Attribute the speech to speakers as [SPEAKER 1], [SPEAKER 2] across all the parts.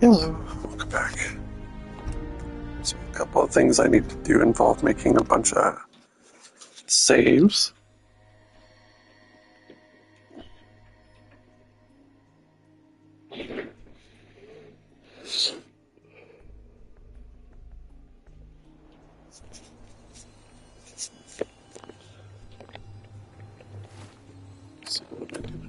[SPEAKER 1] Hello, welcome back. So a couple of things I need to do involve making a bunch of saves. So what am I doing?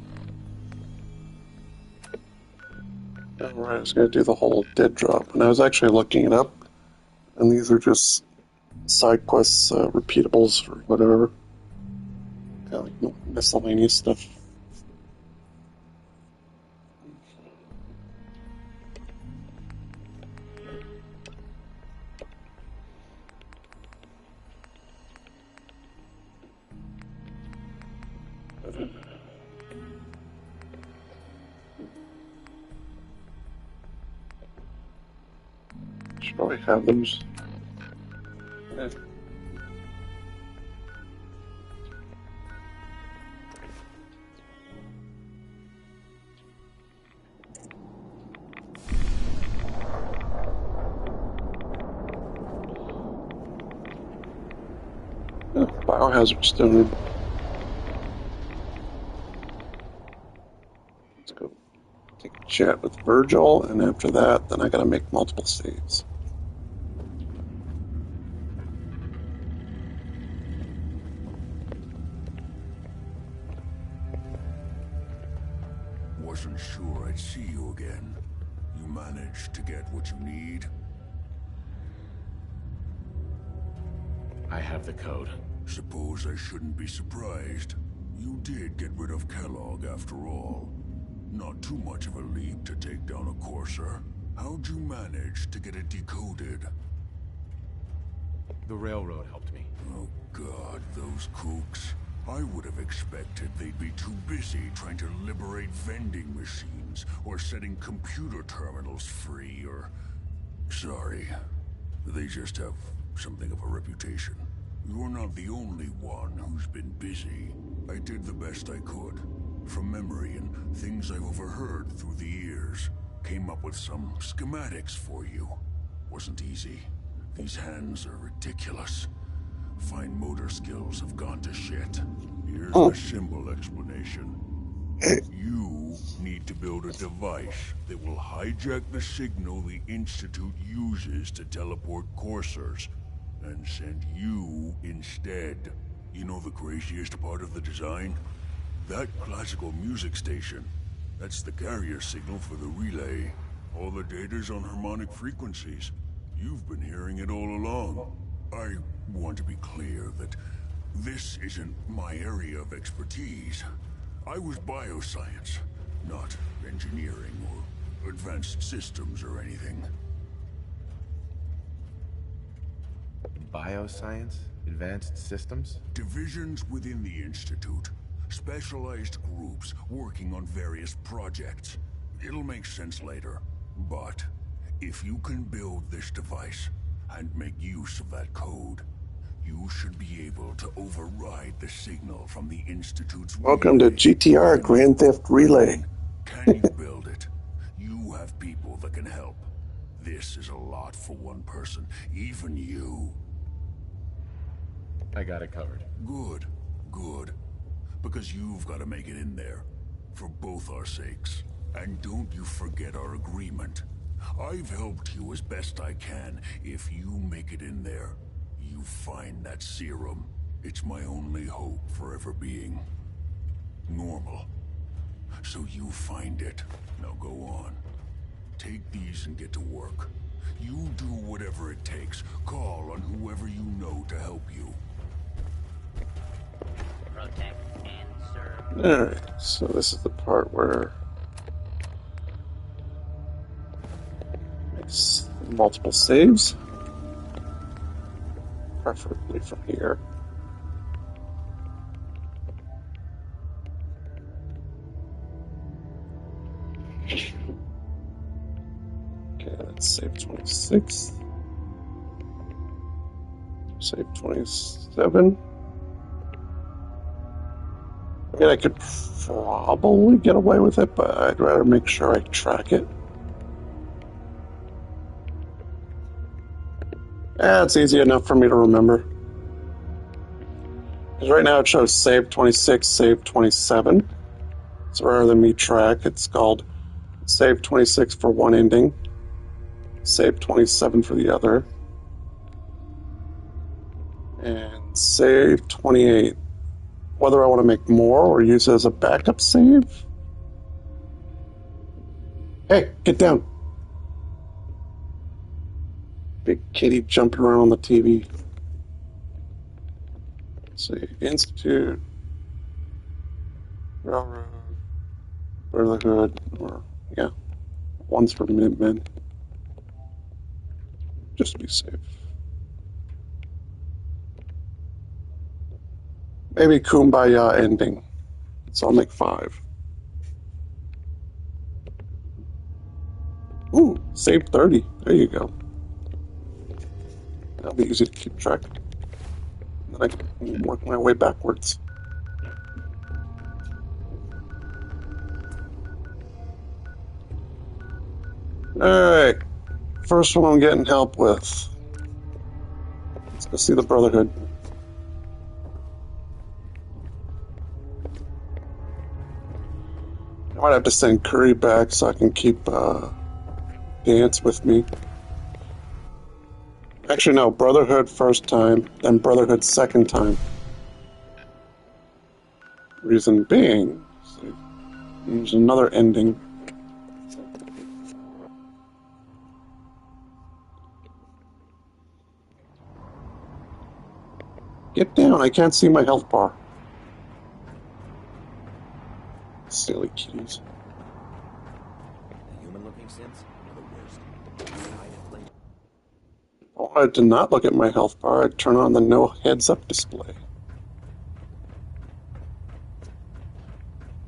[SPEAKER 1] Alright, I was going to do the whole dead drop, and I was actually looking it up, and these are just side quests, repeatables, or whatever. Kind of like miscellaneous stuff. Should probably have them. Biohazard stone. Let's go take a chat with Virgil, and after that, then I gotta make multiple saves.
[SPEAKER 2] Wasn't sure I'd see you again. You managed to get what you need?
[SPEAKER 3] I have the code.
[SPEAKER 2] Suppose I shouldn't be surprised. You did get rid of Kellogg after all. Not too much of a leap to take down a Courser. How'd you manage to get it decoded?
[SPEAKER 3] The railroad helped me.
[SPEAKER 2] Oh god, those kooks. I would have expected they'd be too busy trying to liberate vending machines, or setting computer terminals free, or... Sorry. They just have something of a reputation. You're not the only one who's been busy. I did the best I could. From memory and things I've overheard through the years. Came up with some schematics for you. Wasn't easy. These hands are ridiculous. Fine motor skills have gone to shit. Here's a simple explanation. You need to build a device that will hijack the signal the Institute uses to teleport coursers, and send you instead. You know the craziest part of the design? That classical music station. That's the carrier signal for the relay. All the data's on harmonic frequencies. You've been hearing it all along. I want to be clear that this isn't my area of expertise. I was bioscience, not engineering or advanced systems or anything.
[SPEAKER 3] Bioscience? Advanced systems?
[SPEAKER 2] Divisions within the Institute. Specialized groups working on various projects. It'll make sense later. But if you can build this device and make use of that code, you should be able to override the signal from the Institute's
[SPEAKER 1] Welcome to
[SPEAKER 2] relay.
[SPEAKER 1] GTR Grand Theft Relay.
[SPEAKER 2] Can you build it? You have people that can help. This is a lot for one person, even you.
[SPEAKER 3] I got it covered.
[SPEAKER 2] Good, good. Because you've got to make it in there. For both our sakes. And don't you forget our agreement. I've helped you as best I can. If you make it in there, you find that serum. It's my only hope for ever being normal. So you find it. Now go on. Take these and get to work. You do whatever it takes. Call on whoever you know to help you.
[SPEAKER 4] Protect and serve.
[SPEAKER 1] Alright, so this is the part where makes multiple saves, preferably from here. Okay, let's save 26. Save 27. I mean, I could probably get away with it, but I'd rather make sure I track it. It's easy enough for me to remember. 'Cause right now it shows save 26, save 27. So rather than me track, it's called save 26 for one ending, save 27 for the other, and save 28. Whether I want to make more or use it as a backup save? Hey, get down! Big kitty jumping around on the TV. Let's see, Institute, Railroad, Brotherhood, or, yeah, one's for Minutemen. Just to be safe. Maybe Kumbaya ending. So I'll make 5. Ooh, save 30. There you go. That'll be easy to keep track. And then I can work my way backwards. Alright. First one I'm getting help with. Let's go see the Brotherhood. I might have to send Curry back so I can keep Dance with me. Actually, no. Brotherhood first time, then Brotherhood second time. Reason being, there's another ending. Get down, I can't see my health bar. Silly kitties.
[SPEAKER 5] The human-looking synths are the worst.
[SPEAKER 1] If I wanted to not look at my health bar, I'd turn on the no heads-up display.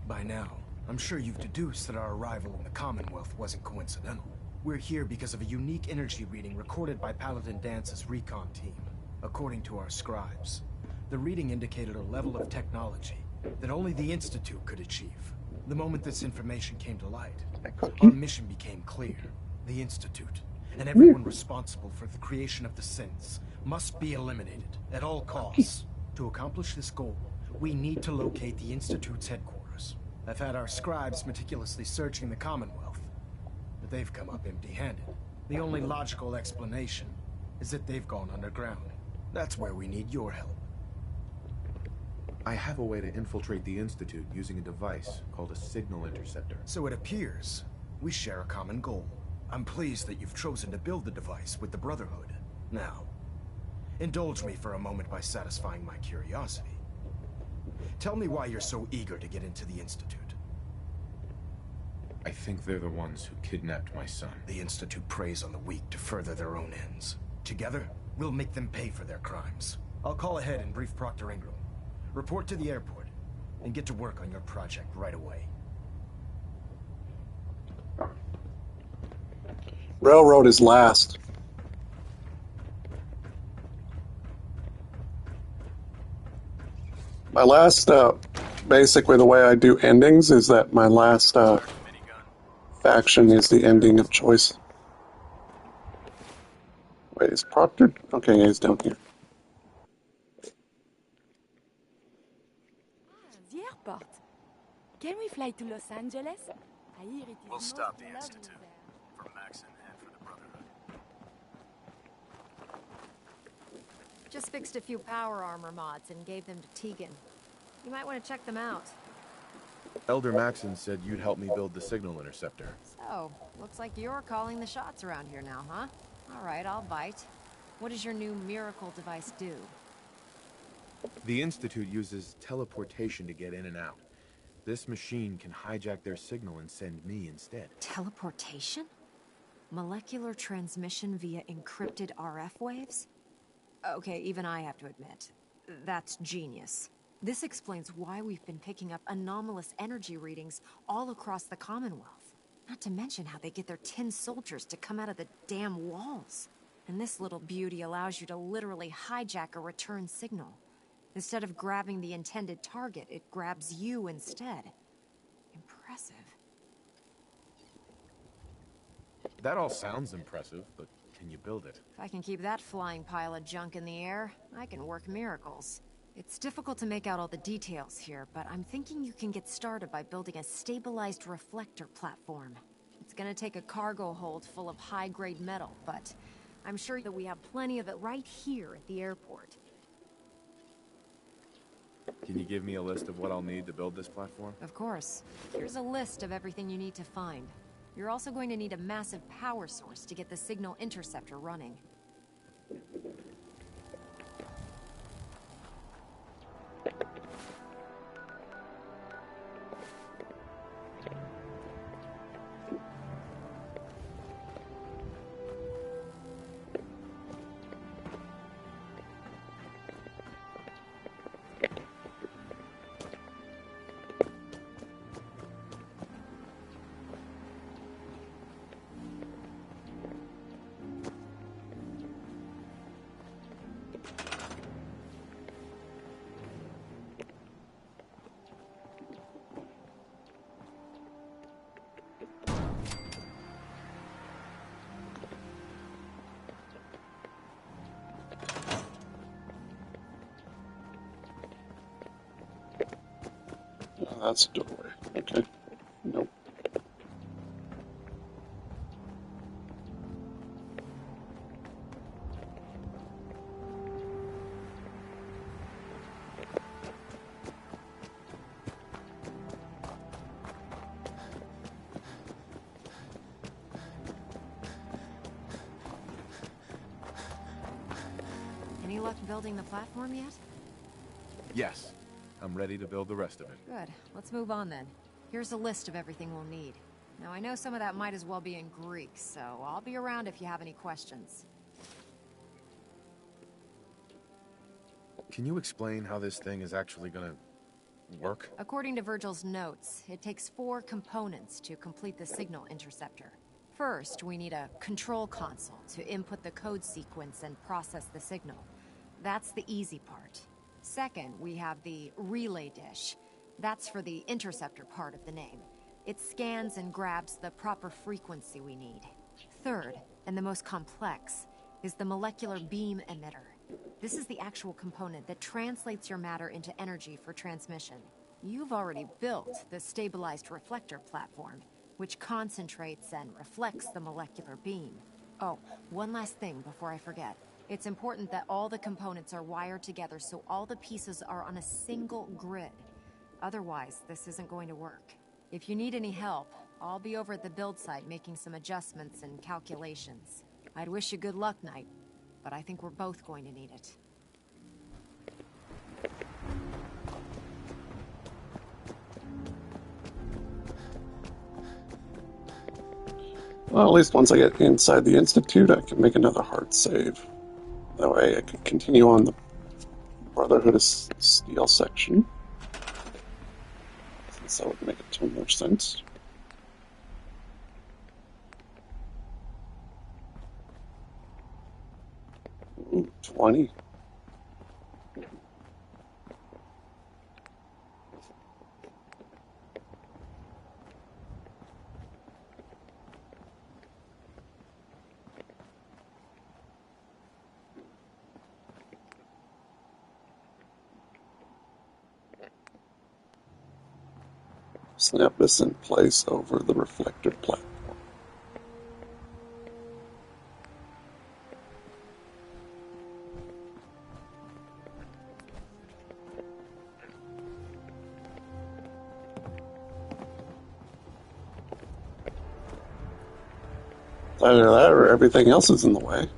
[SPEAKER 6] By now, I'm sure you've deduced that our arrival in the Commonwealth wasn't coincidental. We're here because of a unique energy reading recorded by Paladin Dance's recon team. According to our scribes, the reading indicated a level of technology that only the Institute could achieve. The moment this information came to light, our mission became clear. The Institute, and everyone responsible for the creation of the synths, must be eliminated at all costs. To accomplish this goal, we need to locate the Institute's headquarters. I've had our scribes meticulously searching the Commonwealth, but they've come up empty-handed. The only logical explanation is that they've gone underground. That's where we need your help.
[SPEAKER 3] I have a way to infiltrate the Institute using a device called a signal interceptor.
[SPEAKER 6] So it appears we share a common goal. I'm pleased that you've chosen to build the device with the Brotherhood. Now, indulge me for a moment by satisfying my curiosity. Tell me why you're so eager to get into the Institute.
[SPEAKER 3] I think they're the ones who kidnapped my son.
[SPEAKER 6] The Institute preys on the weak to further their own ends. Together, we'll make them pay for their crimes. I'll call ahead and brief Proctor Ingram. Report to the airport, and get to work on your project right away.
[SPEAKER 1] Railroad is last. My last, basically the way I do endings is that my last faction is the ending of choice. Wait, is Proctor? Okay, he's down here.
[SPEAKER 7] The airport. Can we fly to Los Angeles? I hear it is
[SPEAKER 8] We'll stop the
[SPEAKER 7] most lovely
[SPEAKER 8] Institute.
[SPEAKER 7] there.
[SPEAKER 8] For Maxon and for the Brotherhood.
[SPEAKER 9] Just fixed a few power armor mods and gave them to Tegan. You might want to check them out.
[SPEAKER 3] Elder Maxon said you'd help me build the signal interceptor.
[SPEAKER 9] So, looks like you're calling the shots around here now, huh? Alright, I'll bite. What does your new miracle device do?
[SPEAKER 3] The Institute uses teleportation to get in and out. This machine can hijack their signal and send me instead.
[SPEAKER 9] Teleportation? Molecular transmission via encrypted RF waves? Okay, even I have to admit, that's genius. This explains why we've been picking up anomalous energy readings all across the Commonwealth. Not to mention how they get their tin soldiers to come out of the damn walls. And this little beauty allows you to literally hijack a return signal. Instead of grabbing the intended target, it grabs you instead. Impressive.
[SPEAKER 3] That all sounds impressive, but Can you build it?
[SPEAKER 9] If I can keep that flying pile of junk in the air, I can work miracles. It's difficult to make out all the details here, but I'm thinking you can get started by building a stabilized reflector platform. It's gonna take a cargo hold full of high-grade metal, but I'm sure that we have plenty of it right here at the airport.
[SPEAKER 3] Can you give me a list of what I'll need to build this platform?
[SPEAKER 9] Of course. Here's a list of everything you need to find. You're also going to need a massive power source to get the signal interceptor running.
[SPEAKER 1] Oh, that's a doorway. Okay. Nope.
[SPEAKER 9] Any luck building the platform yet?
[SPEAKER 3] Yes. I'm ready to build the rest of it.
[SPEAKER 9] Good. Let's move on then. Here's a list of everything we'll need. Now, I know some of that might as well be in Greek, so I'll be around if you have any questions.
[SPEAKER 3] Can you explain how this thing is actually gonna work?
[SPEAKER 9] According to Virgil's notes, it takes 4 components to complete the signal interceptor. First, we need a control console to input the code sequence and process the signal. That's the easy part. Second, we have the relay dish. That's for the interceptor part of the name. It scans and grabs the proper frequency we need. Third, and the most complex, is the molecular beam emitter. This is the actual component that translates your matter into energy for transmission. You've already built the stabilized reflector platform, which concentrates and reflects the molecular beam. Oh, one last thing before I forget. It's important that all the components are wired together so all the pieces are on a single grid. Otherwise, this isn't going to work. If you need any help, I'll be over at the build site making some adjustments and calculations. I'd wish you good luck, Knight, but I think we're both going to need it.
[SPEAKER 1] Well, at least once I get inside the Institute, I can make another hard save. That way I can continue on the Brotherhood of Steel section. Since that would make a ton more sense. Ooh, 20. Snap this in place over the reflector platform. Either that or everything else is in the way.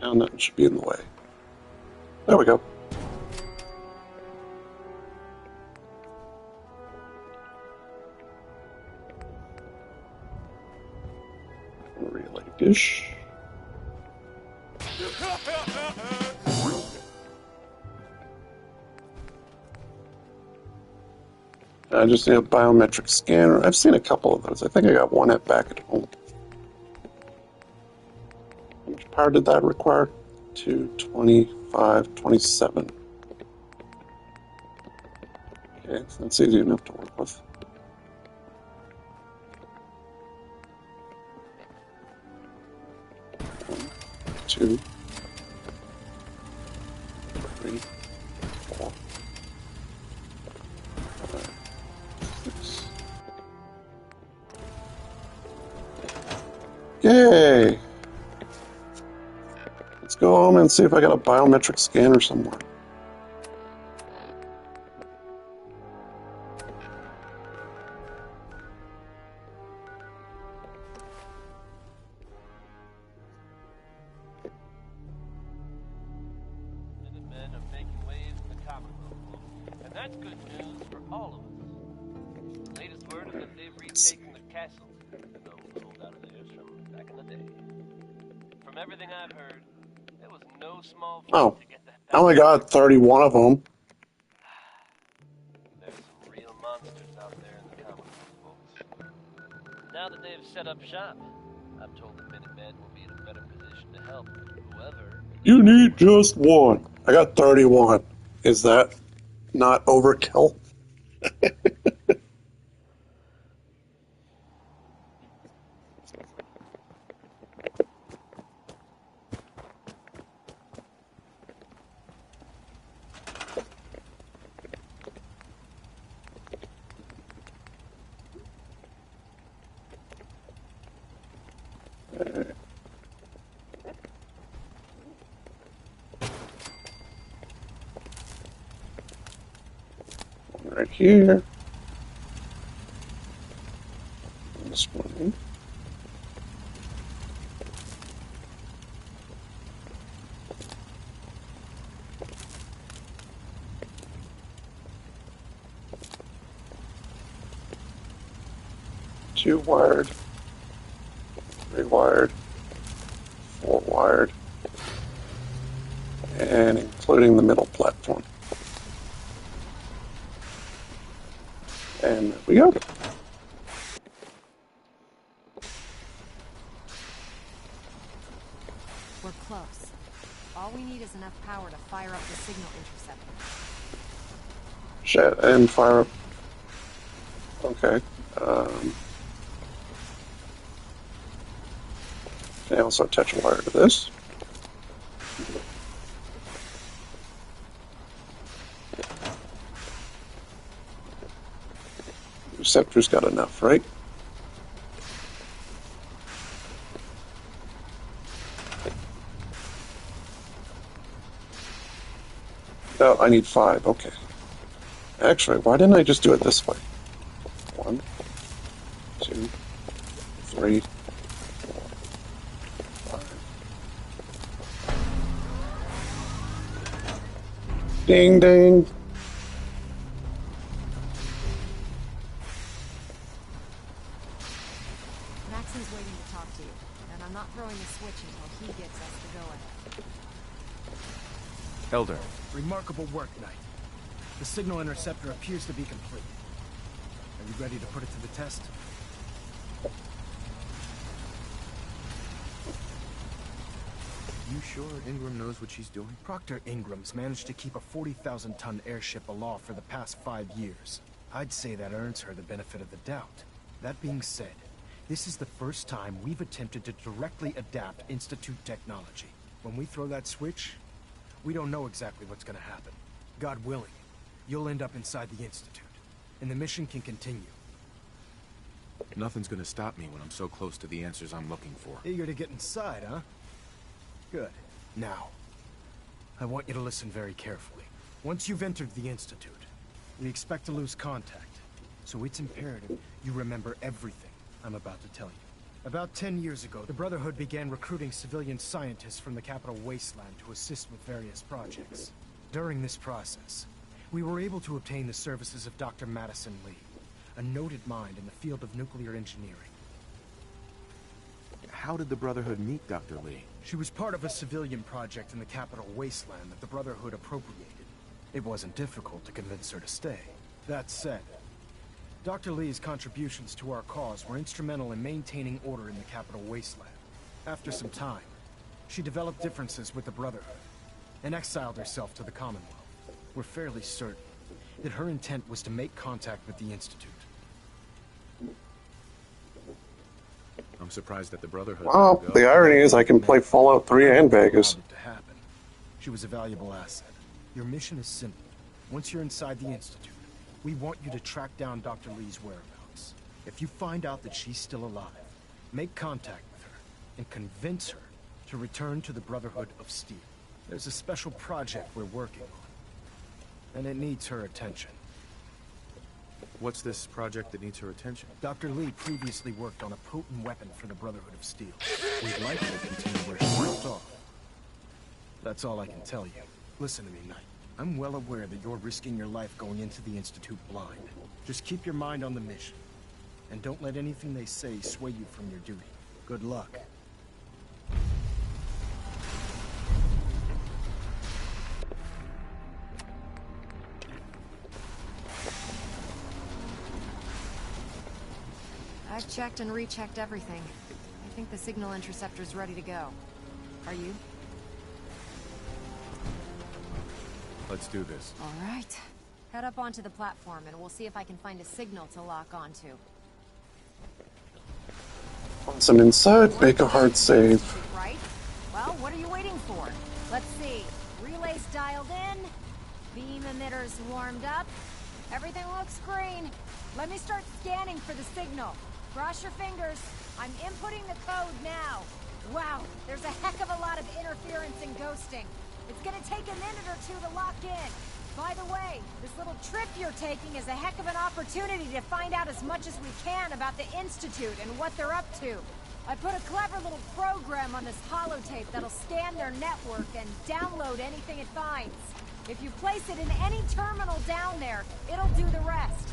[SPEAKER 1] Now nothing should be in the way. There we go. Relay dish. I just need a biometric scanner. I've seen a couple of those. I think I got one back at home. How much power did that require? 225, 27. Okay, so that's easy enough to work with. One, 2, 3, 4, 5, 6. Yay! Let's go home and see if I got a biometric scanner somewhere.
[SPEAKER 10] Minutemen are making waves in the Commonwealth, and that's good news for all of us. The latest word is that they've retaken the castle, an old holdout of theirs from back in the day. From everything I've heard, it was no small feat
[SPEAKER 1] Oh,
[SPEAKER 10] to get that
[SPEAKER 1] I only got 31 of them.
[SPEAKER 10] There's some real monsters out there in the Commonwealth, folks. Now that they've set up shop, I'm told the Minutemen will be in a better position to help whoever.
[SPEAKER 1] You need just one. I got 31. Is that not overkill? One right here. This one. Two wired, 3 wired, 4 wired, and including the middle platform. And there we go.
[SPEAKER 9] We're close. All we need is enough power to fire up the signal interceptor.
[SPEAKER 1] Shit, and fire up. Okay. Can I also attach a wire to this? Receptor's got enough, right? Oh, I need 5, okay. Actually, why didn't I just do it this way? 1, 2, 3, 4, 5. Ding, ding.
[SPEAKER 9] Maxon's waiting to talk to you, and I'm not throwing a switch until he gives us the go-ahead.
[SPEAKER 3] Elder,
[SPEAKER 6] Remarkable work, Knight. The signal interceptor appears to be complete. Are you ready to put it to the test?
[SPEAKER 3] you sure Ingram knows what she's doing?
[SPEAKER 6] Proctor Ingram's managed to keep a 40,000-ton airship aloft for the past 5 years. I'd say that earns her the benefit of the doubt. That being said, this is the first time we've attempted to directly adapt Institute technology. When we throw that switch, we don't know exactly what's gonna happen. God willing, you'll end up inside the Institute, and the mission can continue.
[SPEAKER 3] Nothing's gonna stop me when I'm so close to the answers I'm looking for.
[SPEAKER 6] Eager to get inside, huh? Good. Now, I want you to listen very carefully. Once you've entered the Institute, we expect to lose contact, so it's imperative you remember everything I'm about to tell you. About 10 years ago, the Brotherhood began recruiting civilian scientists from the capital wasteland to assist with various projects. During this process, we were able to obtain the services of Dr. Madison Lee, a noted mind in the field of nuclear engineering.
[SPEAKER 3] How did the Brotherhood meet Dr. Lee?
[SPEAKER 6] She was part of a civilian project in the capital wasteland that the Brotherhood appropriated. It wasn't difficult to convince her to stay. That said, Dr. Lee's contributions to our cause were instrumental in maintaining order in the capital wasteland. After some time, she developed differences with the Brotherhood and exiled herself to the Commonwealth. We're fairly certain that her intent was to make contact with the Institute.
[SPEAKER 3] I'm surprised that the Brotherhood...
[SPEAKER 1] Well, the irony is I can play Fallout 3 and Vegas.
[SPEAKER 6] Allowed it to happen. She was a valuable asset. Your mission is simple. Once you're inside the Institute, we want you to track down Dr. Lee's whereabouts. If you find out that she's still alive, make contact with her and convince her to return to the Brotherhood of Steel. There's a special project we're working on, and it needs her attention.
[SPEAKER 3] What's this project that needs her attention?
[SPEAKER 6] Dr. Lee previously worked on a potent weapon for the Brotherhood of Steel. We'd like her to continue where she left off. That's all I can tell you. Listen to me, Knight. I'm well aware that you're risking your life going into the Institute blind. Just keep your mind on the mission, and don't let anything they say sway you from your duty. Good luck.
[SPEAKER 9] I've checked and rechecked everything. I think the signal interceptor's ready to go. Are you?
[SPEAKER 3] Let's do this.
[SPEAKER 9] All right. Head up onto the platform and we'll see if I can find a signal to lock onto.
[SPEAKER 1] Once I'm inside, make a hard save.
[SPEAKER 9] Right? Well, what are you waiting for? Let's see. Relays dialed in. Beam emitters warmed up. Everything looks green. Let me start scanning for the signal. Cross your fingers. I'm inputting the code now. Wow, there's a heck of a lot of interference and ghosting. It's gonna take a minute or two to lock in. By the way, this little trip you're taking is a heck of an opportunity to find out as much as we can about the Institute and what they're up to. I put a clever little program on this holotape that'll scan their network and download anything it finds. If you place it in any terminal down there, it'll do the rest.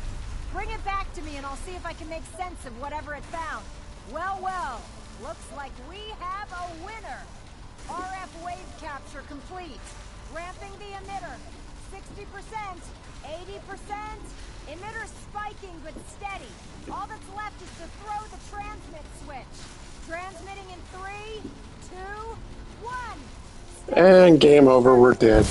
[SPEAKER 9] Bring it back to me and I'll see if I can make sense of whatever it found. Well, well, looks like we have a winner. RF wave capture complete. Ramping the emitter. 60%, 80%. Emitter spiking but steady. All that's left is to throw the transmit switch. Transmitting in 3, 2, 1.
[SPEAKER 1] And game over, we're dead.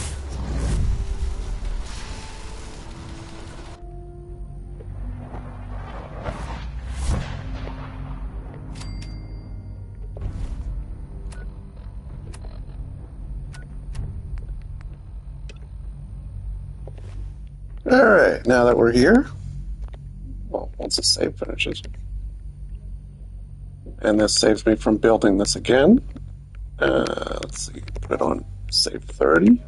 [SPEAKER 1] Alright, now that we're here, well, once the save finishes, and this saves me from building this again, let's see, put it on save 30.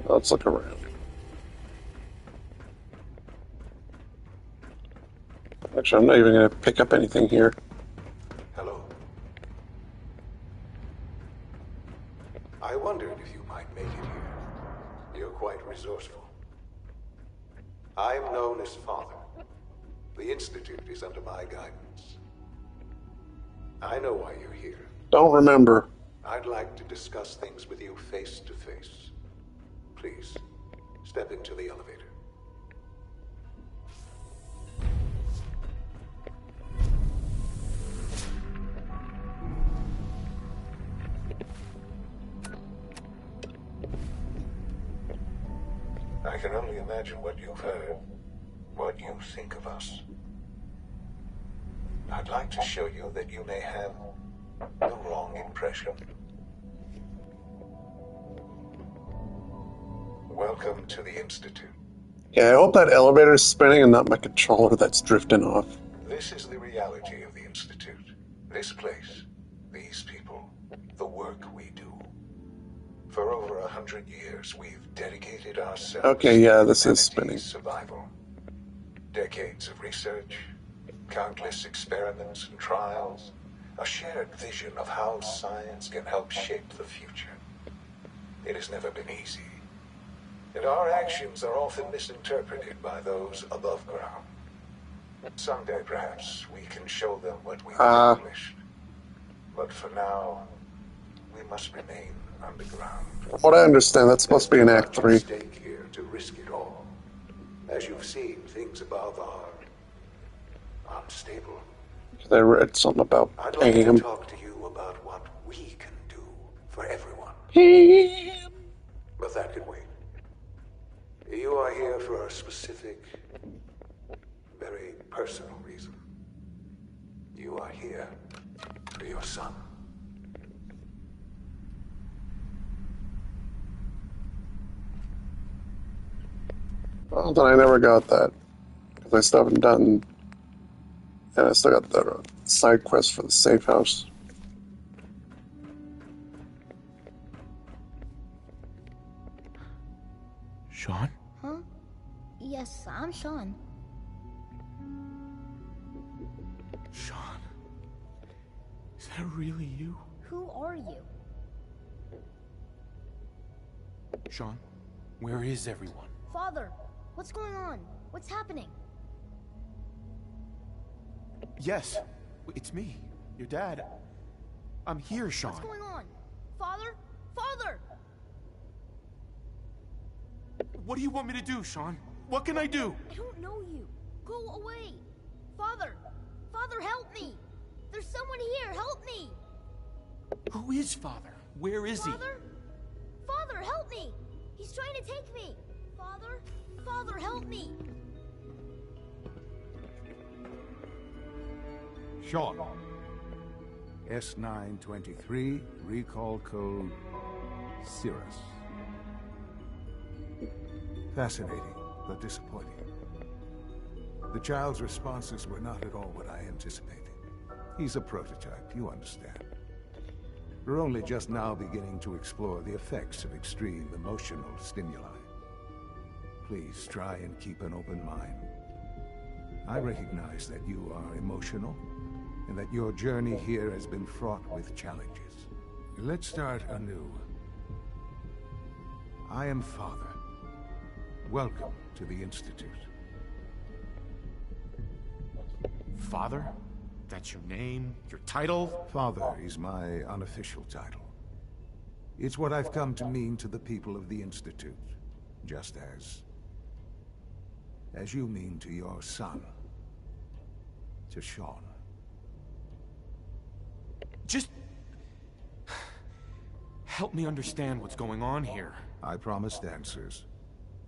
[SPEAKER 1] Let's look around. Actually, I'm not even going to pick up anything here.
[SPEAKER 11] Hello. I wondered if you might make it here. You're quite resourceful. I'm known as Father. The Institute is under my guidance. I know why you're here.
[SPEAKER 1] Don't remember.
[SPEAKER 11] I'd like to discuss things with you face to face. Please, step into the elevator. I can only imagine what you've heard, what you think of us. I'd like to show you that you may have the wrong impression. Welcome to the Institute.
[SPEAKER 1] Yeah, I hope that elevator is spinning and not my controller that's drifting off.
[SPEAKER 11] This is the reality of the Institute. This place, these people, the work we do. For over 100 years, we've dedicated ourselves
[SPEAKER 1] Okay, yeah, this
[SPEAKER 11] to
[SPEAKER 1] is spinning.
[SPEAKER 11] humanity's survival. Decades of research, Countless experiments and trials, a shared vision of how science can help shape the future. It has never been easy, and our actions are often misinterpreted by those above ground. Someday, perhaps, we can show them what we've accomplished. But for now, we must remain underground.
[SPEAKER 1] What I understand, that's supposed to be in Act 3.
[SPEAKER 11] Not stake here to risk it all. As you've seen, things above are unstable.
[SPEAKER 1] I read something about
[SPEAKER 11] I'd like
[SPEAKER 1] Pam.
[SPEAKER 11] to talk to you about what we can do for everyone.
[SPEAKER 1] Pam.
[SPEAKER 11] But that can wait. You are here for a specific, very personal reason. You are here for your son.
[SPEAKER 1] Well, then I never got that. Because I still haven't done... And I still got the side quest for the safe house.
[SPEAKER 3] Sean?
[SPEAKER 12] Huh? Yes, I'm Sean.
[SPEAKER 3] Sean? Is that really you?
[SPEAKER 12] Who are you?
[SPEAKER 3] Sean, where is everyone?
[SPEAKER 12] Father, what's going on? What's happening?
[SPEAKER 3] Yes, it's me, your dad. I'm here, Sean.
[SPEAKER 12] What's going on? Father? Father!
[SPEAKER 3] What do you want me to do, Sean? What can I do?
[SPEAKER 12] I don't know you. Go away. Father! Father, help me! There's someone here, help me!
[SPEAKER 3] Who is Father? Where is
[SPEAKER 12] Father? Father, help me! He's trying to take me! Father? Father, help me!
[SPEAKER 13] Sean. S923, recall code Cirrus. Fascinating, but disappointing. The child's responses were not at all what I anticipated. He's a prototype, you understand. We're only just now beginning to explore the effects of extreme emotional stimuli. Please try and keep an open mind. I recognize that you are emotional, and that your journey here has been fraught with challenges. Let's start anew. I am Father. Welcome to the Institute.
[SPEAKER 3] Father? That's your name? Your title?
[SPEAKER 13] Father is my unofficial title. It's what I've come to mean to the people of the Institute, just as you mean to your son, to Sean.
[SPEAKER 3] Just... help me understand what's going on here.
[SPEAKER 13] I promised answers,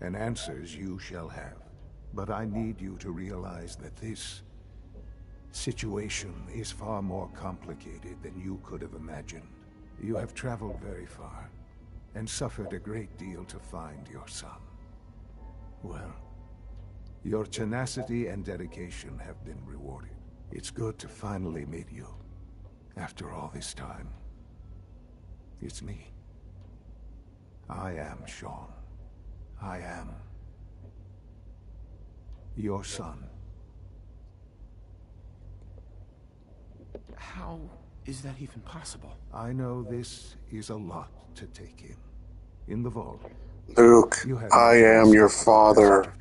[SPEAKER 13] and answers you shall have. But I need you to realize that this situation is far more complicated than you could have imagined. You have traveled very far, and suffered a great deal to find your son. Well, your tenacity and dedication have been rewarded. It's good to finally meet you. After all this time, it's me. I am Sean. I am your son.
[SPEAKER 3] How is that even possible?
[SPEAKER 13] I know this is a lot to take in. In the vault,
[SPEAKER 1] Luke, I am your father.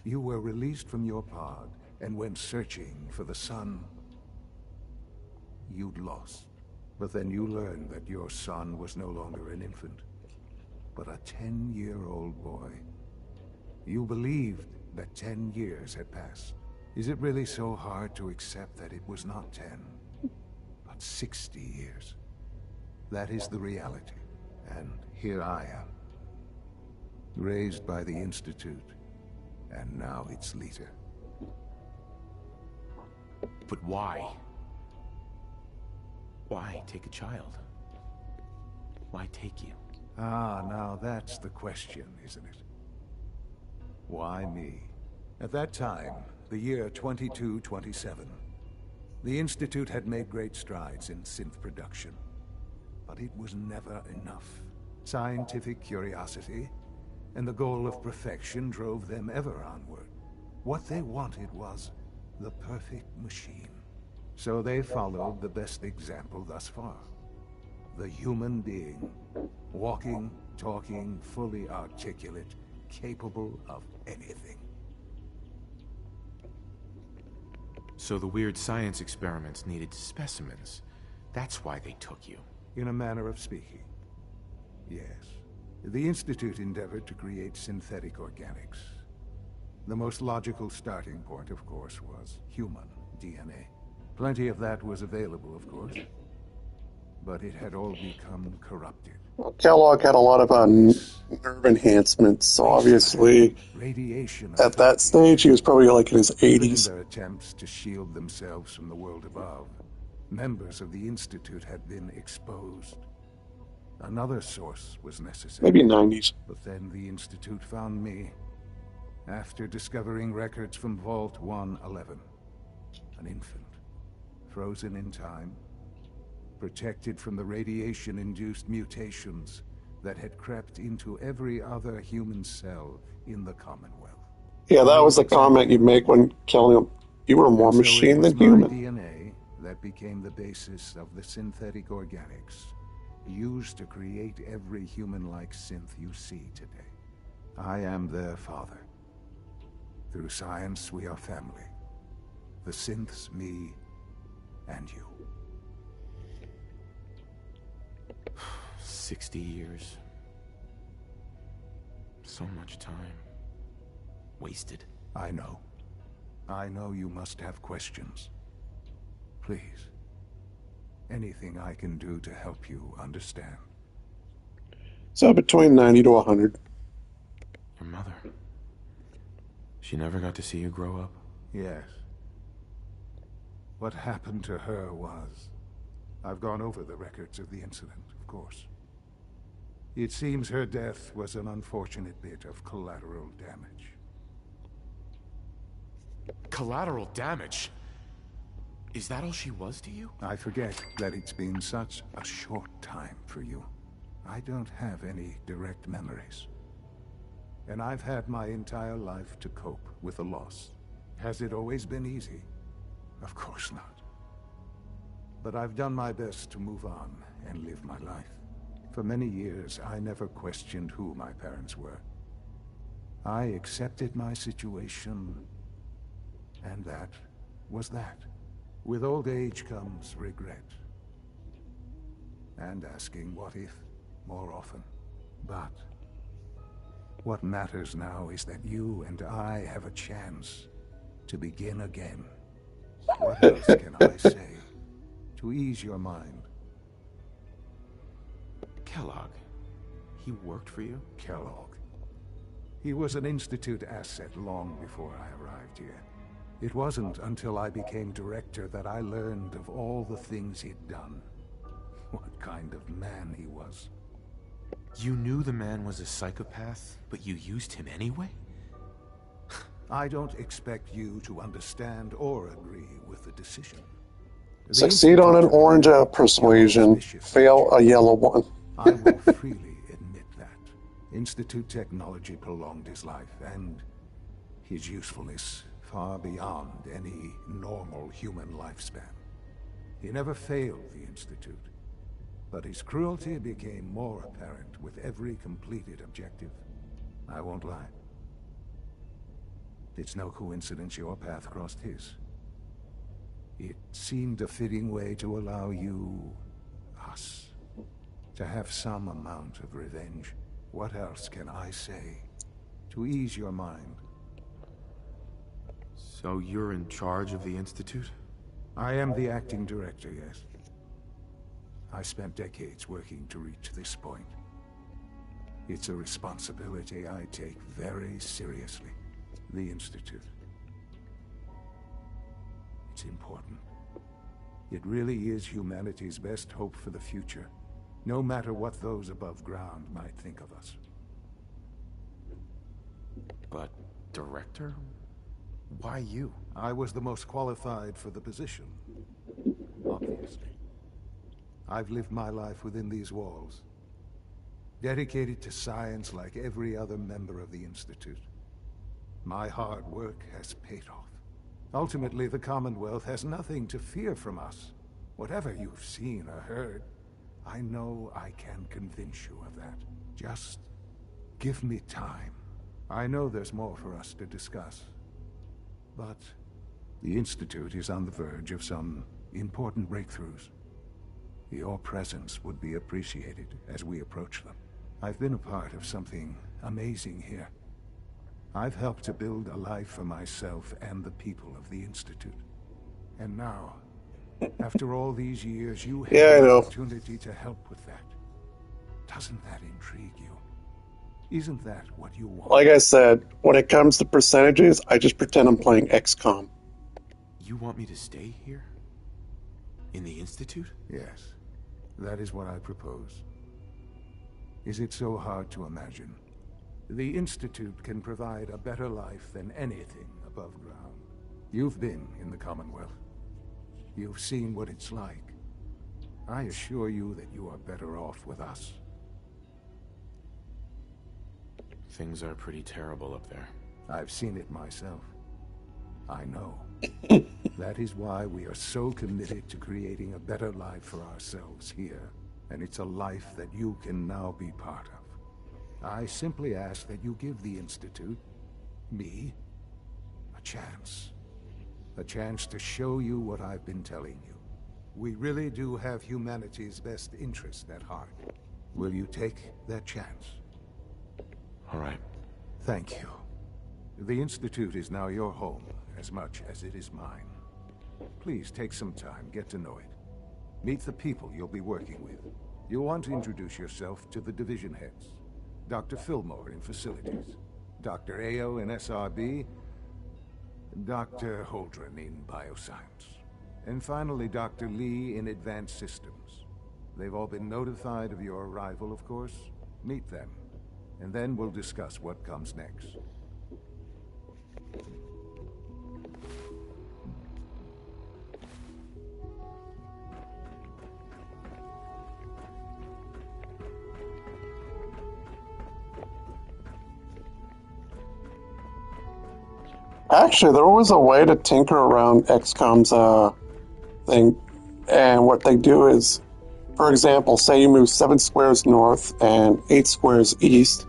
[SPEAKER 13] You were released from your pod and went searching for the son you'd lost. But then you learned that your son was no longer an infant, but a 10-year-old boy. You believed that 10 years had passed. Is it really so hard to accept that it was not 10, but 60 years? That is the reality. And here I am, raised by the Institute, and now its leader.
[SPEAKER 3] But why? Why take a child? Why take you?
[SPEAKER 13] Ah, now that's the question, isn't it? Why me? At that time, the year 2227, the Institute had made great strides in synth production. But it was never enough. Scientific curiosity and the goal of perfection drove them ever onward. What they wanted was the perfect machine. So they followed the best example thus far. The human being. Walking, talking, fully articulate, capable of anything.
[SPEAKER 3] So the weird science experiments needed specimens. That's why they took you.
[SPEAKER 13] In a manner of speaking. Yes. The Institute endeavored to create synthetic organics. The most logical starting point, of course, was human DNA. Plenty of that was available, of course. But it had all become corrupted.
[SPEAKER 1] Well, Kellogg had a lot of nerve enhancements, so obviously
[SPEAKER 13] radiation
[SPEAKER 1] at that stage he was probably like in his 80s.
[SPEAKER 13] In their attempts to shield themselves from the world above, members of the Institute had been exposed. Another source was necessary.
[SPEAKER 1] Maybe 90s.
[SPEAKER 13] But then the Institute found me after discovering records from Vault 111. An infant, frozen in time, protected from the radiation-induced mutations that had crept into every other human cell in the Commonwealth.
[SPEAKER 1] Yeah, that was the comment you'd make when killing him. You were more machine than human.
[SPEAKER 13] DNA that became the basis of the synthetic organics used to create every human-like synth you see today. I am their father. Through science, we are family. The synths, me, and you.
[SPEAKER 3] 60 years. So much time. Wasted.
[SPEAKER 13] I know. I know you must have questions. Please. Anything I can do to help you understand.
[SPEAKER 1] So between 90 to 100.
[SPEAKER 3] Your mother. She never got to see you grow up?
[SPEAKER 13] Yes. What happened to her was... I've gone over the records of the incident, of course. It seems her death was an unfortunate bit of collateral damage.
[SPEAKER 3] Collateral damage? Is that all she was to you?
[SPEAKER 13] I forget that it's been such a short time for you. I don't have any direct memories. And I've had my entire life to cope with the loss. Has it always been easy? Of course not. But I've done my best to move on and live my life. For many years, I never questioned who my parents were. I accepted my situation, and that was that. With old age comes regret. And asking what if more often. But what matters now is that you and I have a chance to begin again. What else can I say to ease your mind?
[SPEAKER 3] Kellogg. He worked for you?
[SPEAKER 13] Kellogg. He was an Institute asset long before I arrived here. It wasn't until I became director that I learned of all the things he'd done. What kind of man he was.
[SPEAKER 3] You knew the man was a psychopath, but you used him anyway?
[SPEAKER 13] I don't expect you to understand or agree with the decision.
[SPEAKER 1] Succeed on an orange persuasion, fail a yellow one.
[SPEAKER 13] I will freely admit that. Institute technology prolonged his life, and his usefulness far beyond any normal human lifespan. He never failed the Institute, but his cruelty became more apparent with every completed objective. I won't lie. It's no coincidence your path crossed his. It seemed a fitting way to allow you, us, to have some amount of revenge. What else can I say to ease your mind?
[SPEAKER 3] So you're in charge of the Institute?
[SPEAKER 13] I am the acting director, yes. I spent decades working to reach this point. It's a responsibility I take very seriously. The Institute. It's important. It really is humanity's best hope for the future, no matter what those above ground might think of us.
[SPEAKER 3] But, Director? Why you?
[SPEAKER 13] I was the most qualified for the position, obviously. I've lived my life within these walls, dedicated to science like every other member of the Institute. My hard work has paid off. Ultimately, the Commonwealth has nothing to fear from us. Whatever you've seen or heard, I know I can convince you of that. Just give me time. I know there's more for us to discuss. But the Institute is on the verge of some important breakthroughs. Your presence would be appreciated as we approach them. I've been a part of something amazing here. I've helped to build a life for myself and the people of the Institute. And now, after all these years, you have
[SPEAKER 1] Yeah, I
[SPEAKER 13] the
[SPEAKER 1] know.
[SPEAKER 13] opportunity to help with that. Doesn't that intrigue you? Isn't that what you want?
[SPEAKER 1] Like I said, when it comes to percentages, I just pretend I'm playing XCOM.
[SPEAKER 3] You want me to stay here? In the Institute?
[SPEAKER 13] Yes, that is what I propose. Is it so hard to imagine? The Institute can provide a better life than anything above ground. You've been in the Commonwealth. You've seen what it's like. I assure you that you are better off with us.
[SPEAKER 3] Things are pretty terrible up there.
[SPEAKER 13] I've seen it myself. I know. That is why we are so committed to creating a better life for ourselves here. And it's a life that you can now be part of. I simply ask that you give the Institute, me, a chance. A chance to show you what I've been telling you. We really do have humanity's best interest at heart. Will you take that chance?
[SPEAKER 3] All right.
[SPEAKER 13] Thank you. The Institute is now your home, as much as it is mine. Please take some time, get to know it. Meet the people you'll be working with. You'll want to introduce yourself to the division heads. Dr. Fillmore in Facilities, Dr. Ayo in SRB, Dr. Holdren in Bioscience, and finally Dr. Lee in Advanced Systems. They've all been notified of your arrival, of course. Meet them, and then we'll discuss what comes next.
[SPEAKER 1] Actually, there was a way to tinker around XCOM's thing, and what they do is, for example, say you move 7 squares north and 8 squares east,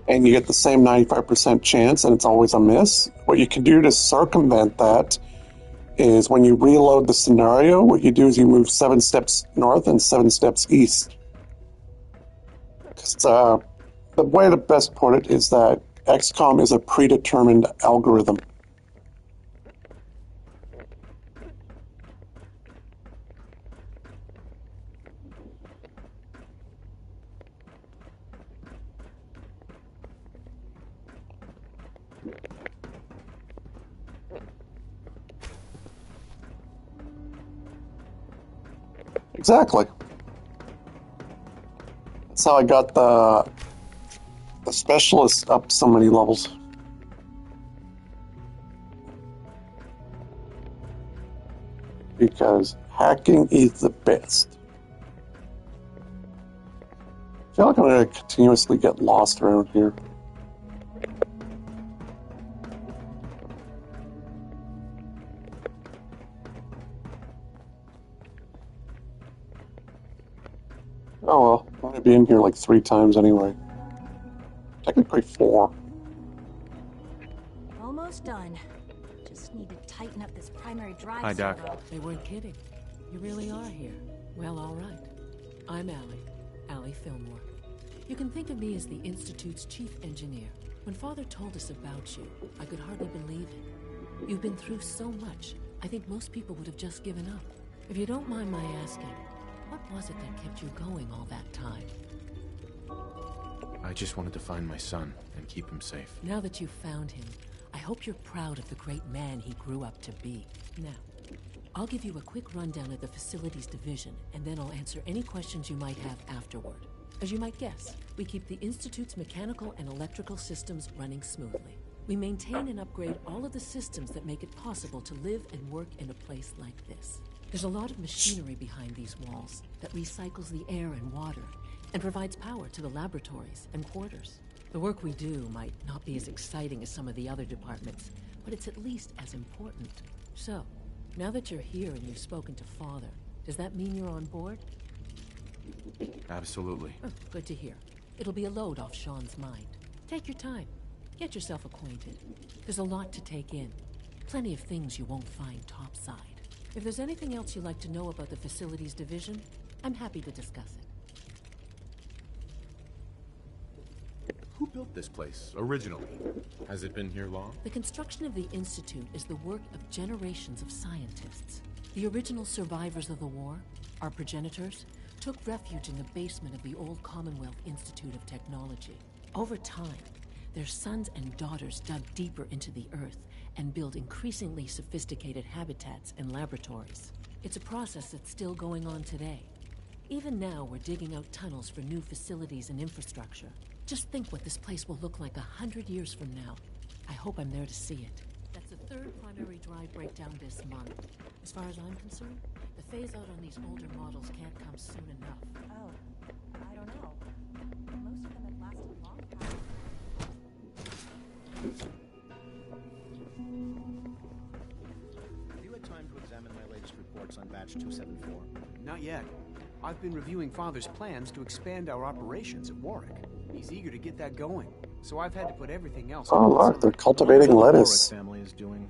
[SPEAKER 1] and you get the same 95% chance, and it's always a miss. What you can do to circumvent that is when you reload the scenario, what you do is you move 7 steps north and 7 steps east. 'Cause, the way to best put it is that XCOM is a predetermined algorithm. Exactly. That's how I got the specialist up so many levels. Because hacking is the best. I feel like I'm going to continuously get lost around here. Oh well, I'm going to be in here like 3 times anyway. Technically 4.
[SPEAKER 14] Almost done. Just need to tighten up this primary drive.
[SPEAKER 3] Hi, Doc.
[SPEAKER 14] servo.
[SPEAKER 15] They weren't kidding. You really are here. Well, all right. I'm Allie Fillmore. You can think of me as the Institute's chief engineer. When Father told us about you, I could hardly believe it. You've been through so much, I think most people would have just given up. If you don't mind my asking, what was it that kept you going all that time?
[SPEAKER 3] I just wanted to find my son and keep him safe.
[SPEAKER 15] Now that you've found him, I hope you're proud of the great man he grew up to be. Now, I'll give you a quick rundown of the Facilities Division, and then I'll answer any questions you might have afterward. As you might guess, we keep the Institute's mechanical and electrical systems running smoothly. We maintain and upgrade all of the systems that make it possible to live and work in a place like this. There's a lot of machinery behind these walls that recycles the air and water and provides power to the laboratories and quarters. The work we do might not be as exciting as some of the other departments, but it's at least as important. So, now that you're here and you've spoken to Father, does that mean you're on board?
[SPEAKER 3] Absolutely.
[SPEAKER 15] Oh, good to hear. It'll be a load off Sean's mind. Take your time. Get yourself acquainted. There's a lot to take in. Plenty of things you won't find topside. If there's anything else you'd like to know about the Facilities Division, I'm happy to discuss it.
[SPEAKER 3] Who built this place, originally? Has it been here long?
[SPEAKER 15] The construction of the Institute is the work of generations of scientists. The original survivors of the war, our progenitors, took refuge in the basement of the old Commonwealth Institute of Technology. Over time, their sons and daughters dug deeper into the Earth and built increasingly sophisticated habitats and laboratories. It's a process that's still going on today. Even now, we're digging out tunnels for new facilities and infrastructure. Just think what this place will look like 100 years from now. I hope I'm there to see it. That's the third primary drive breakdown this month. As far as I'm concerned, the phase-out on these older models can't come soon enough.
[SPEAKER 14] Oh, I don't know. Most of them have lasted a long time.
[SPEAKER 5] Have you had time to examine my latest reports on Batch 274?
[SPEAKER 6] Not yet. I've been reviewing Father's plans to expand our operations at Warwick. He's eager to get that going, so I've had to put everything else
[SPEAKER 1] Oh, look, they're cultivating lettuce.
[SPEAKER 5] Family is doing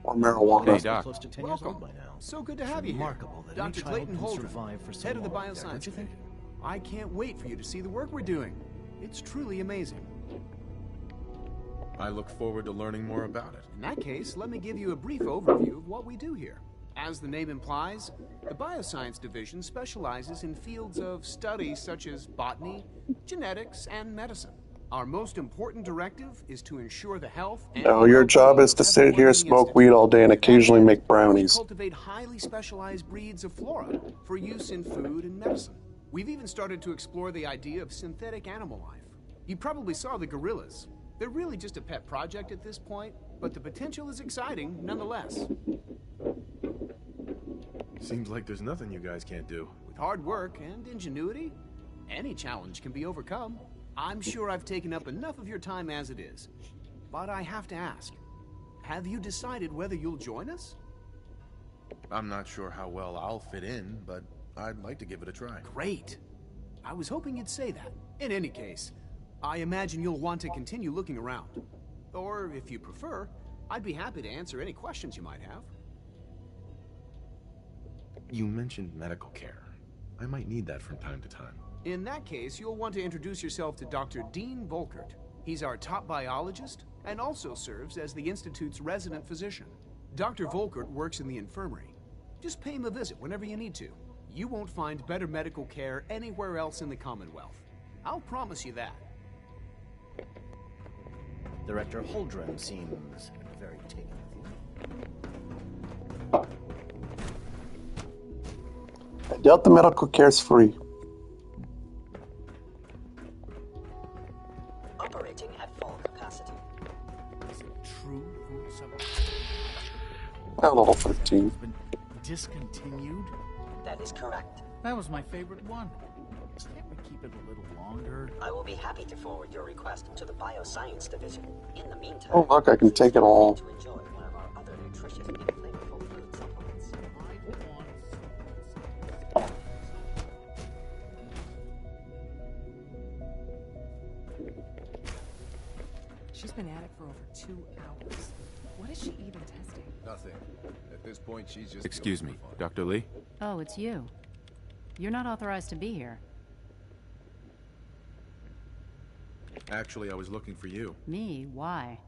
[SPEAKER 1] or marijuana.
[SPEAKER 3] Hey, Doc.
[SPEAKER 5] close to 10 years old by now.
[SPEAKER 6] So good to have you here.
[SPEAKER 5] Remarkable that
[SPEAKER 6] Dr.
[SPEAKER 5] any child
[SPEAKER 6] Clayton
[SPEAKER 5] can
[SPEAKER 6] Holdren,
[SPEAKER 5] survive for so
[SPEAKER 6] head of the
[SPEAKER 5] long.
[SPEAKER 6] Bioscience
[SPEAKER 5] Don't you think?
[SPEAKER 6] Division. I can't wait for you to see the work we're doing. It's truly amazing.
[SPEAKER 3] I look forward to learning more about it.
[SPEAKER 6] In that case, let me give you a brief overview of what we do here. As the name implies, the Bioscience Division specializes in fields of study such as botany, genetics, and medicine. Our most important directive is to ensure the health and
[SPEAKER 1] No, your job is to sit here, smoke weed all day, and occasionally make brownies.
[SPEAKER 6] Cultivate highly specialized breeds of flora for use in food and medicine. We've even started to explore the idea of synthetic animal life. You probably saw the gorillas. They're really just a pet project at this point, but the potential is exciting nonetheless.
[SPEAKER 3] Seems like there's nothing you guys can't do.
[SPEAKER 6] With hard work and ingenuity, any challenge can be overcome. I'm sure I've taken up enough of your time as it is. But I have to ask, have you decided whether you'll join us?
[SPEAKER 3] I'm not sure how well I'll fit in, but I'd like to give it a try.
[SPEAKER 6] Great. I was hoping you'd say that. In any case, I imagine you'll want to continue looking around. Or, if you prefer, I'd be happy to answer any questions you might have.
[SPEAKER 3] You mentioned medical care. I might need that from time to time.
[SPEAKER 6] In that case, you'll want to introduce yourself to Dr. Dean Volkert. He's our top biologist and also serves as the Institute's resident physician. Dr. Volkert works in the infirmary. Just pay him a visit whenever you need to. You won't find better medical care anywhere else in the Commonwealth. I'll promise you that.
[SPEAKER 5] Director Holdren seems very taken with you.
[SPEAKER 1] I doubt the medical care's free.
[SPEAKER 16] Operating at full capacity.
[SPEAKER 8] Is it true food supply
[SPEAKER 1] A level 13.
[SPEAKER 8] has been discontinued?
[SPEAKER 16] That is correct.
[SPEAKER 8] That was my favorite one. Can't we keep it a little longer?
[SPEAKER 16] I will be happy to forward your request to the Bioscience Division. In the meantime,
[SPEAKER 1] Oh, look, I can take it all.
[SPEAKER 16] to enjoy one of our other nutritious and flavorful food supplements.
[SPEAKER 17] She's been at it for over 2 hours. What is she even testing?
[SPEAKER 18] Nothing. At this point, she's just...
[SPEAKER 3] Excuse me, Dr. Lee?
[SPEAKER 19] Oh, it's you. You're not authorized to be here.
[SPEAKER 3] Actually, I was looking for you.
[SPEAKER 19] Me? Why?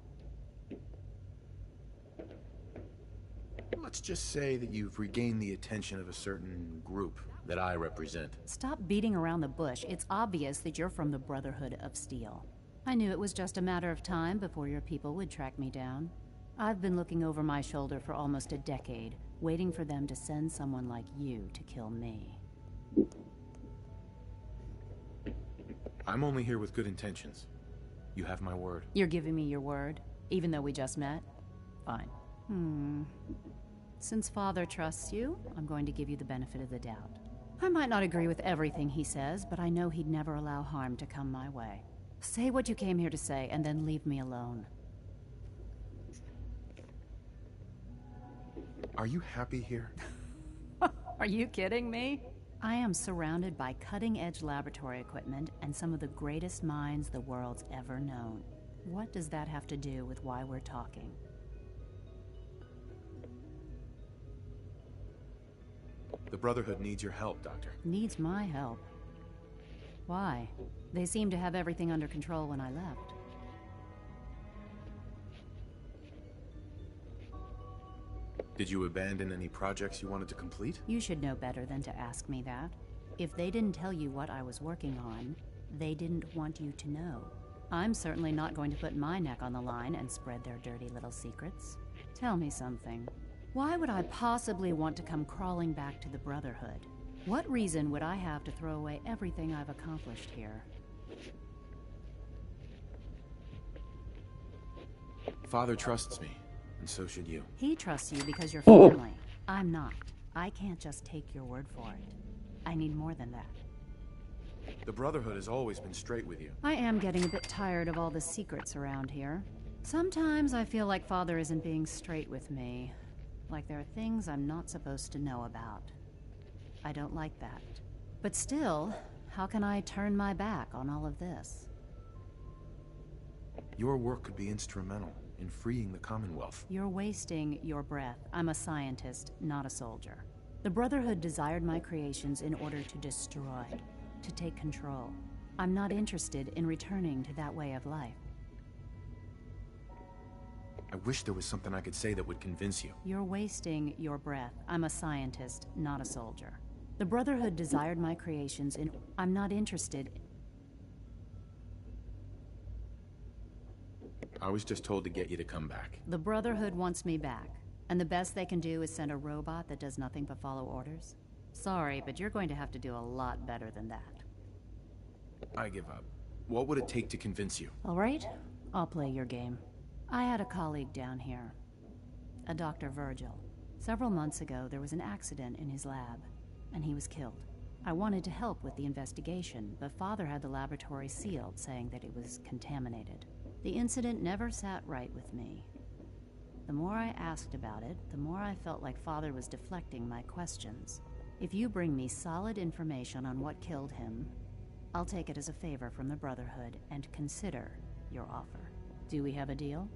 [SPEAKER 3] Let's just say that you've regained the attention of a certain group that I represent.
[SPEAKER 19] Stop beating around the bush. It's obvious that you're from the Brotherhood of Steel. I knew it was just a matter of time before your people would track me down. I've been looking over my shoulder for almost a decade, waiting for them to send someone like you to kill me.
[SPEAKER 3] I'm only here with good intentions. You have my word.
[SPEAKER 19] You're giving me your word, even though we just met? Fine. Since Father trusts you, I'm going to give you the benefit of the doubt. I might not agree with everything he says, but I know he'd never allow harm to come my way. Say what you came here to say, and then leave me alone.
[SPEAKER 3] Are you happy here?
[SPEAKER 19] Are you kidding me? I am surrounded by cutting-edge laboratory equipment and some of the greatest minds the world's ever known. What does that have to do with why we're talking?
[SPEAKER 3] The Brotherhood needs your help, Doctor.
[SPEAKER 19] Needs my help? Why? They seemed to have everything under control when I left.
[SPEAKER 3] Did you abandon any projects you wanted to complete?
[SPEAKER 19] You should know better than to ask me that. If they didn't tell you what I was working on, they didn't want you to know. I'm certainly not going to put my neck on the line and spread their dirty little secrets. Tell me something. Why would I possibly want to come crawling back to the Brotherhood? What reason would I have to throw away everything I've accomplished here?
[SPEAKER 3] Father trusts me, and so should you.
[SPEAKER 19] He trusts you because you're family. I'm not. I can't just take your word for it. I need more than that.
[SPEAKER 3] The Brotherhood has always been straight with you.
[SPEAKER 19] I am getting a bit tired of all the secrets around here. Sometimes I feel like Father isn't being straight with me. Like there are things I'm not supposed to know about. I don't like that. But still, how can I turn my back on all of this?
[SPEAKER 3] Your work could be instrumental in freeing the Commonwealth.
[SPEAKER 19] You're wasting your breath. I'm a scientist, not a soldier. The Brotherhood desired my creations in order to destroy, to take control. I'm not interested in returning to that way of life.
[SPEAKER 3] I wish there was something I could say that would convince you.
[SPEAKER 19] You're wasting your breath. I'm a scientist, not a soldier. The Brotherhood desired my creations in... I'm not interested...
[SPEAKER 3] I was just told to get you to come back.
[SPEAKER 19] The Brotherhood wants me back, and the best they can do is send a robot that does nothing but follow orders. Sorry, but you're going to have to do a lot better than that.
[SPEAKER 3] I give up. What would it take to convince you?
[SPEAKER 19] All right, I'll play your game. I had a colleague down here, a Dr. Virgil. Several months ago, there was an accident in his lab, and he was killed. I wanted to help with the investigation, but Father had the laboratory sealed, saying that it was contaminated. The incident never sat right with me. The more I asked about it, the more I felt like Father was deflecting my questions. If you bring me solid information on what killed him, I'll take it as a favor from the Brotherhood and consider your offer. Do we have a deal?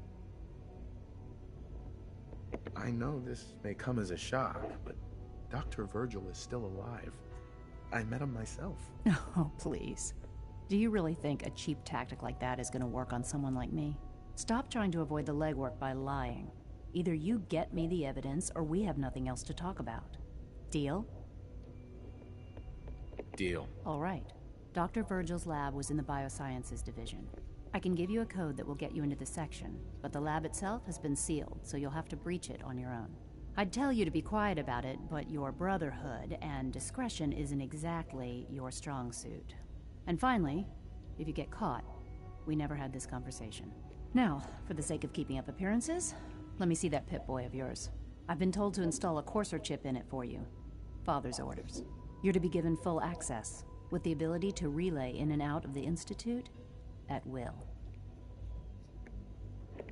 [SPEAKER 3] I know this may come as a shock, but Dr. Virgil is still alive. I met him myself.
[SPEAKER 19] Oh, please. Do you really think a cheap tactic like that is going to work on someone like me? Stop trying to avoid the legwork by lying. Either you get me the evidence, or we have nothing else to talk about. Deal?
[SPEAKER 3] Deal.
[SPEAKER 19] All right. Dr. Virgil's lab was in the Biosciences Division. I can give you a code that will get you into the section, but the lab itself has been sealed, so you'll have to breach it on your own. I'd tell you to be quiet about it, but your Brotherhood and discretion isn't exactly your strong suit. And finally, if you get caught, we never had this conversation. Now, for the sake of keeping up appearances, let me see that Pip-Boy of yours. I've been told to install a Courser chip in it for you. Father's orders. You're to be given full access, with the ability to relay in and out of the Institute at will.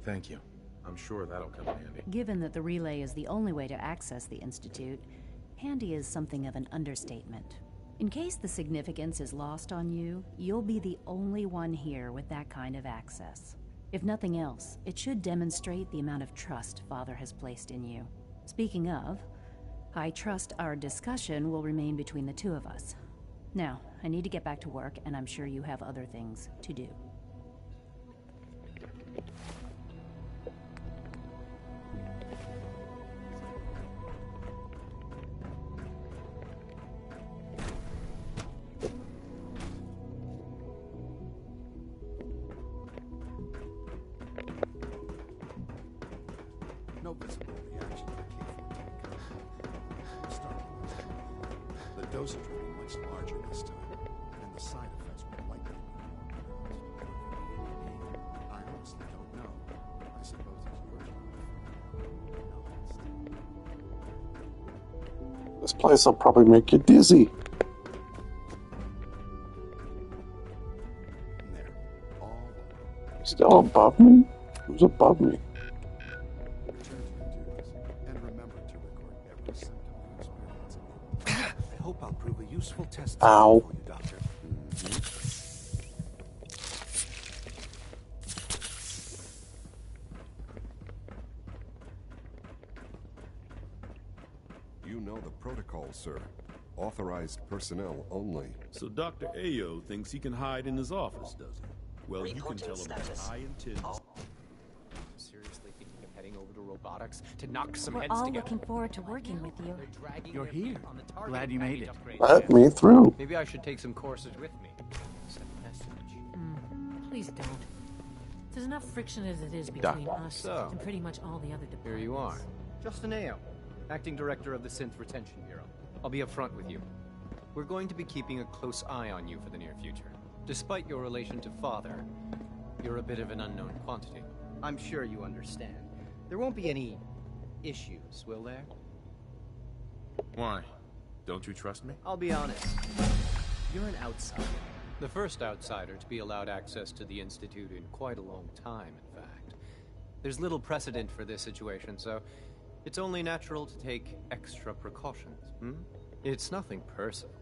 [SPEAKER 3] Thank you. I'm sure that'll come in handy.
[SPEAKER 19] Given that the relay is the only way to access the Institute, handy is something of an understatement. In case the significance is lost on you, you'll be the only one here with that kind of access. If nothing else, it should demonstrate the amount of trust Father has placed in you. Speaking of, I trust our discussion will remain between the two of us. Now, I need to get back to work, and I'm sure you have other things to do.
[SPEAKER 18] No visible reaction to K14. Starting with the dosage will be much larger this time, and the side effects will likely be more pronounced. I honestly don't know. I suppose it's your job.
[SPEAKER 1] This place will probably make you dizzy.
[SPEAKER 18] There. All
[SPEAKER 1] still above me? Who's above me?
[SPEAKER 18] And remember to record every symptom of experience. I hope I'll prove a useful test
[SPEAKER 1] Ow.
[SPEAKER 18] for you, Doctor.
[SPEAKER 20] You know the protocol, sir. Authorized personnel only.
[SPEAKER 21] So Dr. Ayo thinks he can hide in his office, does he? Well, you can tell him that I intend to...
[SPEAKER 22] Seriously thinking of heading over to robotics to knock some
[SPEAKER 14] We're
[SPEAKER 22] heads
[SPEAKER 14] all
[SPEAKER 22] together?
[SPEAKER 14] looking forward to working with you.
[SPEAKER 22] You're here.
[SPEAKER 8] Glad you made it.
[SPEAKER 1] Let me through.
[SPEAKER 22] Maybe I should take some courses with me. Send a message.
[SPEAKER 15] Please don't. There's enough friction as it is between us
[SPEAKER 22] So,
[SPEAKER 15] and pretty much all the other departments.
[SPEAKER 22] here you are. Justin Ayo, Acting Director of the Synth Retention Bureau. I'll be upfront with you. We're going to be keeping a close eye on you for the near future. Despite your relation to Father, you're a bit of an unknown quantity. I'm sure you understand. There won't be any issues, will there?
[SPEAKER 3] Why? Don't you trust me?
[SPEAKER 22] I'll be honest. You're an outsider. The first outsider to be allowed access to the Institute in quite a long time, in fact. There's little precedent for this situation, so it's only natural to take extra precautions, It's nothing personal,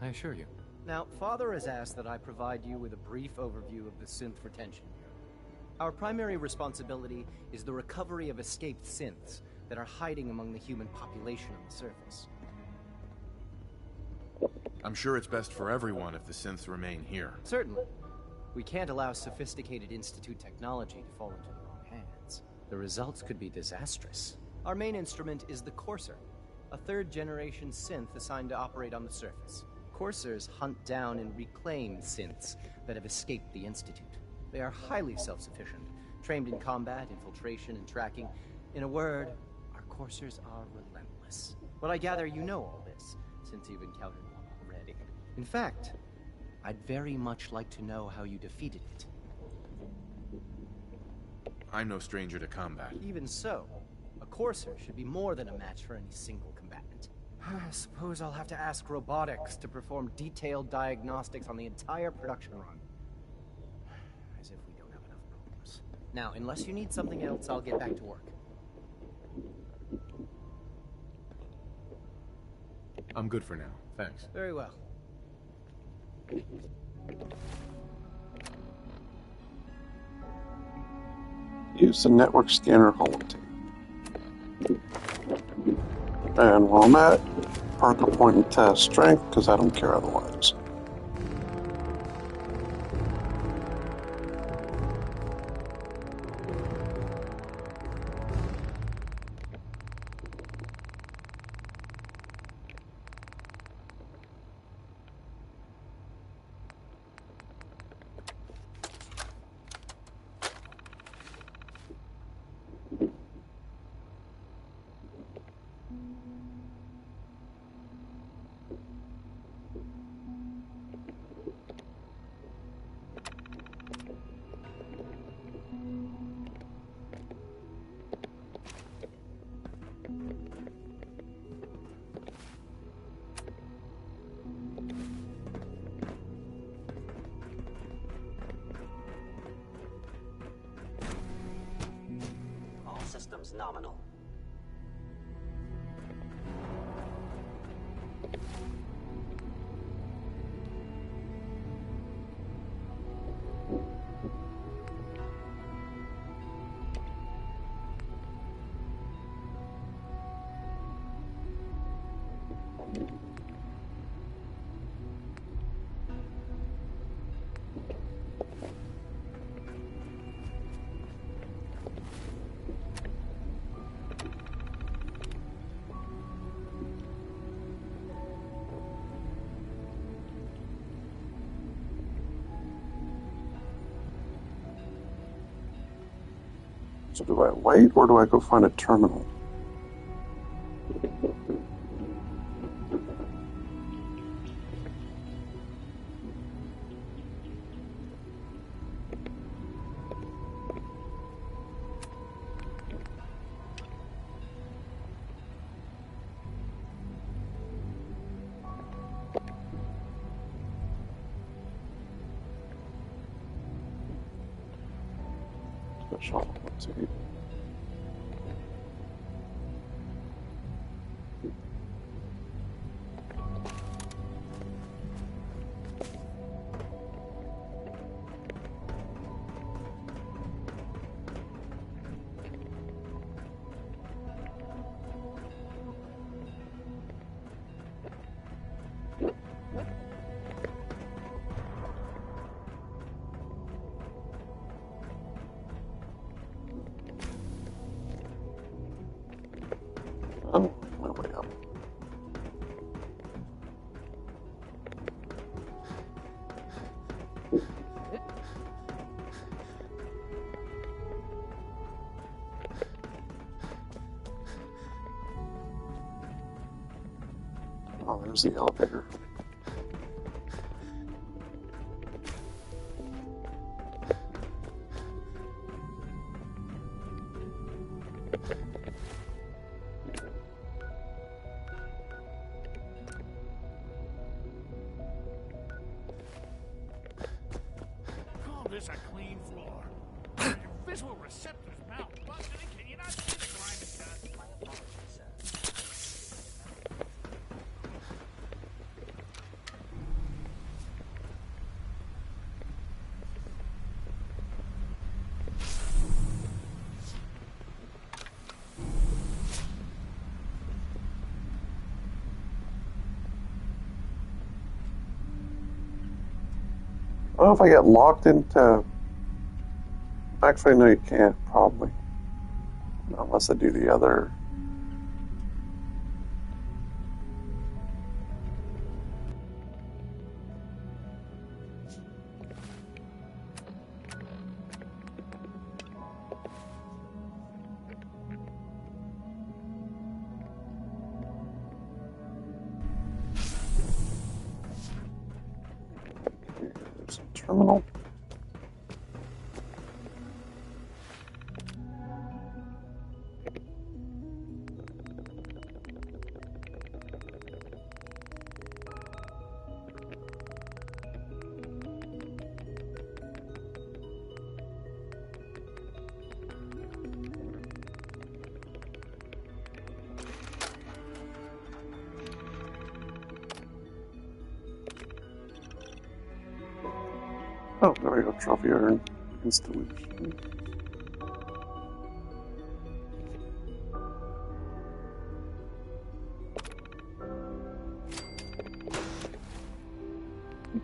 [SPEAKER 22] I assure you. Now, Father has asked that I provide you with a brief overview of the Synth Retention Bureau. Our primary responsibility is the recovery of escaped synths that are hiding among the human population on the surface.
[SPEAKER 3] I'm sure it's best for everyone if the synths remain here.
[SPEAKER 22] Certainly. We can't allow sophisticated Institute technology to fall into the wrong hands. The results could be disastrous. Our main instrument is the Courser, a third-generation synth assigned to operate on the surface. Coursers hunt down and reclaim synths that have escaped the Institute. They are highly self-sufficient, trained in combat, infiltration, and tracking. In a word, our Coursers are relentless. But I gather you know all this, since you've encountered one already. In fact, I'd very much like to know how you defeated it.
[SPEAKER 3] I'm no stranger to combat.
[SPEAKER 22] Even so, a Courser should be more than a match for any single combatant. I suppose I'll have to ask robotics to perform detailed diagnostics on the entire production run. As if we don't have enough problems. Now, unless you need something else, I'll get back to work.
[SPEAKER 3] I'm good for now, thanks.
[SPEAKER 22] Very well.
[SPEAKER 1] Use the network scanner holotape. And while I'm at, park a point and test strength, because I don't care otherwise.
[SPEAKER 16] Systems nominal.
[SPEAKER 1] So do I wait, or do I go find a terminal? Special. Let's see. Oh, my way up. Oh, there's the elevator.
[SPEAKER 8] Call this a clean floor. Your visual receptors malfunctioning. Can you not see the grimy dust?
[SPEAKER 16] My apologies, sir.
[SPEAKER 1] I don't know if I get locked into... Actually, no, you can't, probably. Unless I do the other... There's a terminal. Oh, there we go. Trophy earned installation.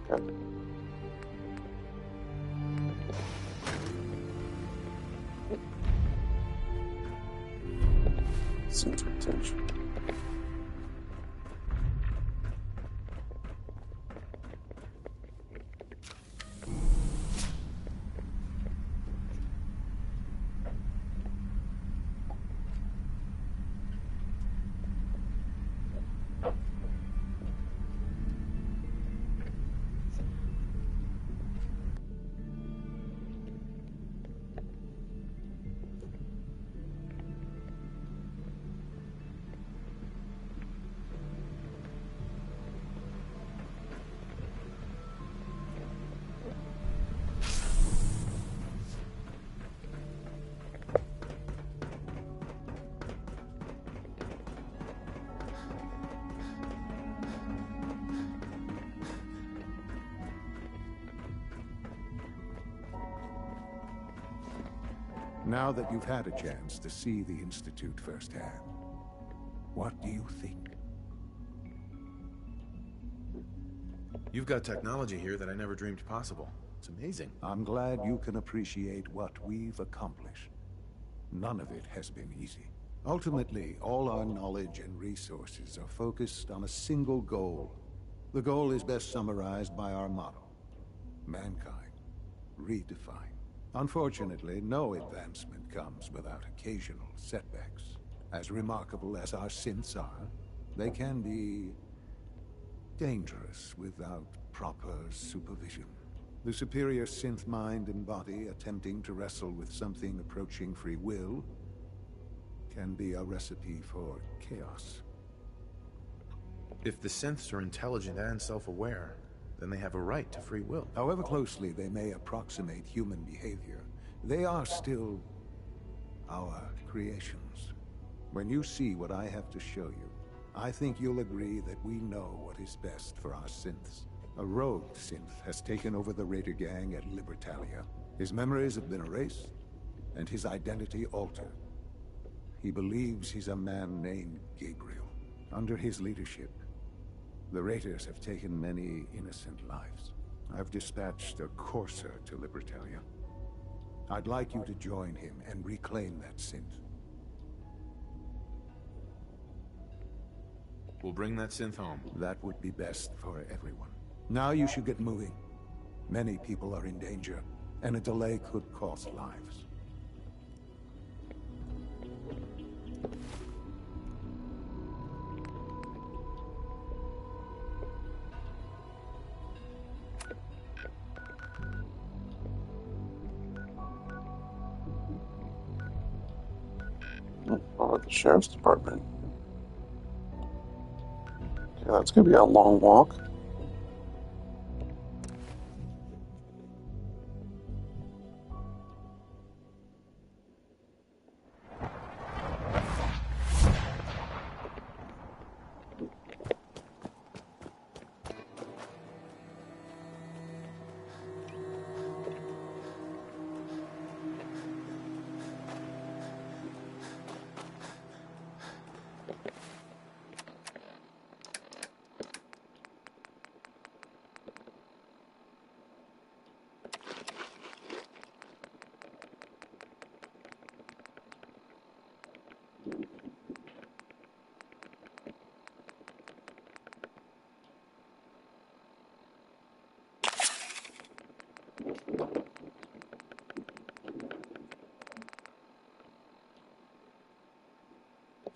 [SPEAKER 1] Okay. Center tension.
[SPEAKER 13] Now that you've had a chance to see the Institute firsthand, what do you think?
[SPEAKER 3] You've got technology here that I never dreamed possible. It's amazing.
[SPEAKER 13] I'm glad you can appreciate what we've accomplished. None of it has been easy. Ultimately, all our knowledge and resources are focused on a single goal. The goal is best summarized by our motto: mankind, redefined. Unfortunately, no advancement comes without occasional setbacks. As remarkable as our synths are, they can be dangerous without proper supervision. The superior synth mind and body attempting to wrestle with something approaching free will can be a recipe for chaos.
[SPEAKER 3] If the synths are intelligent and self-aware, then they have a right to free will.
[SPEAKER 13] However closely they may approximate human behavior, They are still our creations. When you see what I have to show you, I think you'll agree that we know what is best for our synths. A rogue synth has taken over the Raider gang at Libertalia. His memories have been erased, and his identity altered. He believes he's a man named Gabriel. Under his leadership, the Raiders have taken many innocent lives. I've dispatched a courser to Libertalia. I'd like you to join him and reclaim that synth.
[SPEAKER 3] We'll bring that synth home.
[SPEAKER 13] That would be best for everyone. Now you should get moving. Many people are in danger, and a delay could cost lives.
[SPEAKER 1] Or the sheriff's department. Yeah, that's gonna be a long walk.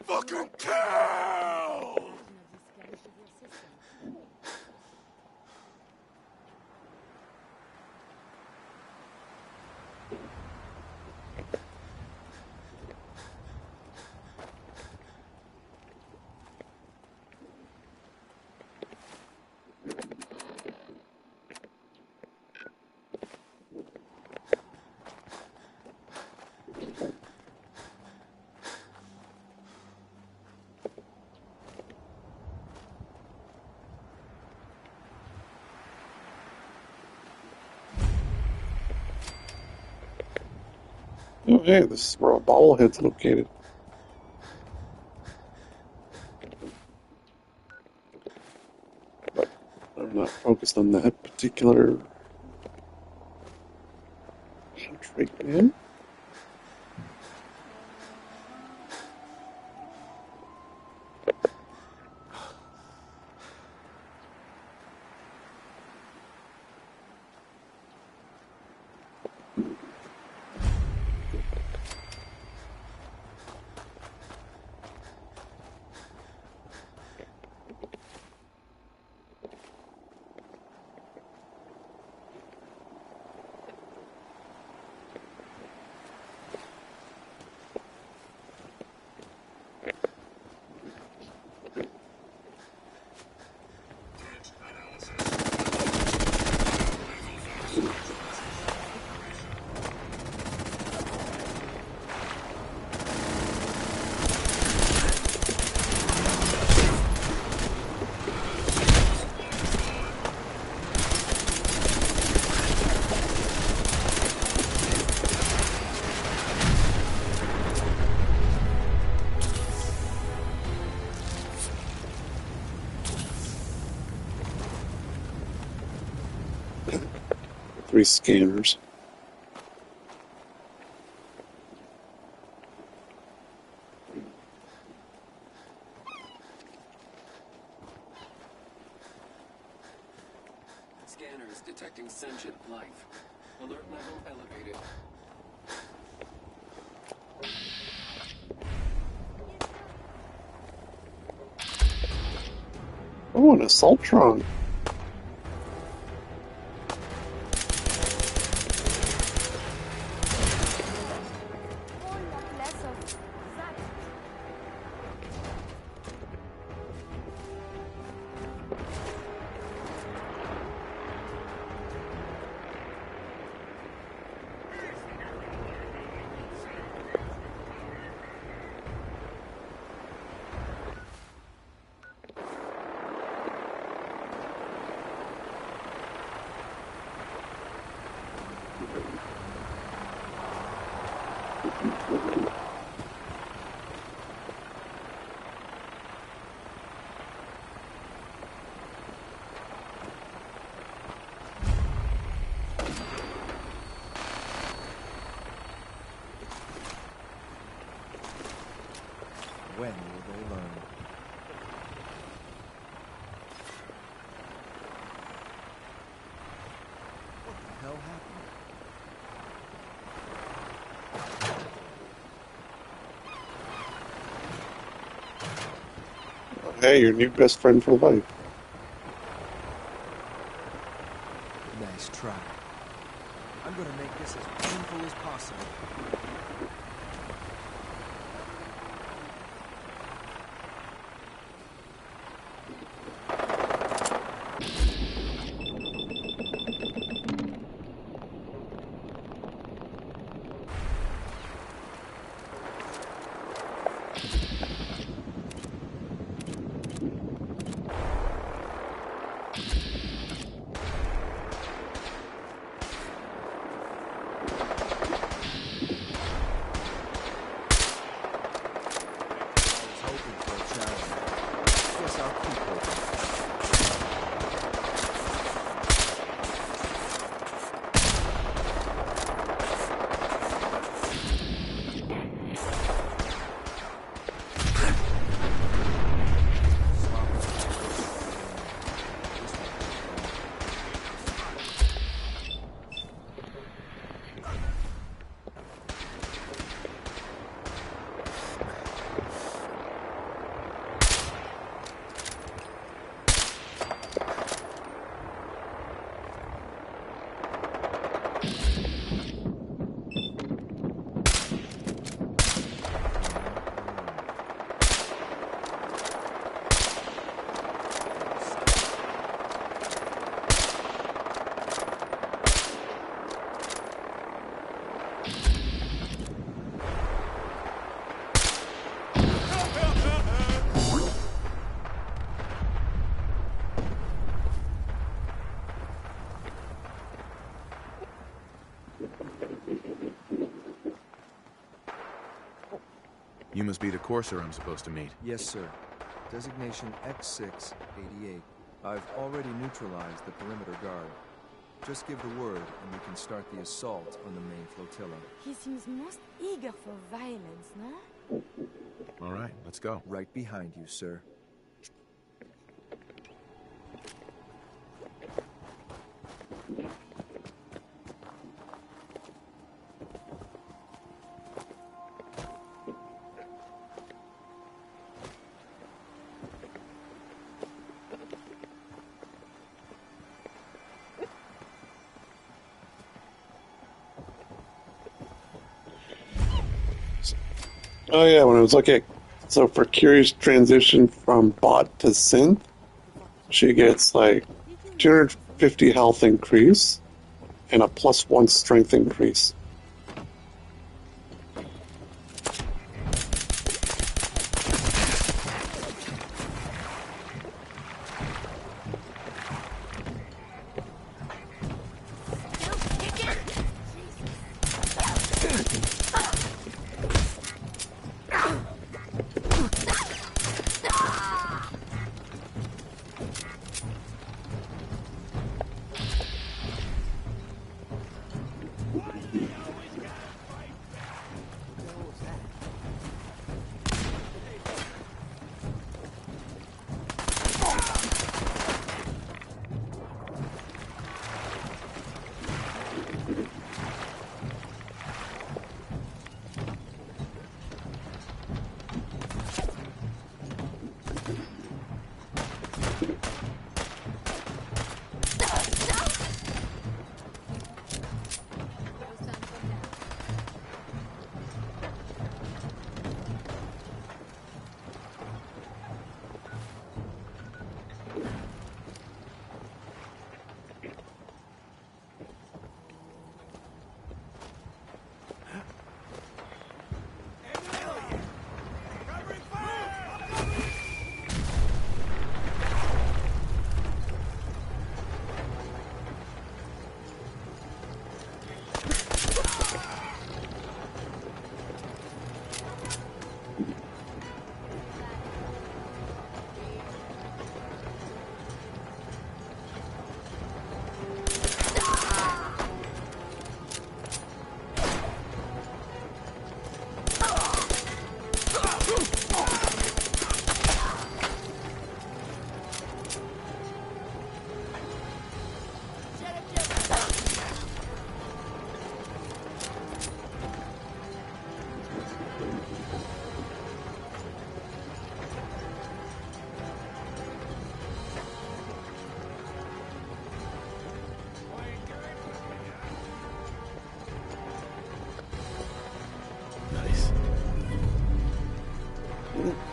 [SPEAKER 8] Fucking kill!
[SPEAKER 1] Oh, hey, this is where a bobblehead's located. But I'm not focused on that particular trait, man. Three scanners.
[SPEAKER 2] Scanners detecting sentient life. Alert level elevated.
[SPEAKER 1] Oh, an Assaultron.
[SPEAKER 4] When will they learn? What the hell happened?
[SPEAKER 1] Hey, your new best friend for life.
[SPEAKER 4] Nice try. I'm gonna make this as painful as possible.
[SPEAKER 3] You must be the Courser I'm supposed to meet.
[SPEAKER 4] Yes, sir. Designation X688. I've already neutralized the perimeter guard. Just give the word, and we can start the assault on the main flotilla.
[SPEAKER 17] He seems most eager for violence, no?
[SPEAKER 3] All right, let's go.
[SPEAKER 4] Right behind you, sir.
[SPEAKER 1] Oh yeah, when I was looking at, so for Kiri's transition from bot to synth, she gets like 250 health increase and a +1 strength increase.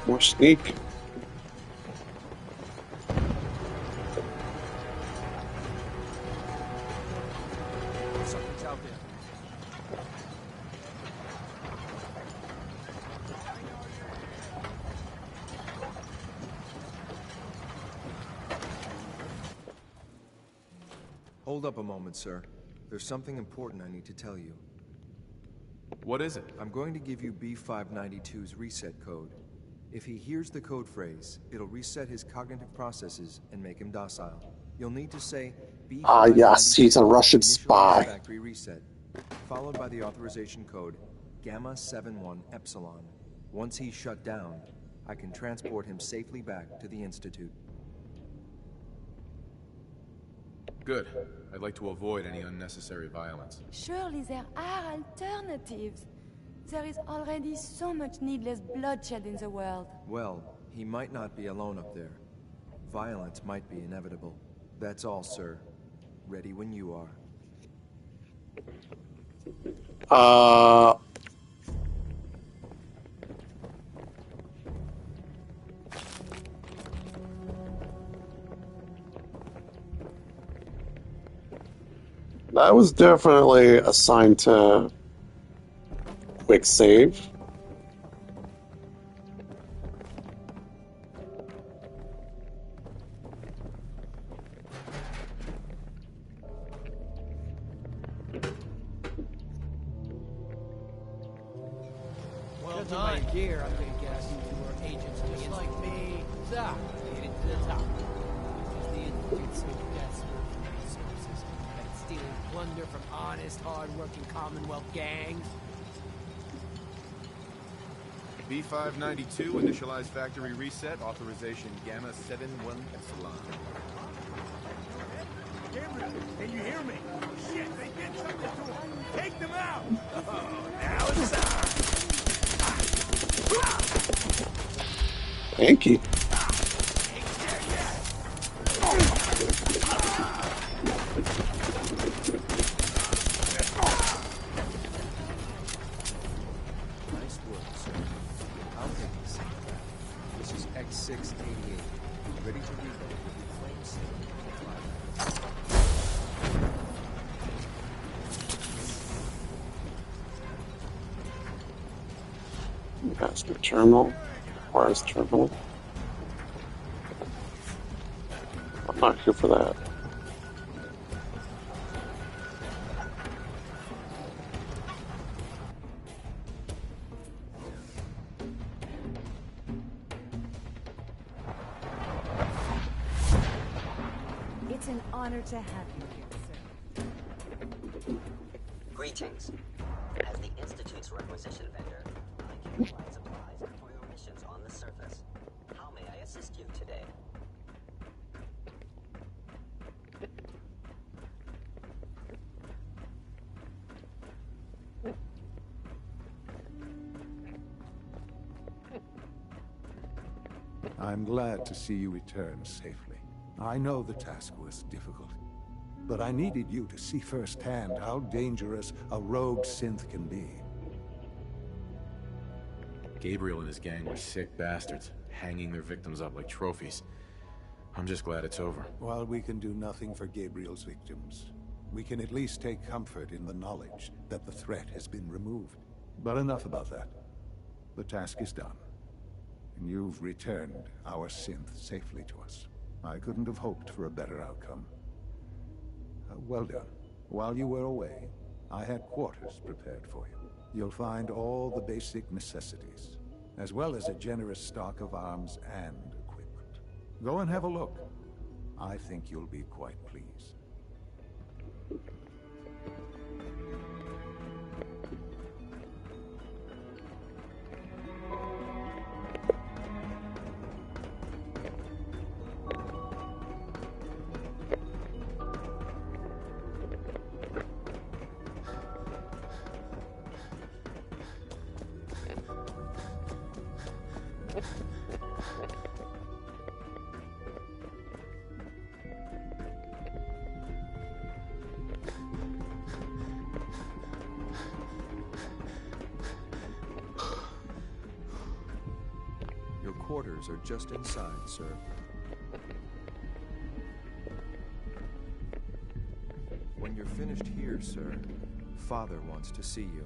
[SPEAKER 1] More sneak.
[SPEAKER 4] Something's out there. Hold up a moment, sir. There's something important I need to tell you.
[SPEAKER 3] What is it?
[SPEAKER 4] I'm going to give you B592's reset code. If he hears the code phrase, it'll reset his cognitive processes and make him docile. You'll need to say B592
[SPEAKER 1] Ah, yes, he's a Russian spy.
[SPEAKER 4] factory reset, followed by the authorization code Gamma 71 Epsilon. Once he's shut down, I can transport him safely back to the Institute.
[SPEAKER 3] Good. I'd like to avoid any unnecessary violence.
[SPEAKER 7] Surely there are alternatives. There is already so much needless bloodshed in the world.
[SPEAKER 4] Well, he might not be alone up there. Violence might be inevitable. That's all, sir. Ready when you are.
[SPEAKER 1] That was definitely assigned to quick save.
[SPEAKER 10] Well done. By gear, I'm gonna guess you were agents just like me. Zah, made it to the top. Which is the Institute so desperate for resources that it's stealing plunder from honest, hard-working Commonwealth gangs.
[SPEAKER 3] B592, initialize factory reset, authorization Gamma 71 Epsilon.
[SPEAKER 8] Gabriel, can you hear me? Shit, they did something to him. Take them out. Oh, now it's time.
[SPEAKER 1] Thank you.
[SPEAKER 4] Nice work, sir. I'll take this. This is X688. Ready to reload with the flame safe.
[SPEAKER 1] Master terminal. Requires terminal. I'm not here for that.
[SPEAKER 17] It's an honor to have you here, sir.
[SPEAKER 16] Greetings. As the Institute's requisition vendor, I can provide supplies for your missions on the surface. How may I assist you today?
[SPEAKER 13] I'm glad to see you return safely. I know the task was difficult, but I needed you to see firsthand how dangerous a rogue synth can be.
[SPEAKER 3] Gabriel and his gang were sick bastards, hanging their victims up like trophies. I'm just glad it's over.
[SPEAKER 13] While we can do nothing for Gabriel's victims, we can at least take comfort in the knowledge that the threat has been removed. But enough about that. The task is done, and you've returned our synth safely to us. I couldn't have hoped for a better outcome. Well done. While you were away, I had quarters prepared for you. You'll find all the basic necessities, as well as a generous stock of arms and equipment. Go and have a look. I think you'll be quite pleased.
[SPEAKER 4] Your quarters are just inside, sir. When you're finished here, sir, Father wants to see you.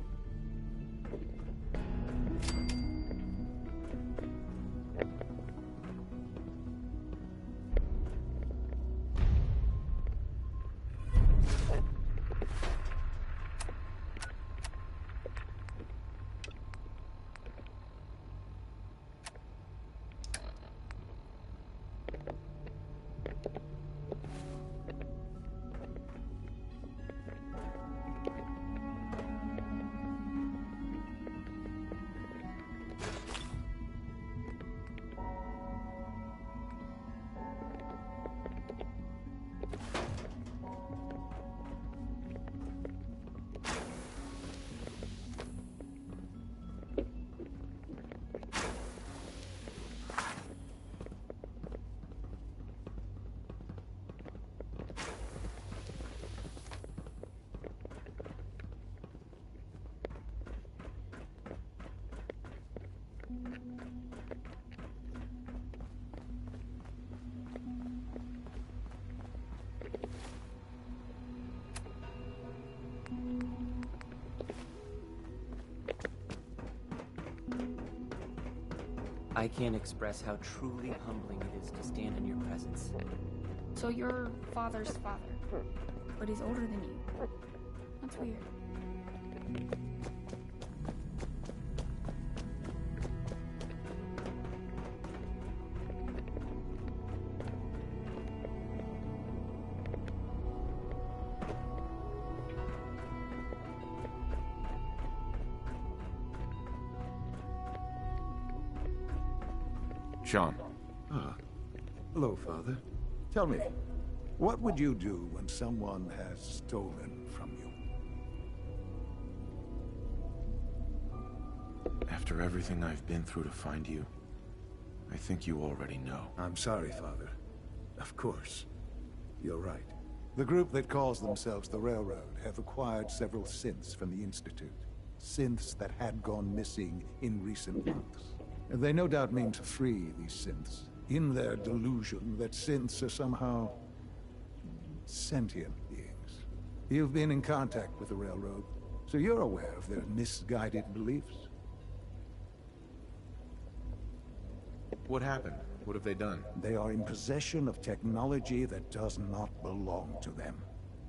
[SPEAKER 9] I can't express how truly humbling it is to stand in your presence.
[SPEAKER 11] So you're Father's father, but he's older than you. That's weird.
[SPEAKER 3] Sean.
[SPEAKER 13] Ah. Hello, Father. Tell me, what would you do when someone has stolen from you?
[SPEAKER 3] After everything I've been through to find you, I think you already know.
[SPEAKER 13] I'm sorry, Father. Of course. You're right. The group that calls themselves the Railroad have acquired several synths from the Institute. Synths that had gone missing in recent months. And they no doubt mean to free these synths, in their delusion that synths are somehow sentient beings. You've been in contact with the Railroad, so you're aware of their misguided beliefs.
[SPEAKER 3] What happened? What have they done?
[SPEAKER 13] They are in possession of technology that does not belong to them.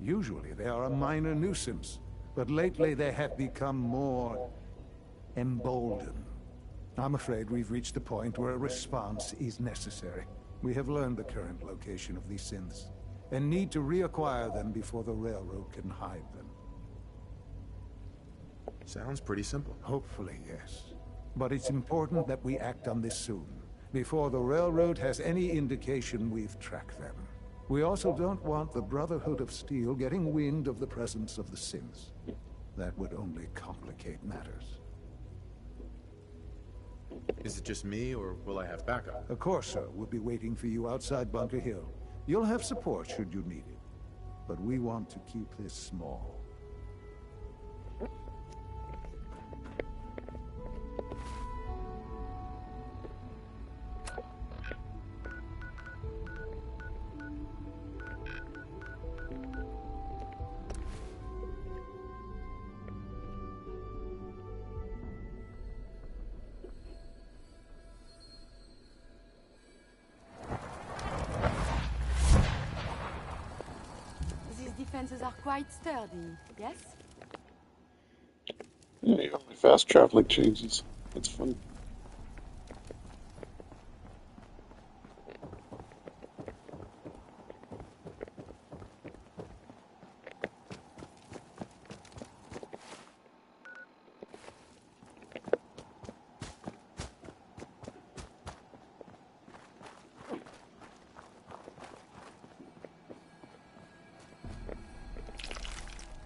[SPEAKER 13] Usually they are a minor nuisance, but lately they have become more emboldened. I'm afraid we've reached the point where a response is necessary. We have learned the current location of these synths, and need to reacquire them before the Railroad can hide them.
[SPEAKER 3] Sounds pretty simple.
[SPEAKER 13] Hopefully, yes. But it's important that we act on this soon, before the Railroad has any indication we've tracked them. We also don't want the Brotherhood of Steel getting wind of the presence of the synths. That would only complicate matters.
[SPEAKER 3] Is it just me, or will I have backup?
[SPEAKER 13] A Corsair will be waiting for you outside Bunker Hill. You'll have support should you need it. But we want to keep this small.
[SPEAKER 7] Defenses are quite sturdy, yes?
[SPEAKER 1] Yeah, you got my fast traveling changes. That's fun.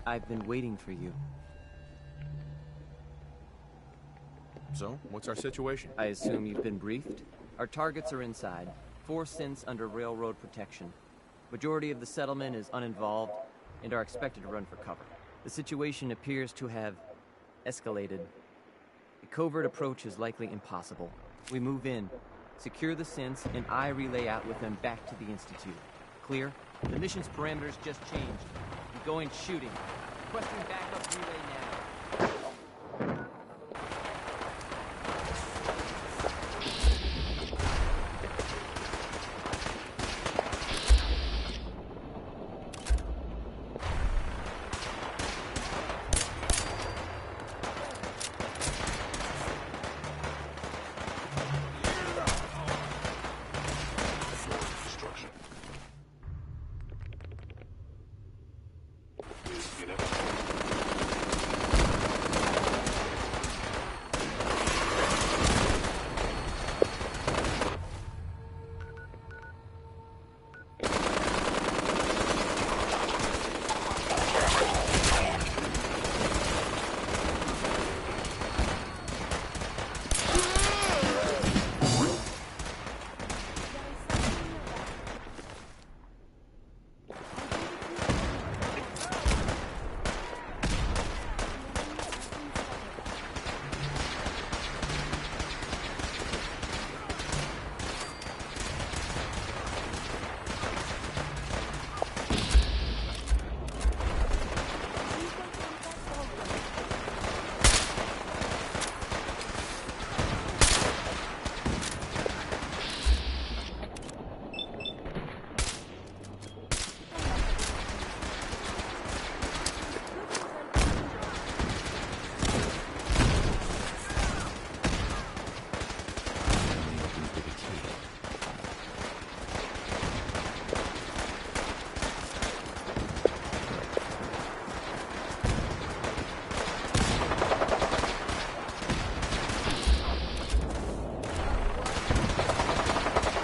[SPEAKER 9] I've been waiting for you.
[SPEAKER 3] So, what's our situation?
[SPEAKER 9] I assume you've been briefed? Our targets are inside. 4 synths under railroad protection. Majority of the settlement is uninvolved and are expected to run for cover. The situation appears to have escalated. A covert approach is likely impossible. We move in, Secure the synths, and I relay out with them back to the Institute. Clear? The mission's parameters just changed. I'm going shooting. Requesting backup relay now.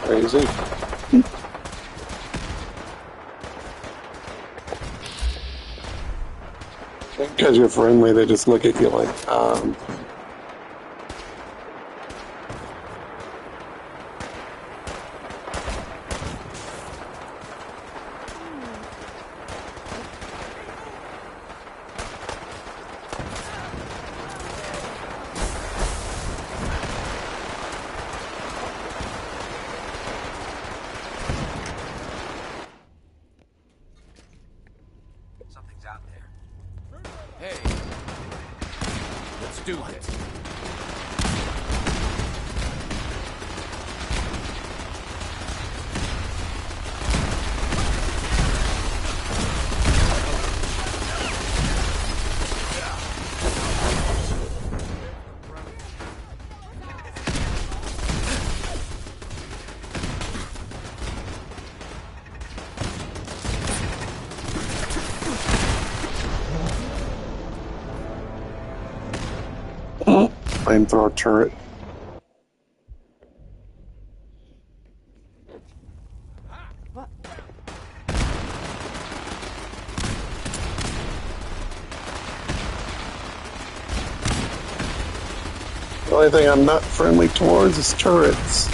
[SPEAKER 1] Crazy. Because you're friendly, they just look at you like,
[SPEAKER 6] Something's out there.
[SPEAKER 2] Hey, let's do this.
[SPEAKER 1] flamethrower turret. The only thing I'm not friendly towards is turrets.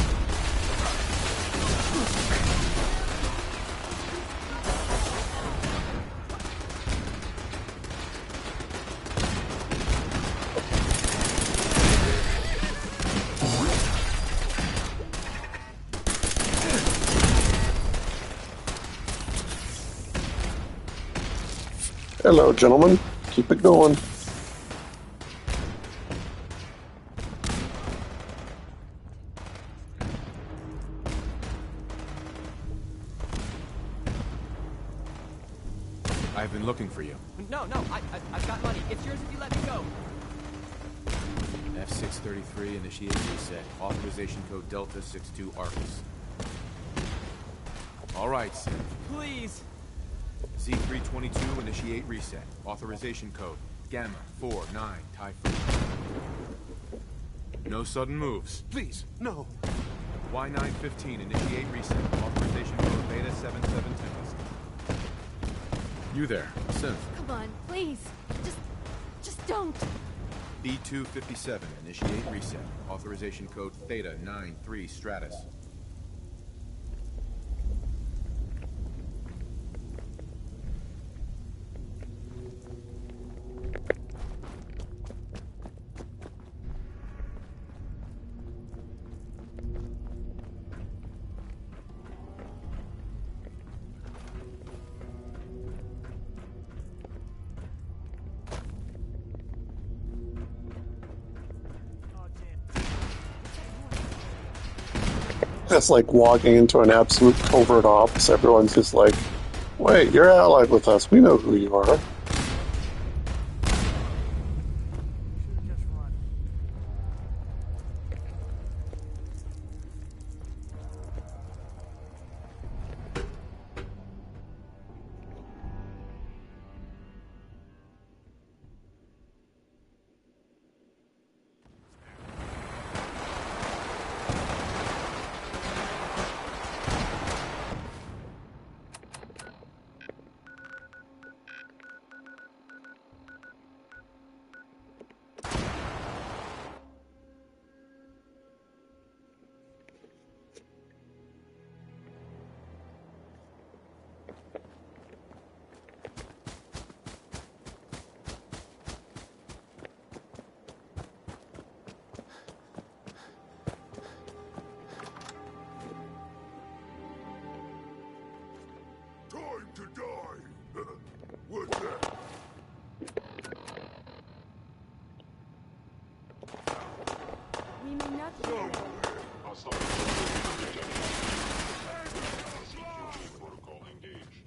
[SPEAKER 1] Hello, gentlemen. Keep it going.
[SPEAKER 3] I've been looking for you.
[SPEAKER 9] No, I've got money. It's yours if you let me go.
[SPEAKER 3] F633, initiate reset. Authorization code Delta 62 Arcus. All right, Sid.
[SPEAKER 9] Please.
[SPEAKER 3] C322, initiate reset. Authorization code Gamma 49 Typhoon. No sudden moves.
[SPEAKER 18] Please, no.
[SPEAKER 3] Y915, initiate reset. Authorization code Beta 77 Tempest. You there, Synth.
[SPEAKER 7] Come on, please. Just don't.
[SPEAKER 3] B257, initiate reset. Authorization code Theta 93 Stratus.
[SPEAKER 1] It's like walking into an absolute covert ops. Everyone's just like, wait, you're allied with us. We know who you are.
[SPEAKER 5] Time to die! What's that?
[SPEAKER 7] We may not be
[SPEAKER 5] Protocol engaged.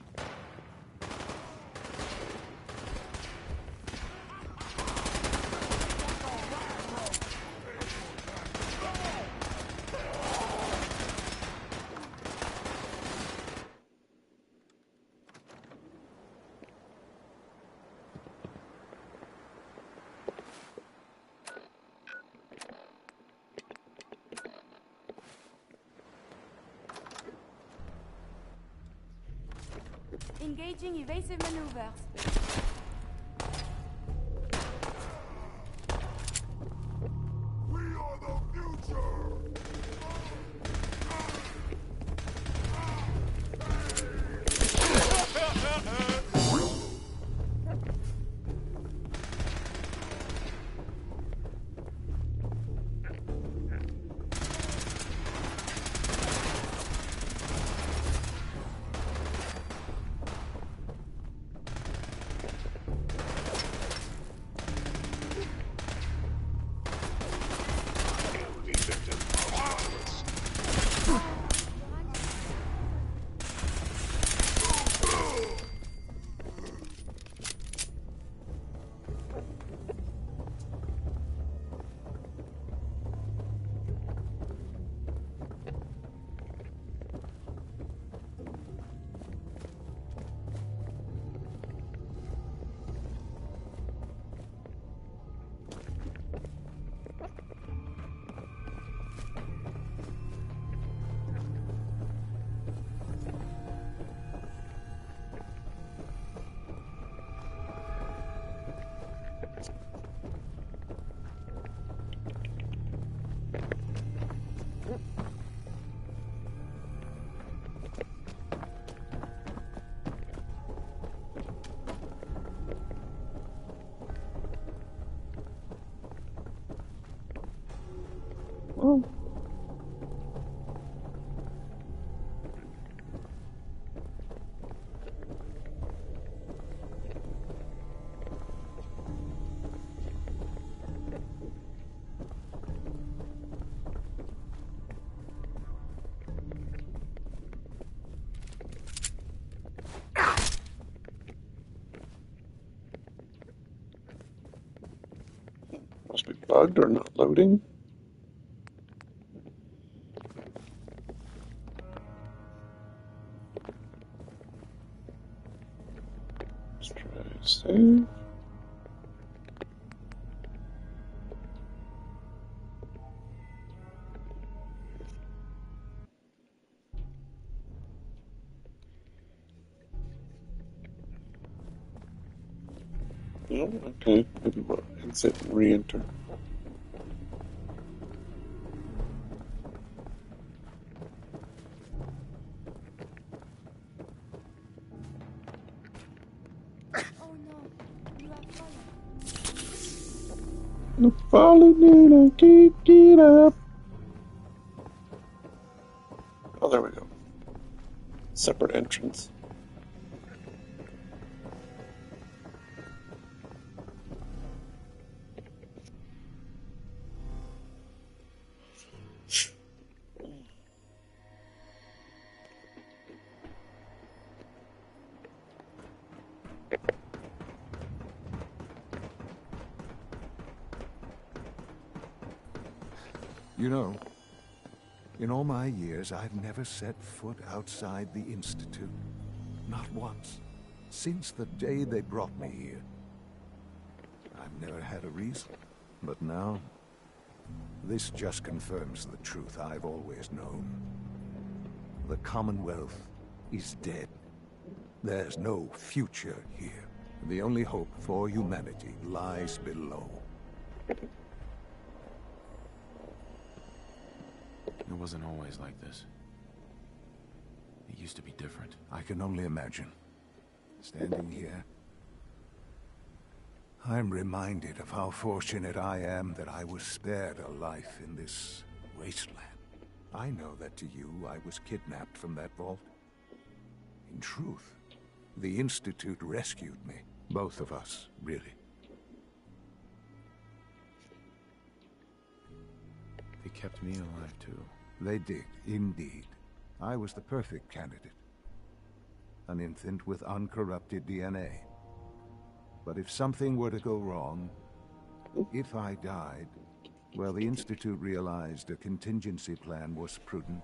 [SPEAKER 7] engaging evasive maneuvers.
[SPEAKER 5] We are the future!
[SPEAKER 1] Oh. Must be bugged or not loading. Let's try to save. Oh, okay. Maybe we'll exit and re-enter. I'm falling in, I can't get up. Oh, there we go. Separate entrance.
[SPEAKER 13] You know, in all my years, I've never set foot outside the Institute. Not once. Since the day they brought me here. I've never had a reason. But now, this just confirms the truth I've always known. The Commonwealth is dead. There's no future here. The only hope for humanity lies below.
[SPEAKER 3] It wasn't always like this. It used to be different.
[SPEAKER 13] I can only imagine. Standing here, I'm reminded of how fortunate I am that I was spared a life in this wasteland. I know that to you, I was kidnapped from that vault. In truth, the Institute rescued me. Both of us, really.
[SPEAKER 3] They kept me alive, too.
[SPEAKER 13] They did, indeed. I was the perfect candidate. An infant with uncorrupted DNA. But if something were to go wrong, if I died, well, the Institute realized a contingency plan was prudent.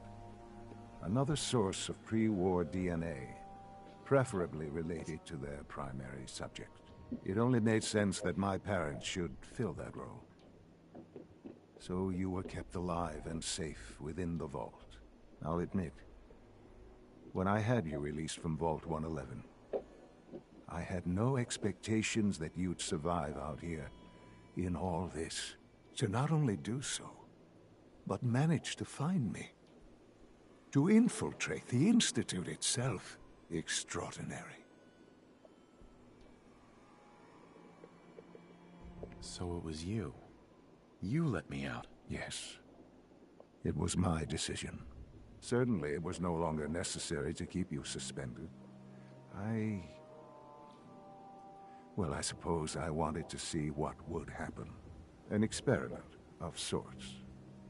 [SPEAKER 13] Another source of pre-war DNA, preferably related to their primary subject. It only made sense that my parents should fill that role. So you were kept alive and safe within the vault. I'll admit, when I had you released from Vault 111, I had no expectations that you'd survive out here in all this. To not only do so, but manage to find me. To infiltrate the Institute itself. Extraordinary.
[SPEAKER 3] So it was you. You let me out.
[SPEAKER 13] Yes. It was my decision. Certainly it was no longer necessary to keep you suspended. Well, I suppose I wanted to see what would happen. An experiment of sorts.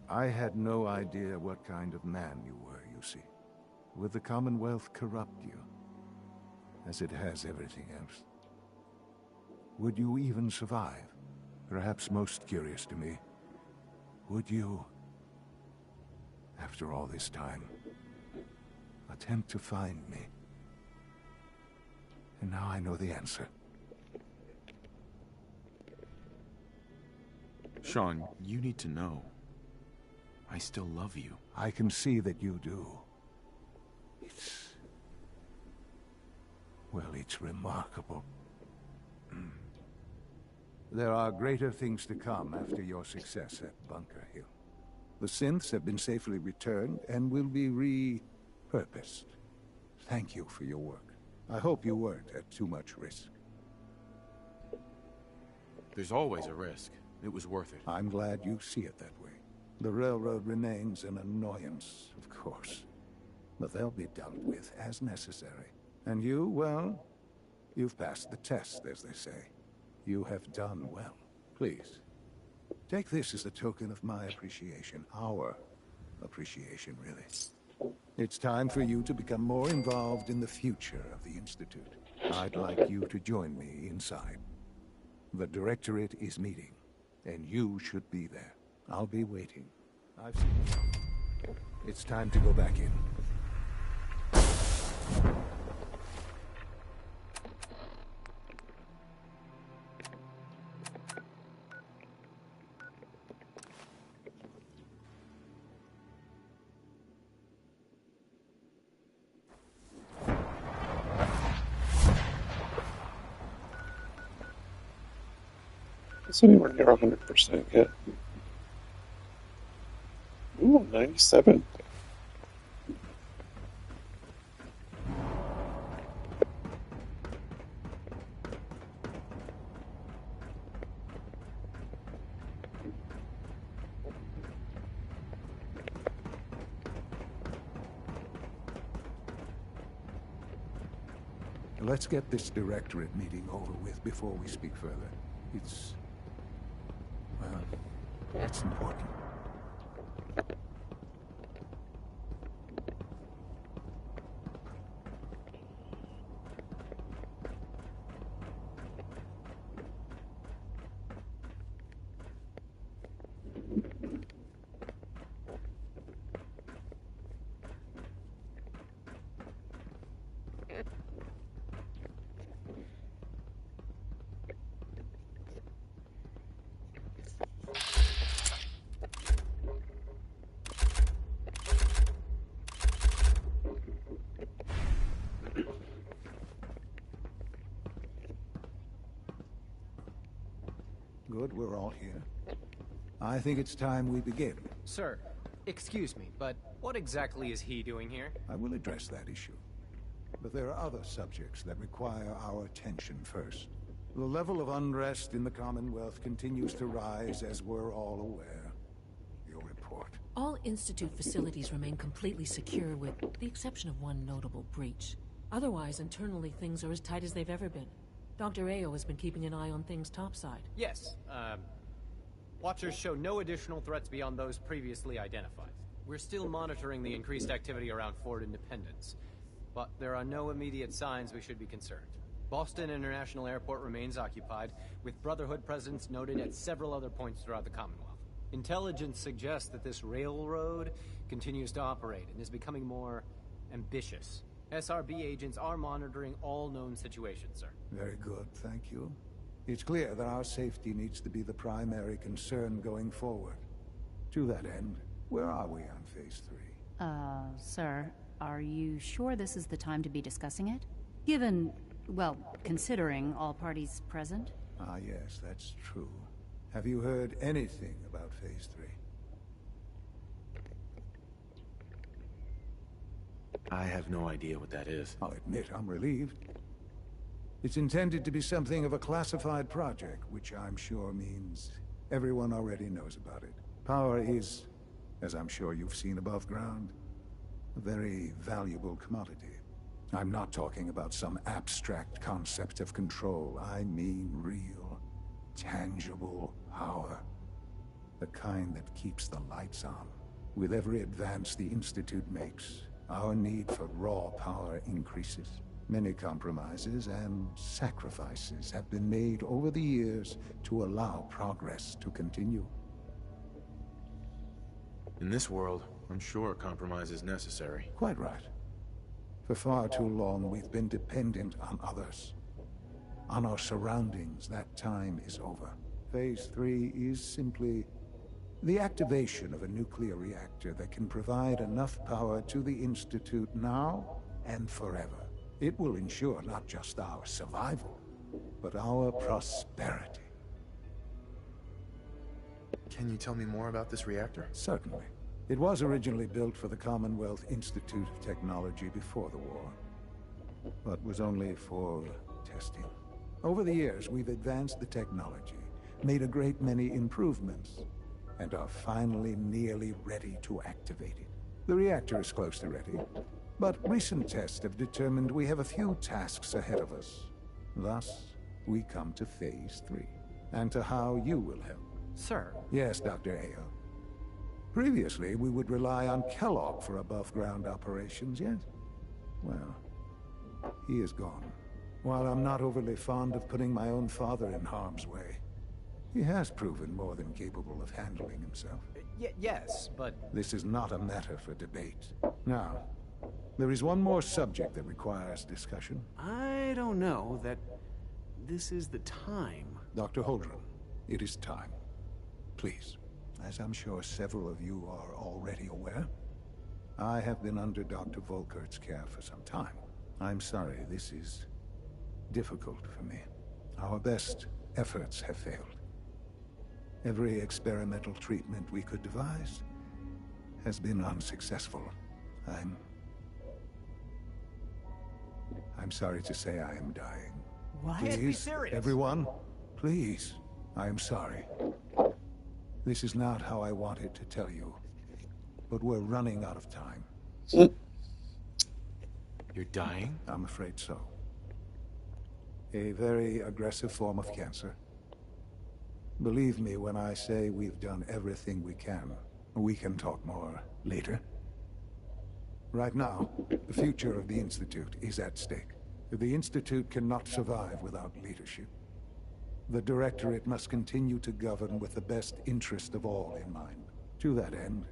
[SPEAKER 13] I had no idea what kind of man you were, you see. Would the Commonwealth corrupt you? As it has everything else. Would you even survive? Perhaps most curious to me, would you, after all this time, attempt to find me? And now I know the answer.
[SPEAKER 3] Sean, you need to know. I still love you.
[SPEAKER 13] I can see that you do. Well, it's remarkable. There are greater things to come after your success at Bunker Hill. The synths have been safely returned and will be repurposed. Thank you for your work. I hope you weren't at too much risk.
[SPEAKER 3] There's always a risk. It was worth it.
[SPEAKER 13] I'm glad you see it that way. The railroad remains an annoyance, of course. But they'll be dealt with as necessary. And you, well, you've passed the test, as they say. You have done well. Please, take this as a token of my appreciation. Our appreciation, really. It's time for you to become more involved in the future of the Institute. I'd like you to join me inside. The Directorate is meeting, and you should be there. I'll be waiting. I've seen you. It's time to go back in.
[SPEAKER 1] It's anywhere near 100% yet. Ooh, 97.
[SPEAKER 13] Let's get this Directorate meeting over with before we speak further. Well, it's important. Good, we're all here. I think it's time we begin.
[SPEAKER 22] Sir, excuse me, but what exactly is he doing here?
[SPEAKER 13] I will address that issue. But there are other subjects that require our attention first. The level of unrest in the Commonwealth continues to rise, as we're all aware. Your report.
[SPEAKER 15] All Institute facilities remain completely secure, with the exception of one notable breach. Otherwise, internally, things are as tight as they've ever been. Dr. Ao has been keeping an eye on things topside.
[SPEAKER 22] Yes, Watchers show no additional threats beyond those previously identified. We're still monitoring the increased activity around Fort Independence, but there are no immediate signs we should be concerned. Boston International Airport remains occupied, with Brotherhood presence noted at several other points throughout the Commonwealth. Intelligence suggests that this railroad continues to operate and is becoming more ambitious. SRB agents are monitoring all known situations, sir.
[SPEAKER 13] Very good, thank you. It's clear that our safety needs to be the primary concern going forward. To that end, where are we on Phase 3?
[SPEAKER 12] Sir, are you sure this is the time to be discussing it? Given, well, considering all parties present?
[SPEAKER 13] Ah, yes, that's true. Have you heard anything about Phase 3?
[SPEAKER 3] I have no idea what that is.
[SPEAKER 13] I'll admit I'm relieved. It's intended to be something of a classified project, which I'm sure means everyone already knows about it. Power is, as I'm sure you've seen above ground, a very valuable commodity. I'm not talking about some abstract concept of control. I mean real, tangible power. The kind that keeps the lights on. With every advance the Institute makes, our need for raw power increases. Many compromises and sacrifices have been made over the years to allow progress to continue.
[SPEAKER 3] In this world, I'm sure compromise is necessary.
[SPEAKER 13] Quite right. For far too long, we've been dependent on others. On our surroundings. That time is over. Phase 3 is simply the activation of a nuclear reactor that can provide enough power to the Institute now and forever. It will ensure not just our survival, but our prosperity.
[SPEAKER 3] Can you tell me more about this reactor?
[SPEAKER 13] Certainly. It was originally built for the Commonwealth Institute of Technology before the war, but was only for testing. Over the years, we've advanced the technology, made a great many improvements, and are finally nearly ready to activate it. The reactor is close to ready, but recent tests have determined we have a few tasks ahead of us. Thus, we come to Phase 3, and to how you will help.
[SPEAKER 22] Sir?
[SPEAKER 13] Yes, Dr. Ao. Previously, we would rely on Kellogg for above-ground operations, yes? Well, he is gone. While I'm not overly fond of putting my own father in harm's way, he has proven more than capable of handling himself.
[SPEAKER 22] Yes, but...
[SPEAKER 13] This is not a matter for debate. Now, there is one more subject that requires discussion.
[SPEAKER 18] I don't know that this is the time.
[SPEAKER 13] Dr. Holdren, it is time. Please, as I'm sure several of you are already aware, I have been under Dr. Volkert's care for some time. I'm sorry, this is difficult for me. Our best efforts have failed. Every experimental treatment we could devise has been unsuccessful. I'm sorry to say I am dying.
[SPEAKER 22] What?
[SPEAKER 13] Please,
[SPEAKER 22] Can't be serious.
[SPEAKER 13] Everyone, please, I am sorry. This is not how I wanted to tell you, but we're running out of time.
[SPEAKER 3] You're dying?
[SPEAKER 13] I'm afraid so. A very aggressive form of cancer. Believe me when I say we've done everything we can. We can talk more later. Right now, the future of the Institute is at stake. The Institute cannot survive without leadership. The Directorate must continue to govern with the best interest of all in mind. To that end,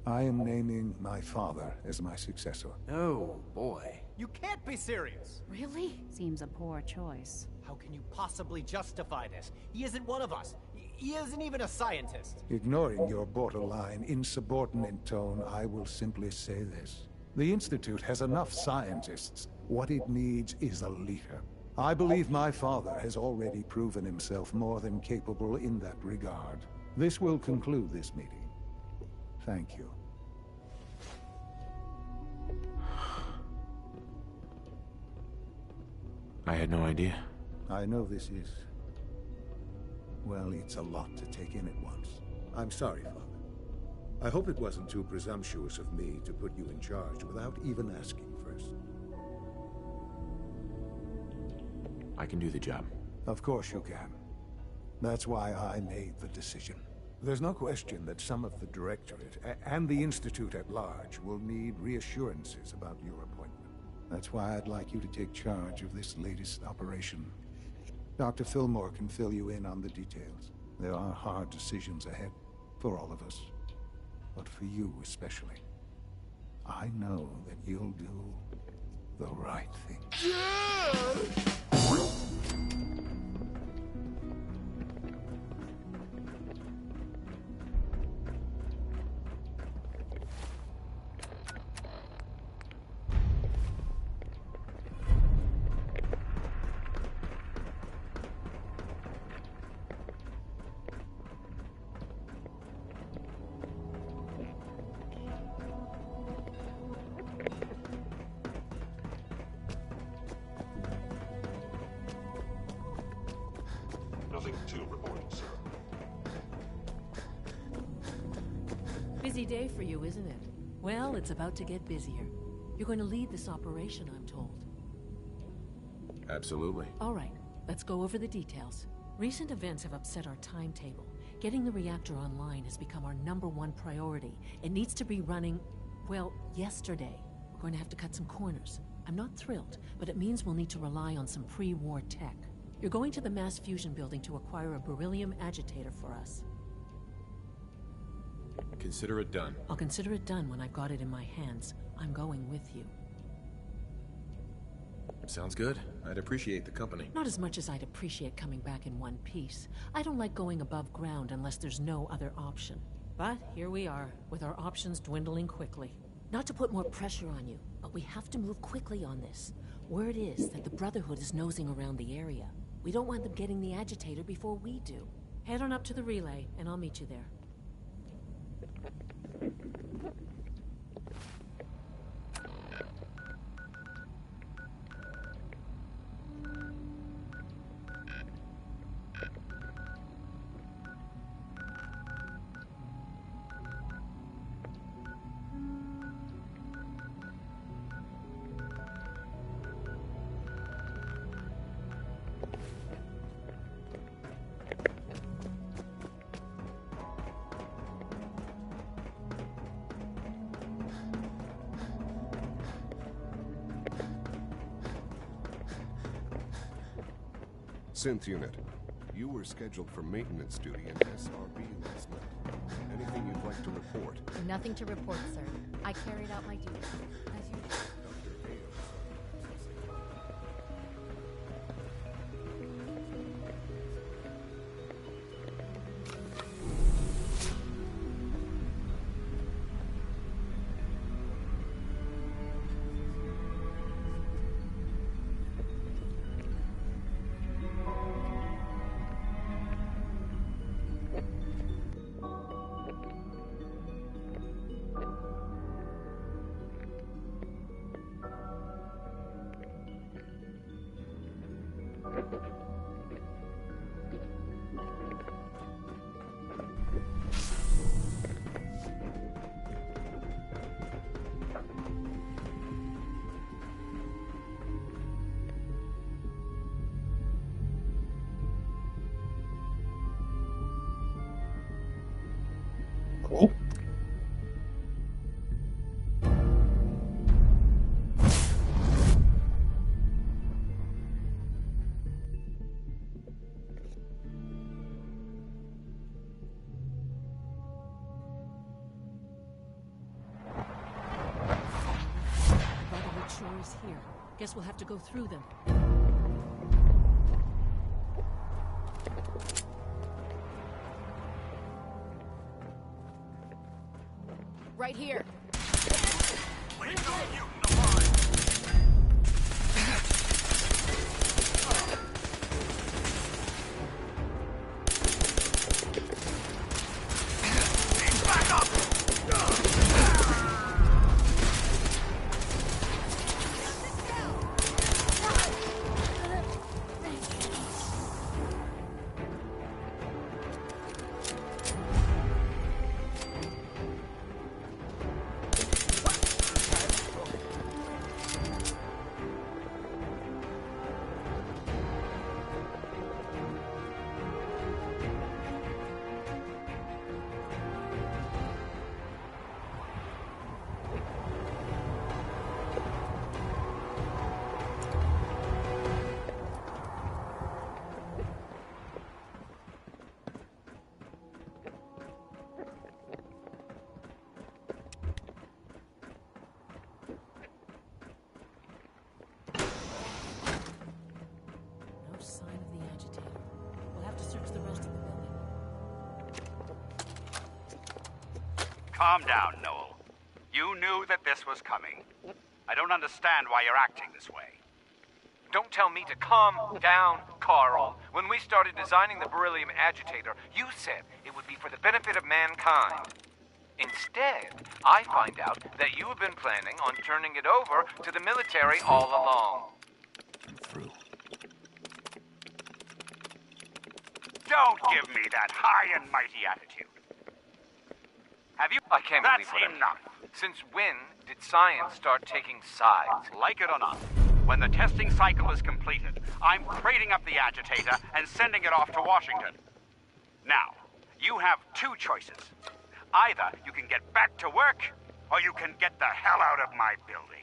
[SPEAKER 13] I am naming my father as my successor.
[SPEAKER 22] Oh, boy. You can't be serious!
[SPEAKER 12] Really? Seems a poor choice.
[SPEAKER 22] How can you possibly justify this? He isn't one of us. He isn't even a scientist.
[SPEAKER 13] Ignoring your borderline, insubordinate tone, I will simply say this. The Institute has enough scientists. What it needs is a leader. I believe my father has already proven himself more than capable in that regard. This will conclude this meeting. Thank you.
[SPEAKER 3] I had no idea.
[SPEAKER 13] I know this is... well, it's a lot to take in at once.
[SPEAKER 19] I'm sorry, Father. I hope it wasn't too presumptuous of me to put you in charge without even asking first.
[SPEAKER 3] I can do the job.
[SPEAKER 13] Of course you can. That's why I made the decision. There's no question that some of the Directorate and the Institute at large will need reassurances about your appointment. That's why I'd like you to take charge of this latest operation. Dr. Fillmore can fill you in on the details. There are hard decisions ahead for all of us, but for you especially. I know that you'll do the right thing.
[SPEAKER 5] Nothing to report, sir.
[SPEAKER 15] Busy day for you, isn't it? Well, it's about to get busier. You're going to lead this operation, I'm told.
[SPEAKER 3] Absolutely.
[SPEAKER 15] All right, let's go over the details. Recent events have upset our timetable. Getting the reactor online has become our #1 priority. It needs to be running, well, yesterday. We're going to have to cut some corners. I'm not thrilled, but it means we'll need to rely on some pre-war tech. You're going to the Mass Fusion building to acquire a beryllium agitator for us.
[SPEAKER 3] Consider it done.
[SPEAKER 15] I'll consider it done when I've got it in my hands. I'm going with you.
[SPEAKER 3] Sounds good. I'd appreciate the company.
[SPEAKER 15] Not as much as I'd appreciate coming back in one piece. I don't like going above ground unless there's no other option. But here we are, with our options dwindling quickly. Not to put more pressure on you, but we have to move quickly on this. Word is that the Brotherhood is nosing around the area. We don't want them getting the agitator before we do. Head on up to the relay, and I'll meet you there.
[SPEAKER 20] Synth unit, you were scheduled for maintenance duty in SRB last night. Anything you'd like to report?
[SPEAKER 23] Nothing to report, sir. I carried out my duties, as usual.
[SPEAKER 1] Cool.
[SPEAKER 15] Brotherhood sure is here. Guess we'll have to go through them.
[SPEAKER 23] Right here.
[SPEAKER 10] Calm down, Noel. You knew that this was coming. I don't understand why you're acting this way.
[SPEAKER 14] Don't tell me to calm down, Carl. When we started designing the beryllium agitator, you said it would be for the benefit of mankind. Instead, I find out that you have been planning on turning it over to the military all along.
[SPEAKER 10] Don't give me that high and mighty attitude. Have you?
[SPEAKER 14] I can't believe
[SPEAKER 10] That's enough.
[SPEAKER 14] Since when did science start taking sides?
[SPEAKER 10] Like it or not, when the testing cycle is completed, I'm crating up the agitator and sending it off to Washington. Now, you have two choices. Either you can get back to work, or you can get the hell out of my building.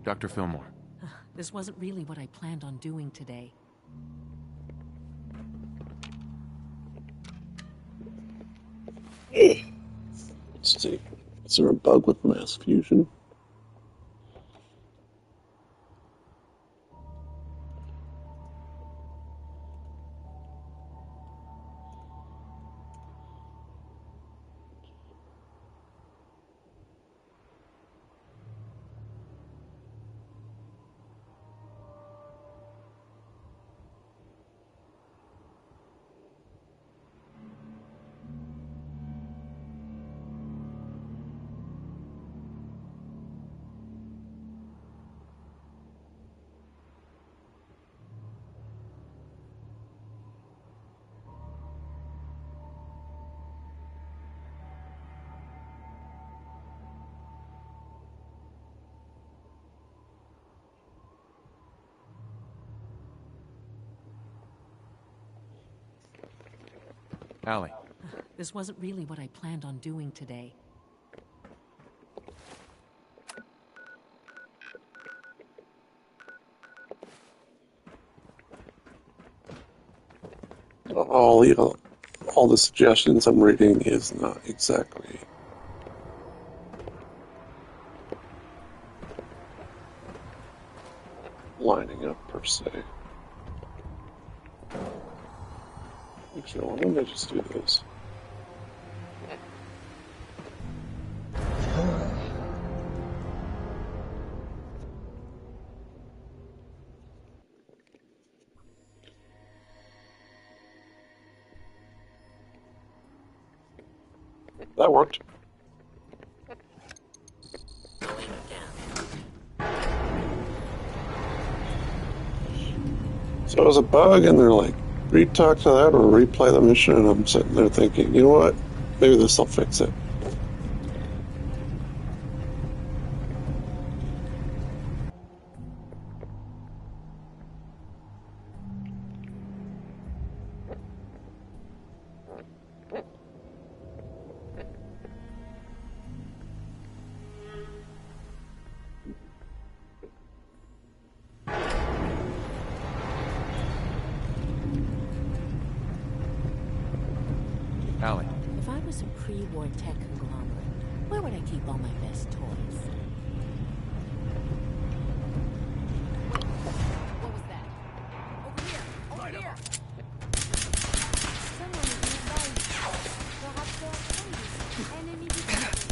[SPEAKER 3] Dr. Fillmore.
[SPEAKER 15] This wasn't really what I planned on doing today.
[SPEAKER 1] Let's see. Is there a bug with mass fusion?
[SPEAKER 3] Allie.
[SPEAKER 15] This wasn't really what I planned on doing today.
[SPEAKER 1] All the suggestions I'm reading is not exactly lining up per se. Actually, why don't I just do this? That worked. So it was a bug, and they're like, re-talk to that or replay the mission, and I'm sitting there thinking, you know what? Maybe this will fix it.
[SPEAKER 3] Allie.
[SPEAKER 15] If I was a pre-war tech conglomerate, where would I keep all my best toys?
[SPEAKER 23] What was that? Over here! Over here!
[SPEAKER 7] Someone is nearby. The raptor zombies. Enemy detected.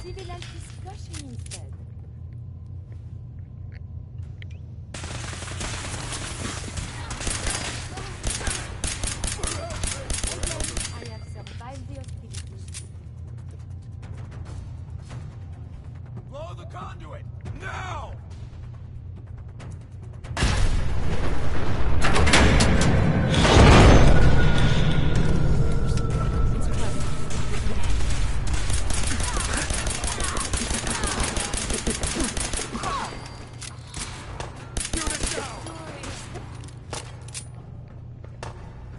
[SPEAKER 7] Civilized discussion instead. I have survived the hostility.
[SPEAKER 5] Blow the conduit! Now!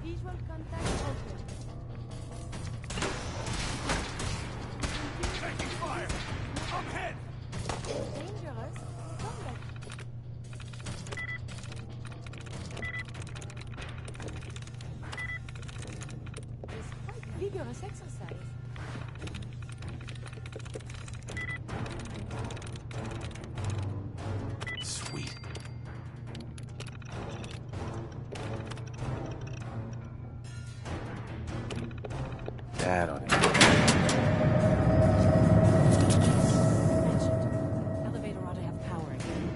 [SPEAKER 7] Visual contact open.
[SPEAKER 5] Taking fire! Up ahead!
[SPEAKER 7] Dangerous. Combat. It's quite vigorous exercise.
[SPEAKER 3] Sweet. That ought to
[SPEAKER 15] Elevator ought to have power again.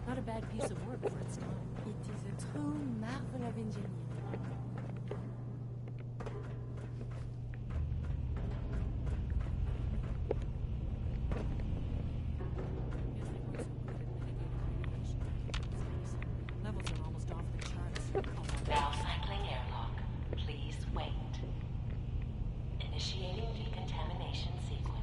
[SPEAKER 15] Not a bad piece of work for its time.
[SPEAKER 7] It is a true marvel of engineering.
[SPEAKER 15] Levels are almost off the charts.
[SPEAKER 8] Now cycling airlock. Please wait. Initiating decontamination sequence.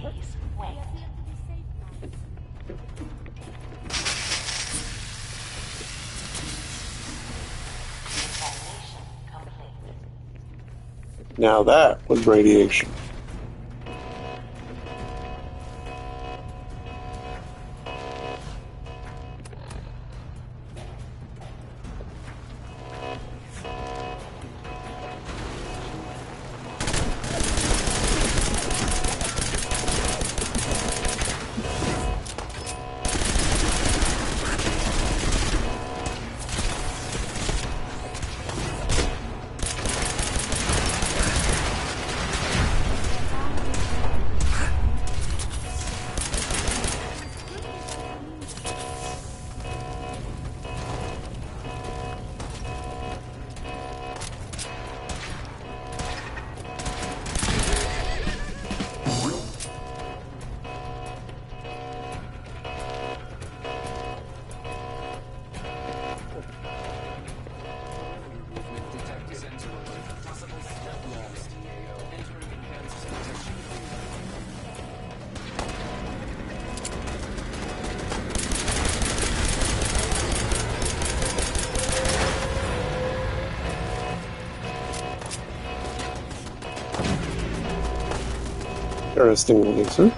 [SPEAKER 8] Please wait. Examination complete.
[SPEAKER 1] Now that was radiation. Interesting laser.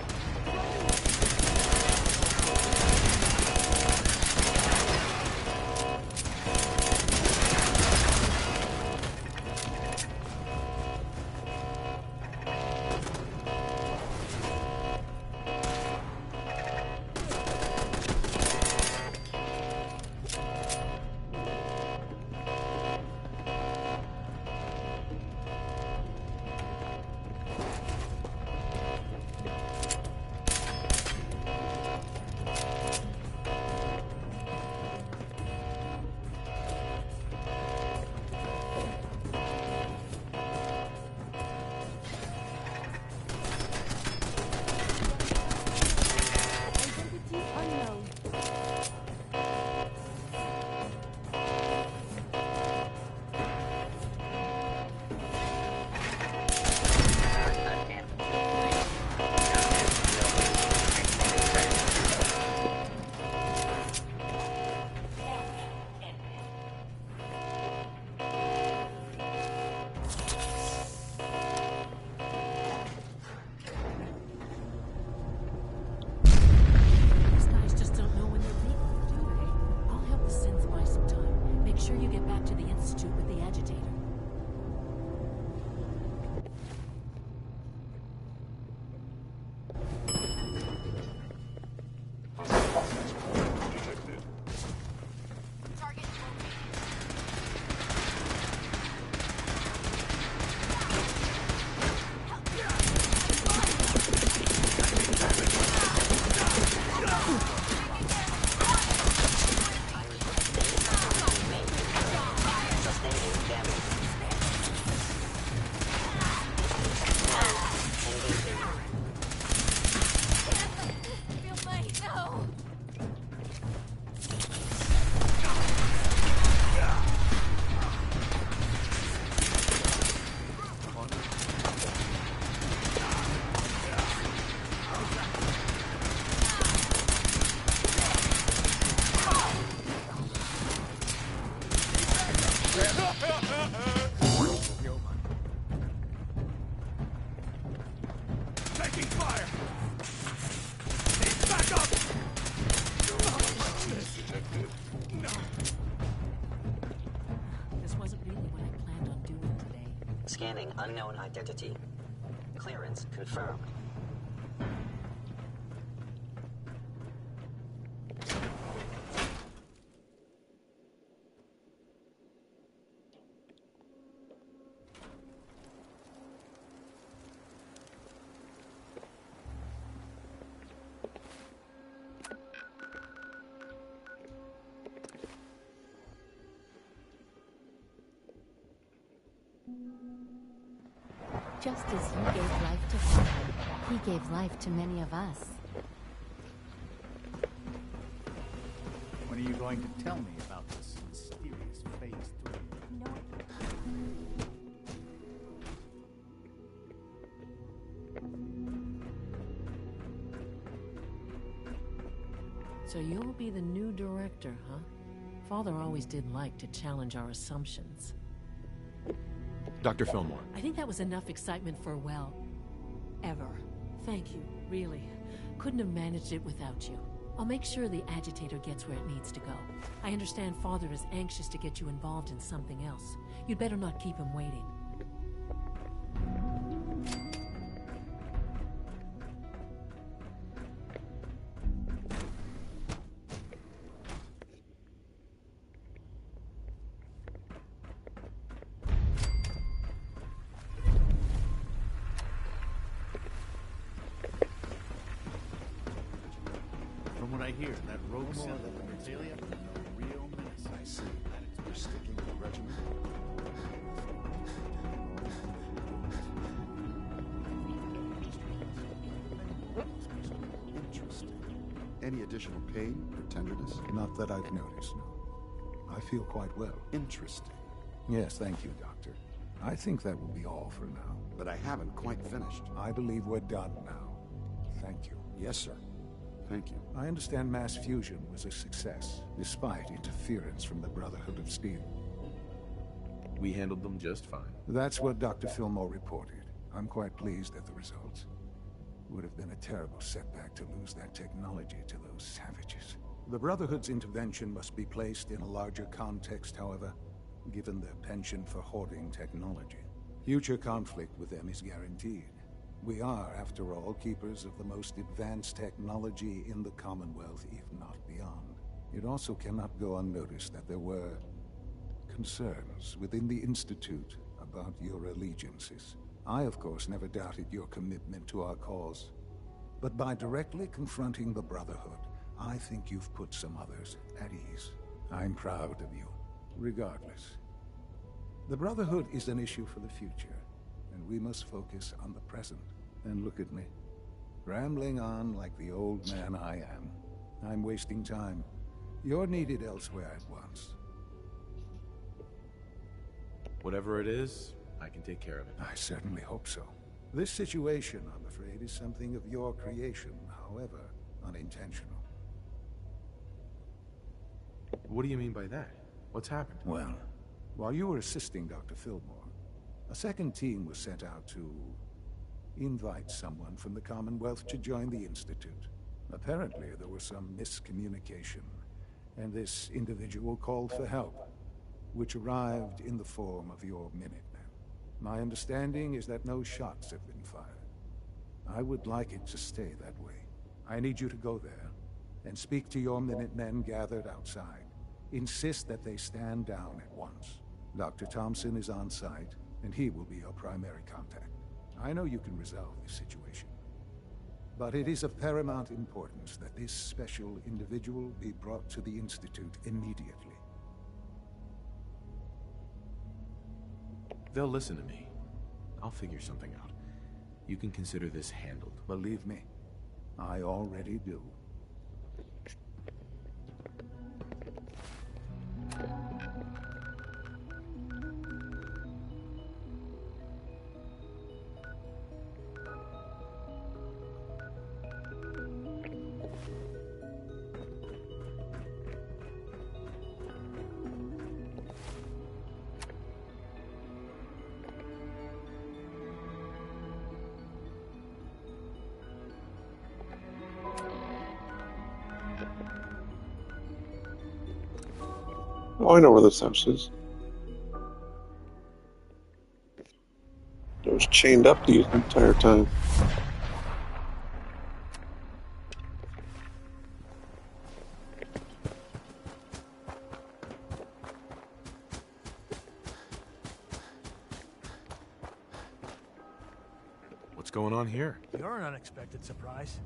[SPEAKER 6] Scanning unknown identity. Clearance confirmed.
[SPEAKER 23] Just as you gave life to Father, he gave life to many of us.
[SPEAKER 16] When are you going to tell me about this mysterious Phase 3?
[SPEAKER 15] So you'll be the new director, huh? Father always did like to challenge our assumptions.
[SPEAKER 3] Dr. Fillmore.
[SPEAKER 15] I think that was enough excitement for, well, ever. Thank you, really. Couldn't have managed it without you. I'll make sure the agitator gets where it needs to go. I understand Father is anxious to get you involved in something else. You'd better not keep him waiting.
[SPEAKER 16] From what I hear, that rogue synth of the Mertalia is a real menace.
[SPEAKER 18] I see. We're sticking to the regiment. Interesting. Any additional pain or tenderness?
[SPEAKER 13] Not that I've noticed, no. I feel quite well.
[SPEAKER 18] Interesting.
[SPEAKER 13] Yes, thank you, Doctor. I think that will be all for now.
[SPEAKER 18] But I haven't quite finished.
[SPEAKER 13] I believe we're done now. Thank you.
[SPEAKER 18] Yes, sir. Thank you.
[SPEAKER 13] I understand mass fusion was a success, despite interference from the Brotherhood of Steel.
[SPEAKER 3] We handled them just fine.
[SPEAKER 13] That's what Dr. Fillmore reported. I'm quite pleased at the results. Would have been a terrible setback to lose that technology to those savages. The Brotherhood's intervention must be placed in a larger context, however, given their penchant for hoarding technology. Future conflict with them is guaranteed. We are, after all, keepers of the most advanced technology in the Commonwealth, if not beyond. It also cannot go unnoticed that there were concerns within the Institute about your allegiances. I, of course, never doubted your commitment to our cause. But by directly confronting the Brotherhood, I think you've put some others at ease. I'm proud of you, regardless. The Brotherhood is an issue for the future, and we must focus on the present. And look at me, rambling on like the old man I am. I'm wasting time. You're needed elsewhere at once.
[SPEAKER 3] Whatever it is, I can take care of it.
[SPEAKER 13] I certainly hope so. This situation, I'm afraid, is something of your creation, however unintentional.
[SPEAKER 3] What do you mean by that? What's happened?
[SPEAKER 13] Well, while you were assisting Dr. Fillmore, a second team was sent out to invite someone from the Commonwealth to join the Institute. Apparently, there was some miscommunication, and this individual called for help, which arrived in the form of your Minutemen. My understanding is that no shots have been fired. I would like it to stay that way. I need you to go there and speak to your Minutemen gathered outside. Insist that they stand down at once. Dr. Thompson is on site, and he will be your primary contact. I know you can resolve this situation, but it is of paramount importance that this special individual be brought to the Institute immediately.
[SPEAKER 3] They'll listen to me. I'll figure something out. You can consider this handled.
[SPEAKER 13] Believe me, I already do.
[SPEAKER 1] Oh, I know where this house is. It was chained up the entire time.
[SPEAKER 3] What's going on here?
[SPEAKER 5] You're an unexpected surprise.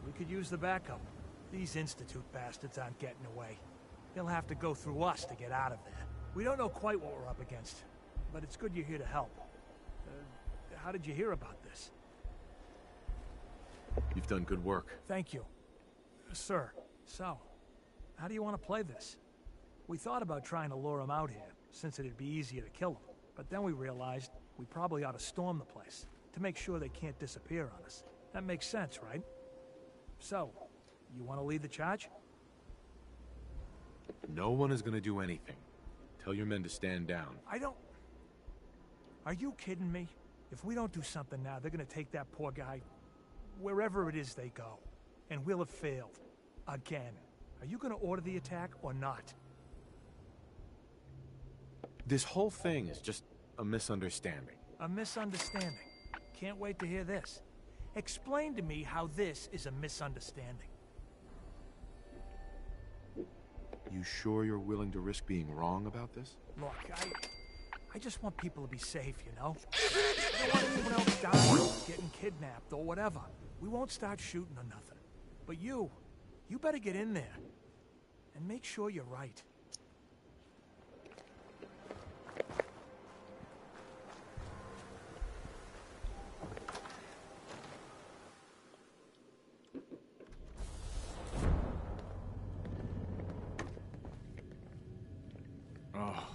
[SPEAKER 5] We could use the backup. These Institute bastards aren't getting away. They'll have to go through us to get out of there. We don't know quite what we're up against, but it's good you're here to help. How did you hear about this?
[SPEAKER 3] You've done good work.
[SPEAKER 5] Thank you. Sir, so, how do you want to play this? We thought about trying to lure him out here, since it'd be easier to kill him. But then we realized we probably ought to storm the place, to make sure they can't disappear on us. That makes sense, right? So, You want to lead the charge?
[SPEAKER 3] No one is gonna do anything. Tell your men to stand down.
[SPEAKER 5] I don't... Are you kidding me? If we don't do something now, they're gonna take that poor guy wherever it is they go. And we'll have failed. Again. Are you gonna order the attack or not?
[SPEAKER 3] This whole thing is just a misunderstanding.
[SPEAKER 5] A misunderstanding. Can't wait to hear this. Explain to me how this is a misunderstanding.
[SPEAKER 3] You sure you're willing to risk being wrong about this?
[SPEAKER 5] Look, I just want people to be safe, you know? I don't want anyone else dying or getting kidnapped or whatever. We won't start shooting or nothing. But you better get in there. And make sure you're right.
[SPEAKER 4] Oh,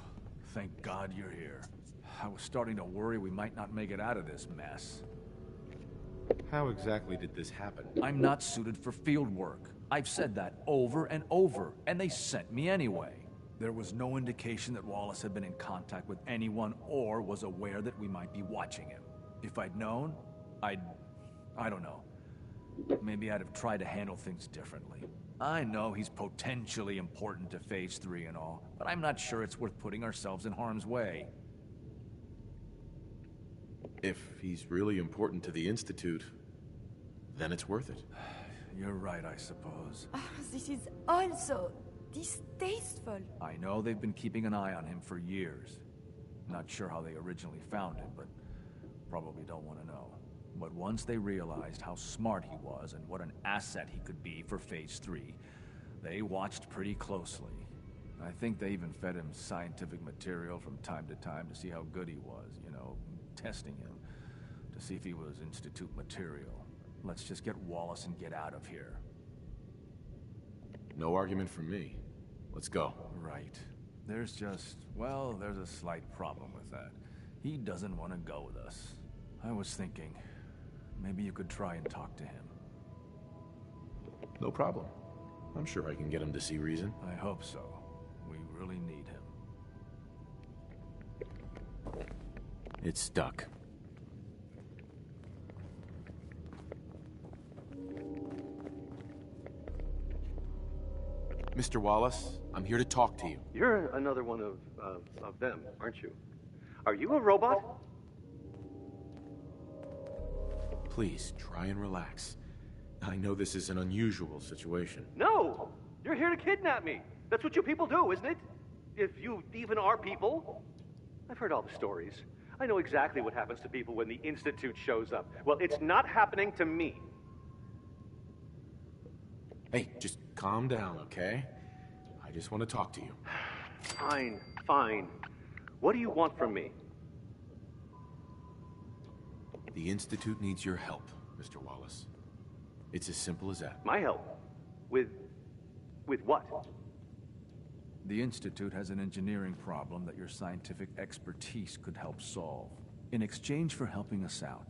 [SPEAKER 4] thank God you're here. I was starting to worry we might not make it out of this mess.
[SPEAKER 3] How exactly did this happen?
[SPEAKER 4] I'm not suited for field work. I've said that over and over, and they sent me anyway. There was no indication that Wallace had been in contact with anyone or was aware that we might be watching him. If I'd known, I don't know. Maybe I'd have tried to handle things differently. I know he's potentially important to Phase 3 and all, but I'm not sure it's worth putting ourselves in harm's way.
[SPEAKER 3] If he's really important to the Institute, then it's worth it.
[SPEAKER 4] You're right, I suppose.
[SPEAKER 7] This is also distasteful.
[SPEAKER 4] I know they've been keeping an eye on him for years. Not sure how they originally found him, but probably don't want to know. But once they realized how smart he was and what an asset he could be for Phase 3, they watched pretty closely. I think they even fed him scientific material from time to time to see how good he was, you know, testing him, to see if he was Institute material. Let's just get Wallace and get out of here.
[SPEAKER 3] No argument from me. Let's go.
[SPEAKER 4] Right. There's a slight problem with that. He doesn't want to go with us. I was thinking, maybe you could try and talk to him.
[SPEAKER 3] No problem. I'm sure I can get him to see reason.
[SPEAKER 4] I hope so. We really need him.
[SPEAKER 3] It's stuck. Mr. Wallace, I'm here to talk to you.
[SPEAKER 17] You're another one of them, aren't you? Are you a robot?
[SPEAKER 3] Please, try and relax. I know this is an unusual situation.
[SPEAKER 17] No! You're here to kidnap me. That's what you people do, isn't it? If you even are people. I've heard all the stories. I know exactly what happens to people when the Institute shows up. Well, it's not happening to me.
[SPEAKER 3] Hey, just calm down, okay? I just want to talk to you.
[SPEAKER 17] Fine, fine. What do you want from me?
[SPEAKER 3] The Institute needs your help, Mr. Wallace. It's as simple as that.
[SPEAKER 17] My help? With what?
[SPEAKER 4] The Institute has an engineering problem that your scientific expertise could help solve. In exchange for helping us out,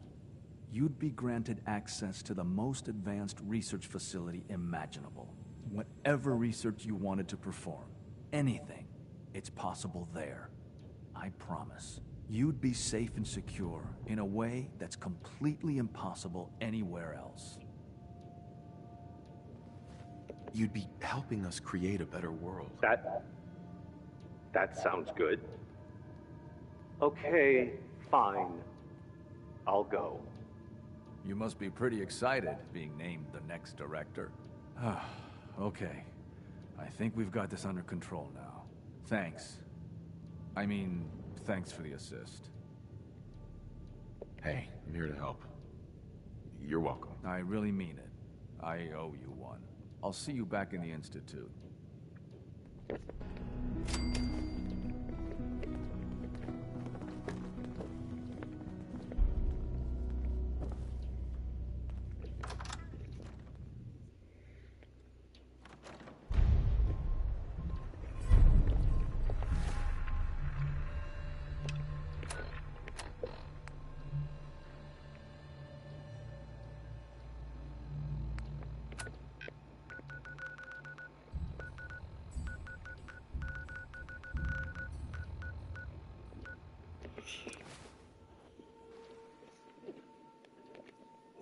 [SPEAKER 4] you'd be granted access to the most advanced research facility imaginable. Whatever research you wanted to perform, anything, it's possible there. I promise. You'd be safe and secure in a way that's completely impossible anywhere else.
[SPEAKER 3] You'd be helping us create a better world.
[SPEAKER 17] That sounds good. Okay, fine. I'll go.
[SPEAKER 4] You must be pretty excited being named the next director. Okay. I think we've got this under control now. Thanks. I mean, thanks for the assist.
[SPEAKER 3] Hey, I'm here to help. You're welcome.
[SPEAKER 4] I really mean it. I owe you one. I'll see you back in the Institute.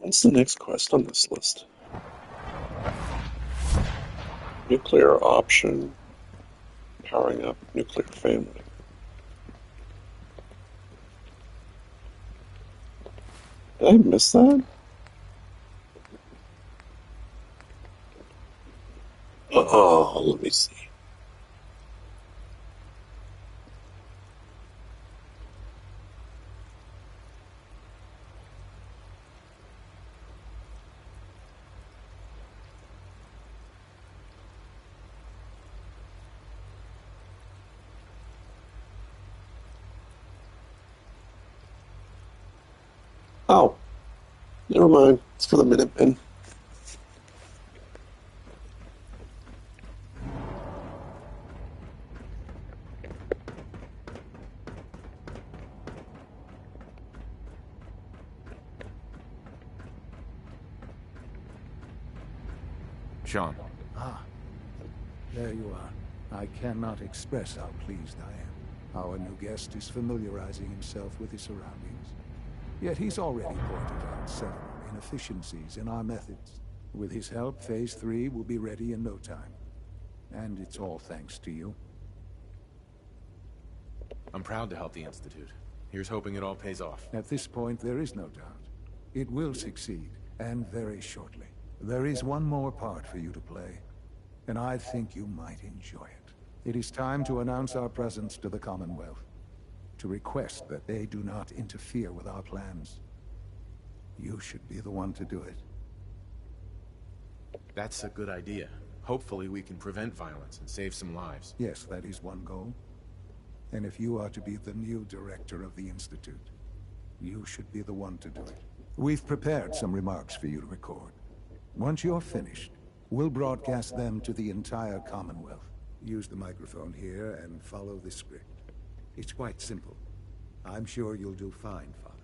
[SPEAKER 1] What's the next quest on this list? Nuclear option. Powering up nuclear family. Did I miss that? Oh, let me see. Oh, never mind. It's for the Minutemen.
[SPEAKER 3] Sean.
[SPEAKER 13] Ah, there you are. I cannot express how pleased I am. Our new guest is familiarizing himself with his surroundings. Yet he's already pointed out several inefficiencies in our methods. With his help, Phase 3 will be ready in no time. And it's all thanks to you.
[SPEAKER 3] I'm proud to help the Institute. Here's hoping it all pays off.
[SPEAKER 13] At this point, there is no doubt. It will succeed, and very shortly. There is one more part for you to play, and I think you might enjoy it. It is time to announce our presence to the Commonwealth, to request that they do not interfere with our plans. You should be the one to do it.
[SPEAKER 3] That's a good idea. Hopefully we can prevent violence and save some lives.
[SPEAKER 13] Yes, that is one goal. And if you are to be the new director of the Institute, you should be the one to do it. We've prepared some remarks for you to record. Once you're finished, we'll broadcast them to the entire Commonwealth.
[SPEAKER 19] Use the microphone here and follow the script. It's quite simple. I'm sure you'll do fine, Father.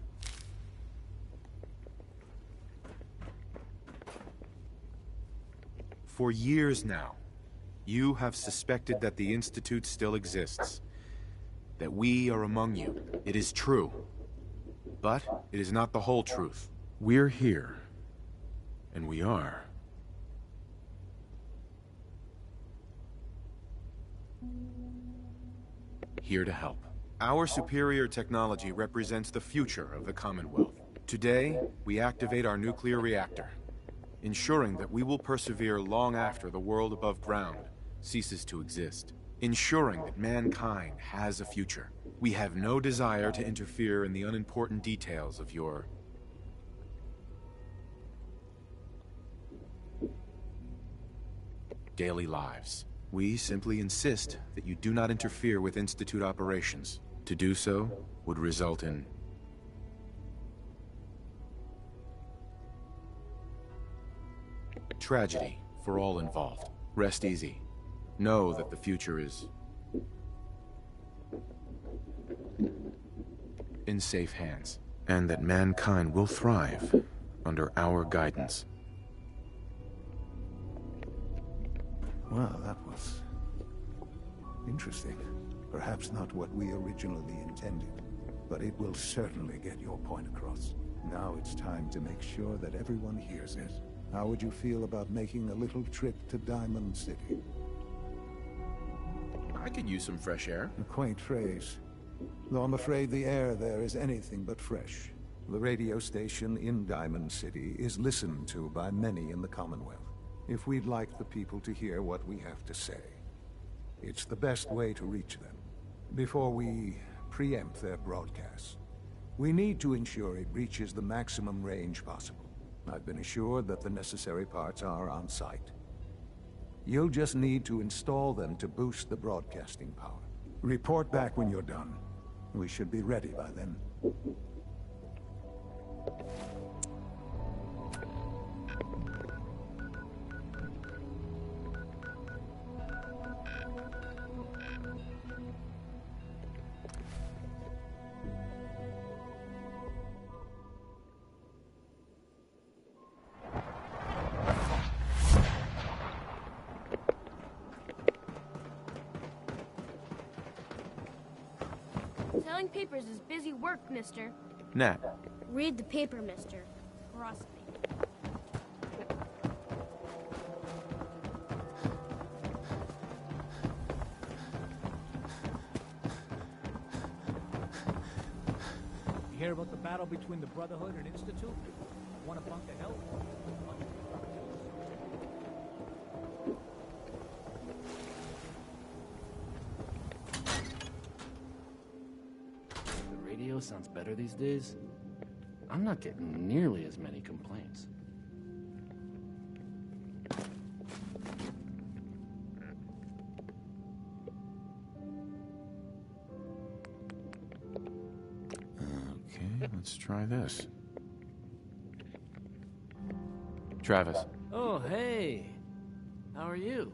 [SPEAKER 3] For years now, you have suspected that the Institute still exists. That we are among you. It is true. But it is not the whole truth. We're here. And we are. Here to help. Our superior technology represents the future of the Commonwealth. Today, we activate our nuclear reactor, ensuring that we will persevere long after the world above ground ceases to exist. Ensuring that mankind has a future. We have no desire to interfere in the unimportant details of your daily lives. We simply insist that you do not interfere with Institute operations. To do so would result in tragedy for all involved. Rest easy. Know that the future is in safe hands, and that mankind will thrive under our guidance.
[SPEAKER 13] Well, that was interesting. Perhaps not what we originally intended, but it will certainly get your point across. Now it's time to make sure that everyone hears it. How would you feel about making a little trip to Diamond City?
[SPEAKER 3] I could use some fresh air.
[SPEAKER 13] A quaint phrase, though I'm afraid the air there is anything but fresh. The radio station in Diamond City is listened to by many in the Commonwealth. If we'd like the people to hear what we have to say, it's the best way to reach them. Before we preempt their broadcasts, we need to ensure it reaches the maximum range possible. I've been assured that the necessary parts are on site. You'll just need to install them to boost the broadcasting power. Report back when you're done. We should be ready by then.
[SPEAKER 2] Selling papers is busy work, mister.
[SPEAKER 3] Nat.
[SPEAKER 2] Read the paper, mister. Trust me.
[SPEAKER 5] hear about the battle between the Brotherhood and Institute? Want a bunk of hell?
[SPEAKER 2] The radio sounds better these days. I'm not getting nearly as many complaints.
[SPEAKER 3] Okay, let's try this. Travis.
[SPEAKER 2] Oh, hey. How are you?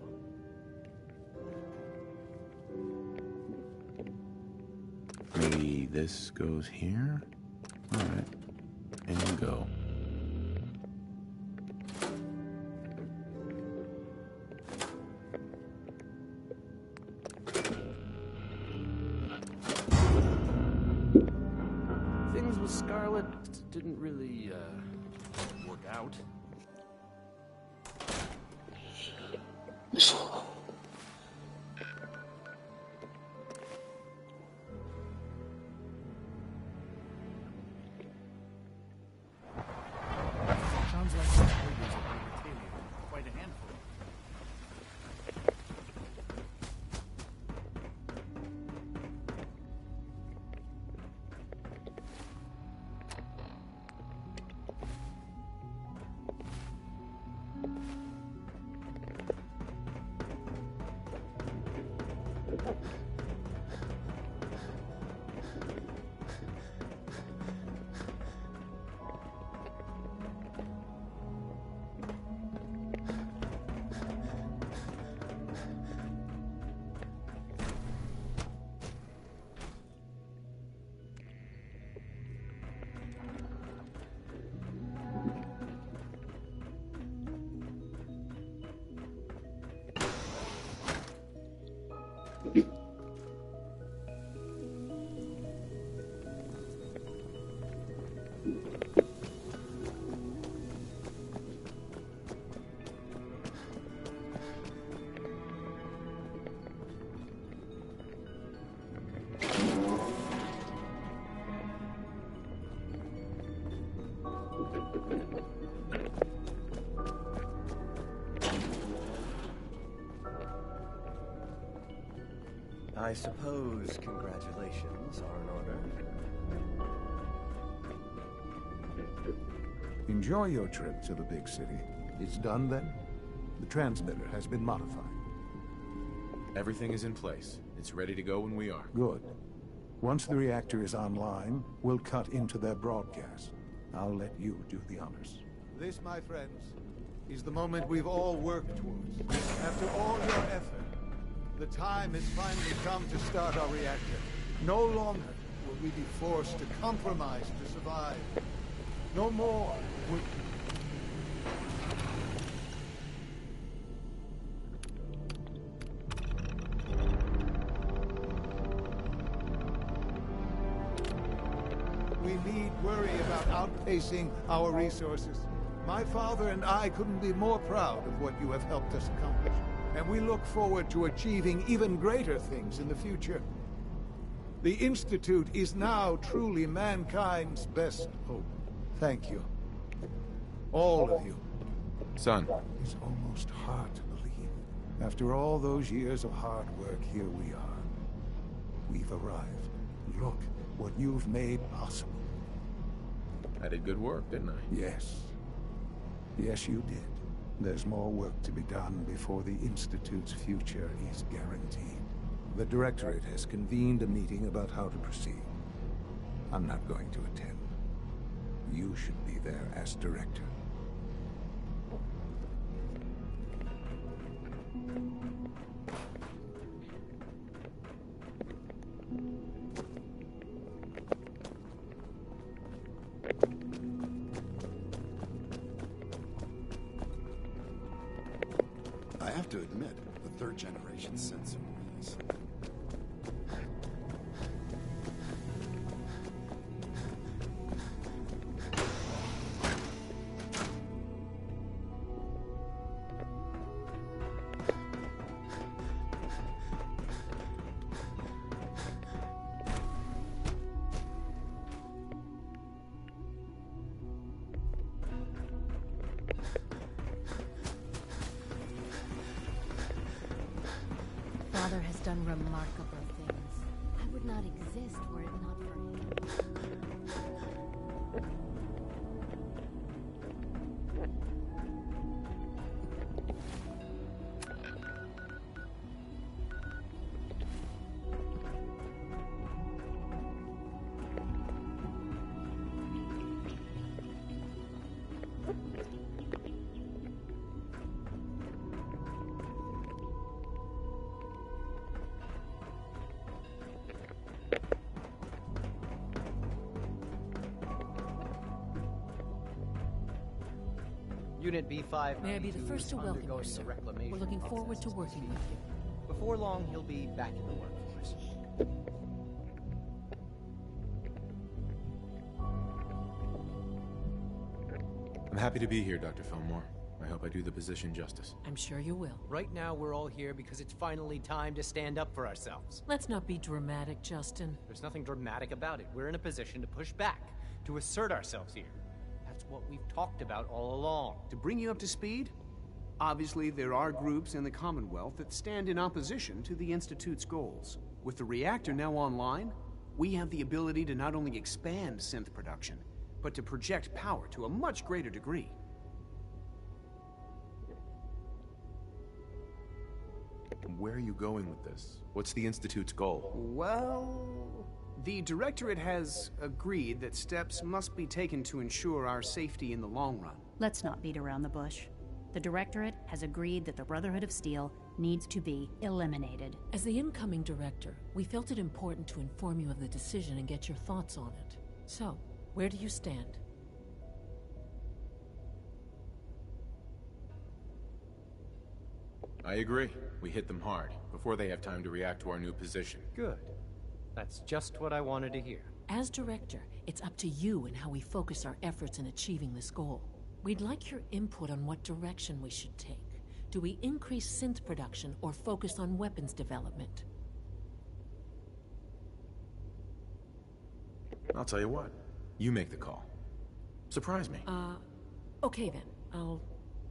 [SPEAKER 3] Maybe this goes here? Alright. And go.
[SPEAKER 2] Things with Scarlet didn't really, work out.
[SPEAKER 16] Sounds like those raiders at Brigatalia are quite a handful.
[SPEAKER 11] I suppose congratulations are in order.
[SPEAKER 13] Enjoy your trip to the big city. It's done then? The transmitter has been modified.
[SPEAKER 3] Everything is in place. It's ready to go when we are.
[SPEAKER 13] Good. Once the reactor is online, we'll cut into their broadcast. I'll let you do the honors.
[SPEAKER 19] This, my friends, is the moment we've all worked towards. After all your effort, the time has finally come to start our reactor. No longer will we be forced to compromise to survive. No more will... We need worry about outpacing our resources. My father and I couldn't be more proud of what you have helped us accomplish. And we look forward to achieving even greater things in the future. The Institute is now truly mankind's best hope. Thank you. All of you.
[SPEAKER 3] Son.
[SPEAKER 13] It's almost hard to believe. After all those years of hard work, here we are. We've arrived. Look what you've made possible.
[SPEAKER 3] I did good work, didn't I?
[SPEAKER 13] Yes. Yes, you did. There's more work to be done before the Institute's future is guaranteed. The Directorate has convened a meeting about how to proceed. I'm not going to attend. You should be there as Director.
[SPEAKER 18] I have to admit, the third generation sensor is...
[SPEAKER 23] father has done remarkable things. I would not exist were it not for him.
[SPEAKER 22] Unit B5.
[SPEAKER 15] May I be the first to welcome you, sir? We're looking forward to working with you.
[SPEAKER 22] Before long, he'll be back in the workforce.
[SPEAKER 3] I'm happy to be here, Dr. Fillmore. I hope I do the position justice.
[SPEAKER 15] I'm sure you will.
[SPEAKER 22] Right now, we're all here because it's finally time to stand up for ourselves.
[SPEAKER 15] Let's not be dramatic, Justin.
[SPEAKER 22] There's nothing dramatic about it. We're in a position to push back, to assert ourselves here. That's what we've talked about all along.
[SPEAKER 9] To bring you up to speed, obviously there are groups in the Commonwealth that stand in opposition to the Institute's goals. With the reactor now online, we have the ability to not only expand synth production, but to project power to a much greater degree.
[SPEAKER 3] Where are you going with this? What's the Institute's goal?
[SPEAKER 9] Well, the Directorate has agreed that steps must be taken to ensure our safety in the long run.
[SPEAKER 12] Let's not beat around the bush. The Directorate has agreed that the Brotherhood of Steel needs to be eliminated.
[SPEAKER 15] As the incoming director, we felt it important to inform you of the decision and get your thoughts on it. So, where do you stand?
[SPEAKER 3] I agree. We hit them hard, before they have time to react to our new position.
[SPEAKER 22] Good. That's just what I wanted to hear.
[SPEAKER 15] As director, it's up to you and how we focus our efforts in achieving this goal. We'd like your input on what direction we should take. Do we increase synth production or focus on weapons development?
[SPEAKER 3] I'll tell you what. You make the call. Surprise me.
[SPEAKER 15] Okay then.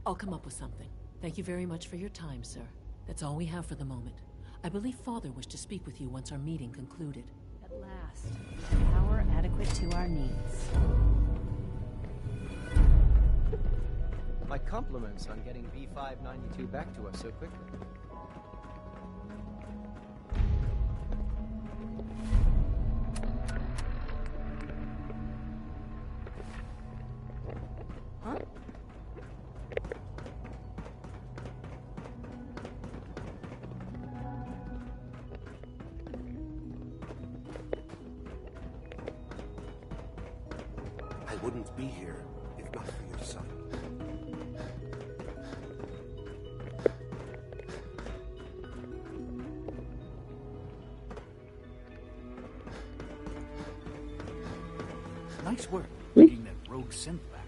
[SPEAKER 15] I'll come up with something. Thank you very much for your time, sir. That's all we have for the moment. I believe Father wished to speak with you once our meeting concluded.
[SPEAKER 12] At last, power adequate to our needs.
[SPEAKER 22] My compliments on getting B592 back to us so quickly.
[SPEAKER 12] Huh?
[SPEAKER 18] I wouldn't be here if not for your son.
[SPEAKER 16] Nice work, bringing that rogue synth back.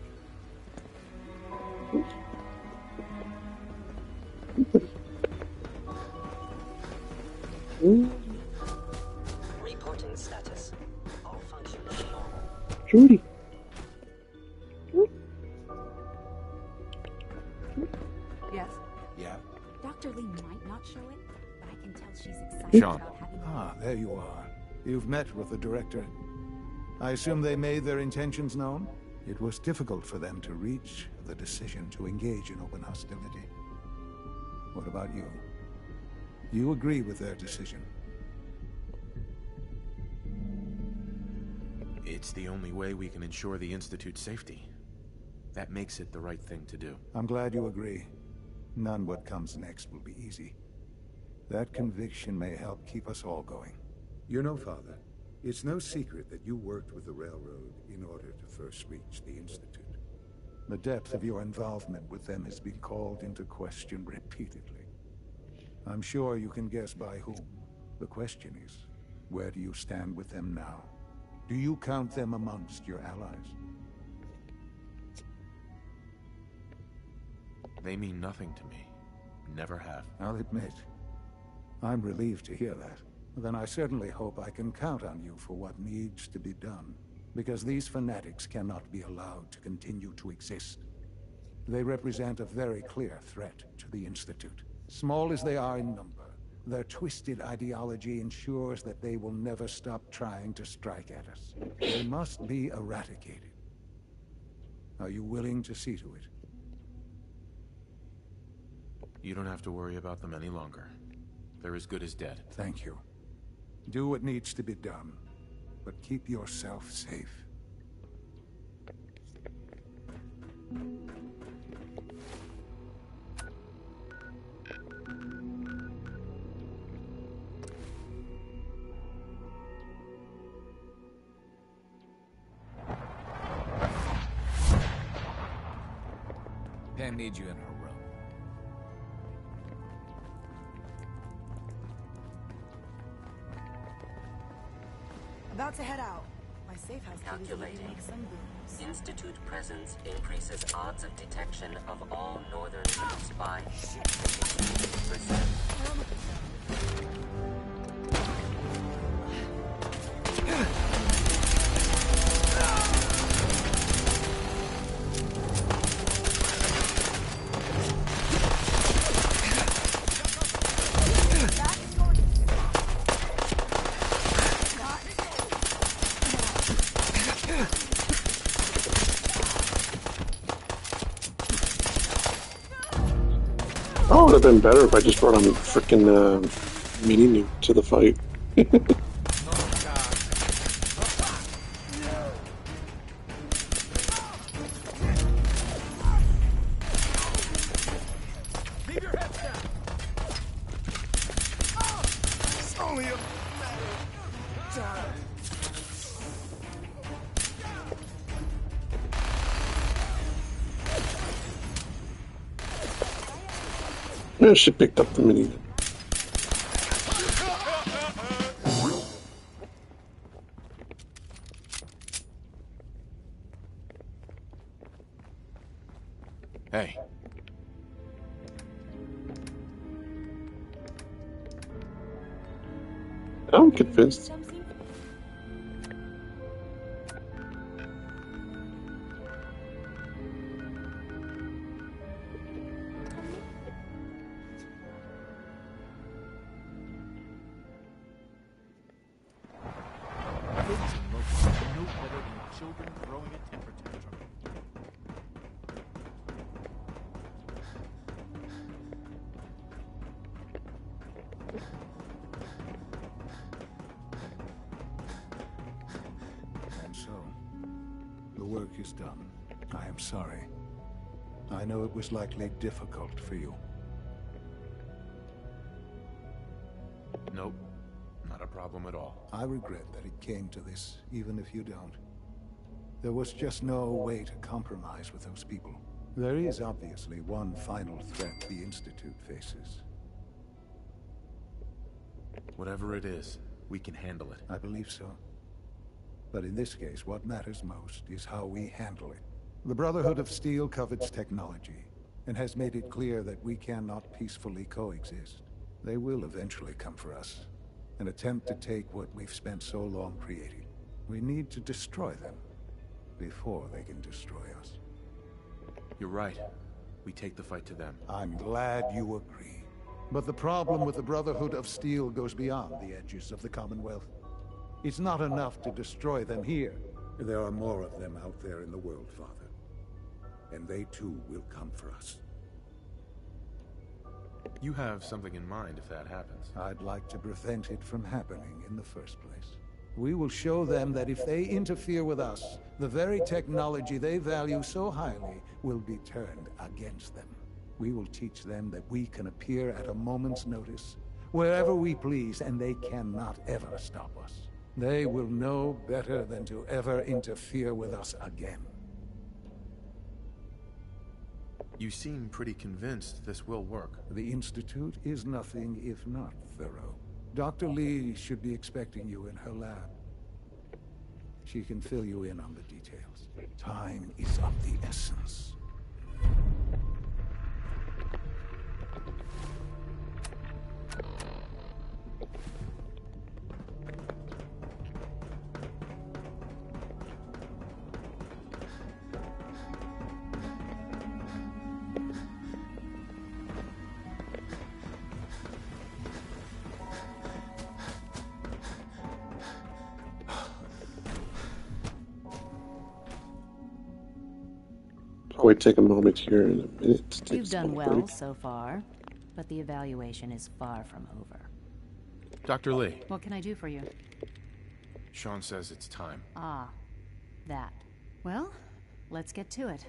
[SPEAKER 6] Reporting status. All functions normal.
[SPEAKER 1] Judy.
[SPEAKER 21] Yes.
[SPEAKER 13] Yeah.
[SPEAKER 21] Dr. Lee might not show it, but I can tell she's excited
[SPEAKER 3] Sean.
[SPEAKER 21] about having
[SPEAKER 19] Ah, there you are. You've met with the Director. I assume they made their intentions known? It was difficult for them to reach the decision to engage in open hostility. What about you? You agree with their decision?
[SPEAKER 3] It's the only way we can ensure the Institute's safety. That makes it the right thing to do.
[SPEAKER 19] I'm glad you agree. None what comes next will be easy. That conviction may help keep us all going.
[SPEAKER 13] You know, Father, it's no secret that you worked with the Railroad in order to first reach the Institute.
[SPEAKER 19] The depth of your involvement with them has been called into question repeatedly. I'm sure you can guess by whom. The question is, where do you stand with them now? Do you count them amongst your allies?
[SPEAKER 3] They mean nothing to me. Never have.
[SPEAKER 19] I'll admit, I'm relieved to hear that. Then I certainly hope I can count on you for what needs to be done. Because these fanatics cannot be allowed to continue to exist. They represent a very clear threat to the Institute. Small as they are in number, Their twisted ideology ensures that they will never stop trying to strike at us. They must be eradicated. Are you willing to see to it?
[SPEAKER 3] You don't have to worry about them any longer. They're as good as dead.
[SPEAKER 19] Thank you. Do what needs to be done, but keep yourself safe.
[SPEAKER 4] Pam needs you in her room.
[SPEAKER 10] About to head out. My safe house kid is ready to make some booms.
[SPEAKER 6] Institute presence increases odds of detection of all northern routes by 50%.
[SPEAKER 1] Oh, it would have been better if I just brought a freaking mini nuke to the fight.
[SPEAKER 5] Leave your heads down. It's only a matter of time.
[SPEAKER 1] Yeah, she picked up the mini nuke.
[SPEAKER 3] Hey.
[SPEAKER 1] I'm convinced.
[SPEAKER 16] Kids and locals are no better than children throwing a temper tantrum.
[SPEAKER 19] And so, the work is done. I am sorry. I know it was likely difficult for you.
[SPEAKER 3] Nope. Not a problem at all.
[SPEAKER 19] I regret that it came to this, even if you don't. There was just no way to compromise with those people. There is obviously one final threat the Institute faces.
[SPEAKER 3] Whatever it is, we can handle it.
[SPEAKER 19] I believe so. But in this case, what matters most is how we handle it. The Brotherhood of Steel covets technology, and has made it clear that we cannot peacefully coexist. They will eventually come for us, and attempt to take what we've spent so long creating. We need to destroy them before they can destroy us.
[SPEAKER 3] You're right. We take the fight to them.
[SPEAKER 19] I'm glad you agree. But the problem with the Brotherhood of Steel goes beyond the edges of the Commonwealth. It's not enough to destroy them here. There are more of them out there in the world, Father. And they too will come for us.
[SPEAKER 3] You have something in mind if that happens.
[SPEAKER 19] I'd like to prevent it from happening in the first place. We will show them that if they interfere with us, the very technology they value so highly will be turned against them. We will teach them that we can appear at a moment's notice, wherever we please, and they cannot ever stop us. They will know better than to ever interfere with us again.
[SPEAKER 3] You seem pretty convinced this will work.
[SPEAKER 19] The Institute is nothing if not thorough. Dr. Lee should be expecting you in her lab. She can fill you in on the details. Time is of the essence.
[SPEAKER 1] probably take a moment here in a minute to take
[SPEAKER 12] You've
[SPEAKER 1] a
[SPEAKER 12] done
[SPEAKER 1] small
[SPEAKER 12] well
[SPEAKER 1] break.
[SPEAKER 12] so far, but the evaluation is far from over.
[SPEAKER 3] Dr. Lee,
[SPEAKER 12] What can I do for you?
[SPEAKER 3] Sean says it's time.
[SPEAKER 12] Ah, that. Well, let's get to it.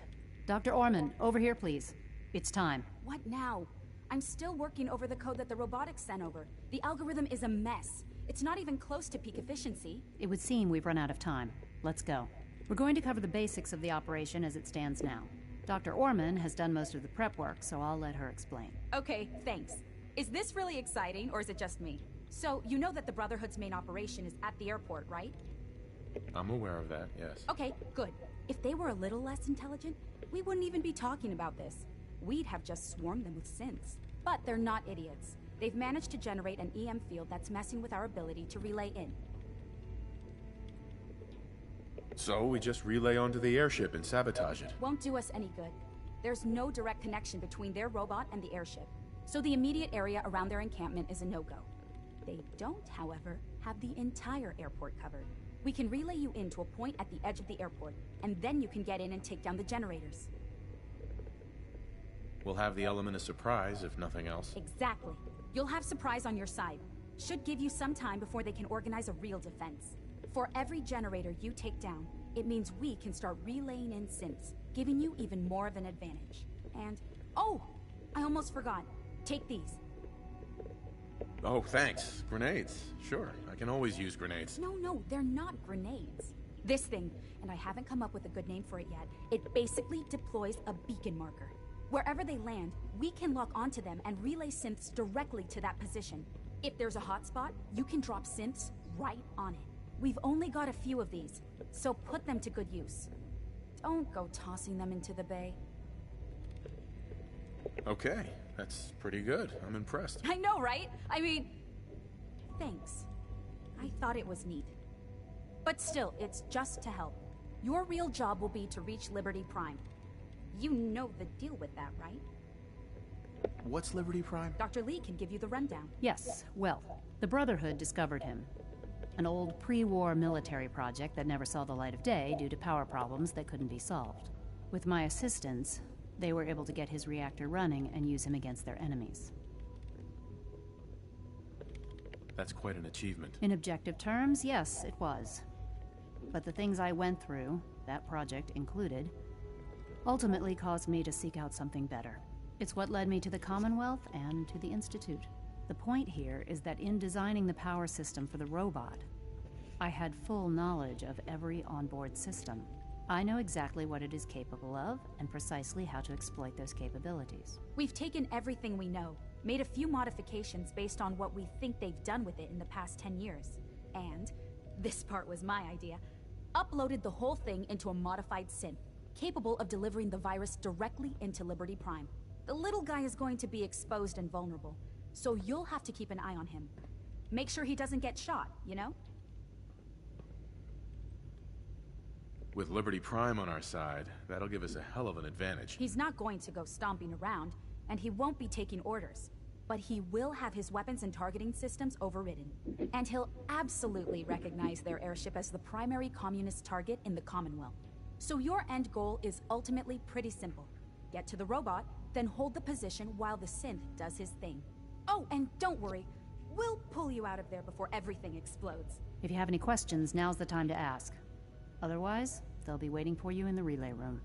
[SPEAKER 12] Dr. Orman, over here, please. It's time.
[SPEAKER 8] What now? I'm still working over the code that the robotics sent over. The algorithm is a mess. It's not even close to peak efficiency.
[SPEAKER 12] It would seem we've run out of time. Let's go. We're going to cover the basics of the operation as it stands now. Dr. Orman has done most of the prep work, so I'll let her explain.
[SPEAKER 8] Okay, thanks. Is this really exciting, or is it just me? So, you know that the Brotherhood's main operation is at the airport, right?
[SPEAKER 3] I'm aware of that, yes.
[SPEAKER 8] Okay, good. If they were a little less intelligent, we wouldn't even be talking about this. We'd have just swarmed them with synths. But they're not idiots. They've managed to generate an EM field that's messing with our ability to relay in.
[SPEAKER 3] So we just relay onto the airship and sabotage it.
[SPEAKER 8] Won't do us any good. There's no direct connection between their robot and the airship, so the immediate area around their encampment is a no-go. They don't, however, have the entire airport covered. We can relay you in to a point at the edge of the airport, and then you can get in and take down the generators.
[SPEAKER 3] We'll have the element of surprise, if nothing else.
[SPEAKER 8] Exactly. You'll have surprise on your side. Should give you some time before they can organize a real defense. For every generator you take down, it means we can start relaying in synths, giving you even more of an advantage. And, oh, I almost forgot. Take these.
[SPEAKER 3] Oh, thanks. Grenades. Sure, I can always use grenades.
[SPEAKER 8] No, they're not grenades. This thing, and I haven't come up with a good name for it yet, it basically deploys a beacon marker. Wherever they land, we can lock onto them and relay synths directly to that position. If there's a hotspot, you can drop synths right on it. We've only got a few of these, so put them to good use. Don't go tossing them into the bay.
[SPEAKER 3] Okay, that's pretty good. I'm impressed.
[SPEAKER 8] I know, right? I mean, thanks. I thought it was neat. But still, it's just to help. Your real job will be to reach Liberty Prime. You know the deal with that, right?
[SPEAKER 3] What's Liberty Prime?
[SPEAKER 8] Dr. Lee can give you the rundown.
[SPEAKER 12] Yes, well, the Brotherhood discovered him. An old pre-war military project that never saw the light of day due to power problems that couldn't be solved. With my assistance, they were able to get his reactor running and use him against their enemies.
[SPEAKER 3] That's quite an achievement.
[SPEAKER 12] In objective terms, yes, it was. But the things I went through, that project included, ultimately caused me to seek out something better. It's what led me to the Commonwealth and to the Institute. The point here is that in designing the power system for the robot, I had full knowledge of every onboard system. I know exactly what it is capable of and precisely how to exploit those capabilities.
[SPEAKER 8] We've taken everything we know, made a few modifications based on what we think they've done with it in the past 10 years. And, this part was my idea, uploaded the whole thing into a modified synth, capable of delivering the virus directly into Liberty Prime. The little guy is going to be exposed and vulnerable, so you'll have to keep an eye on him. Make sure he doesn't get shot, you know?
[SPEAKER 3] With Liberty Prime on our side, that'll give us a hell of an advantage.
[SPEAKER 8] He's not going to go stomping around, and he won't be taking orders. But he will have his weapons and targeting systems overridden. And he'll absolutely recognize their airship as the primary communist target in the Commonwealth. So your end goal is ultimately pretty simple. Get to the robot, then hold the position while the synth does his thing. Oh, and don't worry. We'll pull you out of there before everything explodes.
[SPEAKER 12] If you have any questions, now's the time to ask. Otherwise, they'll be waiting for you in the relay room.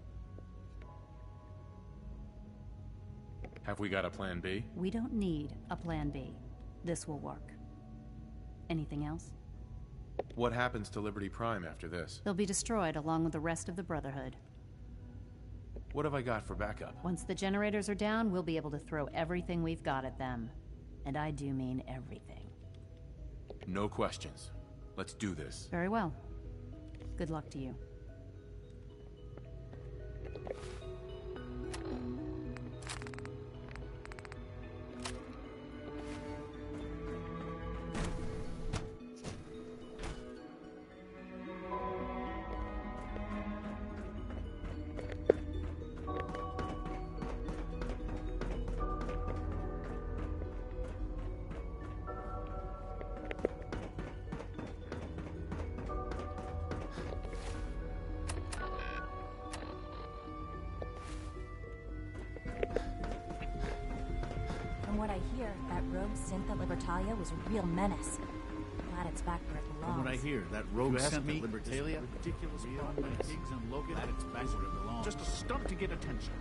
[SPEAKER 3] Have we got a plan B?
[SPEAKER 12] We don't need a plan B. This will work. Anything else?
[SPEAKER 3] What happens to Liberty Prime after this?
[SPEAKER 12] They'll be destroyed along with the rest of the Brotherhood.
[SPEAKER 3] What have I got for backup?
[SPEAKER 12] Once the generators are down, we'll be able to throw everything we've got at them. And I do mean everything.
[SPEAKER 3] No questions. Let's do this.
[SPEAKER 12] Very well. Good luck to you.
[SPEAKER 8] From what I hear, that rogue synth at Libertalia was a real menace. Glad it's back where it belongs.
[SPEAKER 16] From what I hear, that rogue
[SPEAKER 2] You ask
[SPEAKER 16] synth
[SPEAKER 2] me,
[SPEAKER 16] at Libertalia,
[SPEAKER 2] ridiculous
[SPEAKER 16] beyond my pigs and Logan,
[SPEAKER 2] Glad it's back where it belongs.
[SPEAKER 16] just a stunt to get attention.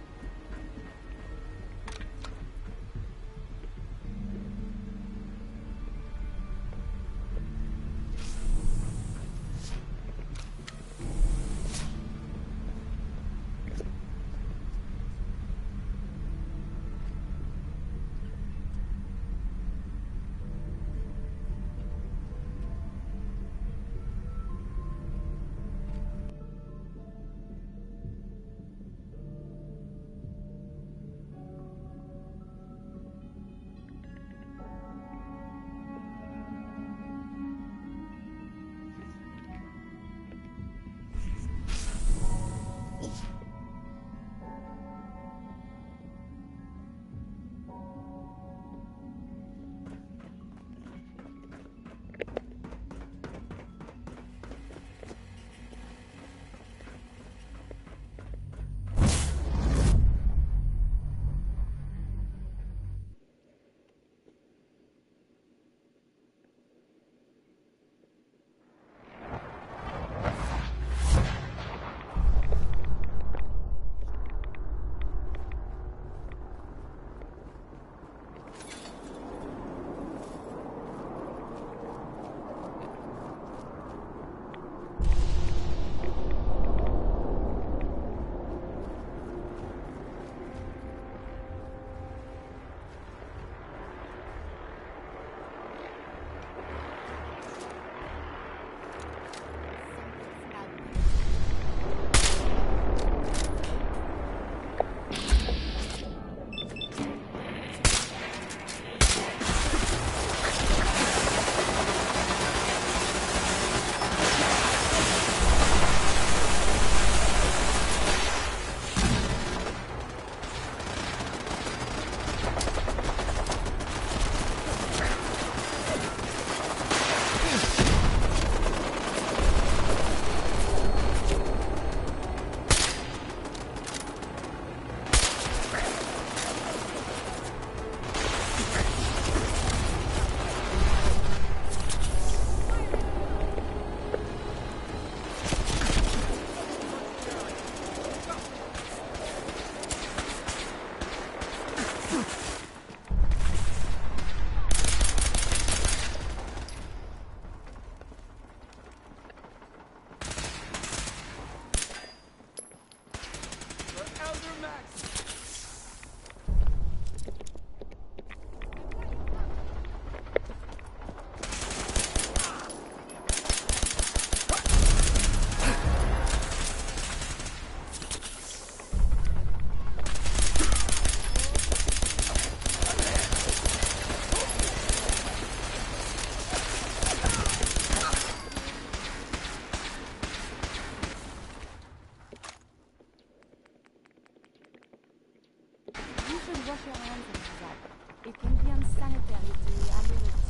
[SPEAKER 8] wash your hands of that. It can be unsanitary to handle it.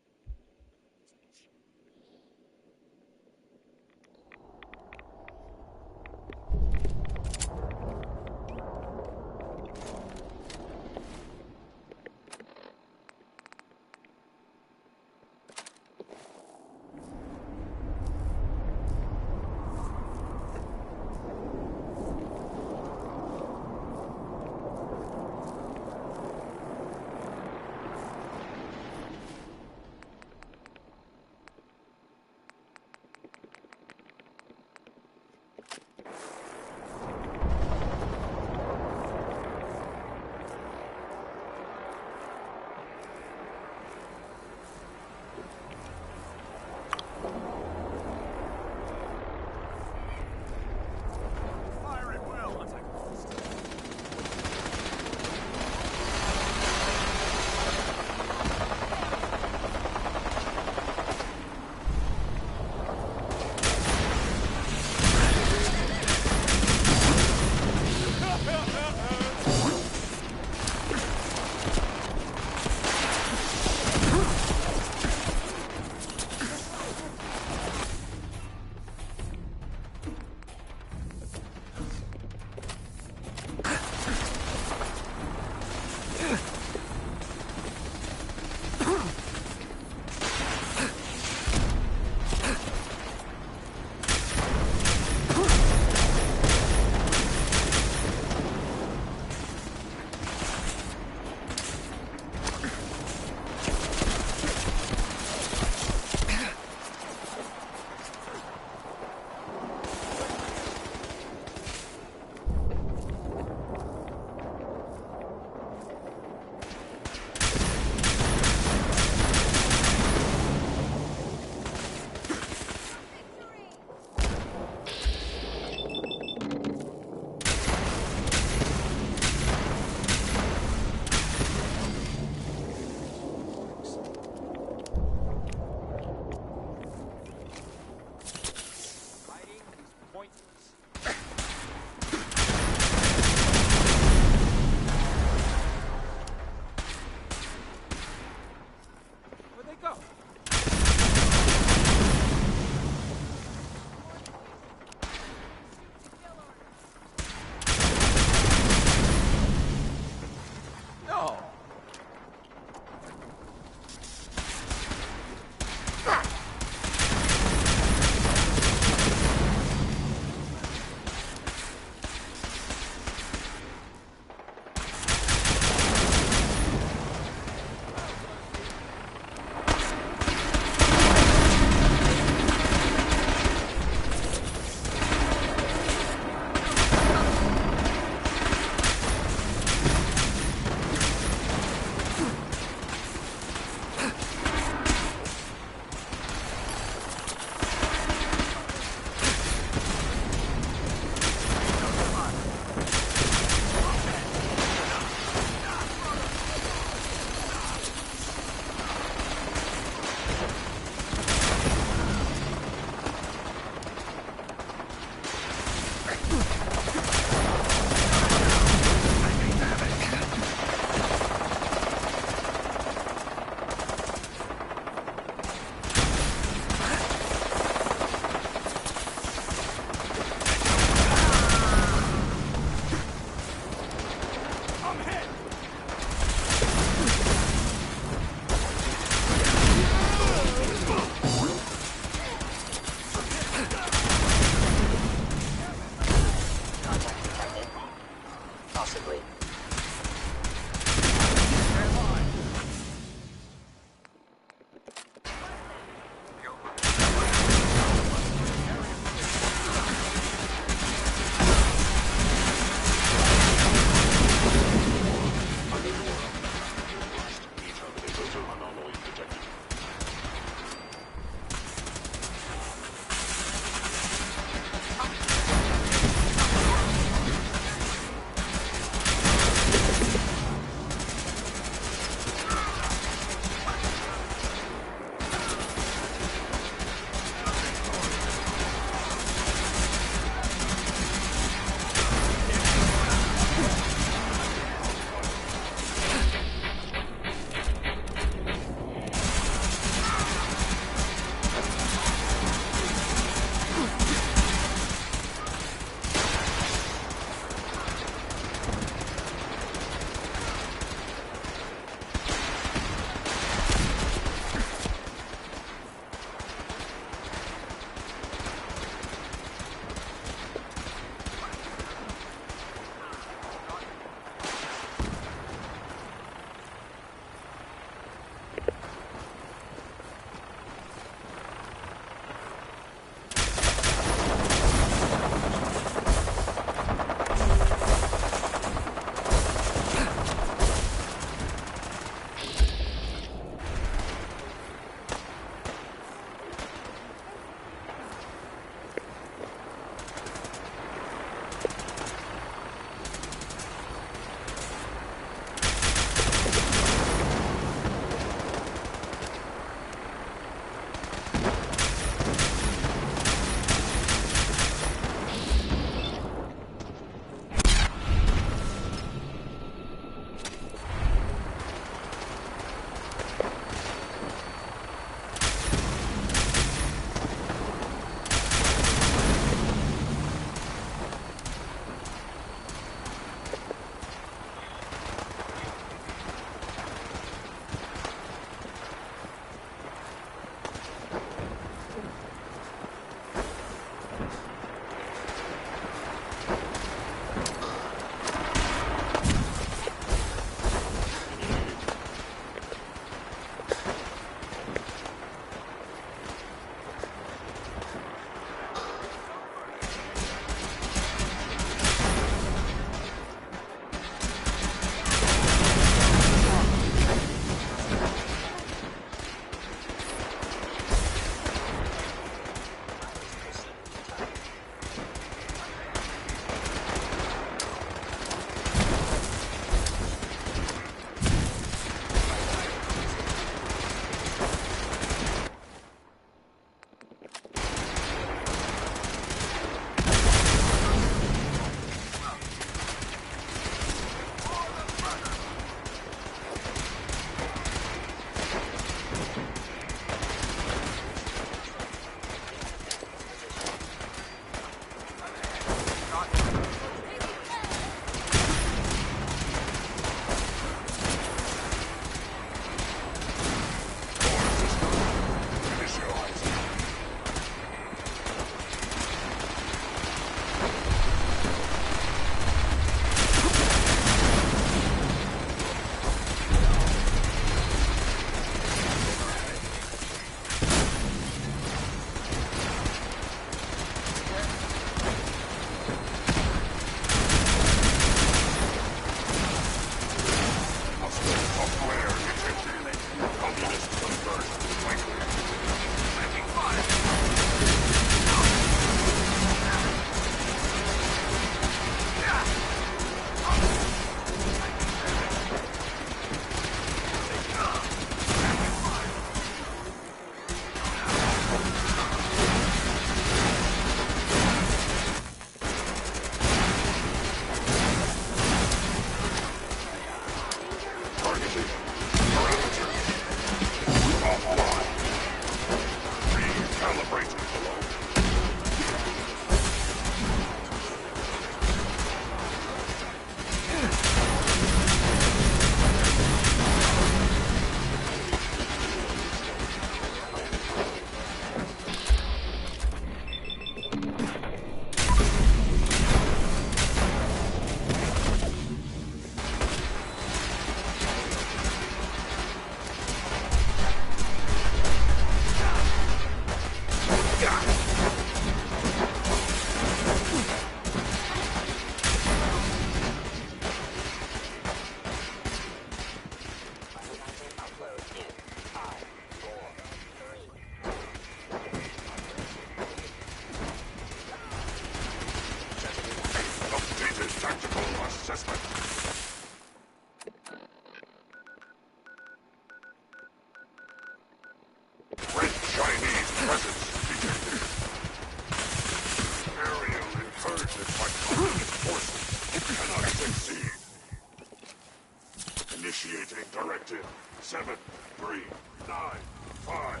[SPEAKER 7] Initiating Directive 7395.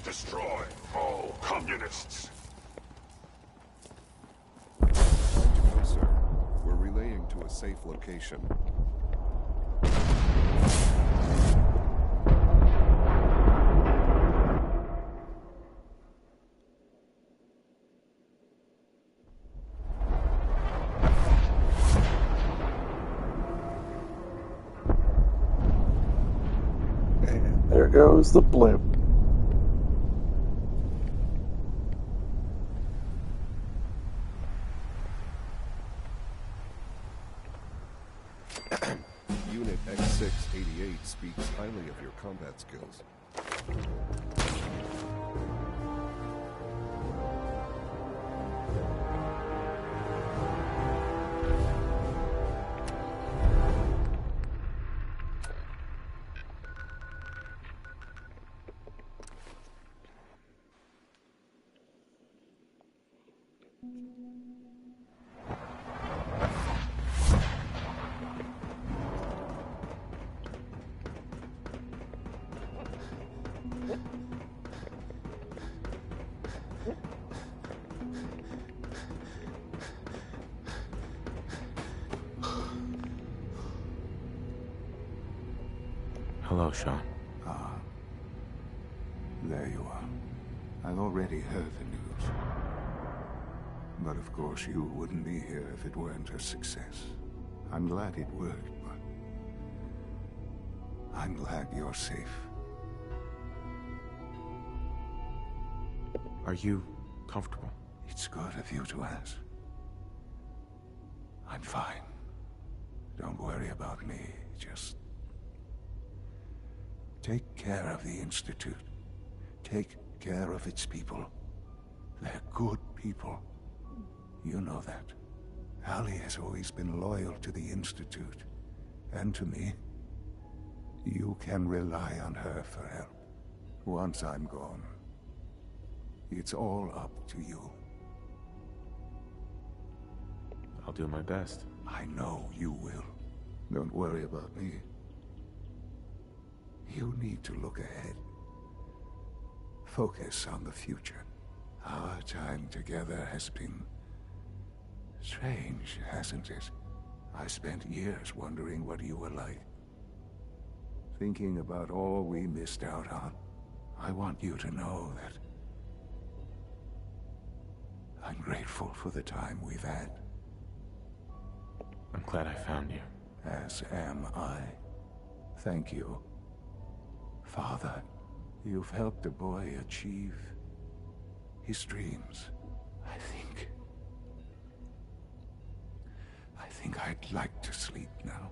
[SPEAKER 7] Destroy all communists.
[SPEAKER 18] Line to go, sir. We're relaying to a safe location.
[SPEAKER 1] And there goes the blimp.
[SPEAKER 18] Unit X688 speaks highly of your combat skills.
[SPEAKER 3] Hello, Sean.
[SPEAKER 13] Ah. There you are. I've already heard the news. But of course you wouldn't be here if it weren't a success. I'm glad it worked, but I'm glad you're safe.
[SPEAKER 3] Are you comfortable?
[SPEAKER 13] It's good of you to ask. I'm fine. Don't worry about me. Just take care of the Institute. Take care of its people. They're good people. You know that. Allie has always been loyal to the Institute. And to me. You can rely on her for help. Once I'm gone, it's all up to you.
[SPEAKER 3] I'll do my best.
[SPEAKER 13] I know you will. Don't worry about me. You need to look ahead. Focus on the future. Our time together has been strange, hasn't it? I spent years wondering what you were like. Thinking about all we missed out on. I want you to know that I'm grateful for the time we've had.
[SPEAKER 3] I'm glad I found you.
[SPEAKER 13] As am I. Thank you. Father, you've helped a boy achieve his dreams. I think I'd like to sleep now.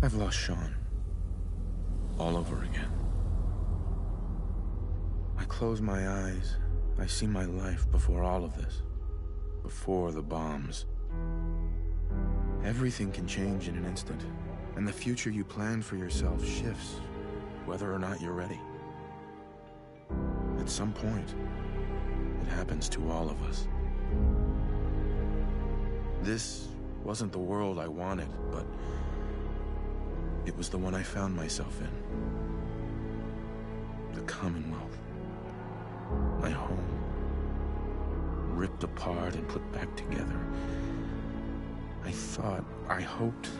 [SPEAKER 3] I've lost Sean. All over again. I close my eyes. I see my life before all of this. Before the bombs. Everything can change in an instant, and the future you plan for yourself shifts, whether or not you're ready. At some point, it happens to all of us. This wasn't the world I wanted, but it was the one I found myself in. The Commonwealth. My home. Ripped apart and put back together. I hoped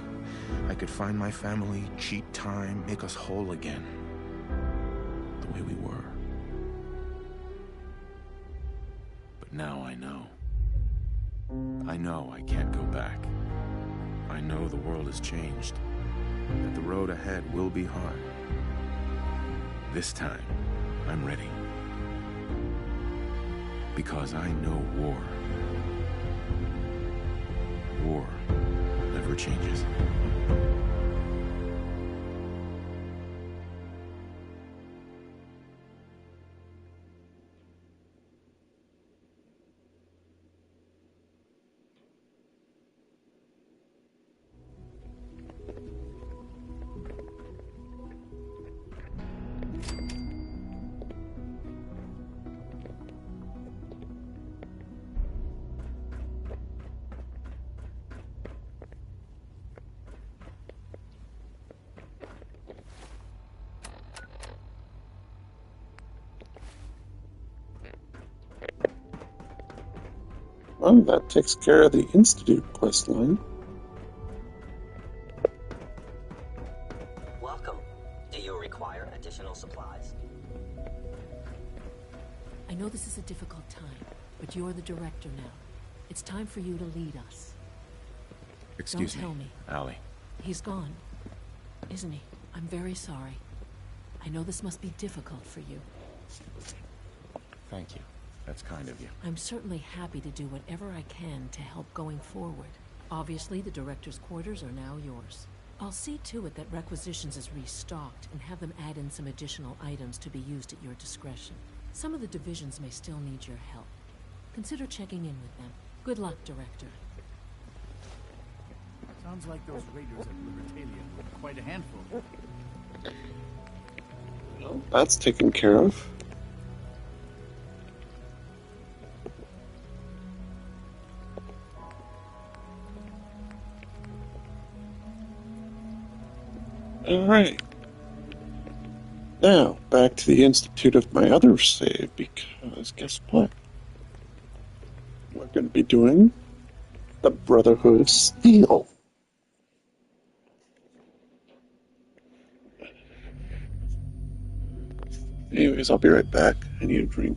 [SPEAKER 3] I could find my family, cheat time, make us whole again. The way we were. But now I know. I know I can't go back. I know the world has changed. That the road ahead will be hard. This time, I'm ready. Because I know war. War never changes.
[SPEAKER 1] Well, that takes care of the Institute questline.
[SPEAKER 6] Welcome. Do you require additional supplies?
[SPEAKER 15] I know this is a difficult time, but you're the director now. It's time for you to lead us.
[SPEAKER 3] Excuse
[SPEAKER 15] Don't tell me.
[SPEAKER 3] Allie.
[SPEAKER 15] He's gone, isn't he? I'm very sorry. I know this must be difficult for you.
[SPEAKER 3] Thank you. That's kind of you.
[SPEAKER 15] I'm certainly happy to do whatever I can to help going forward. Obviously, the director's quarters are now yours. I'll see to it that Requisitions is restocked and have them add in some additional items to be used at your discretion. Some of the divisions may still need your help. Consider checking in with them. Good luck, Director.
[SPEAKER 16] Sounds like those raiders at Libertalia were quite a handful.
[SPEAKER 1] Well, that's taken care of. Alright. Now, back to the Institute of my other save, because guess what? We're going to be doing the Brotherhood of Steel. Anyways, I'll be right back. I need a drink.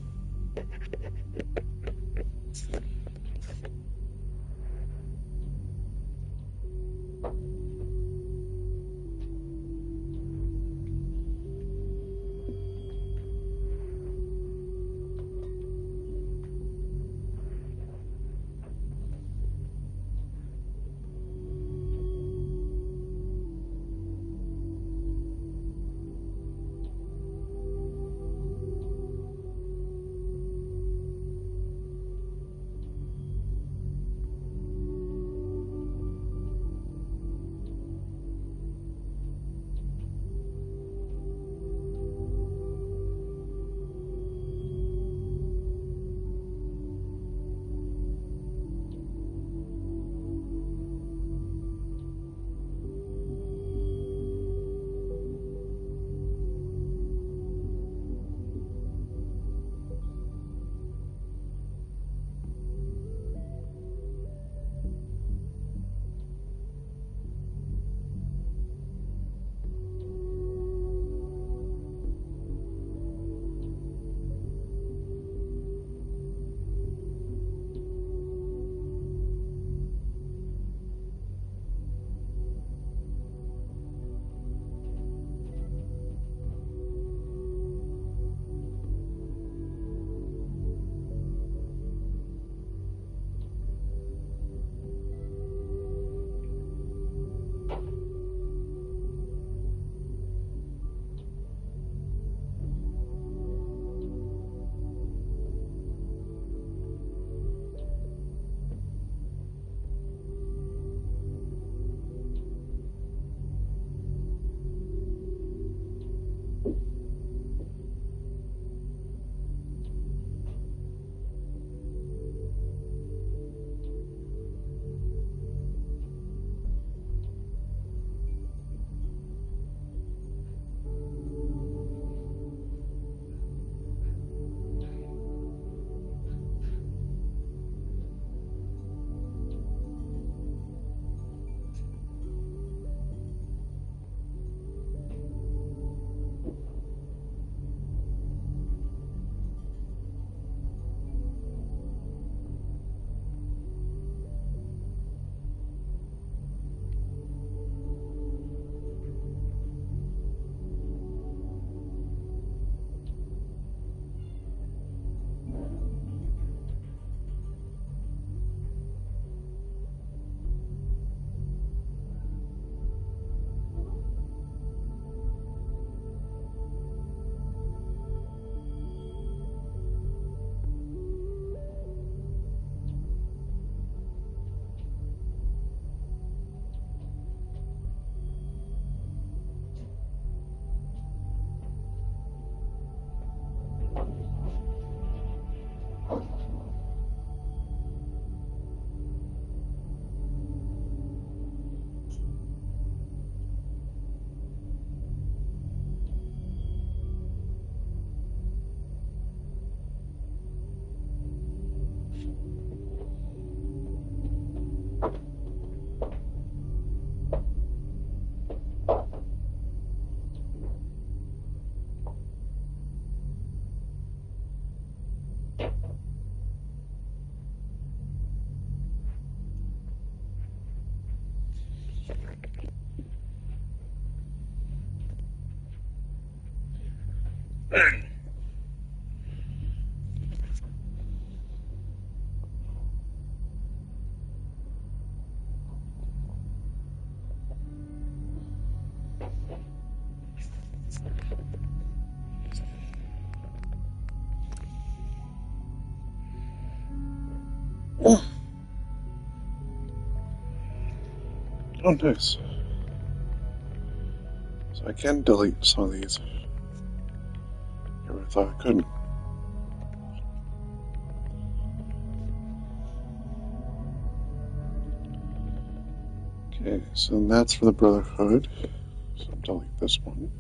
[SPEAKER 1] Oh, nice. So I can delete some of these. I thought I couldn't. Okay, so that's for the Brotherhood. So I'll delete this one.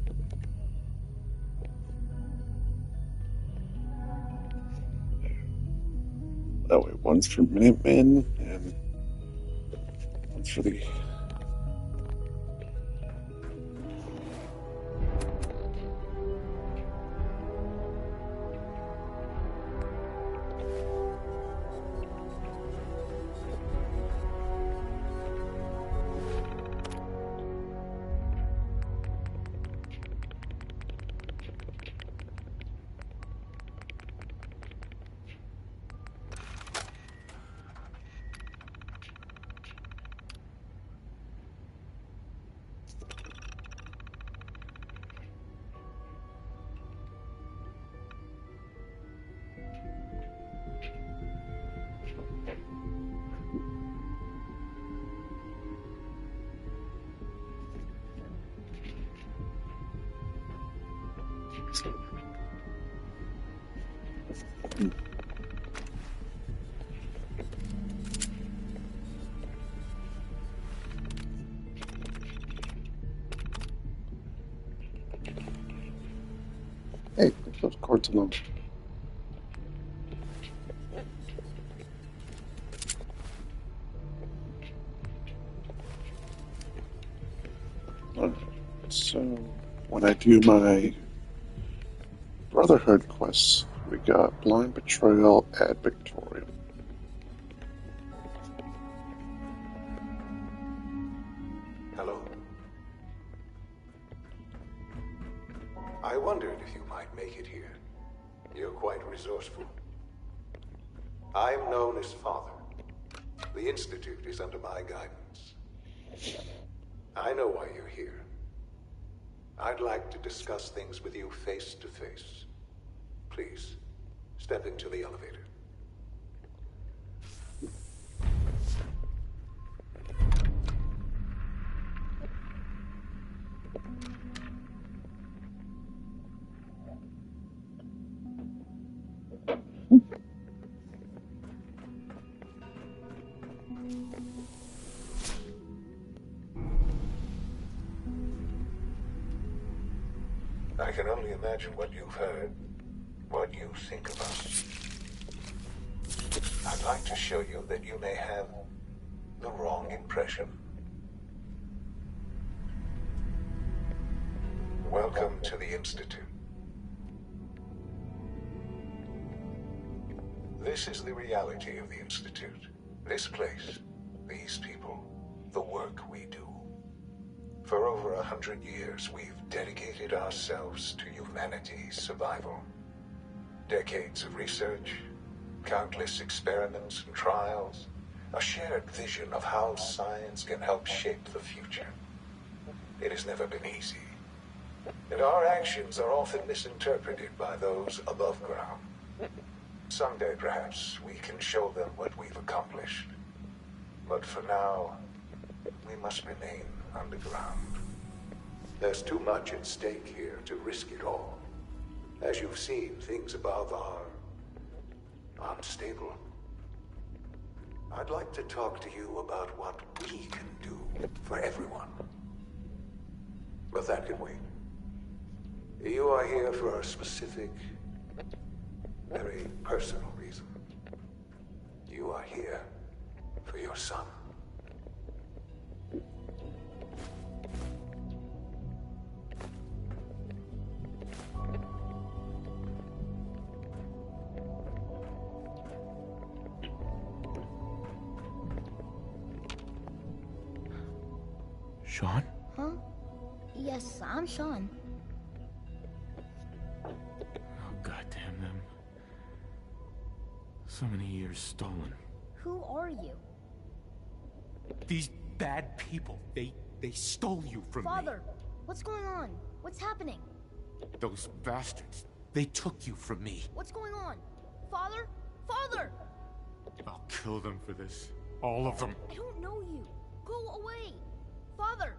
[SPEAKER 1] That way, one's for Minutemen and one's for the. Hey, there's those cords alone. Alright, so when I do my Brotherhood quests, we got Blind Betrayal at Victoria.
[SPEAKER 13] Hello. I wondered if you might make it here. You're quite resourceful. I'm known as Father. The Institute is under my guidance. I know why you're here. I'd like to discuss things with you face to face. Please, step into the elevator. I can only imagine what you've heard, what you think of us. I'd like to show you that you may have the wrong impression. Welcome to the Institute. This is the reality of the Institute. This place, these people, the work we do. For over 100 years, we've dedicated ourselves to humanity's survival. Decades of research, countless experiments and trials, a shared vision of how science can help shape the future. It has never been easy, and our actions are often misinterpreted by those above ground. Someday, perhaps, we can show them what we've accomplished. But for now, we must remain underground. There's too much at stake here to risk it all. As you've seen, things above are unstable. I'd like to talk to you about what we can do for everyone. But that can wait. You are here for a specific, very personal reason. You are here for your son.
[SPEAKER 2] Sean?
[SPEAKER 23] Huh? Yes, I'm Sean.
[SPEAKER 3] So many years stolen.
[SPEAKER 23] Who are you?
[SPEAKER 14] These bad people, they stole you from me.
[SPEAKER 23] Father, what's going on? What's happening?
[SPEAKER 14] Those bastards, they took you from me.
[SPEAKER 23] What's going on? Father? Father!
[SPEAKER 14] I'll kill them for this. All of them.
[SPEAKER 23] I don't know you. Go away. Father!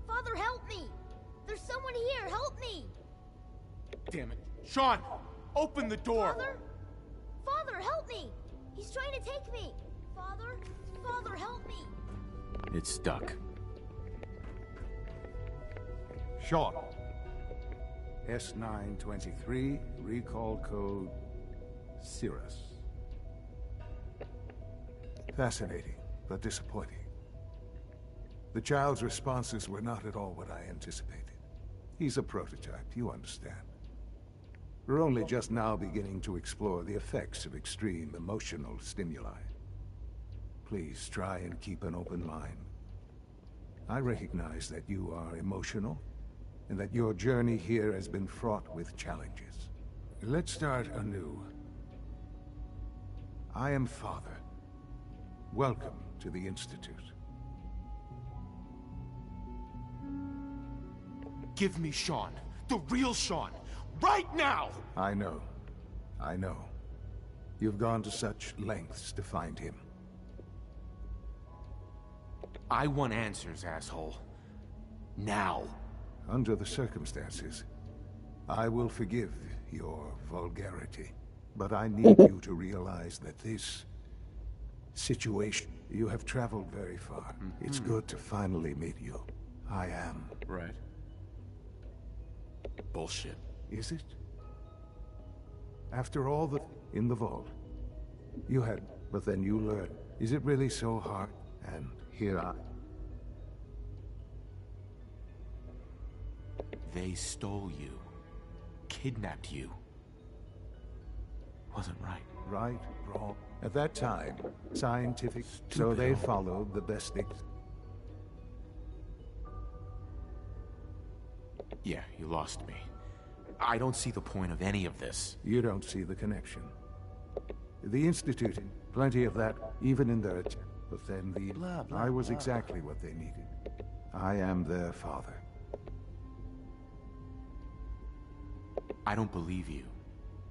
[SPEAKER 23] Father, help me! There's someone here, help me!
[SPEAKER 14] Damn it. Sean! Open the door!
[SPEAKER 23] Father? Father, help me! He's trying to take me! Father? Father, help me!
[SPEAKER 3] It's stuck.
[SPEAKER 13] Sean. S923, recall code Cirrus. Fascinating, but disappointing. The child's responses were not at all what I anticipated. He's a prototype, you understand. We're only just now beginning to explore the effects of extreme emotional stimuli. Please try and keep an open mind. I recognize that you are emotional, and that your journey here has been fraught with challenges. Let's start anew. I am Father. Welcome to the Institute.
[SPEAKER 14] Give me Sean. The real Sean. Right now!
[SPEAKER 13] I know. I know. You've gone to such lengths to find him.
[SPEAKER 14] I want answers, asshole. Now.
[SPEAKER 13] Under the circumstances, I will forgive your vulgarity. But I need you to realize that this situation... You have traveled very far. It's good to finally meet you. I am.
[SPEAKER 14] Right. Bullshit.
[SPEAKER 13] Is it? After all the... in the vault. You had... but then you learned. Is it really so hard? And here I...
[SPEAKER 14] They stole you. Kidnapped you. Wasn't right.
[SPEAKER 13] Right, wrong. At that time, scientific... So they followed the best...
[SPEAKER 14] Yeah, you lost me. I don't see the point of any of this.
[SPEAKER 13] You don't see the connection. The Institute, plenty of that, even in their attempt. But then the...
[SPEAKER 14] Blah, blah,
[SPEAKER 13] I was
[SPEAKER 14] blah.
[SPEAKER 13] exactly what they needed. I am their father.
[SPEAKER 14] I don't believe you.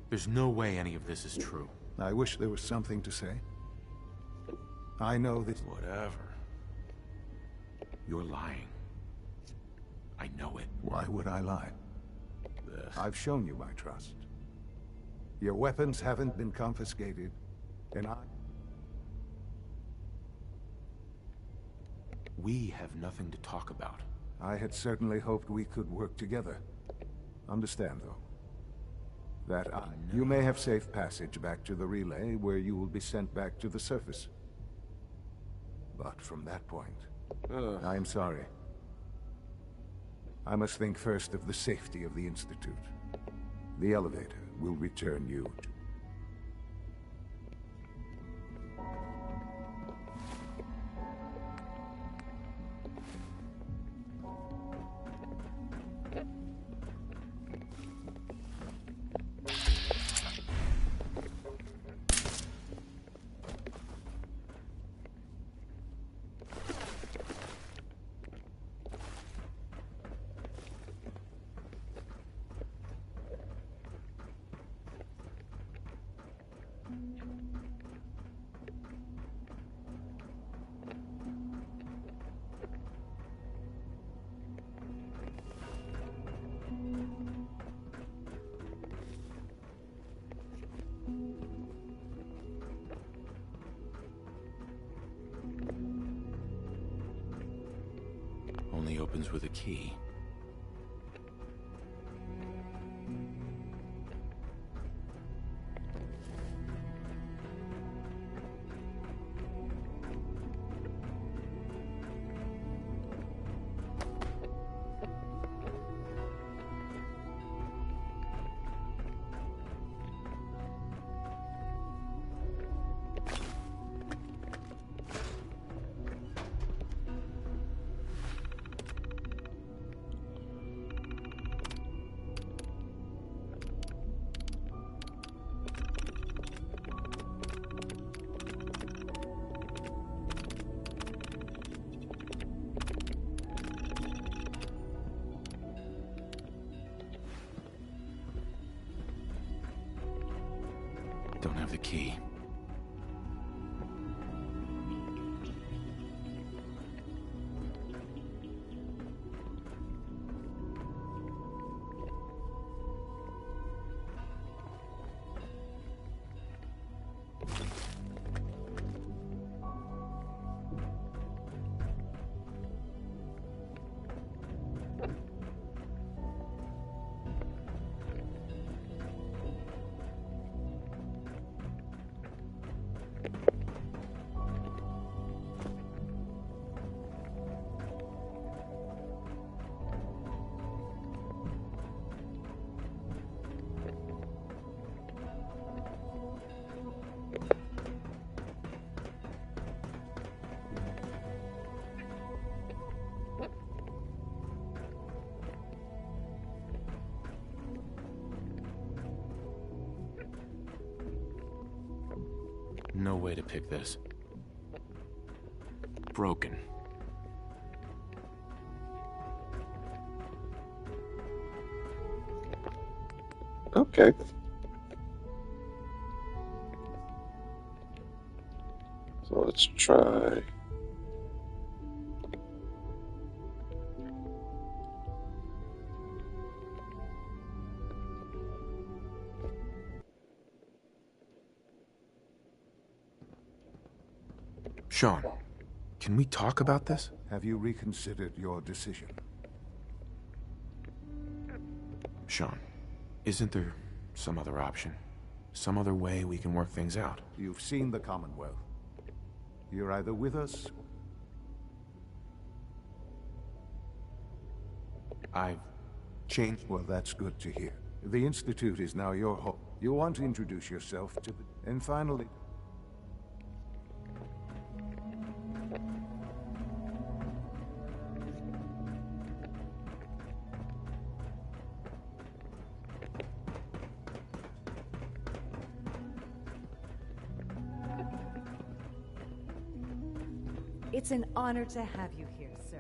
[SPEAKER 14] There's no way any of this is true.
[SPEAKER 13] I wish there was something to say. I know that...
[SPEAKER 14] Whatever. You're lying. I know it.
[SPEAKER 13] Why would I lie? I've shown you my trust. Your weapons haven't been confiscated, and
[SPEAKER 14] We have nothing to talk about.
[SPEAKER 13] I had certainly hoped we could work together. Understand, though, that you may have safe passage back to the relay, where you will be sent back to the surface. But from that point, I am sorry. I must think first of the safety of the Institute. The elevator will return you to...
[SPEAKER 14] Only opens with a key. Don't have the key. No way to pick this. Broken.
[SPEAKER 1] Okay. So let's try.
[SPEAKER 14] Sean, can we talk about this?
[SPEAKER 13] Have you reconsidered your decision?
[SPEAKER 14] Sean, isn't there some other option? Some other way we can work things out?
[SPEAKER 13] You've seen the Commonwealth. You're either with us...
[SPEAKER 14] I've changed.
[SPEAKER 13] Well, that's good to hear. The Institute is now your home. You want to introduce yourself to the... And finally...
[SPEAKER 10] It's an honor to have you here, sir.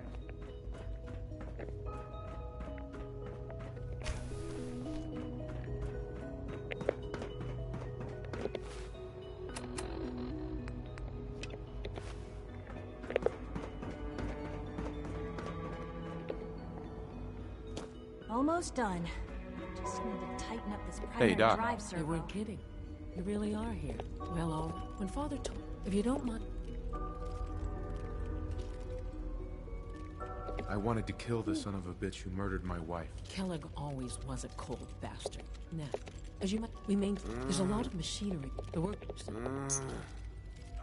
[SPEAKER 10] Almost done. Just need to tighten up this primary
[SPEAKER 14] Doc.
[SPEAKER 10] drive servo.
[SPEAKER 15] You weren't kidding. You really are here. Well, all right. When Father told... If you don't mind...
[SPEAKER 14] I wanted to kill the son of a bitch who murdered my wife.
[SPEAKER 15] Kellogg always was a cold bastard. Now, as you might... There's a lot of machinery. The work...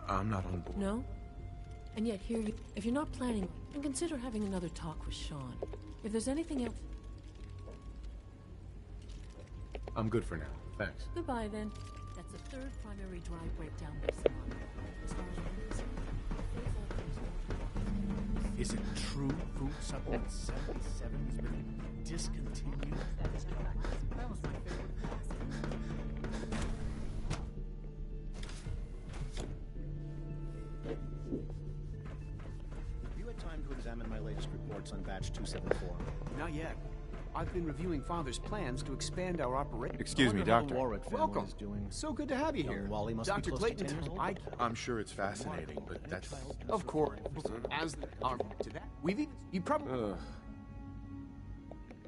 [SPEAKER 14] I'm not on board.
[SPEAKER 15] No? And yet here you... If you're not planning, then consider having another talk with Sean. If there's anything else...
[SPEAKER 14] I'm good for now. Thanks.
[SPEAKER 15] Goodbye, then. That's the third primary drive breakdown this month. As far as I'm concerned,
[SPEAKER 16] Is it true Food Supplement 77 has been discontinued?
[SPEAKER 10] That is correct. That was my favorite class.
[SPEAKER 11] Have you had time to examine my latest reports on Batch 274?
[SPEAKER 9] Not yet. I've been reviewing Father's plans to expand our operation.
[SPEAKER 14] Excuse me, Doctor.
[SPEAKER 9] Welcome. So good to have you here.
[SPEAKER 11] Wally must be
[SPEAKER 9] Dr.
[SPEAKER 11] close
[SPEAKER 9] Clayton,
[SPEAKER 11] to 10 years old.
[SPEAKER 14] I'm sure it's fascinating, but that's...
[SPEAKER 9] Of course. As our to that, you probably...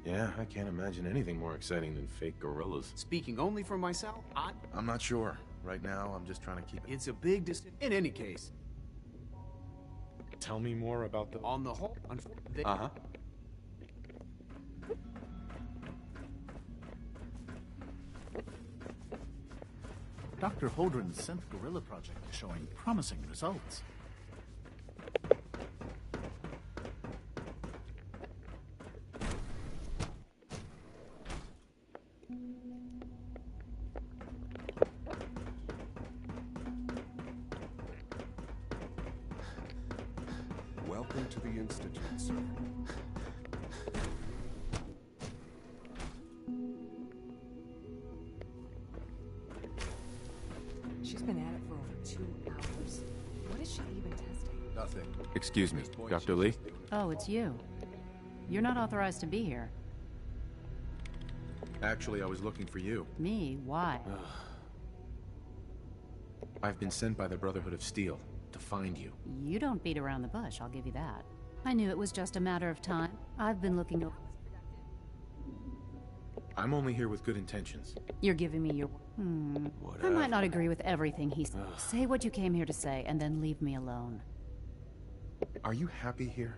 [SPEAKER 14] Yeah, I can't imagine anything more exciting than fake gorillas.
[SPEAKER 9] Speaking only for myself,
[SPEAKER 14] I'm not sure. Right now, I'm just trying to keep it...
[SPEAKER 9] It's a big decision. In any case.
[SPEAKER 14] Tell me more about the...
[SPEAKER 9] On the whole,
[SPEAKER 14] Uh-huh.
[SPEAKER 16] Dr. Holdren's Synth Gorilla project is showing promising results.
[SPEAKER 18] Welcome to the Institute, sir.
[SPEAKER 10] She's been at it for over 2 hours. What is she even testing?
[SPEAKER 18] Nothing.
[SPEAKER 14] Excuse me, Dr. Lee?
[SPEAKER 12] Oh, it's you. You're not authorized to be here.
[SPEAKER 14] Actually, I was looking for you.
[SPEAKER 12] Me? Why?
[SPEAKER 3] I've been sent by the Brotherhood of Steel to find you.
[SPEAKER 12] You don't beat around the bush, I'll give you that. I knew it was just a matter of time. I've been looking over...
[SPEAKER 3] I'm only here with good intentions.
[SPEAKER 12] You're giving me your... I might not agree with everything he said. Say what you came here to say, and then leave me alone.
[SPEAKER 3] Are you happy here?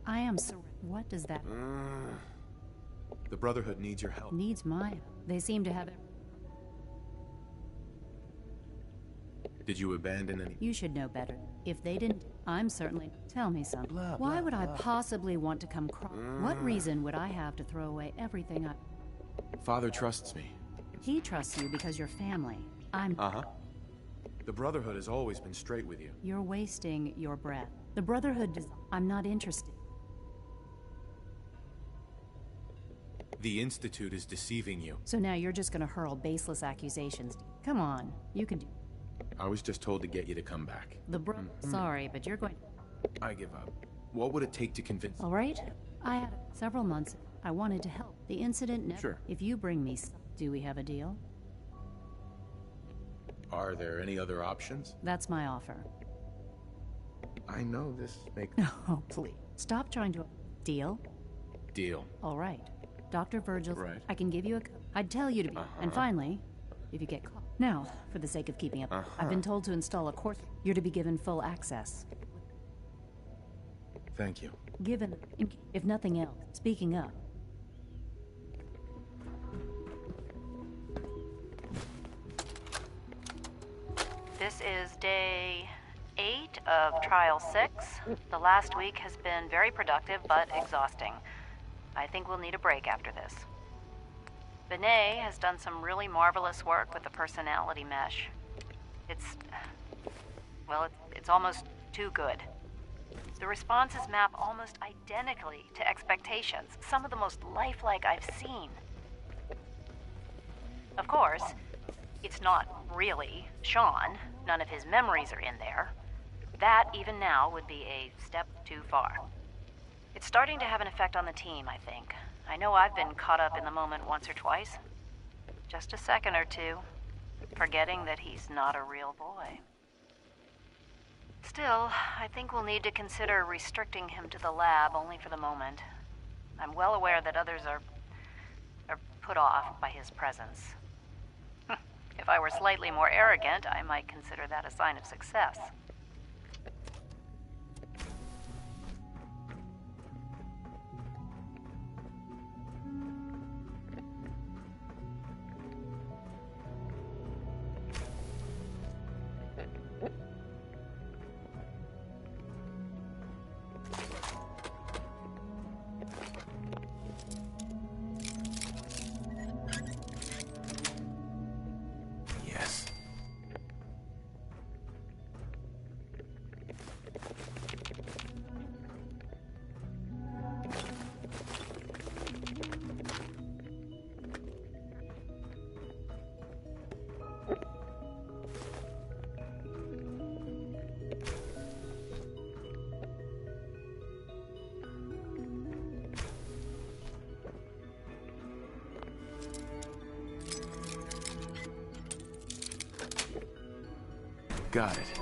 [SPEAKER 12] I am What does that...
[SPEAKER 3] The Brotherhood needs your help.
[SPEAKER 12] Needs my... They seem to have...
[SPEAKER 3] Did you abandon any...
[SPEAKER 12] You should know better. If they didn't, I'm certainly... Tell me something. Why would I possibly want to come What reason would I have to throw away everything I...
[SPEAKER 3] Father trusts me.
[SPEAKER 12] He trusts you because you're family. I'm...
[SPEAKER 3] Uh-huh. The Brotherhood has always been straight with you.
[SPEAKER 12] You're wasting your breath. The Brotherhood does... I'm not interested.
[SPEAKER 3] The Institute is deceiving you.
[SPEAKER 12] So now you're just gonna hurl baseless accusations. Come on, you can do...
[SPEAKER 3] I was just told to get you to come back.
[SPEAKER 12] Sorry, but you're going...
[SPEAKER 3] I give up. What would it take to convince...
[SPEAKER 12] All right. I had several months. I wanted to help. The incident never...
[SPEAKER 3] Sure.
[SPEAKER 12] If you bring me... Do we have a deal?
[SPEAKER 3] Are there any other options?
[SPEAKER 12] That's my offer.
[SPEAKER 3] I know this makes...
[SPEAKER 12] Oh, please. Stop trying to... Deal?
[SPEAKER 3] Deal.
[SPEAKER 12] All right. Dr. Virgil...
[SPEAKER 3] Right.
[SPEAKER 12] I can give you a... I'd tell you to be... And finally, if you get caught... Now, for the sake of keeping up, I've been told to install a court. You're to be given full access.
[SPEAKER 3] Thank you.
[SPEAKER 12] Given, if nothing else, speaking up. This is day 8 of Trial 6. The last week has been very productive, but exhausting. I think we'll need a break after this. Benet has done some really marvelous work with the personality mesh. It's almost too good. The responses map almost identically to expectations, some of the most lifelike I've seen. Of course, it's not really Sean. None of his memories are in there. That, even now, would be a step too far. It's starting to have an effect on the team, I think. I know I've been caught up in the moment once or twice. Just a second or two, forgetting that he's not a real boy. Still, I think we'll need to consider restricting him to the lab only for the moment. I'm well aware that others are put off by his presence. If I were slightly more arrogant, I might consider that a sign of success.
[SPEAKER 3] Yes. Got it.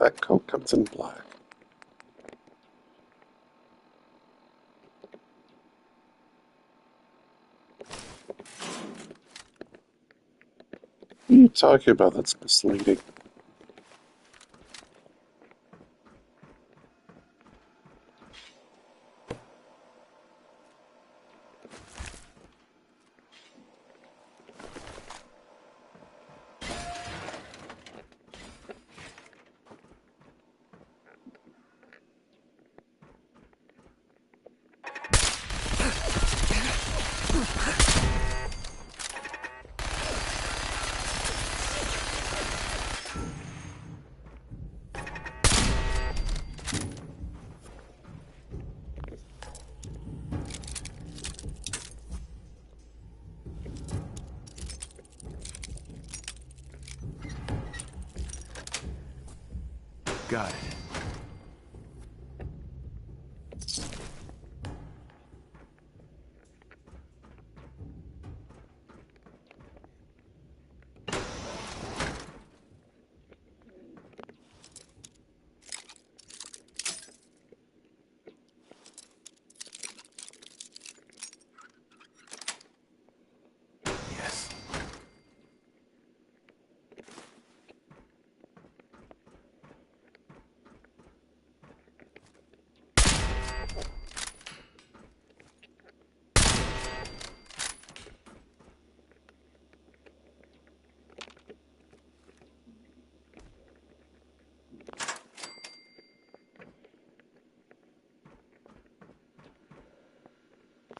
[SPEAKER 1] That coat comes in black. What are you talking about? That's misleading.
[SPEAKER 4] Got it. Yes.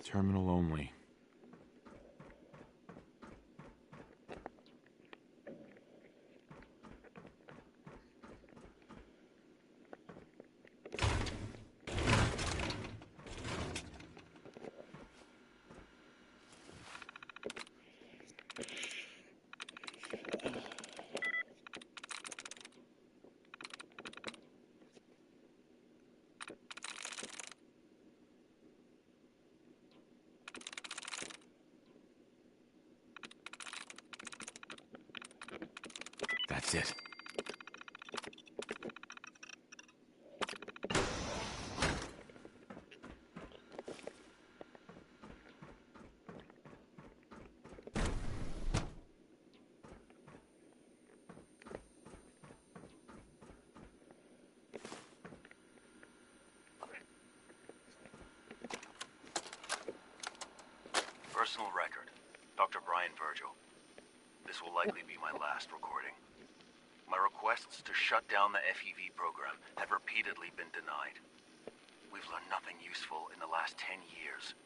[SPEAKER 14] Terminal only. That's it.
[SPEAKER 17] Personal record. Dr. Brian Virgil. This will likely be my last recording. My requests to shut down the FEV program have repeatedly been denied. We've learned nothing useful in the last 10 years.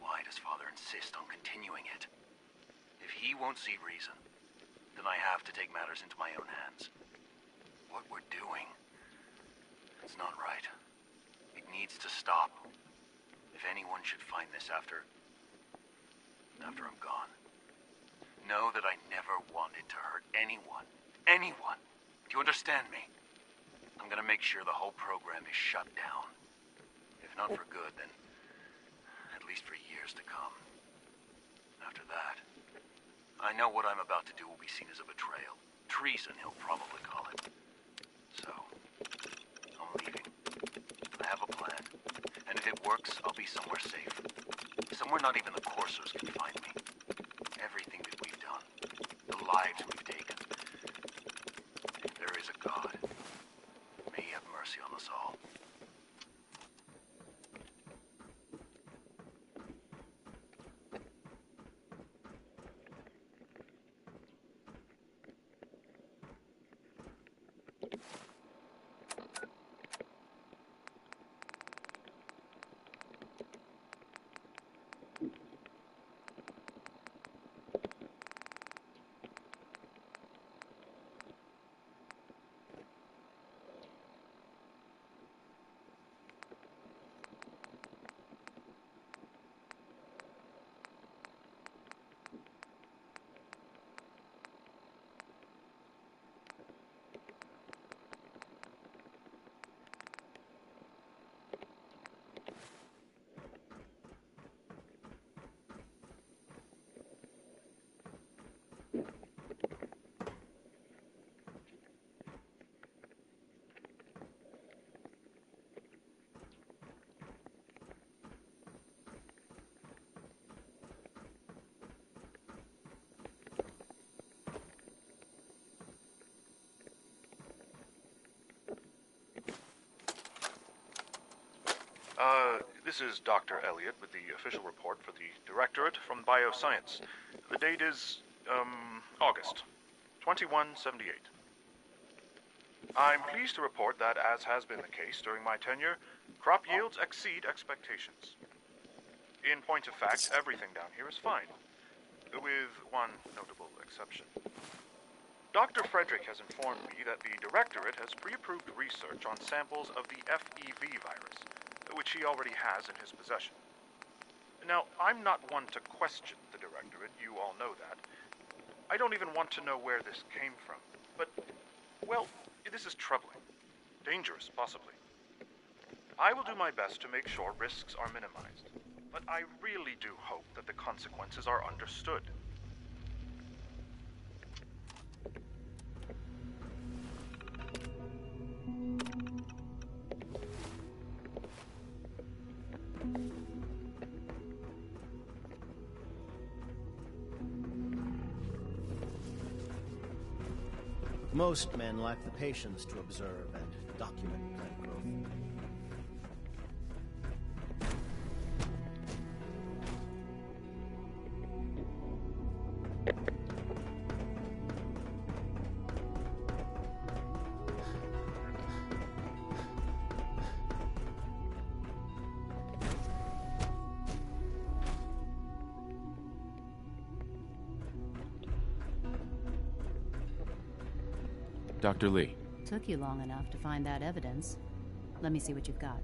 [SPEAKER 17] Why does Father insist on continuing it? If he won't see reason, then I have to take matters into my own hands. What we're doing, it's not right. It needs to stop. If anyone should find this after I'm gone, know that I never wanted to hurt anyone. Anyone! Do you understand me? I'm gonna make sure the whole program is shut down. If not for good, then at least for years to come. After that, I know what I'm about to do will be seen as a betrayal. Treason, he'll probably call it. So, I'm leaving. I have a plan. And if it works, I'll be somewhere safe. Somewhere not even the Coursers can find me. Everything that we've done, the lives we've taken. If there is a God, may he have mercy on us all.
[SPEAKER 20] This is Dr. Elliot with the official report for the Directorate from Bioscience. The date is, August 2178. I'm pleased to report that, as has been the case during my tenure, crop yields exceed expectations. In point of fact, everything down here is fine, with one notable exception. Dr. Frederick has informed me that the Directorate has pre-approved research on samples of the FEV virus, which he already has in his possession. Now, I'm not one to question the Directorate, you all know that. I don't even want to know where this came from, but, well, this is troubling. Dangerous, possibly. I will do my best to make sure risks are minimized, but I really do hope that the consequences are understood.
[SPEAKER 11] Most men lack the patience to observe and document plant growth.
[SPEAKER 14] Dr. Lee.
[SPEAKER 12] Took you long enough to find that evidence. Let me see what you've got.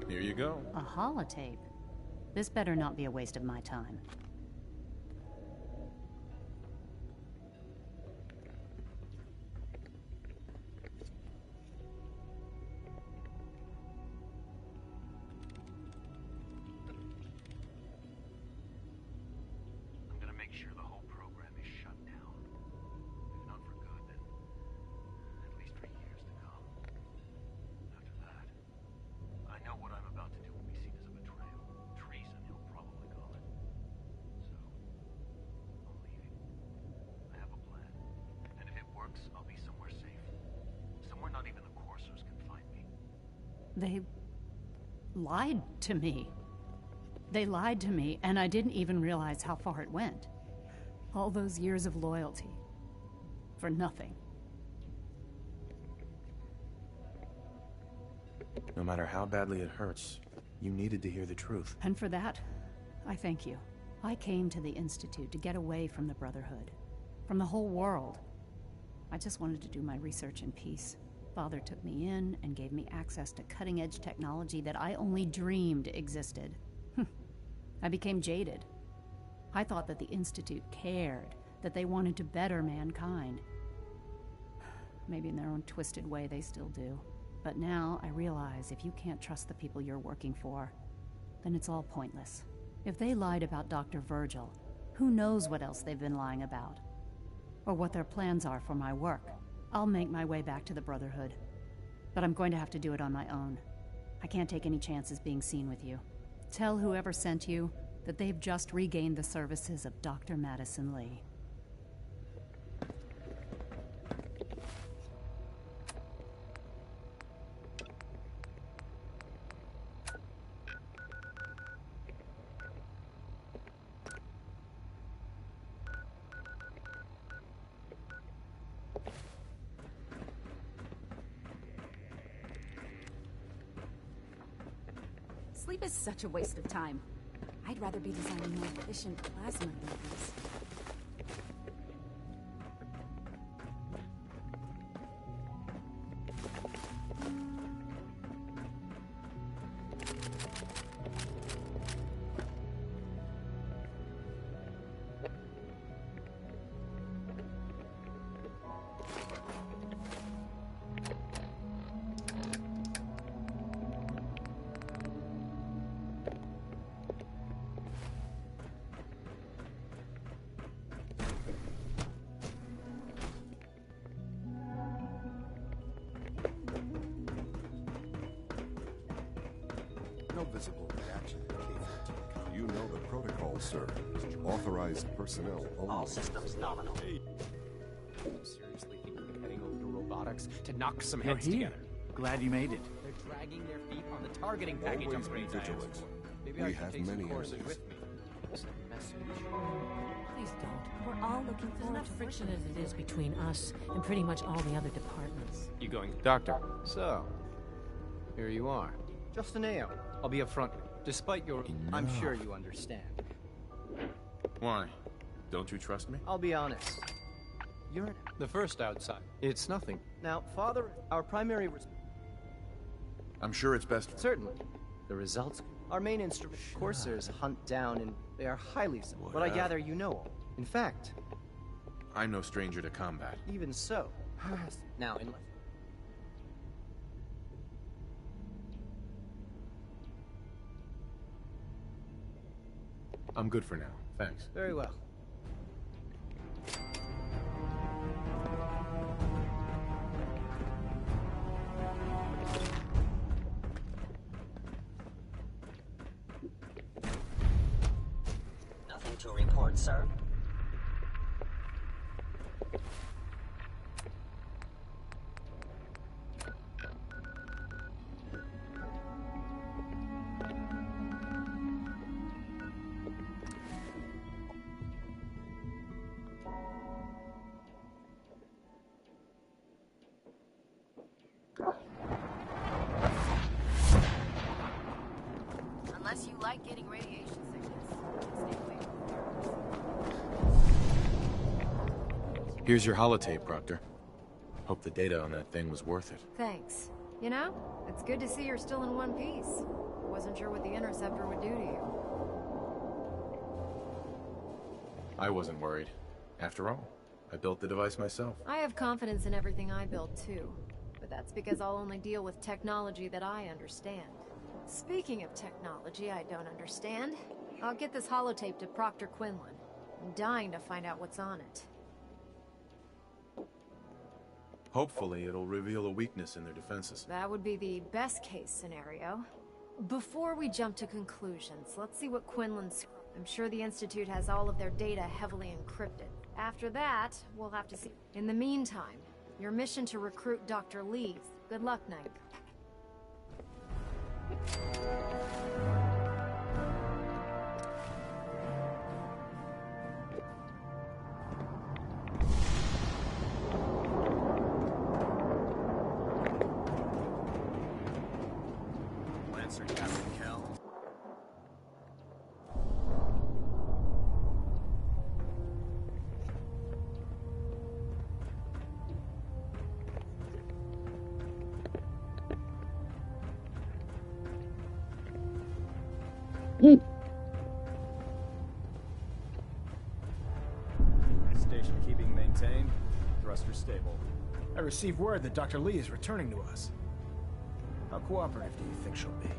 [SPEAKER 14] Here you go.
[SPEAKER 12] A holotape. This better not be a waste of my time. They lied to me. They lied to me, and I didn't even realize how far it went. All those years of loyalty. For nothing.
[SPEAKER 14] No matter how badly it hurts, you needed to hear the truth.
[SPEAKER 12] And for that, I thank you. I came to the Institute to get away from the Brotherhood. From the whole world. I just wanted to do my research in peace. Father took me in and gave me access to cutting-edge technology that I only dreamed existed. I became jaded. I thought that the Institute cared, that they wanted to better mankind. Maybe in their own twisted way they still do. But now I realize if you can't trust the people you're working for, then it's all pointless. If they lied about Dr. Virgil, who knows what else they've been lying about? Or what their plans are for my work. I'll make my way back to the Brotherhood. But I'm going to have to do it on my own. I can't take any chances being seen with you. Tell whoever sent you that they've just regained the services of Dr. Madison Lee.
[SPEAKER 8] Sleep is such a waste of time. I'd rather be designing more efficient plasma movers.
[SPEAKER 18] No visible reaction to K-14. You know the protocol, sir. Authorized personnel only.
[SPEAKER 6] All systems nominal.
[SPEAKER 21] Seriously think we're heading over to robotics to knock some
[SPEAKER 2] You're
[SPEAKER 21] heads
[SPEAKER 2] here.
[SPEAKER 21] together?
[SPEAKER 16] Glad you made it.
[SPEAKER 5] They're dragging their feet on the targeting package
[SPEAKER 18] Always be
[SPEAKER 5] upgrades I asked
[SPEAKER 18] vigilant.
[SPEAKER 5] for. Maybe
[SPEAKER 18] We
[SPEAKER 5] I should
[SPEAKER 18] have
[SPEAKER 5] take some
[SPEAKER 18] many
[SPEAKER 5] courses
[SPEAKER 18] enemies.
[SPEAKER 5] with me. What's the message?
[SPEAKER 15] Please don't.
[SPEAKER 8] We're all looking
[SPEAKER 15] There's
[SPEAKER 8] forward
[SPEAKER 15] enough
[SPEAKER 8] to
[SPEAKER 15] friction as it is between us and pretty much all the other departments.
[SPEAKER 5] You going?
[SPEAKER 14] Doctor.
[SPEAKER 5] So, here you are. Just an AO. I'll be upfront. Despite your... I'm sure you understand.
[SPEAKER 14] Why? Don't you trust me?
[SPEAKER 5] I'll be honest. You're the first outside. It's nothing. Now, Father, our primary...
[SPEAKER 14] I'm sure it's best.
[SPEAKER 5] Certainly. The results... Our main instrument, coursers, hunt down, and they are highly... But I gather you know all. In fact...
[SPEAKER 14] I'm no stranger to combat.
[SPEAKER 5] Even so. Now, in...
[SPEAKER 14] I'm good for now. Thanks.
[SPEAKER 5] Very well.
[SPEAKER 6] Nothing to report, sir.
[SPEAKER 21] Unless you like getting radiation sickness, stay away from
[SPEAKER 14] Here's your holotape, Proctor. Hope the data on that thing was worth it.
[SPEAKER 21] Thanks. You know, it's good to see you're still in one piece. Wasn't sure what the Interceptor would do to you.
[SPEAKER 14] I wasn't worried. After all, I built the device myself.
[SPEAKER 21] I have confidence in everything I build, too. But that's because I'll only deal with technology that I understand. Speaking of technology I don't understand, I'll get this holotape to Proctor Quinlan. I'm dying to find out what's on it.
[SPEAKER 14] Hopefully, it'll reveal a weakness in their defenses.
[SPEAKER 21] That would be the best case scenario. Before we jump to conclusions, let's see what Quinlan's... I'm sure the Institute has all of their data heavily encrypted. After that, we'll have to see. In the meantime, your mission to recruit Dr. Lee. Good luck, Knight.
[SPEAKER 11] Lancer, Captain Kell.
[SPEAKER 22] Station keeping maintained. Thruster stable. I received word that Dr. Lee is returning to us. How cooperative do you think she'll be?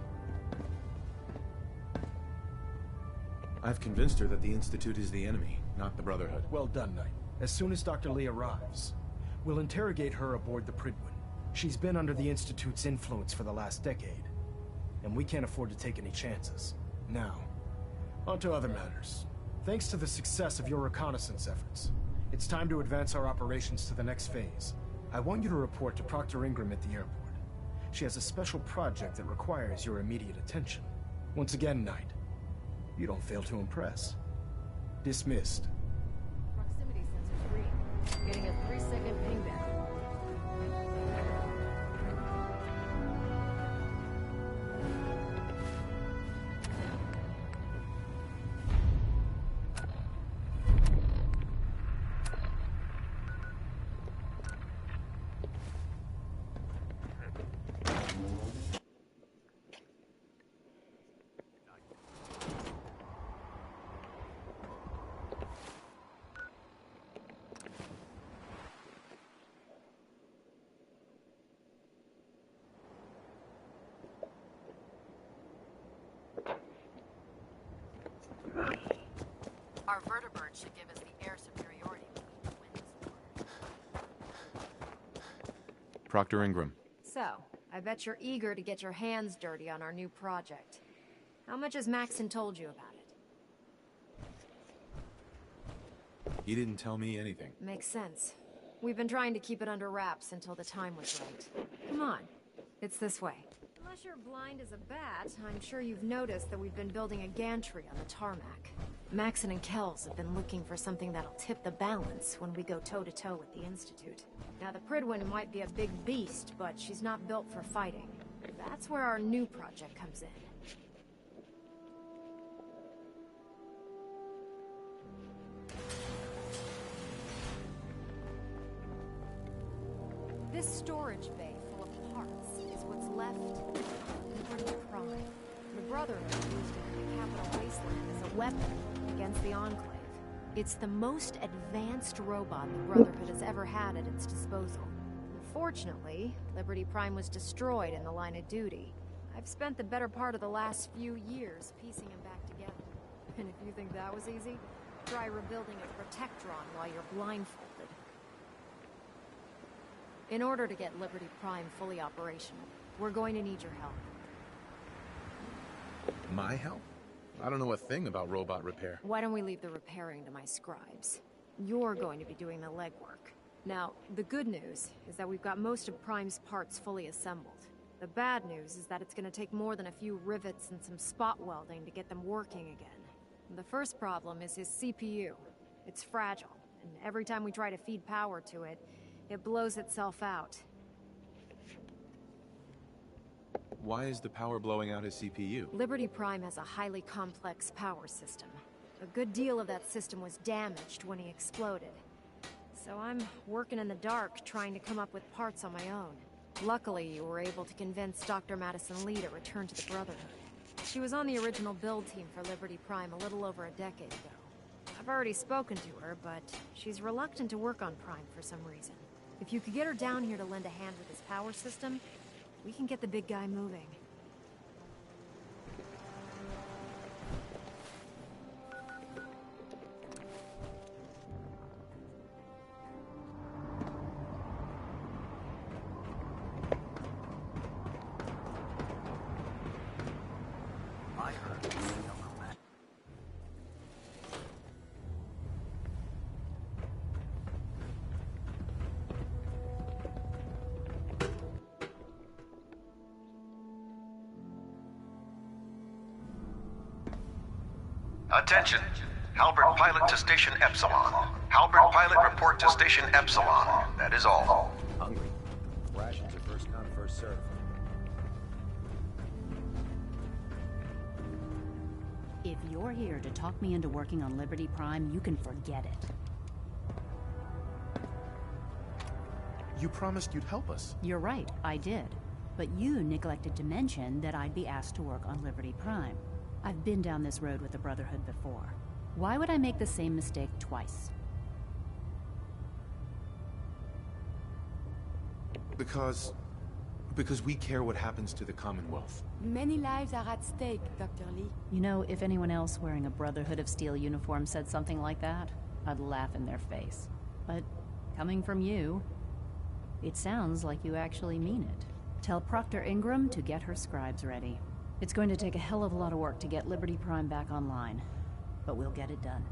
[SPEAKER 14] I've convinced her that the Institute is the enemy, not the Brotherhood.
[SPEAKER 22] Well done, Knight. As soon as Dr. Lee arrives, we'll interrogate her aboard the Prydwen. She's been under the Institute's influence for the last decade, and we can't afford to take any chances. Now, on to other matters. Thanks to the success of your reconnaissance efforts, it's time to advance our operations to the next phase. I want you to report to Proctor Ingram at the airport. She has a special project that requires your immediate attention. Once again, Knight, you don't fail to impress. Dismissed.
[SPEAKER 21] Proximity sensors green. Getting a 3-second ping down. Our vertibird should give us the air superiority.
[SPEAKER 14] Proctor Ingram.
[SPEAKER 21] So, I bet you're eager to get your hands dirty on our new project. How much has Maxon told you about it?
[SPEAKER 14] He didn't tell me anything.
[SPEAKER 21] Makes sense. We've been trying to keep it under wraps until the time was right. Come on. It's this way. Unless you're blind as a bat, I'm sure you've noticed that we've been building a gantry on the tarmac. Maxon and Kells have been looking for something that'll tip the balance when we go toe-to-toe with the Institute. Now, the Prydwen might be a big beast, but she's not built for fighting. That's where our new project comes in. This storage bay full of parts is what's left of Liberty Prime. The Brotherhood used it in the Capital Wasteland as a weapon against the Enclave. It's the most advanced robot the Brotherhood has ever had at its disposal. Unfortunately, Liberty Prime was destroyed in the line of duty. I've spent the better part of the last few years piecing him back together. And if you think that was easy, try rebuilding a Protectron while you're blindfolded. In order to get Liberty Prime fully operational, we're going to need your help.
[SPEAKER 14] My help? I don't know a thing about robot repair.
[SPEAKER 21] Why don't we leave the repairing to my scribes? You're going to be doing the legwork. Now, the good news is that we've got most of Prime's parts fully assembled. The bad news is that it's going to take more than a few rivets and some spot welding to get them working again. The first problem is his CPU. It's fragile, and every time we try to feed power to it, it blows itself out.
[SPEAKER 14] Why is the power blowing out his CPU?
[SPEAKER 21] Liberty Prime has a highly complex power system. A good deal of that system was damaged when he exploded. So I'm working in the dark, trying to come up with parts on my own. Luckily, you were able to convince Dr. Madison Lee to return to the Brotherhood. She was on the original build team for Liberty Prime a little over a decade ago. I've already spoken to her, but she's reluctant to work on Prime for some reason. If you could get her down here to lend a hand with his power system, we can get the big guy moving.
[SPEAKER 11] I heard the younger man.
[SPEAKER 7] Attention! Halbert pilot to Station Epsilon. Halbert pilot report to Station Epsilon. That is all.
[SPEAKER 11] Hungry. Rations are first come, first served.
[SPEAKER 12] If you're here to talk me into working on Liberty Prime, you can forget it.
[SPEAKER 14] You promised you'd help us.
[SPEAKER 12] You're right, I did. But you neglected to mention that I'd be asked to work on Liberty Prime. I've been down this road with the Brotherhood before. Why would I make the same mistake twice?
[SPEAKER 14] Because we care what happens to the Commonwealth.
[SPEAKER 19] Many lives are at stake, Dr. Lee.
[SPEAKER 12] You know, if anyone else wearing a Brotherhood of Steel uniform said something like that, I'd laugh in their face. But coming from you, it sounds like you actually mean it. Tell Proctor Ingram to get her scribes ready. It's going to take a hell of a lot of work to get Liberty Prime back online, but we'll get it done.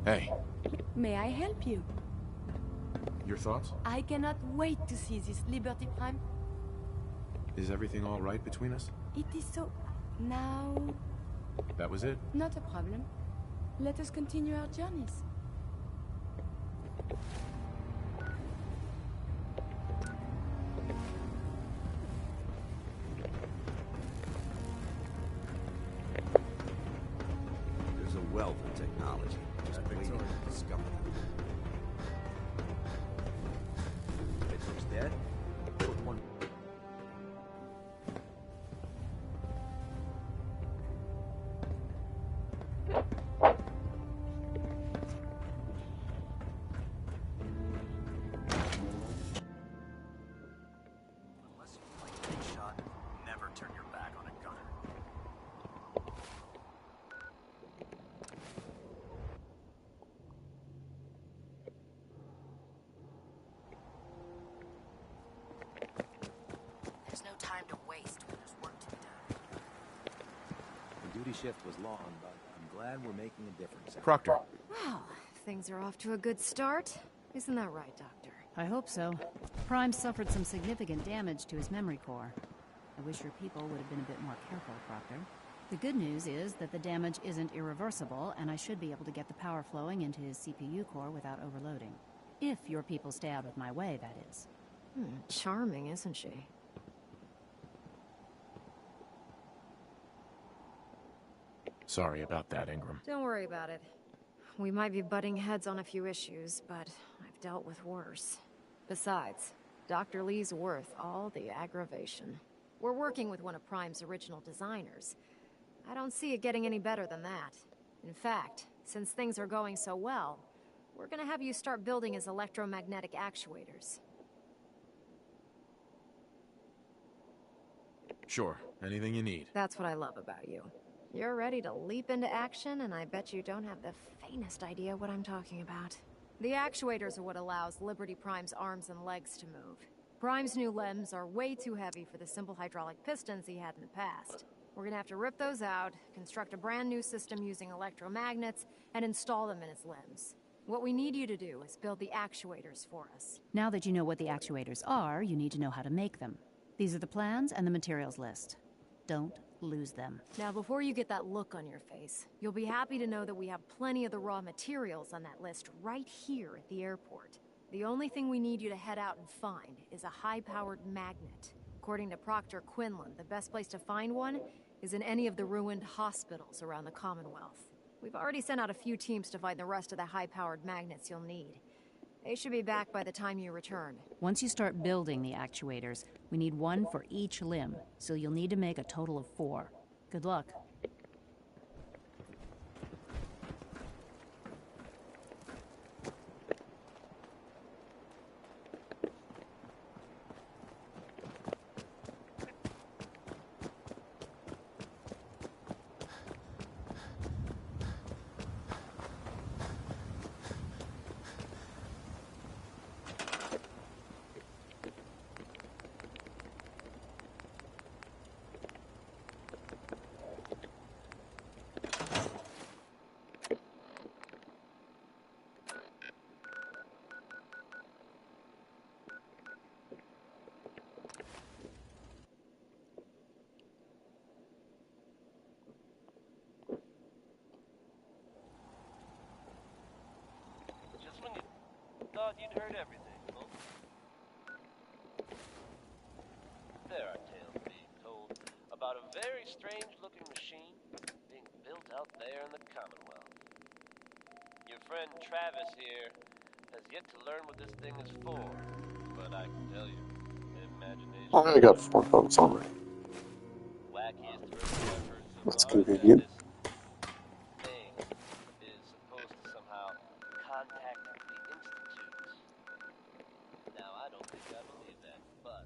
[SPEAKER 14] Hey.
[SPEAKER 19] May I help you?
[SPEAKER 14] Your thoughts?
[SPEAKER 19] I cannot wait to see this Liberty Prime.
[SPEAKER 14] Is everything all right between us?
[SPEAKER 19] It is so... Now...
[SPEAKER 14] That was it?
[SPEAKER 19] Not a problem. Let us continue our journeys.
[SPEAKER 11] There's a wealth of technology, just waiting to discover them. Victor's dead? Put one... Unless you play big shot, never turn your back on a gunner.
[SPEAKER 6] There's no time to waste when there's work to be done.
[SPEAKER 11] The duty shift was long, but I'm glad glad we're making a difference.
[SPEAKER 3] Proctor.
[SPEAKER 21] Well, things are off to a good start. Isn't that right, Doctor?
[SPEAKER 12] I hope so. Prime suffered some significant damage to his memory core. I wish your people would have been a bit more careful, Proctor. The good news is that the damage isn't irreversible, and I should be able to get the power flowing into his CPU core without overloading. If your people stay out of my way, that is.
[SPEAKER 21] Charming, isn't she?
[SPEAKER 14] Sorry about that, Ingram.
[SPEAKER 21] Don't worry about it. We might be butting heads on a few issues, but I've dealt with worse. Besides, Dr. Lee's worth all the aggravation. We're working with one of Prime's original designers. I don't see it getting any better than that. In fact, since things are going so well, we're gonna have you start building his electromagnetic actuators.
[SPEAKER 3] Sure, anything you need.
[SPEAKER 21] That's what I love about you. You're ready to leap into action, and I bet you don't have the faintest idea what I'm talking about. The actuators are what allows Liberty Prime's arms and legs to move. Prime's new limbs are way too heavy for the simple hydraulic pistons he had in the past. We're gonna have to rip those out, construct a brand new system using electromagnets, and install them in his limbs. What we need you to do is build the actuators for us.
[SPEAKER 12] Now that you know what the actuators are, you need to know how to make them. These are the plans and the materials list. Don't lose them.
[SPEAKER 21] Now, before you get that look on your face, you'll be happy to know that we have plenty of the raw materials on that list right here at the airport. The only thing we need you to head out and find is a high-powered magnet. According to Proctor Quinlan, the best place to find one is in any of the ruined hospitals around the Commonwealth. We've already sent out a few teams to find the rest of the high-powered magnets you'll need. They should be back by the time you return.
[SPEAKER 12] Once you start building the actuators, we need one for each limb, so you'll need to make a total of 4. Good luck.
[SPEAKER 9] Thought you'd heard everything, folks. There are tales being told about a very strange-looking machine being built out there in the Commonwealth. Your friend Travis here has yet to learn what this thing is for, but I can tell you, imagination...
[SPEAKER 1] Oh, I got 4 votes already.
[SPEAKER 9] Wackiest thriller I've heard so
[SPEAKER 1] That's
[SPEAKER 9] far is that
[SPEAKER 1] convenient.
[SPEAKER 9] this thing is supposed to somehow contact the Institute. Now, I don't think I believe that, but...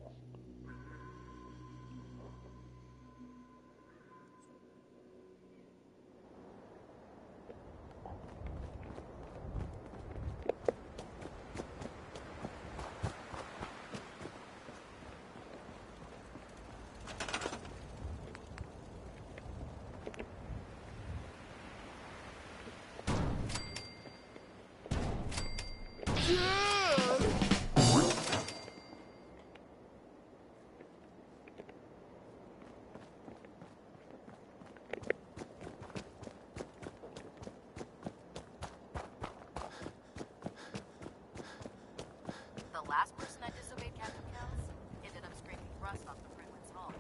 [SPEAKER 13] The last person that disobeyed Captain Kells ended up scraping rust off the Pridwin's hull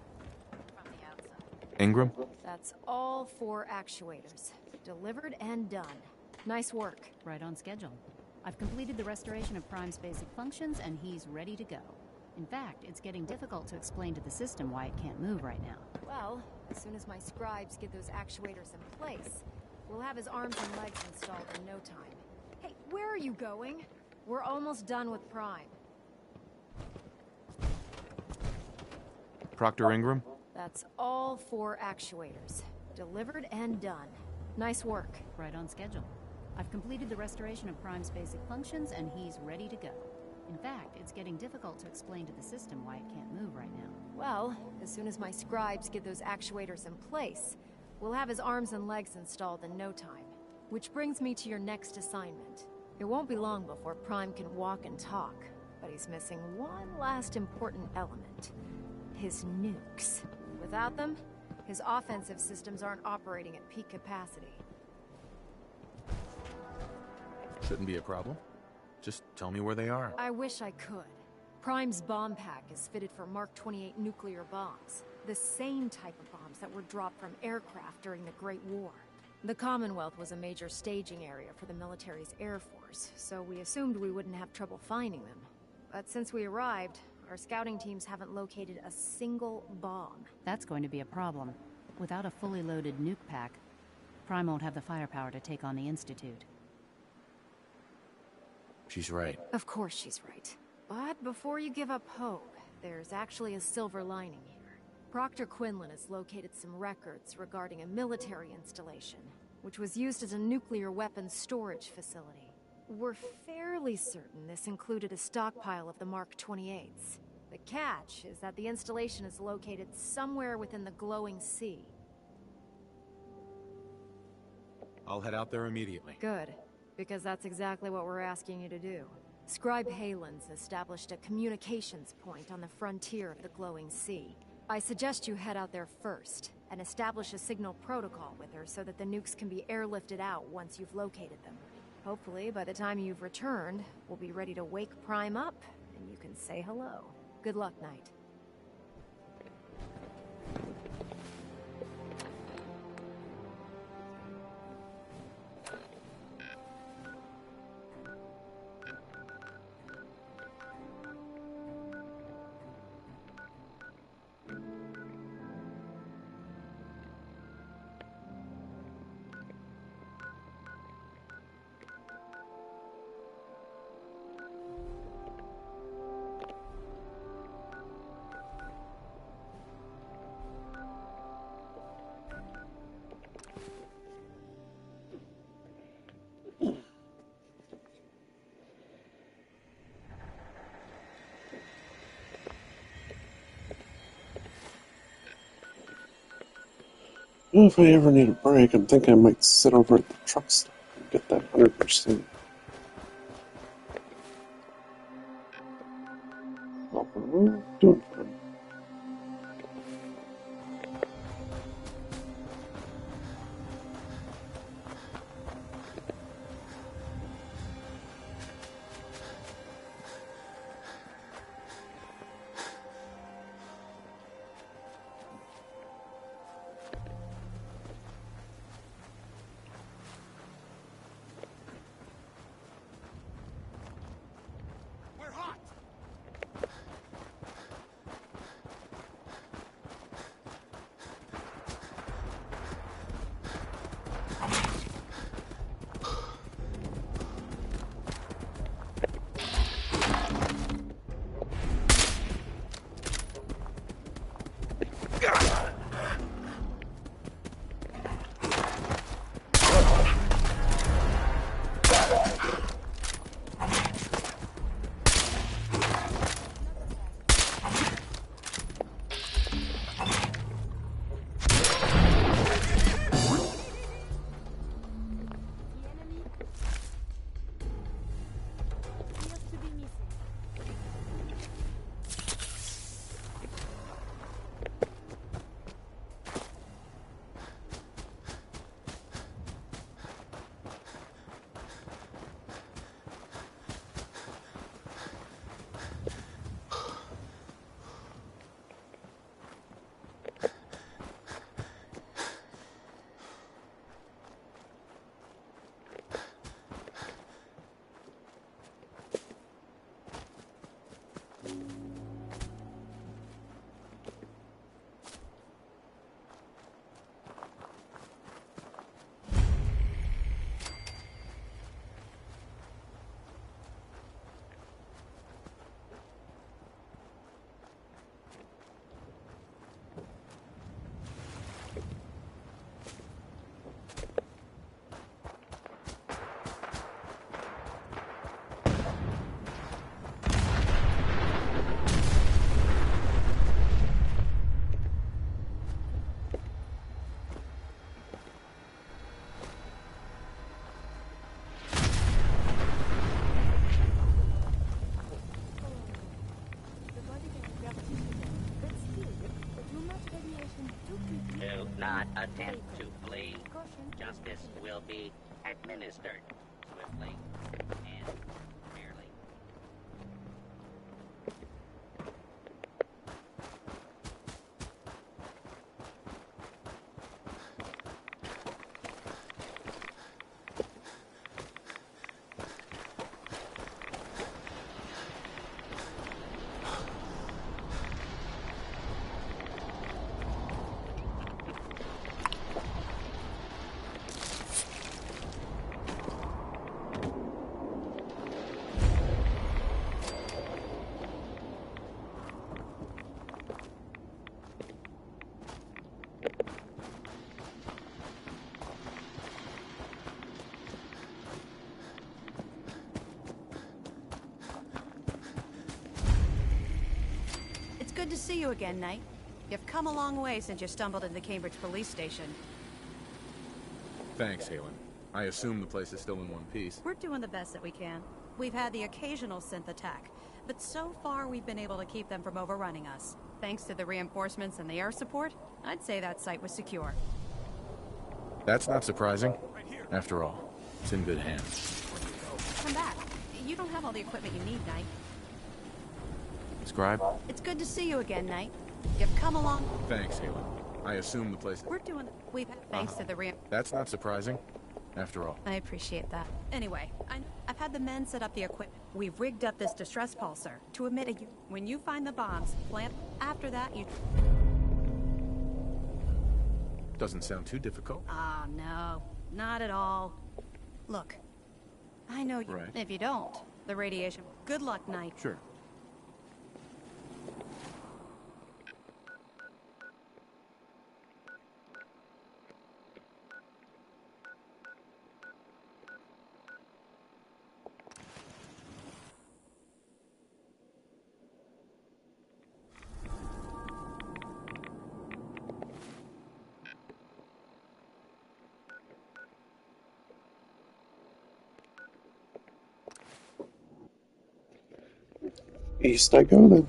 [SPEAKER 13] from the outside.
[SPEAKER 14] Ingram?
[SPEAKER 21] That's all 4 actuators. Delivered and done. Nice work.
[SPEAKER 12] Right on schedule. I've completed the restoration of Prime's basic functions, and he's ready to go. In fact, it's getting difficult to explain to the system why it can't move right now.
[SPEAKER 21] Well, as soon as my scribes get those actuators in place, we'll have his arms and legs installed in no time. Hey, where are you going? We're almost done with Prime.
[SPEAKER 14] Proctor Ingram?
[SPEAKER 21] That's all 4 actuators. Delivered and done. Nice work.
[SPEAKER 12] Right on schedule. I've completed the restoration of Prime's basic functions, and he's ready to go. In fact, it's getting difficult to explain to the system why it can't move right now.
[SPEAKER 21] Well, as soon as my scribes get those actuators in place, We'll have his arms and legs installed in no time. Which brings me to your next assignment. It won't be long before Prime can walk and talk, but he's missing one last important element. His nukes. Without them, his offensive systems aren't operating at peak capacity.
[SPEAKER 14] Shouldn't be a problem. Just tell me where they are.
[SPEAKER 21] I wish I could. Prime's bomb pack is fitted for Mark 28 nuclear bombs. The same type of bombs that were dropped from aircraft during the Great War. The Commonwealth was a major staging area for the military's Air Force, so we assumed we wouldn't have trouble finding them. But since we arrived, our scouting teams haven't located a single bomb.
[SPEAKER 12] That's going to be a problem. Without a fully loaded nuke pack, Prime won't have the firepower to take on the Institute.
[SPEAKER 14] She's right.
[SPEAKER 21] Of course she's right. But before you give up hope, there's actually a silver lining here. Proctor Quinlan has located some records regarding a military installation, which was used as a nuclear weapons storage facility. We're fairly certain this included a stockpile of the Mark 28s. The catch is that the installation is located somewhere within the glowing sea.
[SPEAKER 3] I'll head out there immediately.
[SPEAKER 21] Good, because that's exactly what we're asking you to do. Scribe Halen's established a communications point on the frontier of the glowing sea. I suggest you head out there first, and establish a signal protocol with her so that the nukes can be airlifted out once you've located them. Hopefully, by the time you've returned, we'll be ready to wake Prime up, and you can say hello. Good luck, Knight.
[SPEAKER 1] Well, if I ever need a break, I'm thinking I might sit over at the truck stop and get that 100%. Oh, we're doing fine.
[SPEAKER 6] not attempt to flee. Justice will be administered swiftly and fairly.
[SPEAKER 4] Good to see you again, Knight. You've come a long way since you stumbled into the Cambridge police station.
[SPEAKER 3] Thanks, Halen. I assume the place is still in one piece.
[SPEAKER 4] We're doing the best that we can. We've had the occasional synth attack, but so far we've been able to keep them from overrunning us. Thanks to the reinforcements and the air support, I'd say that site was secure.
[SPEAKER 3] That's not surprising. After all, it's in good hands.
[SPEAKER 4] Come back. You don't have all the equipment you need, Knight.
[SPEAKER 3] Scribe?
[SPEAKER 4] It's good to see you again, Knight. You've come along.
[SPEAKER 3] Thanks, Halen. I assume the place...
[SPEAKER 4] We're doing... We've had... Thanks to the
[SPEAKER 3] That's not surprising. After all.
[SPEAKER 4] I appreciate that. Anyway, I've had the men set up the equipment. We've rigged up this distress pulsar to emit a... When you find the bombs, plant... After that, you...
[SPEAKER 3] Doesn't sound too difficult.
[SPEAKER 4] Ah, no. Not at all. Look. I know you...
[SPEAKER 3] Right.
[SPEAKER 4] If you don't, the radiation... Good luck, Knight.
[SPEAKER 3] Sure.
[SPEAKER 1] East I go then.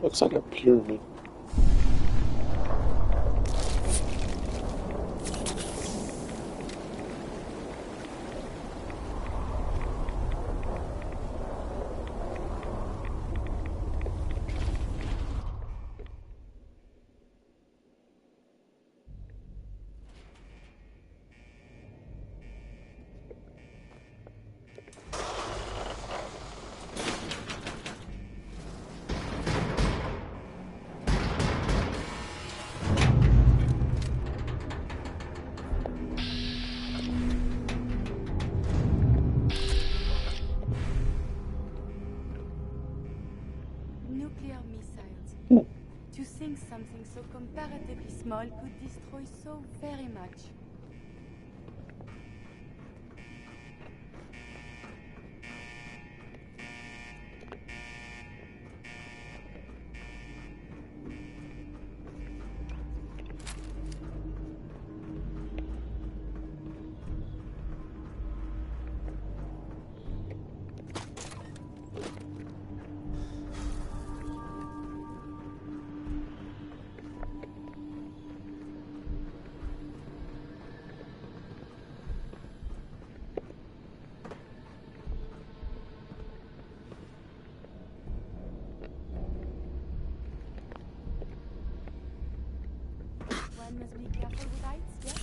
[SPEAKER 1] Looks like a pyramid.
[SPEAKER 19] so comparatively small could destroy so very much. One must be careful with heights, yes?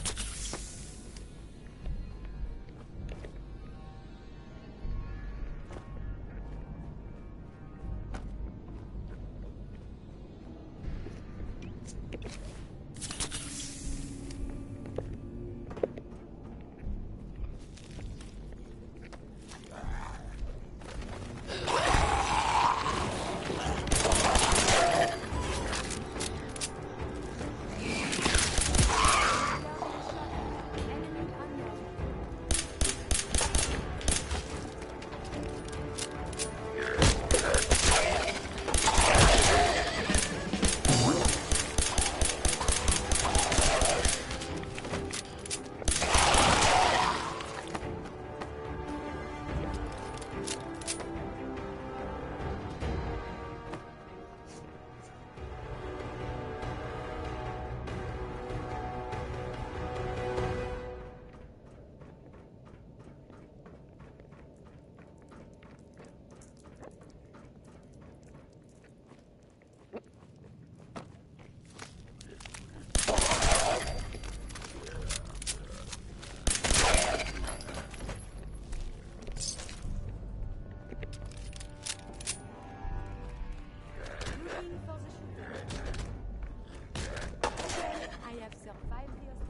[SPEAKER 19] I have survived the hostilities.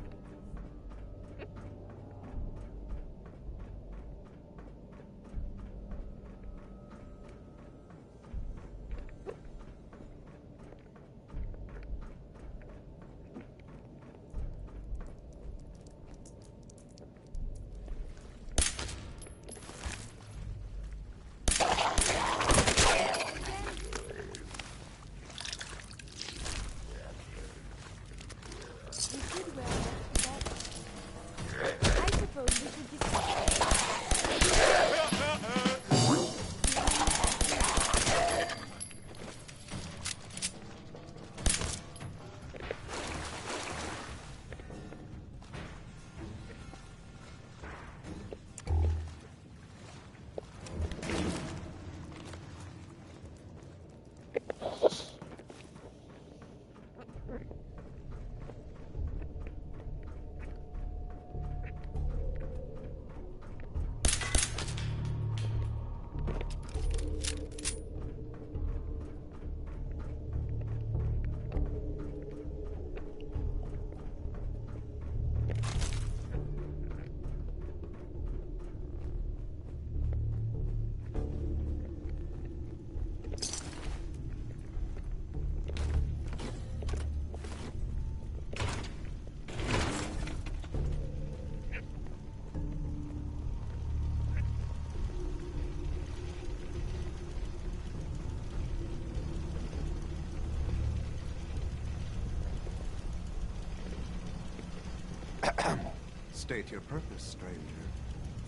[SPEAKER 18] State your purpose, stranger.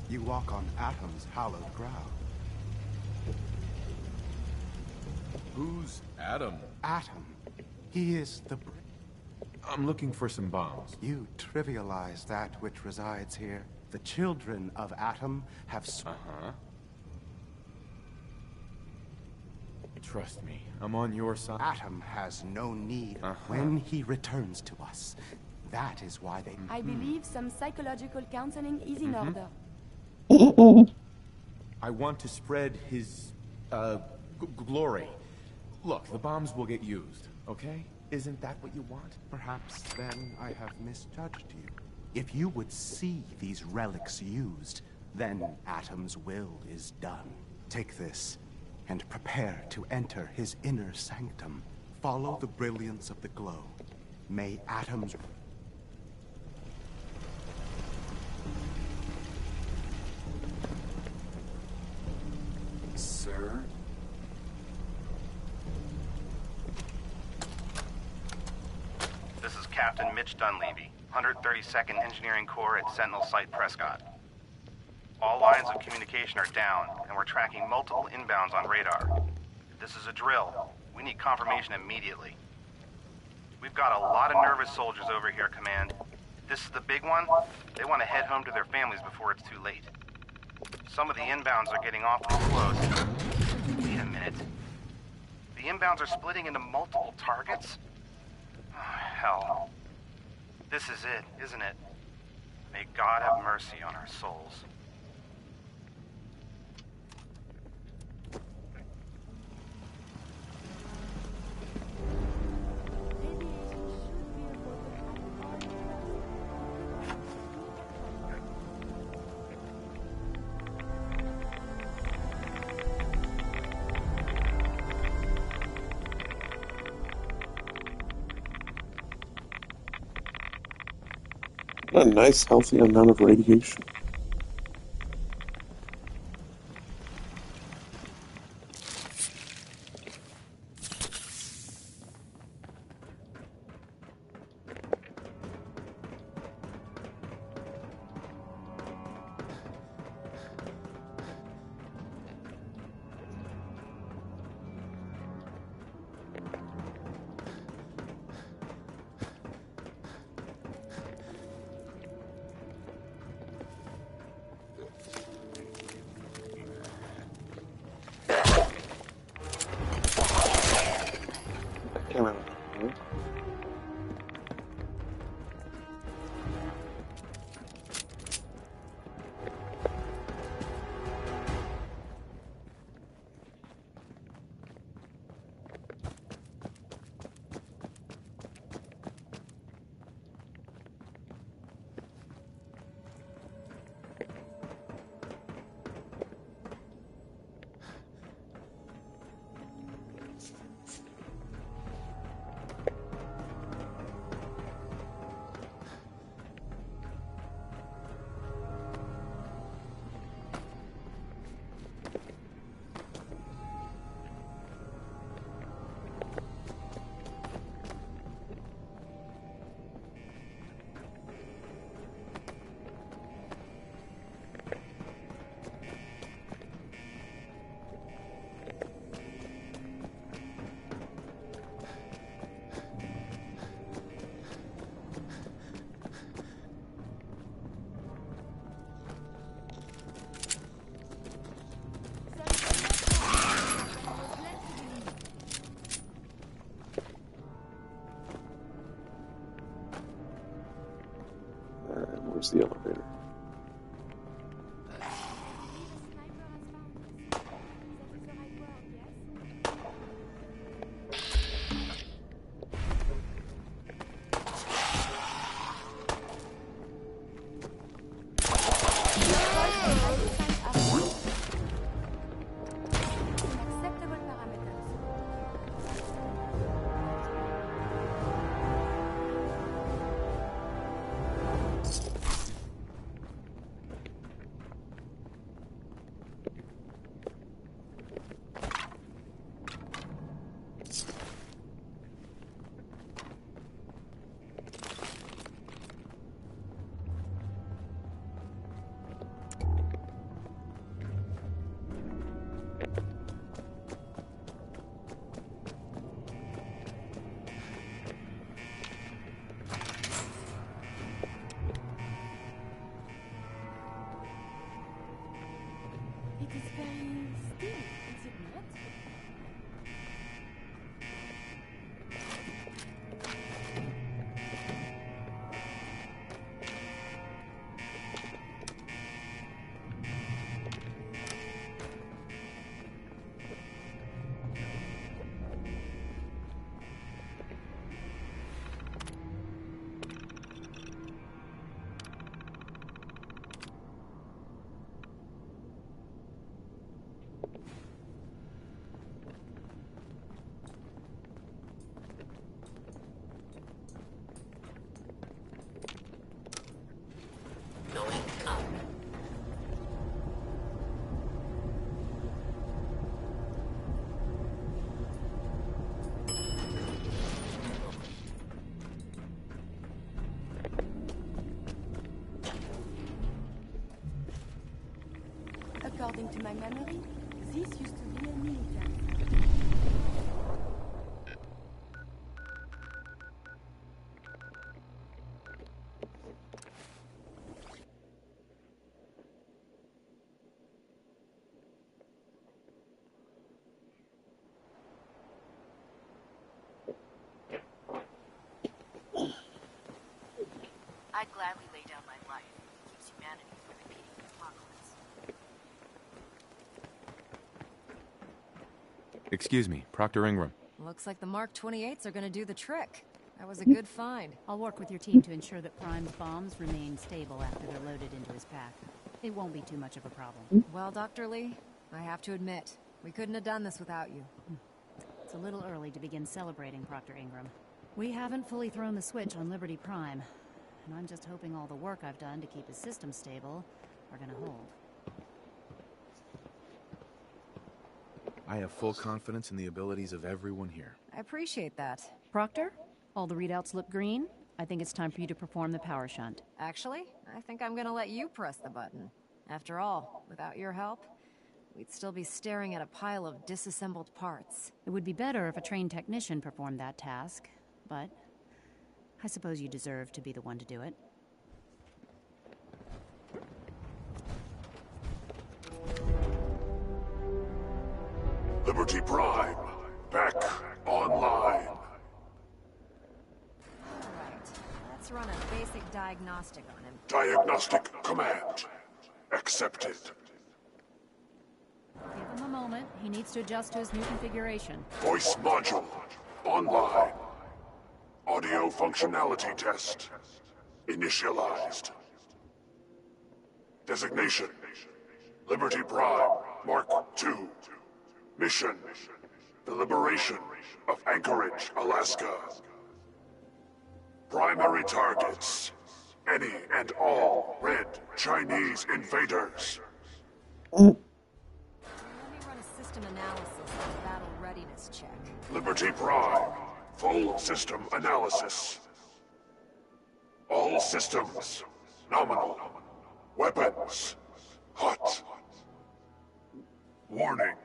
[SPEAKER 18] You walk on Atom's hallowed ground.
[SPEAKER 14] Who's Atom?
[SPEAKER 18] Atom. He is the...
[SPEAKER 14] I'm looking for some bombs.
[SPEAKER 18] You trivialize that which resides here. The children of Atom have...
[SPEAKER 14] Trust me, I'm on your side.
[SPEAKER 18] Atom has no need when he returns to us. That is why they...
[SPEAKER 19] I believe some psychological counseling is in order.
[SPEAKER 14] I want to spread his, glory. Look, the bombs will get used, okay? Isn't that what you want?
[SPEAKER 18] Perhaps then I have misjudged you. If you would see these relics used, then Atom's will is done. Take this, and prepare to enter his inner sanctum. Follow the brilliance of the glow. May atoms...
[SPEAKER 10] Sir?
[SPEAKER 17] This is Captain Mitch Dunleavy, 132nd Engineering Corps at Sentinel Site Prescott. All lines of communication are down, and we're tracking multiple inbounds on radar. This is a drill. We need confirmation immediately. We've got a lot of nervous soldiers over here, Command. If this is the big one, they want to head home to their families before it's too late. Some of the inbounds are getting awfully close. Wait a minute. The inbounds are splitting into multiple targets? Oh, hell. This is it, isn't it? May God have mercy on our souls.
[SPEAKER 1] A nice, healthy amount of radiation. Where's the elevator?
[SPEAKER 19] According to my memory, this used to be a military.
[SPEAKER 13] I'd gladly lay down my life if it keeps humanity from repeating the apocalypse.
[SPEAKER 3] Excuse me, Proctor Ingram.
[SPEAKER 10] Looks like the Mark 28s are gonna do the trick. That was a good find.
[SPEAKER 12] I'll work with your team to ensure that Prime's bombs remain stable after they're loaded into his pack. It won't be too much of a problem.
[SPEAKER 10] Well, Dr. Lee, I have to admit, we couldn't have done this without you.
[SPEAKER 12] It's a little early to begin celebrating, Proctor Ingram. We haven't fully thrown the switch on Liberty Prime, and I'm just hoping all the work I've done to keep his system stable are gonna hold.
[SPEAKER 3] I have full confidence in the abilities of everyone here.
[SPEAKER 10] I appreciate that.
[SPEAKER 12] Proctor, all the readouts look green. I think it's time for you to perform the power shunt.
[SPEAKER 10] Actually, I think I'm gonna let you press the button. After all, without your help, we'd still be staring at a pile of disassembled parts.
[SPEAKER 12] It would be better if a trained technician performed that task, but I suppose you deserve to be the one to do it.
[SPEAKER 20] Liberty Prime, back online.
[SPEAKER 10] Alright, let's run a basic diagnostic on him.
[SPEAKER 20] Diagnostic command accepted.
[SPEAKER 12] Give him a moment. He needs to adjust to his new configuration.
[SPEAKER 20] Voice module online. Audio functionality test initialized. Designation: Liberty Prime Mark II. Mission: the liberation of Anchorage, Alaska. Primary targets: any and all red Chinese invaders.
[SPEAKER 10] Let me run a system analysis and battle readiness check.
[SPEAKER 20] Liberty Prime, full system analysis. All systems nominal. Weapons hot. Warning: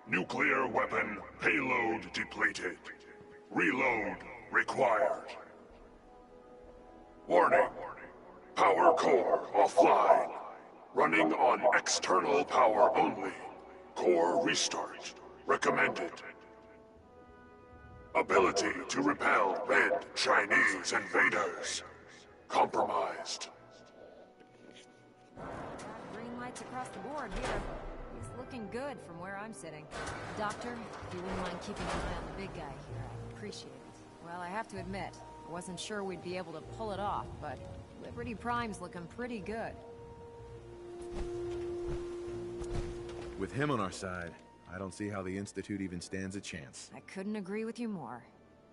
[SPEAKER 20] nuclear weapon payload depleted. Reload required. Warning: power core offline. Running on external power only. Core restart recommended. Ability to repel red Chinese invaders compromised.
[SPEAKER 10] Green lights across the board here. He's looking good from where I'm sitting. Doctor, if you wouldn't mind keeping an eye on the big guy here, I'd appreciate it. Well, I have to admit, I wasn't sure we'd be able to pull it off, but Liberty Prime's looking pretty good.
[SPEAKER 3] With him on our side, I don't see how the Institute even stands a chance.
[SPEAKER 10] I couldn't agree with you more.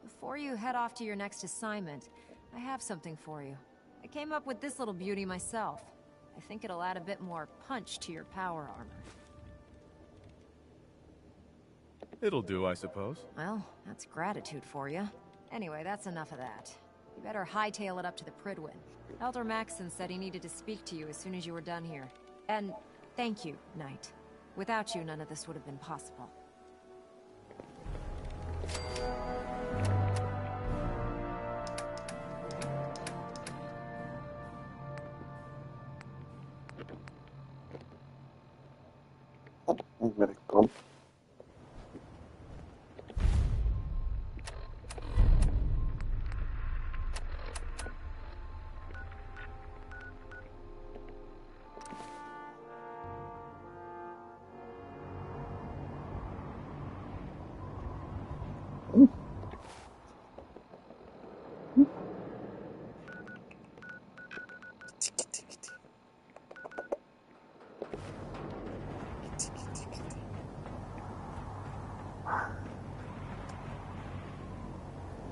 [SPEAKER 10] Before you head off to your next assignment, I have something for you. I came up with this little beauty myself. I think it'll add a bit more punch to your power armor.
[SPEAKER 3] It'll do, I suppose.
[SPEAKER 10] Well, that's gratitude for you. Anyway, that's enough of that. You better hightail it up to the Prydwen. Elder Maxson said he needed to speak to you as soon as you were done here. And thank you, Knight. Without you, none of this would have been possible.
[SPEAKER 1] Medic pump.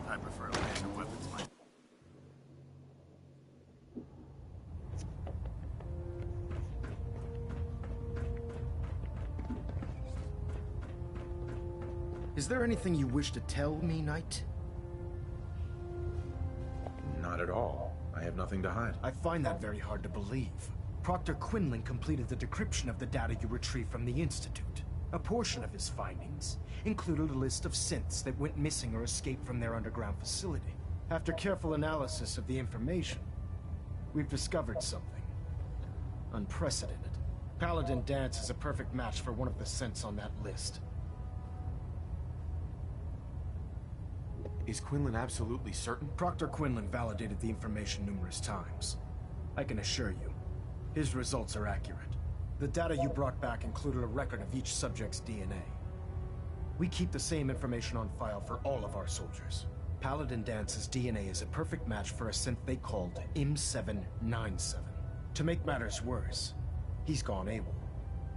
[SPEAKER 16] I prefer laser weapons.
[SPEAKER 22] Is there anything you wish to tell me, Knight?
[SPEAKER 3] Not at all. I have nothing to hide.
[SPEAKER 22] I find that very hard to believe. Proctor Quinlan completed the decryption of the data you retrieved from the Institute. A portion of his findings included a list of synths that went missing or escaped from their underground facility. After careful analysis of the information, we've discovered something unprecedented. Paladin Danse is a perfect match for one of the synths on that list.
[SPEAKER 14] Is Quinlan absolutely certain?
[SPEAKER 22] Proctor Quinlan validated the information numerous times. I can assure you, his results are accurate. The data you brought back included a record of each subject's DNA. We keep the same information on file for all of our soldiers. Paladin Danse's DNA is a perfect match for a synth they called M797. To make matters worse, he's gone AWOL,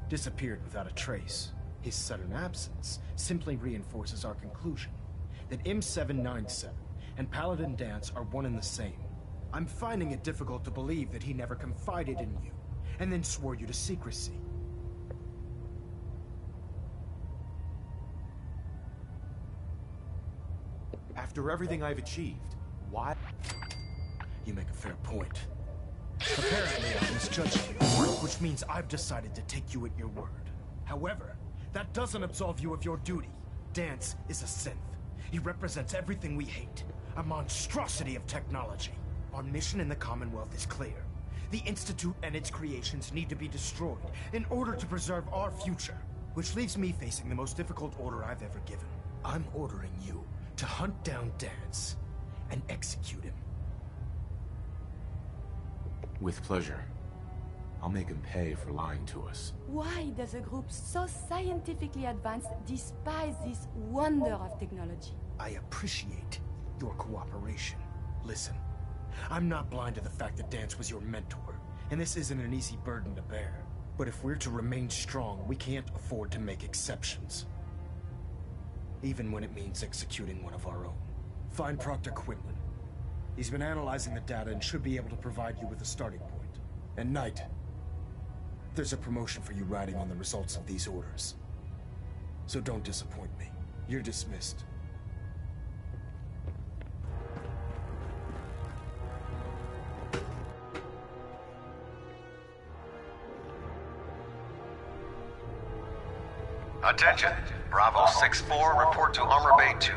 [SPEAKER 22] disappeared without a trace. His sudden absence simply reinforces our conclusion that M797 and Paladin Danse are one and the same. I'm finding it difficult to believe that he never confided in you, and then swore you to secrecy.
[SPEAKER 14] After everything I've achieved, why?
[SPEAKER 22] You make a fair point. Apparently, I misjudged you, which means I've decided to take you at your word. However, that doesn't absolve you of your duty. Danse is a synth. He represents everything we hate, a monstrosity of technology. Our mission in the Commonwealth is clear. The Institute and its creations need to be destroyed in order to preserve our future, which leaves me facing the most difficult order I've ever given. I'm ordering you to hunt down Danse and execute him.
[SPEAKER 14] With pleasure. I'll make him pay for lying to us.
[SPEAKER 19] Why does a group so scientifically advanced despise this wonder of technology?
[SPEAKER 22] I appreciate your cooperation. Listen, I'm not blind to the fact that Danse was your mentor, and this isn't an easy burden to bear. But if we're to remain strong, we can't afford to make exceptions. Even when it means executing one of our own. Find Proctor Quinlan. He's been analyzing the data and should be able to provide you with a starting point. And Knight, there's a promotion for you riding on the results of these orders. So don't disappoint me. You're dismissed.
[SPEAKER 7] Attention! Bravo 6-4, report to Armor Bay 2.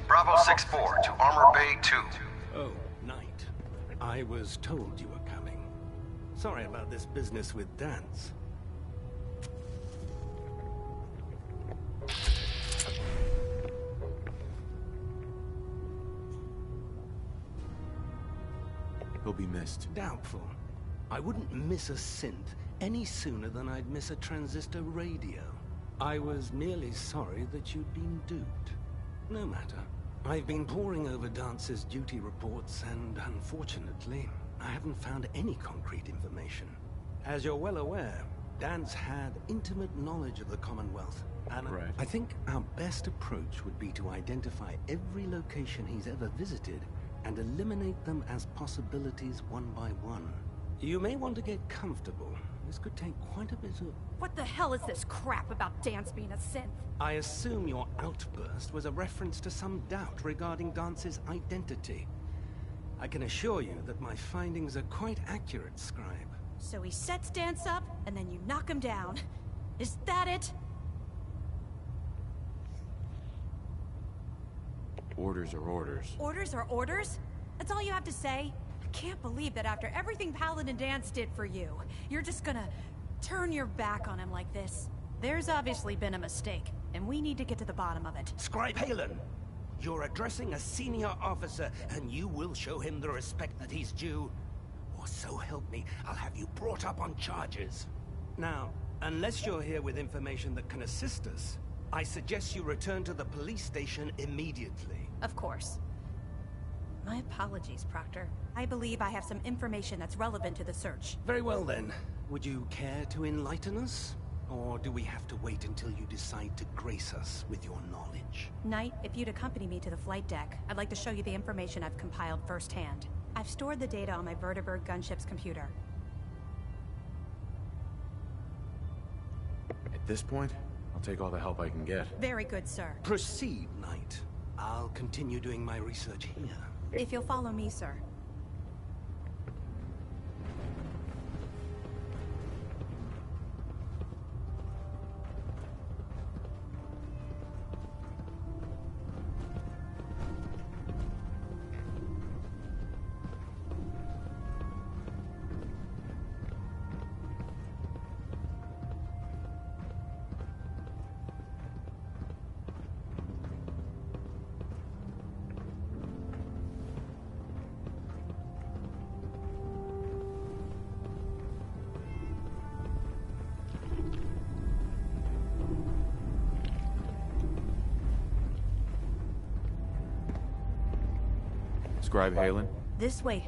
[SPEAKER 7] Bravo 6-4 to Armor Bay 2.
[SPEAKER 2] Oh, Knight. I was told you were coming. Sorry about this business with Danse.
[SPEAKER 14] He'll be missed.
[SPEAKER 2] Doubtful. I wouldn't miss a synth any sooner than I'd miss a transistor radio. I was merely sorry that you'd been duped. No matter. I've been poring over Dance's duty reports, and unfortunately, I haven't found any concrete information. As you're well aware, Danse had intimate knowledge of the Commonwealth, and I think our best approach would be to identify every location he's ever visited and eliminate them as possibilities one by one. You may want to get comfortable. This could take quite a bit of...
[SPEAKER 4] What the hell is this crap about Danse being a synth?
[SPEAKER 2] I assume your outburst was a reference to some doubt regarding Dance's identity. I can assure you that my findings are quite accurate, Scribe.
[SPEAKER 4] So he sets Danse up, and then you knock him down. Is that it?
[SPEAKER 3] Orders are orders.
[SPEAKER 4] Orders are orders? That's all you have to say? I can't believe that after everything Paladin Danse did for you, you're just gonna turn your back on him like this. There's obviously been a mistake, and we need to get to the bottom of it.
[SPEAKER 2] Scribe Haylen, you're addressing a senior officer, and you will show him the respect that he's due. Or so help me, I'll have you brought up on charges. Now, unless you're here with information that can assist us, I suggest you return to the police station immediately.
[SPEAKER 4] Of course. My apologies, Proctor. I believe I have some information that's relevant to the search.
[SPEAKER 2] Very well then. Would you care to enlighten us? Or do we have to wait until you decide to grace us with your knowledge?
[SPEAKER 4] Knight, if you'd accompany me to the flight deck, I'd like to show you the information I've compiled firsthand. I've stored the data on my Vertibird gunship's computer.
[SPEAKER 3] At this point, I'll take all the help I can get.
[SPEAKER 4] Very good, sir.
[SPEAKER 2] Proceed, Knight. I'll continue doing my research here.
[SPEAKER 4] If you'll follow me, sir.
[SPEAKER 3] Scribe Halen?
[SPEAKER 4] This way.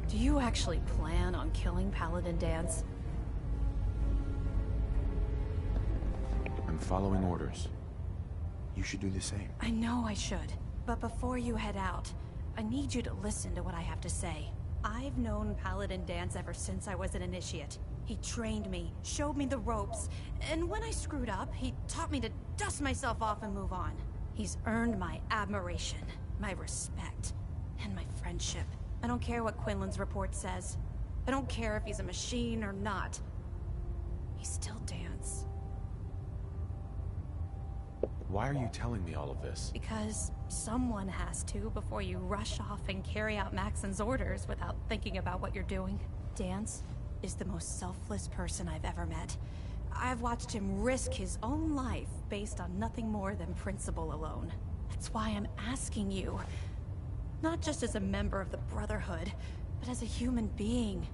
[SPEAKER 4] Do you actually plan on killing Paladin Danse?
[SPEAKER 3] I'm following orders. You should do the same.
[SPEAKER 4] I know I should. But before you head out, I need you to listen to what I have to say. I've known Paladin Danse ever since I was an initiate. He trained me, showed me the ropes, and when I screwed up, he taught me to dust myself off and move on. He's earned my admiration, my respect, and my friendship. I don't care what Quinlan's report says. I don't care if he's a machine or not. He's still Danse.
[SPEAKER 3] Why are you telling me all of this?
[SPEAKER 4] Because someone has to before you rush off and carry out Maxon's orders without thinking about what you're doing. Danse is the most selfless person I've ever met. I've watched him risk his own life based on nothing more than principle alone. That's why I'm asking you, not just as a member of the Brotherhood, but as a human being.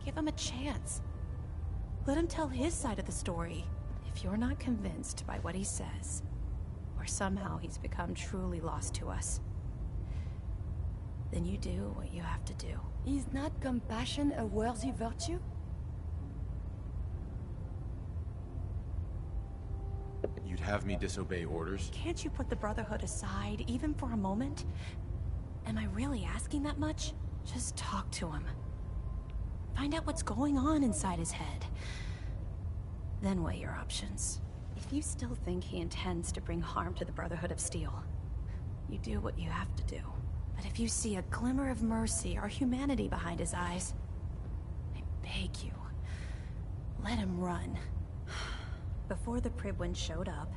[SPEAKER 4] Give him a chance. Let him tell his side of the story. If you're not convinced by what he says, or somehow he's become truly lost to us, then you do what you have to do.
[SPEAKER 19] Is not compassion a worthy virtue?
[SPEAKER 3] You'd have me disobey orders?
[SPEAKER 4] Can't you put the Brotherhood aside, even for a moment? Am I really asking that much? Just talk to him. Find out what's going on inside his head. Then weigh your options. If you still think he intends to bring harm to the Brotherhood of Steel, you do what you have to do. But if you see a glimmer of mercy or humanity behind his eyes, I beg you, let him run. Before the Prydwen showed up,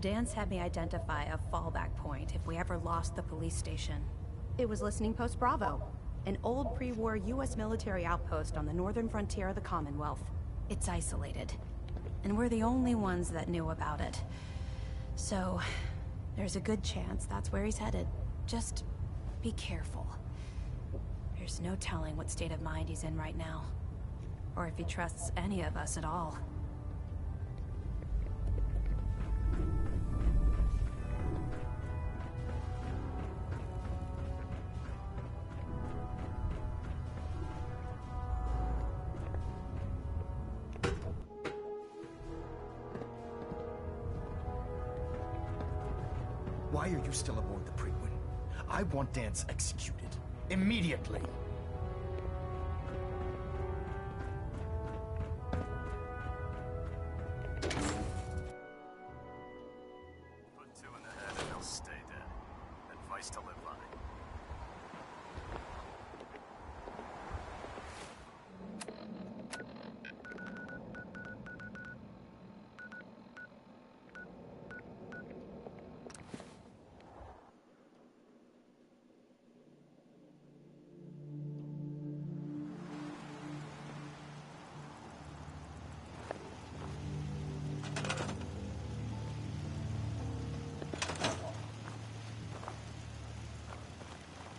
[SPEAKER 4] Danse had me identify a fallback point if we ever lost the police station. It was Listening Post Bravo, an old pre-war US military outpost on the northern frontier of the Commonwealth. It's isolated, and we're the only ones that knew about it. So, there's a good chance that's where he's headed. Just be careful. There's no telling what state of mind he's in right now, or if he trusts any of us at all.
[SPEAKER 22] Why are you still aboard the Prydwen? I want Danse executed. Immediately!
[SPEAKER 16] Put two in the head and they'll stay dead. Advice to live by.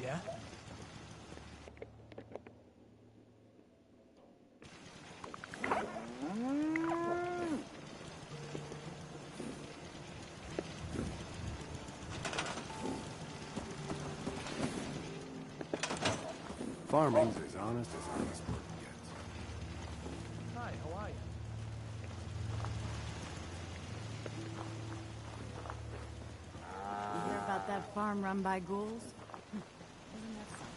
[SPEAKER 22] Yeah?
[SPEAKER 18] Farming's as honest work gets.
[SPEAKER 22] Hi, how are you?
[SPEAKER 10] You hear about that farm run by ghouls? Isn't that something?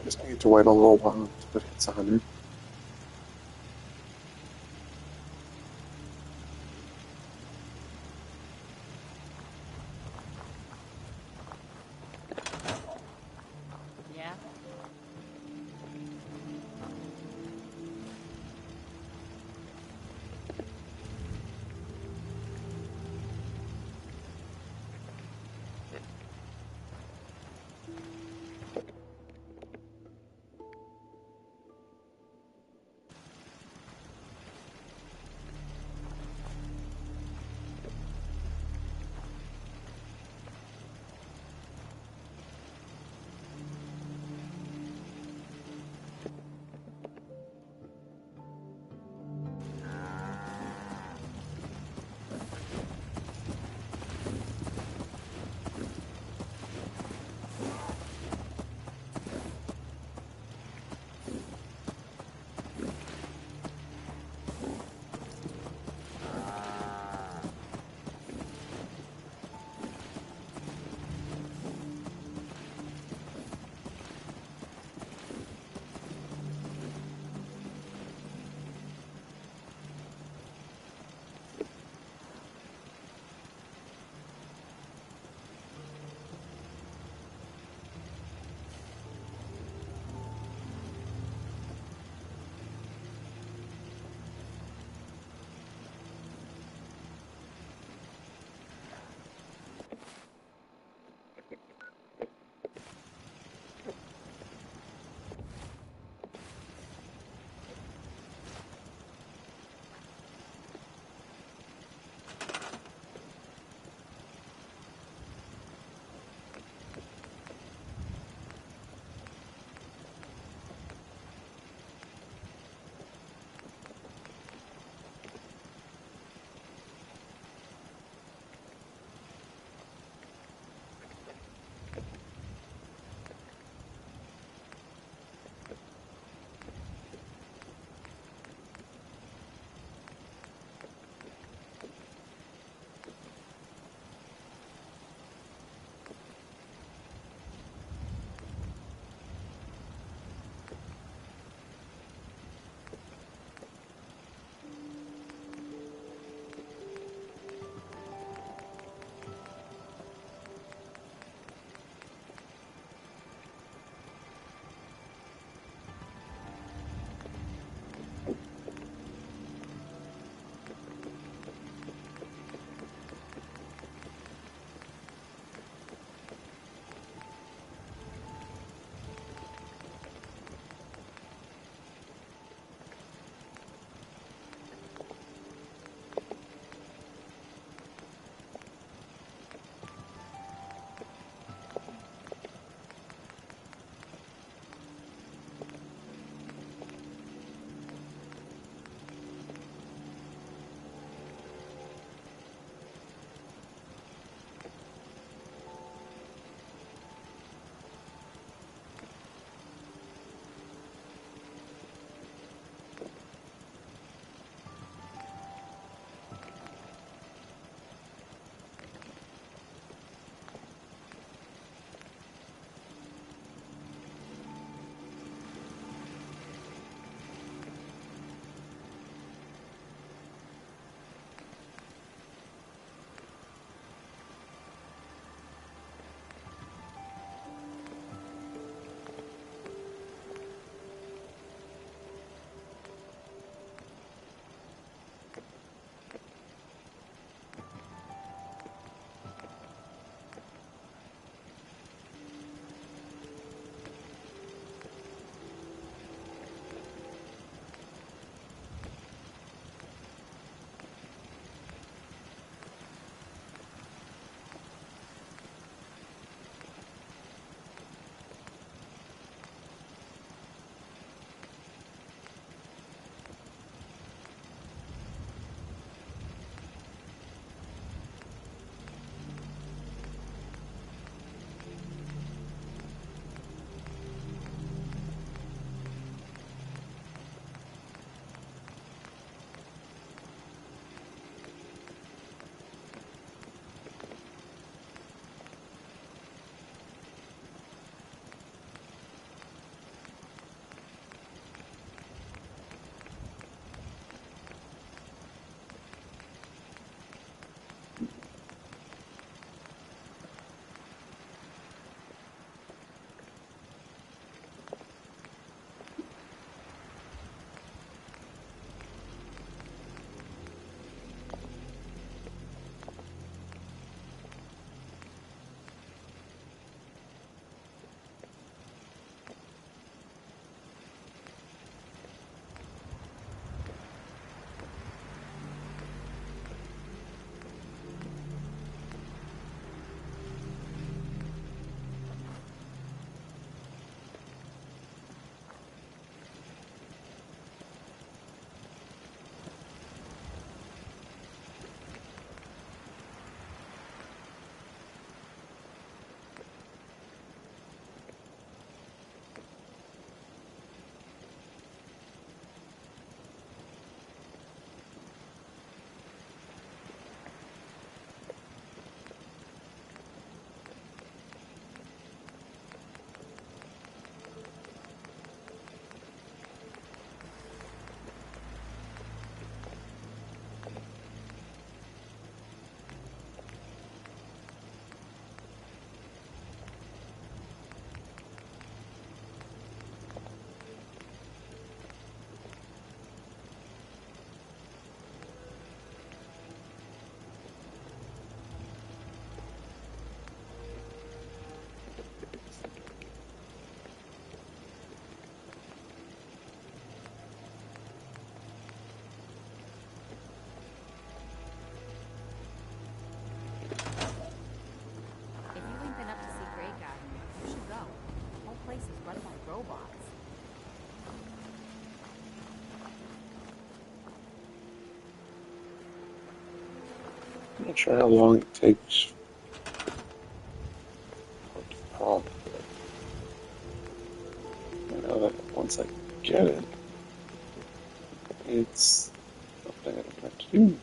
[SPEAKER 1] Just need to wait a little while until it hits 100.
[SPEAKER 10] Yeah?
[SPEAKER 1] Not sure how long it takes for it to prompt. I know that once I get it, it's something I don't have to do.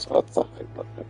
[SPEAKER 1] So that's the high button.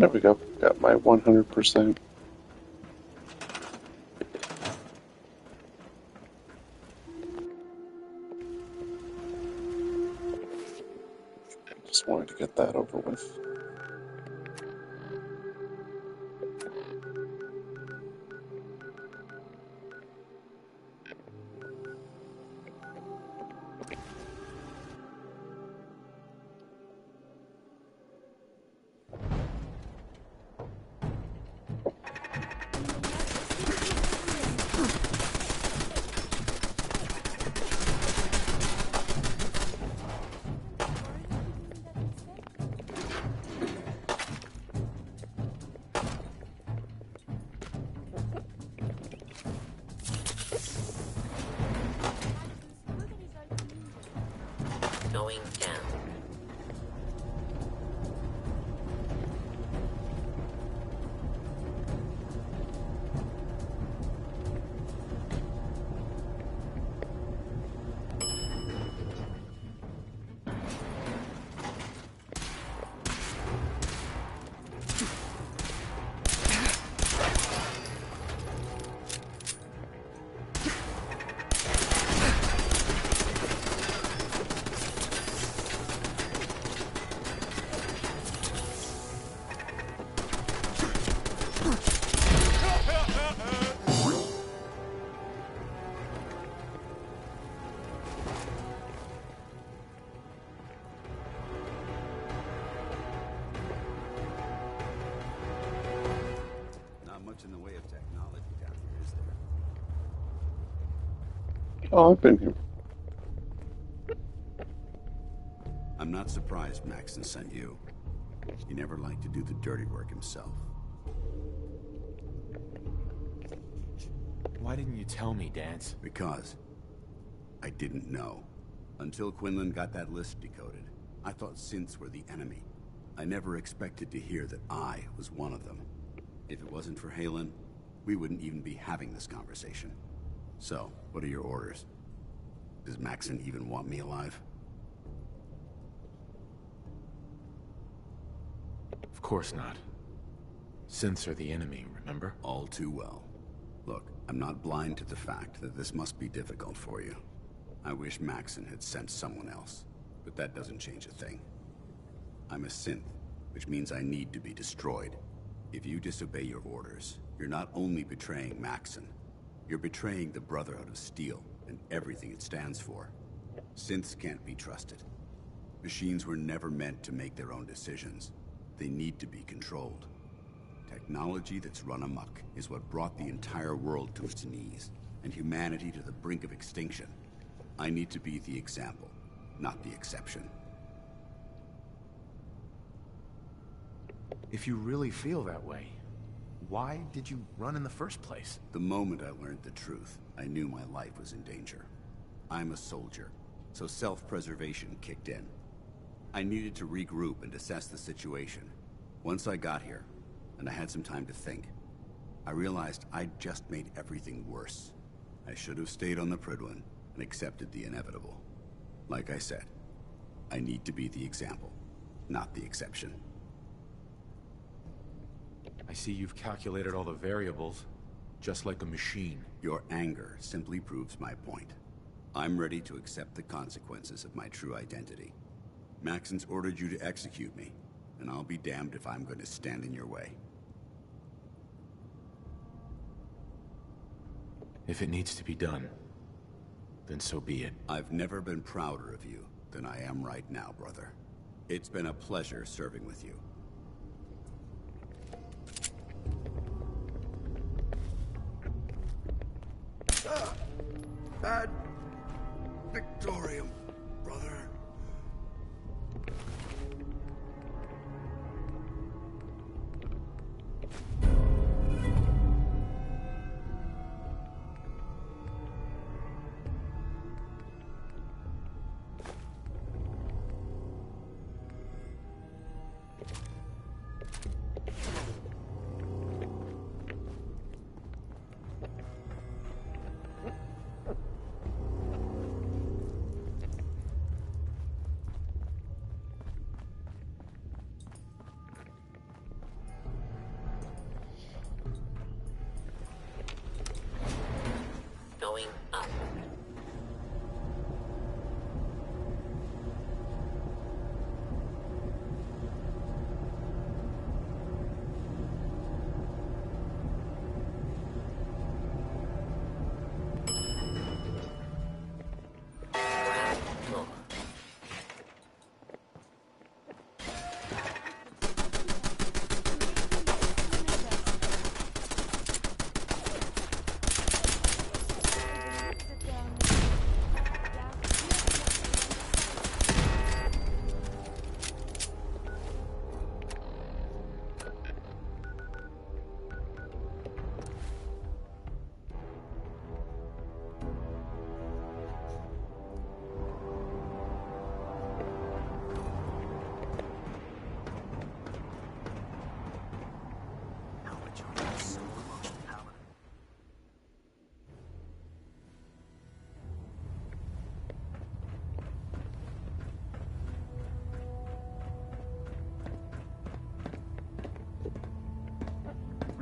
[SPEAKER 1] There we go. Got my 100%. Just wanted to get that over with.
[SPEAKER 6] Going down.
[SPEAKER 8] In the way of technology down here, is there?
[SPEAKER 1] Oh, I've been here.
[SPEAKER 8] I'm not surprised Maxson sent you. He never liked to do the dirty work himself.
[SPEAKER 3] Why didn't you tell me, Danse?
[SPEAKER 8] Because I didn't know. Until Quinlan got that list decoded, I thought synths were the enemy. I never expected to hear that I was one of them. If it wasn't for Haylen, we wouldn't even be having this conversation. So, what are your orders? Does Maxson even want me alive?
[SPEAKER 3] Of course not. Synths are the enemy, remember?
[SPEAKER 8] All too well. Look, I'm not blind to the fact that this must be difficult for you. I wish Maxson had sent someone else, but that doesn't change a thing. I'm a synth, which means I need to be destroyed. If you disobey your orders, you're not only betraying Maxson, you're betraying the Brotherhood of Steel and everything it stands for. Synths can't be trusted. Machines were never meant to make their own decisions. They need to be controlled. Technology that's run amok is what brought the entire world to its knees, and humanity to the brink of extinction. I need to be the example, not the exception.
[SPEAKER 3] If you really feel that way, why did you run in the first place?
[SPEAKER 8] The moment I learned the truth, I knew my life was in danger. I'm a soldier, so self-preservation kicked in. I needed to regroup and assess the situation. Once I got here, and I had some time to think, I realized I'd just made everything worse. I should have stayed on the Prydwen and accepted the inevitable. Like I said, I need to be the example, not the exception.
[SPEAKER 3] I see you've calculated all the variables, just like a machine.
[SPEAKER 8] Your anger simply proves my point. I'm ready to accept the consequences of my true identity. Maxson's ordered you to execute me, and I'll be damned if I'm going to stand in your way.
[SPEAKER 3] If it needs to be done, then so be it.
[SPEAKER 8] I've never been prouder of you than I am right now, brother. It's been a pleasure serving with you.
[SPEAKER 20] Ad Victorium, brother.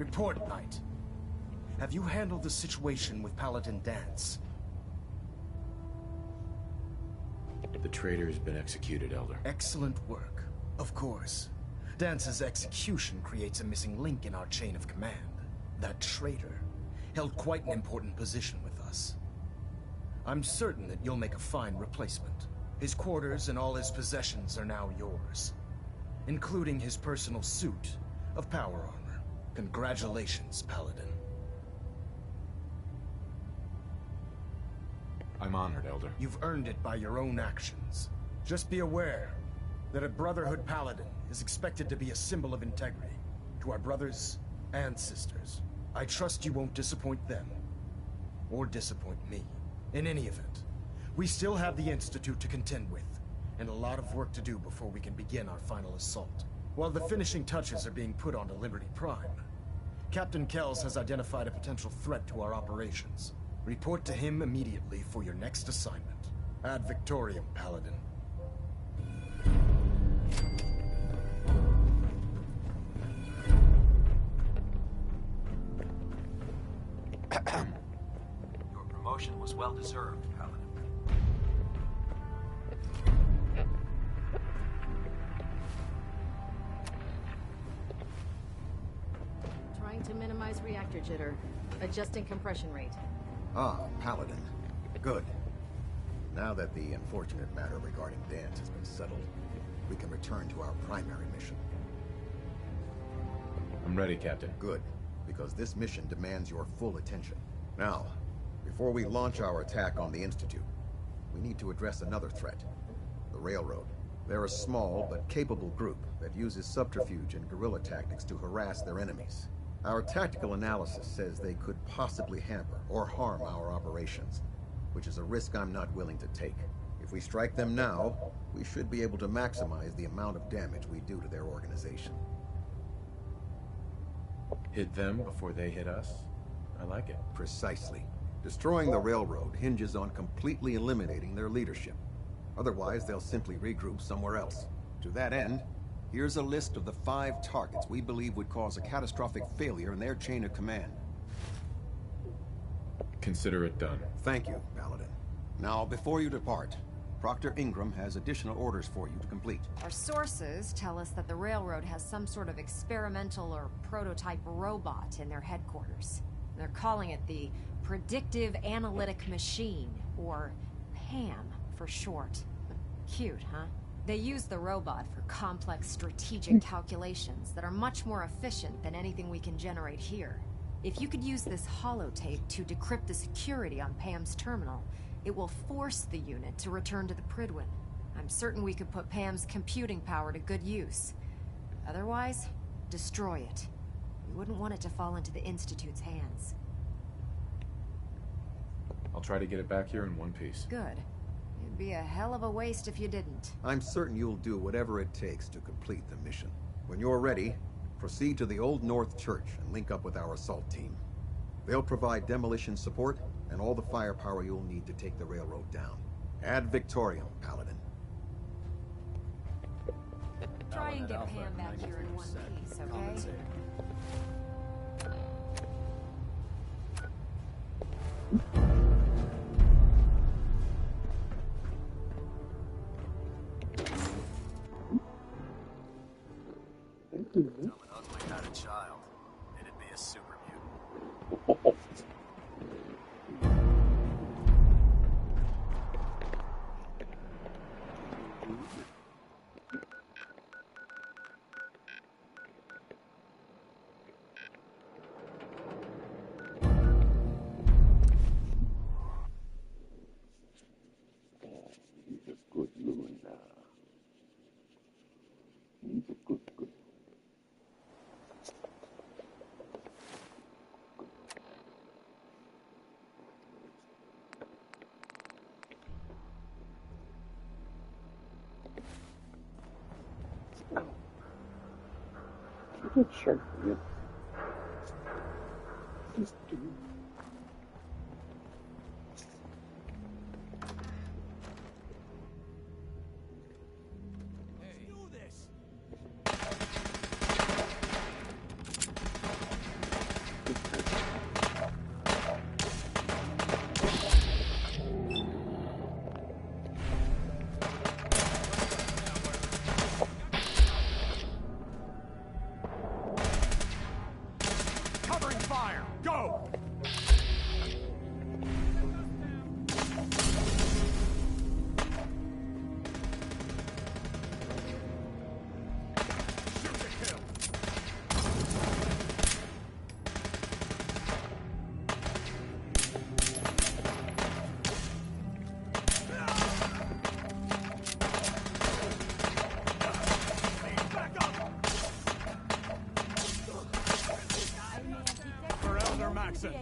[SPEAKER 22] Report, Knight. Have you handled the situation with Paladin Danse?
[SPEAKER 3] The traitor has been executed, Elder.
[SPEAKER 22] Excellent work. Of course. Dance's execution creates a missing link in our chain of command. That traitor held quite an important position with us. I'm certain that you'll make a fine replacement. His quarters and all his possessions are now yours, including his personal suit of power armor. Congratulations, Paladin.
[SPEAKER 3] I'm honored, Elder.
[SPEAKER 22] You've earned it by your own actions. Just be aware that a Brotherhood Paladin is expected to be a symbol of integrity to our brothers and sisters. I trust you won't disappoint them, or disappoint me. In any event, we still have the Institute to contend with, and a lot of work to do before we can begin our final assault. While the finishing touches are being put onto Liberty Prime, Captain Kells has identified a potential threat to our operations. Report to him immediately for your next assignment. Ad Victoriam, Paladin.
[SPEAKER 5] Your promotion was well deserved, Paladin.
[SPEAKER 10] Trying to minimize reactor jitter. Adjusting compression rate.
[SPEAKER 18] Ah, Paladin. Good. Now that the unfortunate matter regarding Danse has been settled, we can return to our primary mission.
[SPEAKER 3] I'm ready, Captain.
[SPEAKER 18] Good, because this mission demands your full attention. Now, before we launch our attack on the Institute, we need to address another threat. The Railroad. They're a small but capable group that uses subterfuge and guerrilla tactics to harass their enemies. Our tactical analysis says they could possibly hamper or harm our operations, which is a risk I'm not willing to take. If we strike them now, we should be able to maximize the amount of damage we do to their organization.
[SPEAKER 3] Hit them before they hit us? I like it.
[SPEAKER 18] Precisely. Destroying the Railroad hinges on completely eliminating their leadership. Otherwise, they'll simply regroup somewhere else. To that end, here's a list of the 5 targets we believe would cause a catastrophic failure in their chain of command.
[SPEAKER 3] Consider it done.
[SPEAKER 18] Thank you, Paladin. Now, before you depart, Proctor Ingram has additional orders for you to complete.
[SPEAKER 10] Our sources tell us that the Railroad has some sort of experimental or prototype robot in their headquarters. They're calling it the Predictive Analytic Machine, or PAM for short. Cute, huh? They use the robot for complex strategic calculations that are much more efficient than anything we can generate here. If you could use this holotape to decrypt the security on Pam's terminal, it will force the unit to return to the Prydwen. I'm certain we could put Pam's computing power to good use. Otherwise, destroy it. We wouldn't want it to fall into the Institute's hands.
[SPEAKER 3] I'll try to get it back here in one piece.
[SPEAKER 10] Good. It'd be a hell of a waste if you didn't.
[SPEAKER 18] I'm certain you'll do whatever it takes to complete the mission. When you're ready, proceed to the Old North Church and link up with our assault team. They'll provide demolition support and all the firepower you'll need to take the railroad down. Ad Victoriam, Paladin.
[SPEAKER 10] Try and get Pam back here in one piece, okay?
[SPEAKER 5] Tell an ugly had a child, it'd be a super mutant.
[SPEAKER 1] Sure. Yeah. Just do.
[SPEAKER 5] Hey, do this.
[SPEAKER 16] covering fire! Go! For Elder Maxon.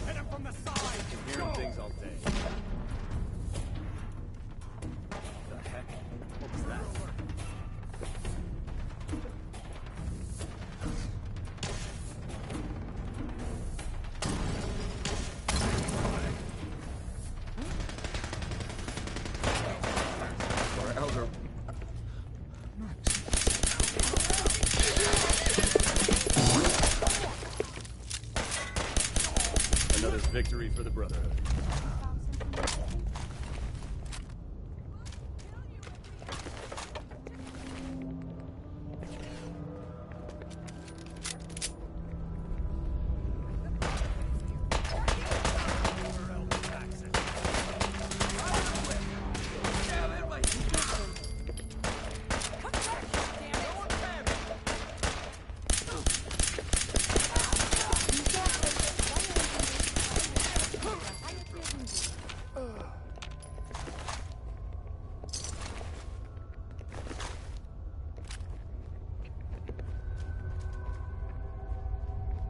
[SPEAKER 16] Hit him from the side! Hearing things all day. The heck? What was that?
[SPEAKER 18] For Elder...
[SPEAKER 11] Another victory for the Brotherhood.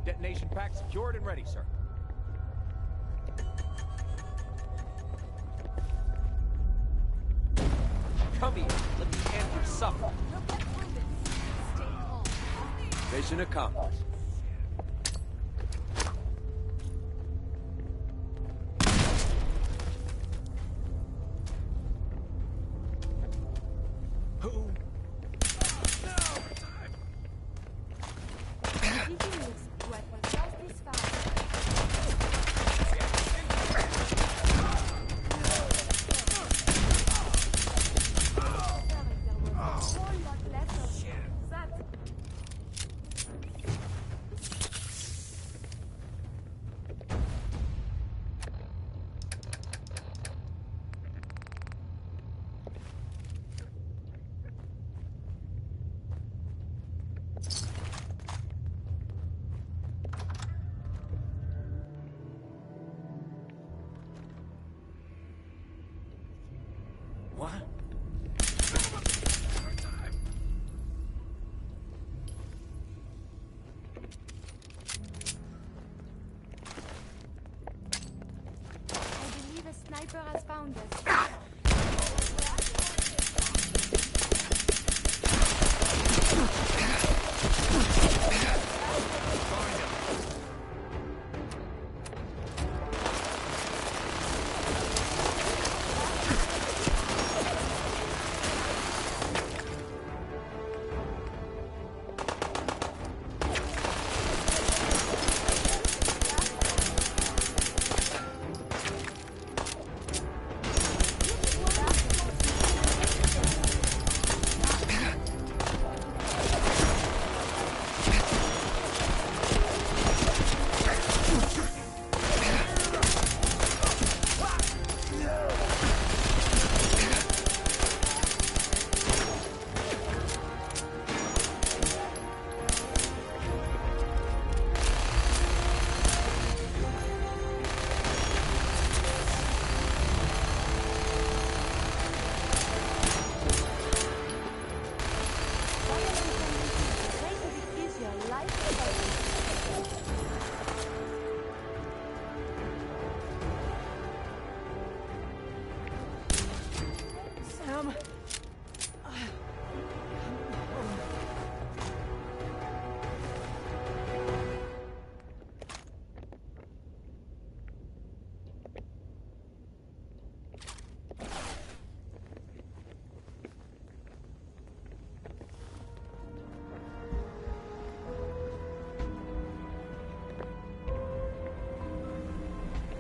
[SPEAKER 11] Detonation pack secured and ready, sir. Come here, let the Antler suffer. Mission accomplished. What?
[SPEAKER 19] I believe a sniper has found us.
[SPEAKER 11] Sam?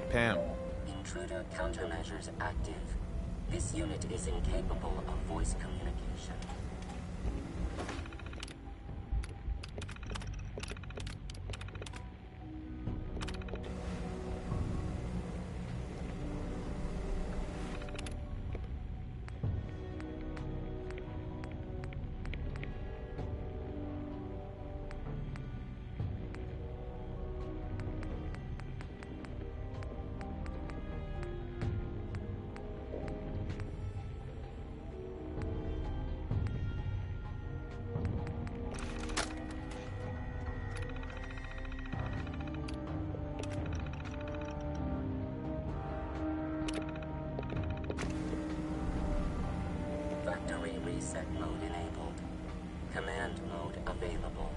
[SPEAKER 3] Pam.
[SPEAKER 15] Intruder countermeasures active. This unit is incapable of voice communication.
[SPEAKER 6] available.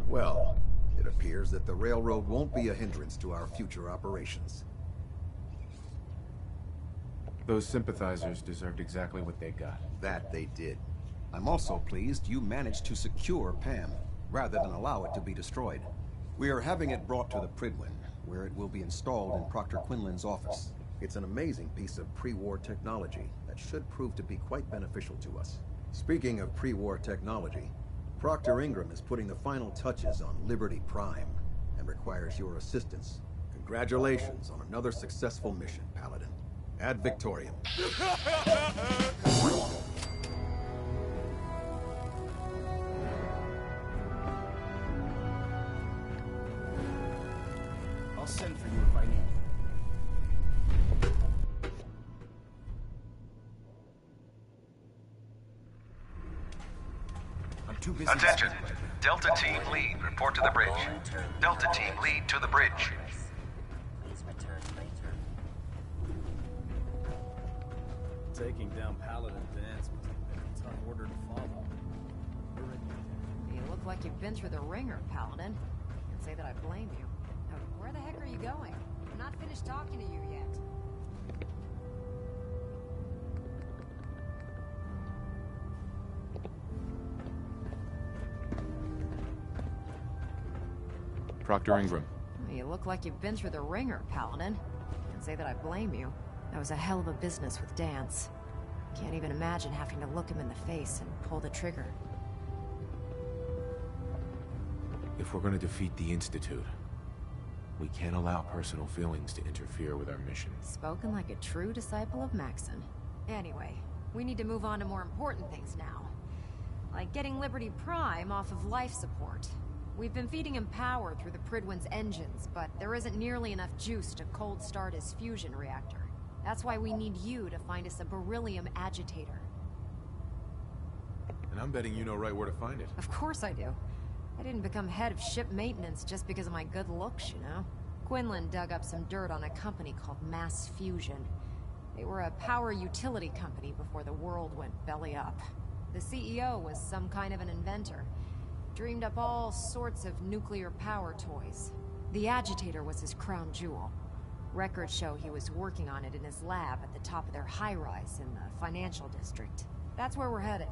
[SPEAKER 18] Well, it appears that the railroad won't be a hindrance to our future operations.
[SPEAKER 3] Those sympathizers deserved exactly what they got.
[SPEAKER 18] That they did. I'm also pleased you managed to secure Pam, rather than allow it to be destroyed. We are having it brought to the Prydwen, where it will be installed in Proctor Quinlan's office. It's an amazing piece of pre-war technology that should prove to be quite beneficial to us. Speaking of pre-war technology, Proctor Ingram is putting the final touches on Liberty Prime and requires your assistance. Congratulations on another successful mission, Paladin. Ad Victoriam.
[SPEAKER 22] I'll send for you if I need you. I'm too busy.
[SPEAKER 7] Attention. Delta Team Lead, report to the bridge. Delta Team Lead to the bridge.
[SPEAKER 6] Please return later.
[SPEAKER 11] Taking down Paladin Dance must have been a tough order to follow.
[SPEAKER 10] You look like you've been through the ringer, Paladin. Can't say that I blame you. Now, where the heck are you going? I'm not finished talking to you yet.
[SPEAKER 3] Proctor Ingram.
[SPEAKER 10] You look like you've been through the ringer, Paladin. Can't say that I blame you. That was a hell of a business with Dance. Can't even imagine having to look him in the face and pull the trigger.
[SPEAKER 3] If we're going to defeat the Institute, we can't allow personal feelings to interfere with our mission.
[SPEAKER 10] Spoken like a true disciple of Maxon. Anyway, we need to move on to more important things now. Like getting Liberty Prime off of life support. We've been feeding him power through the Prydwen's engines, but there isn't nearly enough juice to cold start his fusion reactor. That's why we need you to find us a beryllium agitator.
[SPEAKER 3] And I'm betting you know right where to find it.
[SPEAKER 10] Of course I do. I didn't become head of ship maintenance just because of my good looks, you know? Quinlan dug up some dirt on a company called Mass Fusion. They were a power utility company before the world went belly up. The CEO was some kind of an inventor. Dreamed up all sorts of nuclear power toys. The agitator was his crown jewel. Records show he was working on it in his lab at the top of their high-rise in the financial district. That's where we're headed.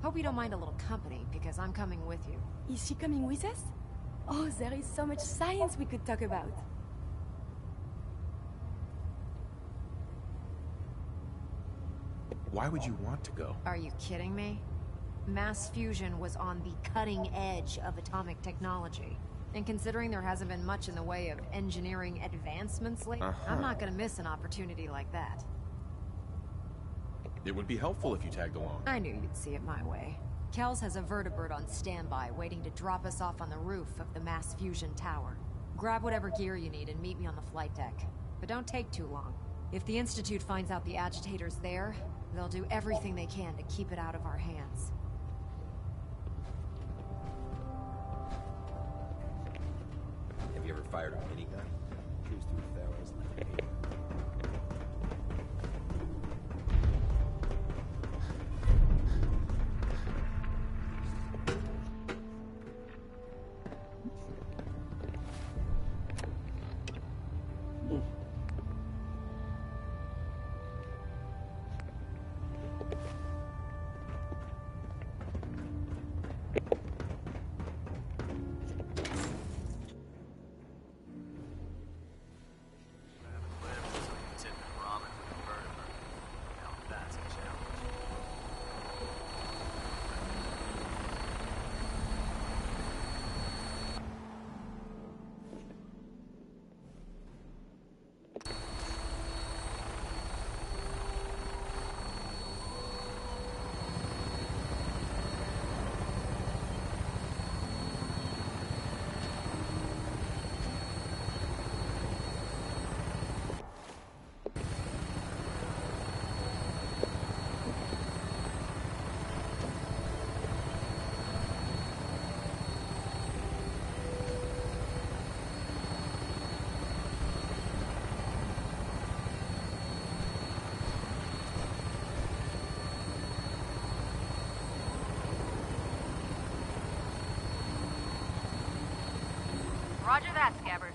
[SPEAKER 10] Hope you don't mind a little company, because I'm coming with you.
[SPEAKER 19] Is she coming with us? Oh, there is so much science we could talk about.
[SPEAKER 3] Why would you want to go?
[SPEAKER 10] Are you kidding me?
[SPEAKER 21] Mass fusion was on the cutting edge of atomic technology. And considering there hasn't been much in the way of engineering advancements lately, I'm not gonna miss an opportunity like that.
[SPEAKER 14] It would be helpful if you tagged along.
[SPEAKER 21] I knew you'd see it my way. Kells has a vertibird on standby, waiting to drop us off on the roof of the mass fusion tower. Grab whatever gear you need and meet me on the flight deck. But don't take too long. If the Institute finds out the agitator's there, they'll do everything they can to keep it out of our hands.
[SPEAKER 9] Have you ever fired a minigun? Cruise through Pharaoh's like
[SPEAKER 13] Roger that, Scabbard.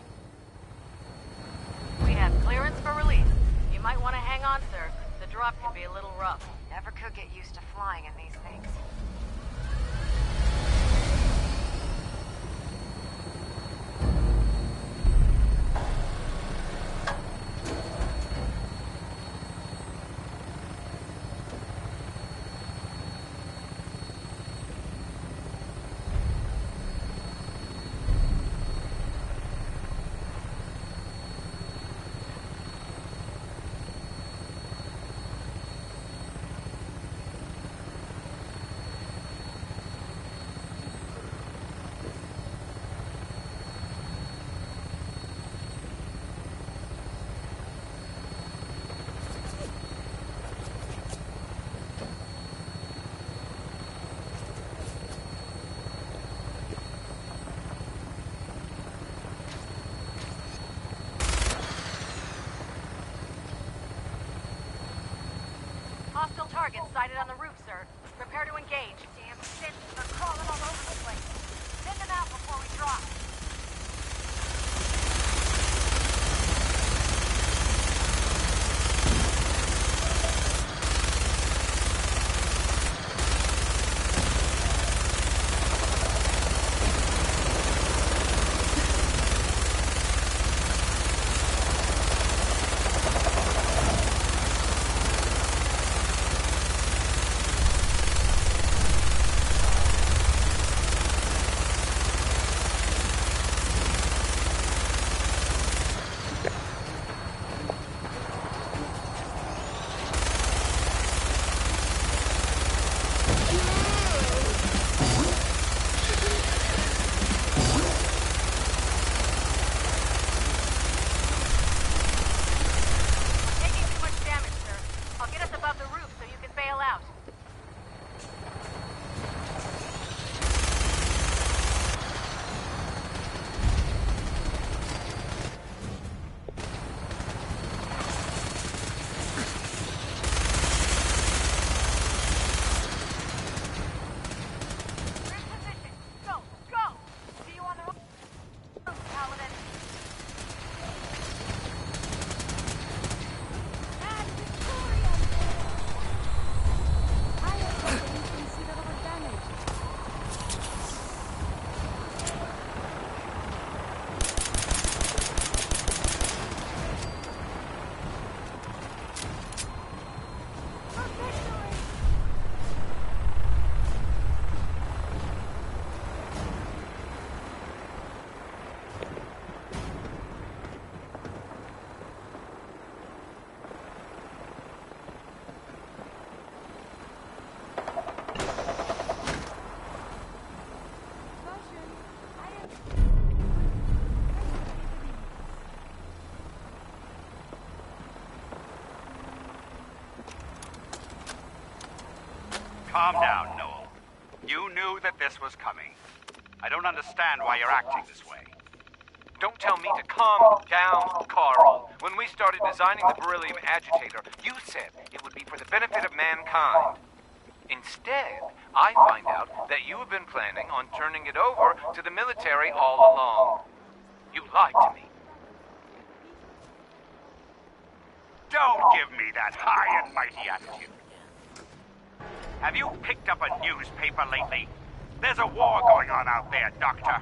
[SPEAKER 13] We have clearance for release. You might want to hang on, sir. The drop could be a little rough.
[SPEAKER 21] Never could get used to flying in these things.
[SPEAKER 13] Hostile targets sighted on the roof, sir. Prepare to engage. Damn shit, they're crawling all over the place. Send them out before we drop.
[SPEAKER 15] Calm down, Noel. You knew that this was coming. I don't understand why you're acting this way.
[SPEAKER 17] Don't tell me to calm down, Carl. When we started designing the beryllium agitator, you said it would be for the benefit of mankind. Instead, I find out that you have been planning on turning it over to the military all along. You lied to me.
[SPEAKER 15] Don't give me that high and mighty attitude. Have you picked up a newspaper lately? There's a war going on out there, Doctor.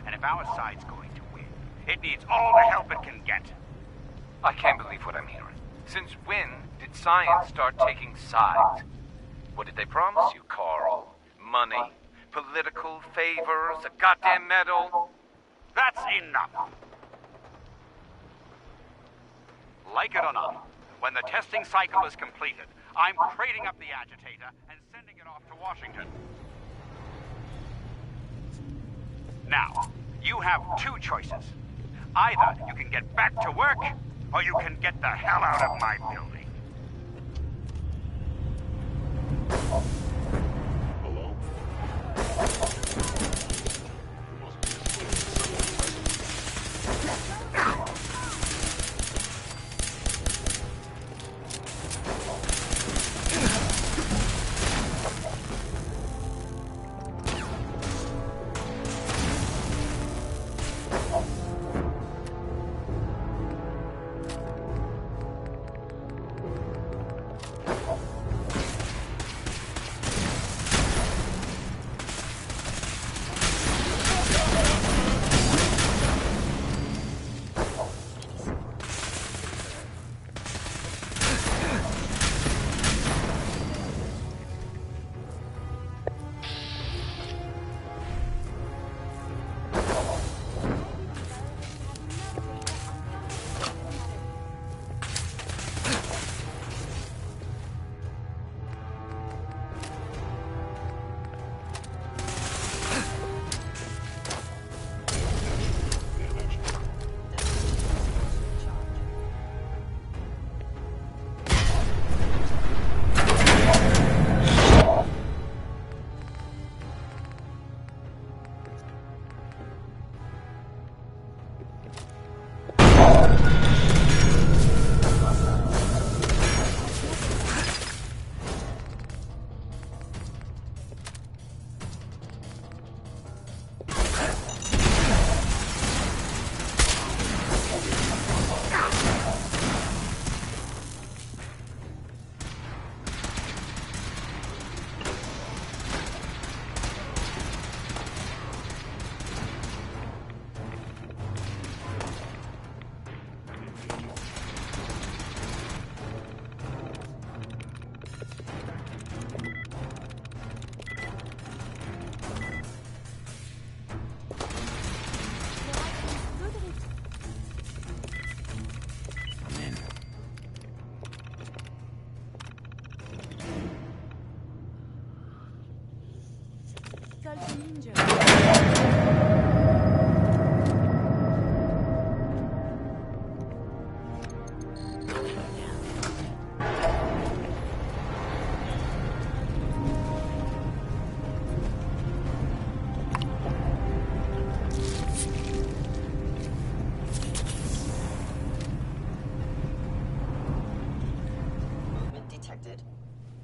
[SPEAKER 15] And if our side's going to win, it needs all the help it can get.
[SPEAKER 17] I can't believe what I'm hearing. Since when did science start taking sides? What did they promise you, Carl? Money? Political favors? A goddamn medal?
[SPEAKER 15] That's enough. Like it or not, when the testing cycle is completed, I'm crating up the agitator and sending it off to Washington. Now, you have two choices. Either you can get back to work, or you can get the hell out of my building.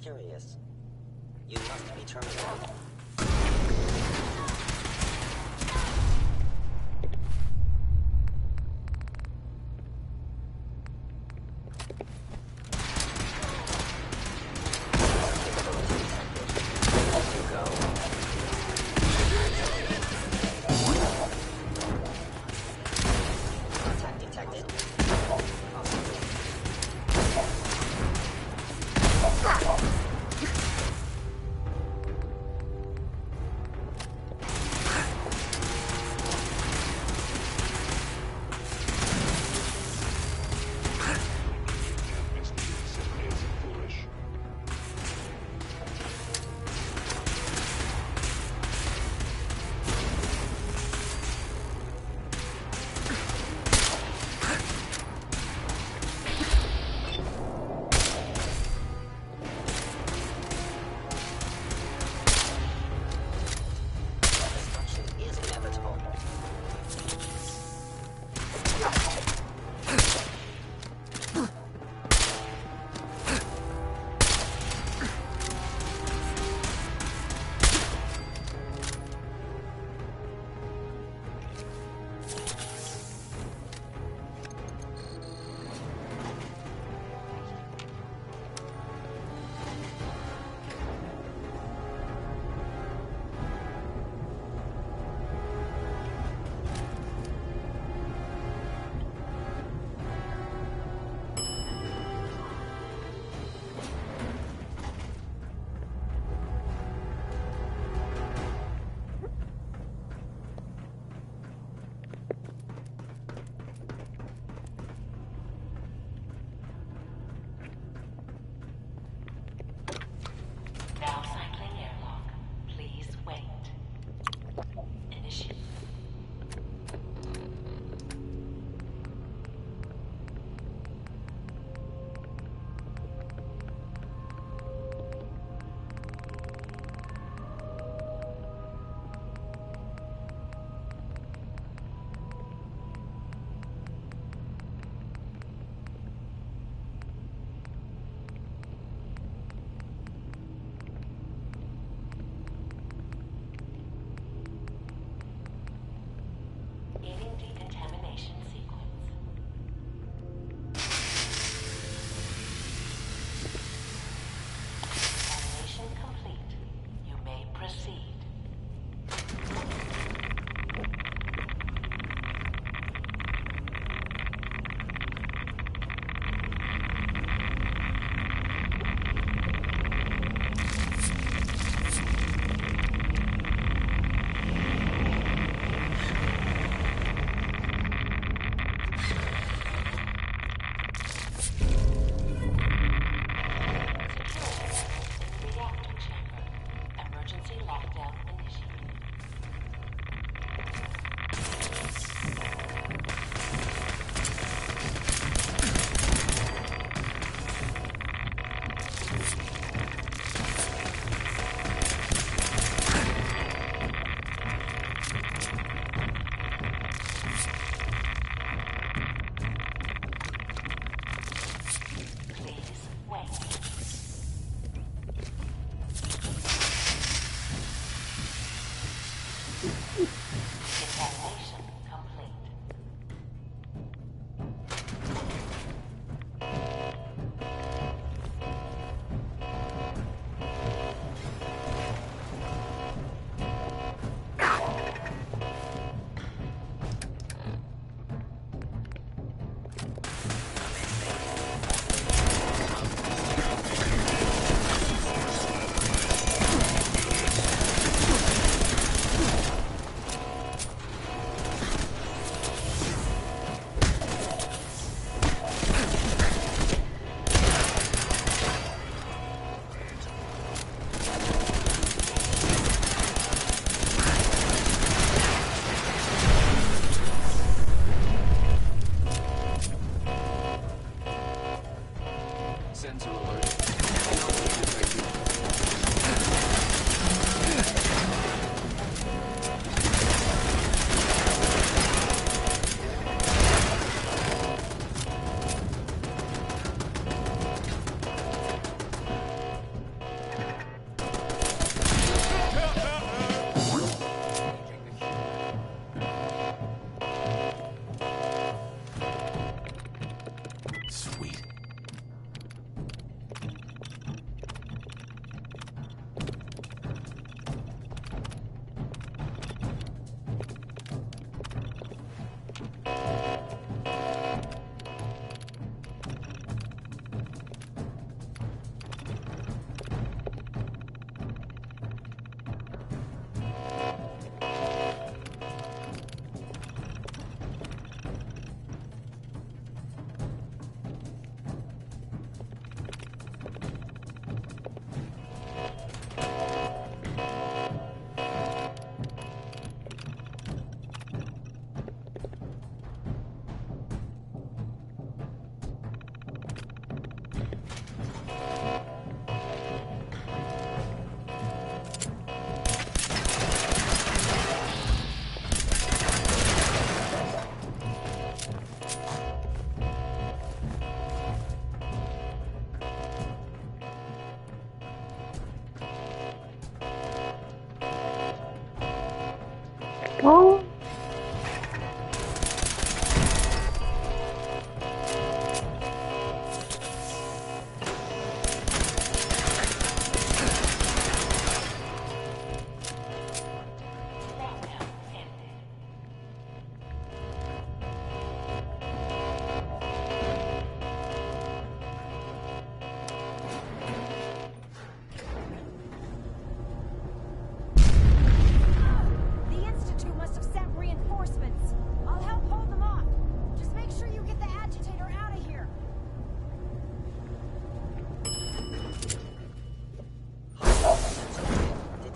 [SPEAKER 6] Curious. You must be terminated.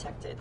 [SPEAKER 2] detected.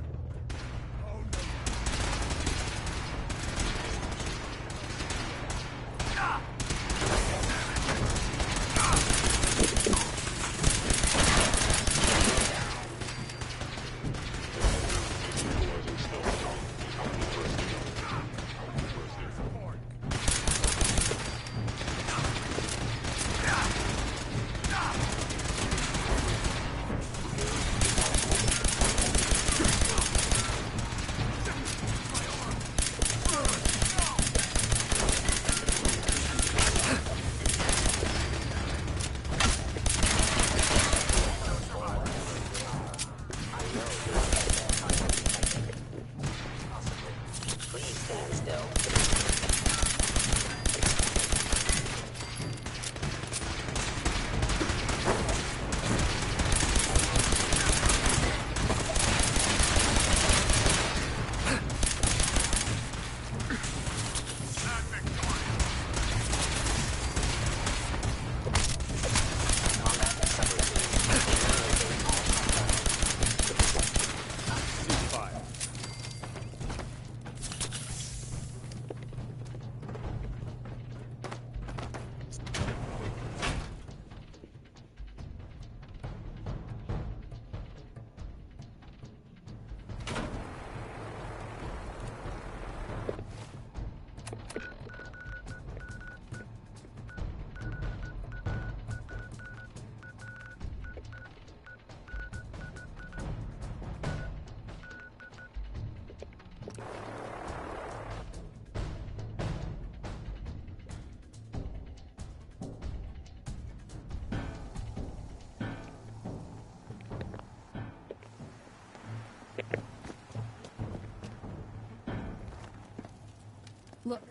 [SPEAKER 10] Look,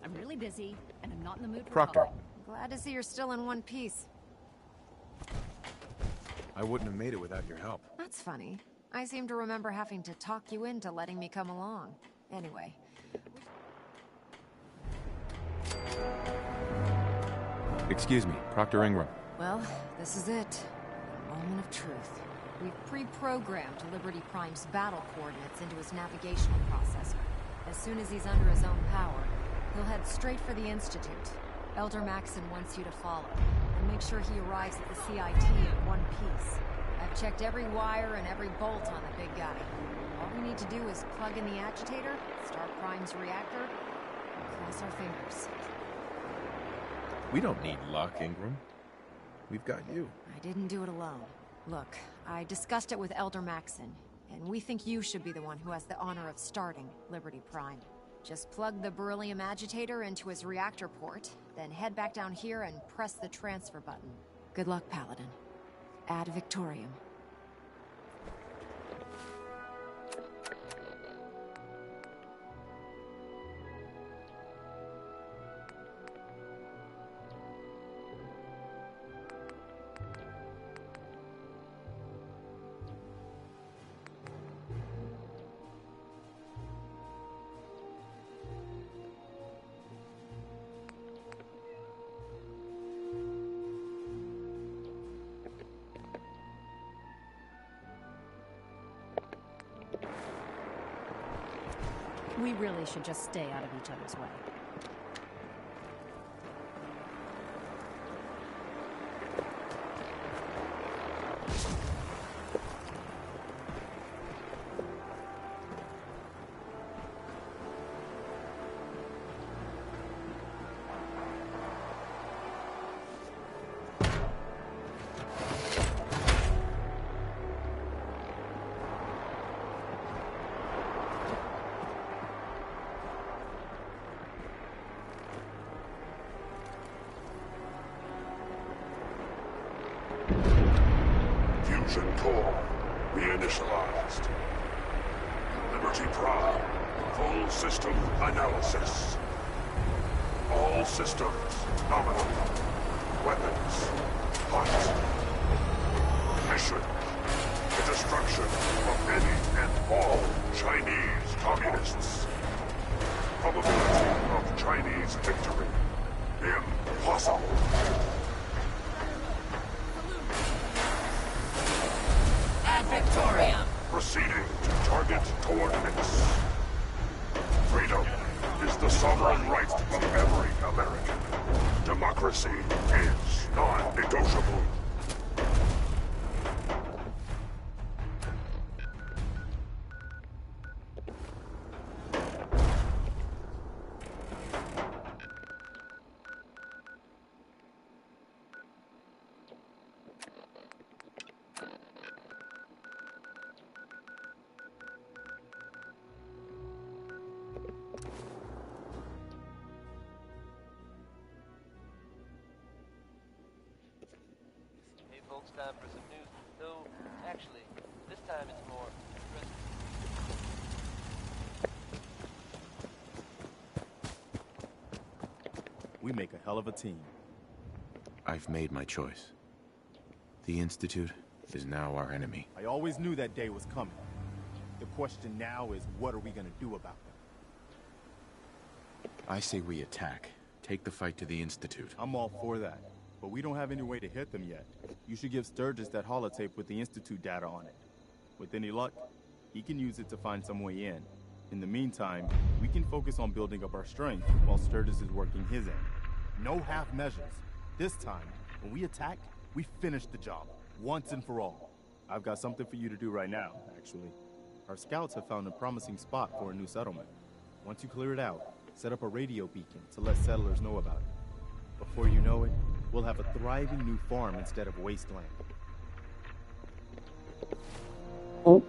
[SPEAKER 10] I'm really busy, and I'm not in the mood for
[SPEAKER 3] Proctor.
[SPEAKER 10] talking. Glad to see you're still in one piece.
[SPEAKER 3] I wouldn't have made it without your help.
[SPEAKER 10] That's funny. I seem to remember having to talk you into letting me come along. Anyway.
[SPEAKER 3] Excuse me, Proctor Ingram.
[SPEAKER 10] Well, this is it. A moment of truth. We've pre-programmed Liberty Prime's battle coordinates into his navigational processor. As soon as he's under his own power, he'll head straight for the Institute. Elder Maxson wants you to follow, and make sure he arrives at the CIT in one piece. I've checked every wire and every bolt on the big guy. All we need to do is plug in the agitator, start Prime's reactor, and cross our fingers.
[SPEAKER 3] We don't need luck, Ingram. We've got you.
[SPEAKER 10] I didn't do it alone. Look, I discussed it with Elder Maxson, and we think you should be the one who has the honor of starting Liberty Prime. Just plug the beryllium agitator into his reactor port, then head back down here and press the transfer button. Good luck, Paladin. Ad Victoriam.
[SPEAKER 12] We really should just stay out of each other's way.
[SPEAKER 23] Fusion core reinitialized. Liberty Prime, full system analysis. All systems nominal. Weapons hot. Mission: the destruction of any and all Chinese communists. Probability of Chinese victory: impossible.
[SPEAKER 2] Ad Victoriam.
[SPEAKER 23] Proceeding to
[SPEAKER 2] time for some news. Though, actually, this time it's more interesting.
[SPEAKER 14] We make a hell of a team.
[SPEAKER 3] I've made my choice. The Institute is now our enemy.
[SPEAKER 14] I always knew that day was coming. The question now is, what are we gonna do about them?
[SPEAKER 3] I say we attack. Take the fight to the Institute.
[SPEAKER 14] I'm all for that, but we don't have any way to hit them yet. You should give Sturgis that holotape with the Institute data on it. With any luck, he can use it to find some way in. In the meantime, we can focus on building up our strength while Sturgis is working his end. No half measures. This time, when we attack, we finish the job, once and for all. I've got something for you to do right now, actually. Our scouts have found a promising spot for a new settlement. Once you clear it out, set up a radio beacon to let settlers know about it. Before you know it, we'll have a thriving new farm instead of wasteland.
[SPEAKER 1] Oh.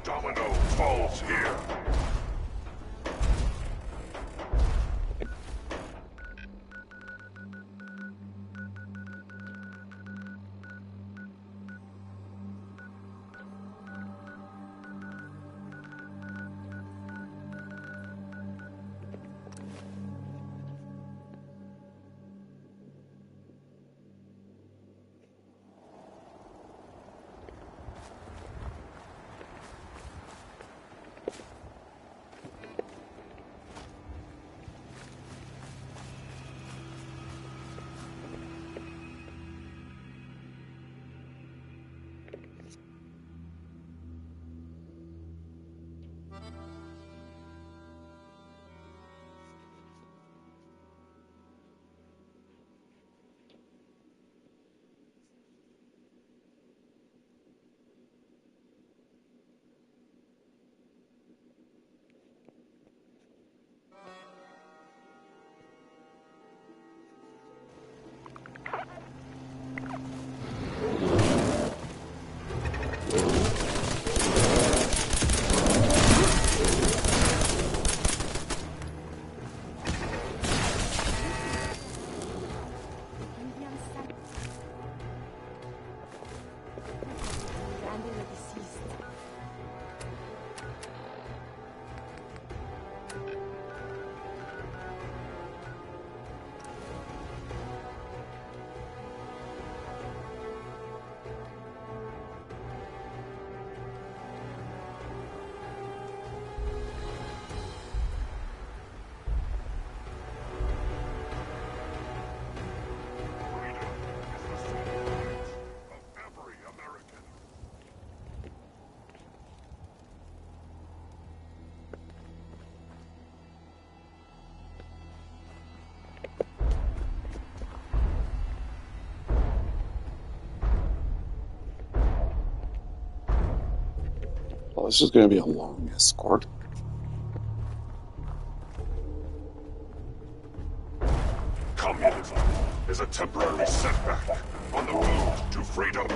[SPEAKER 23] Domino falls here.
[SPEAKER 1] Well, this is going to be a long escort.
[SPEAKER 23] Communism is a temporary setback on the road to freedom.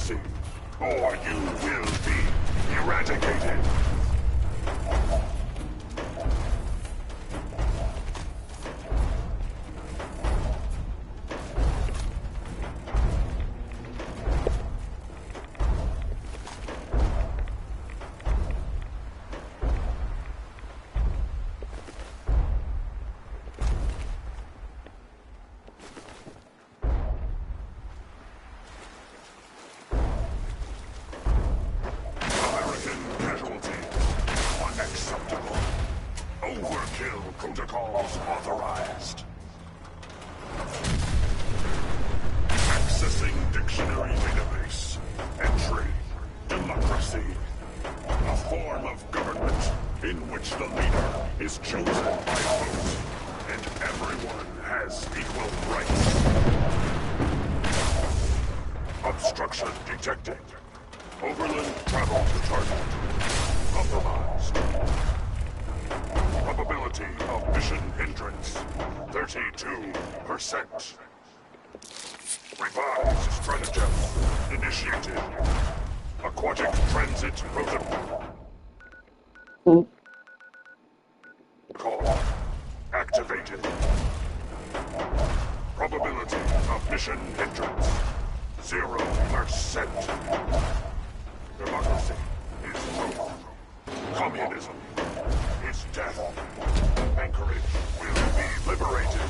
[SPEAKER 23] democracy, or you will be eradicated. Protocols authorized. Accessing dictionary database. Entry. Democracy. A form of government in which the leader is chosen by vote, and everyone has equal rights. Obstruction detected. Overland travel to target. Compromised. Probability of mission hindrance, 32%. Revised stratagem initiated. Aquatic transit protocol. Call activated. Probability of mission hindrance, 0%. Democracy is growth. Communism is death. Anchorage will be liberated.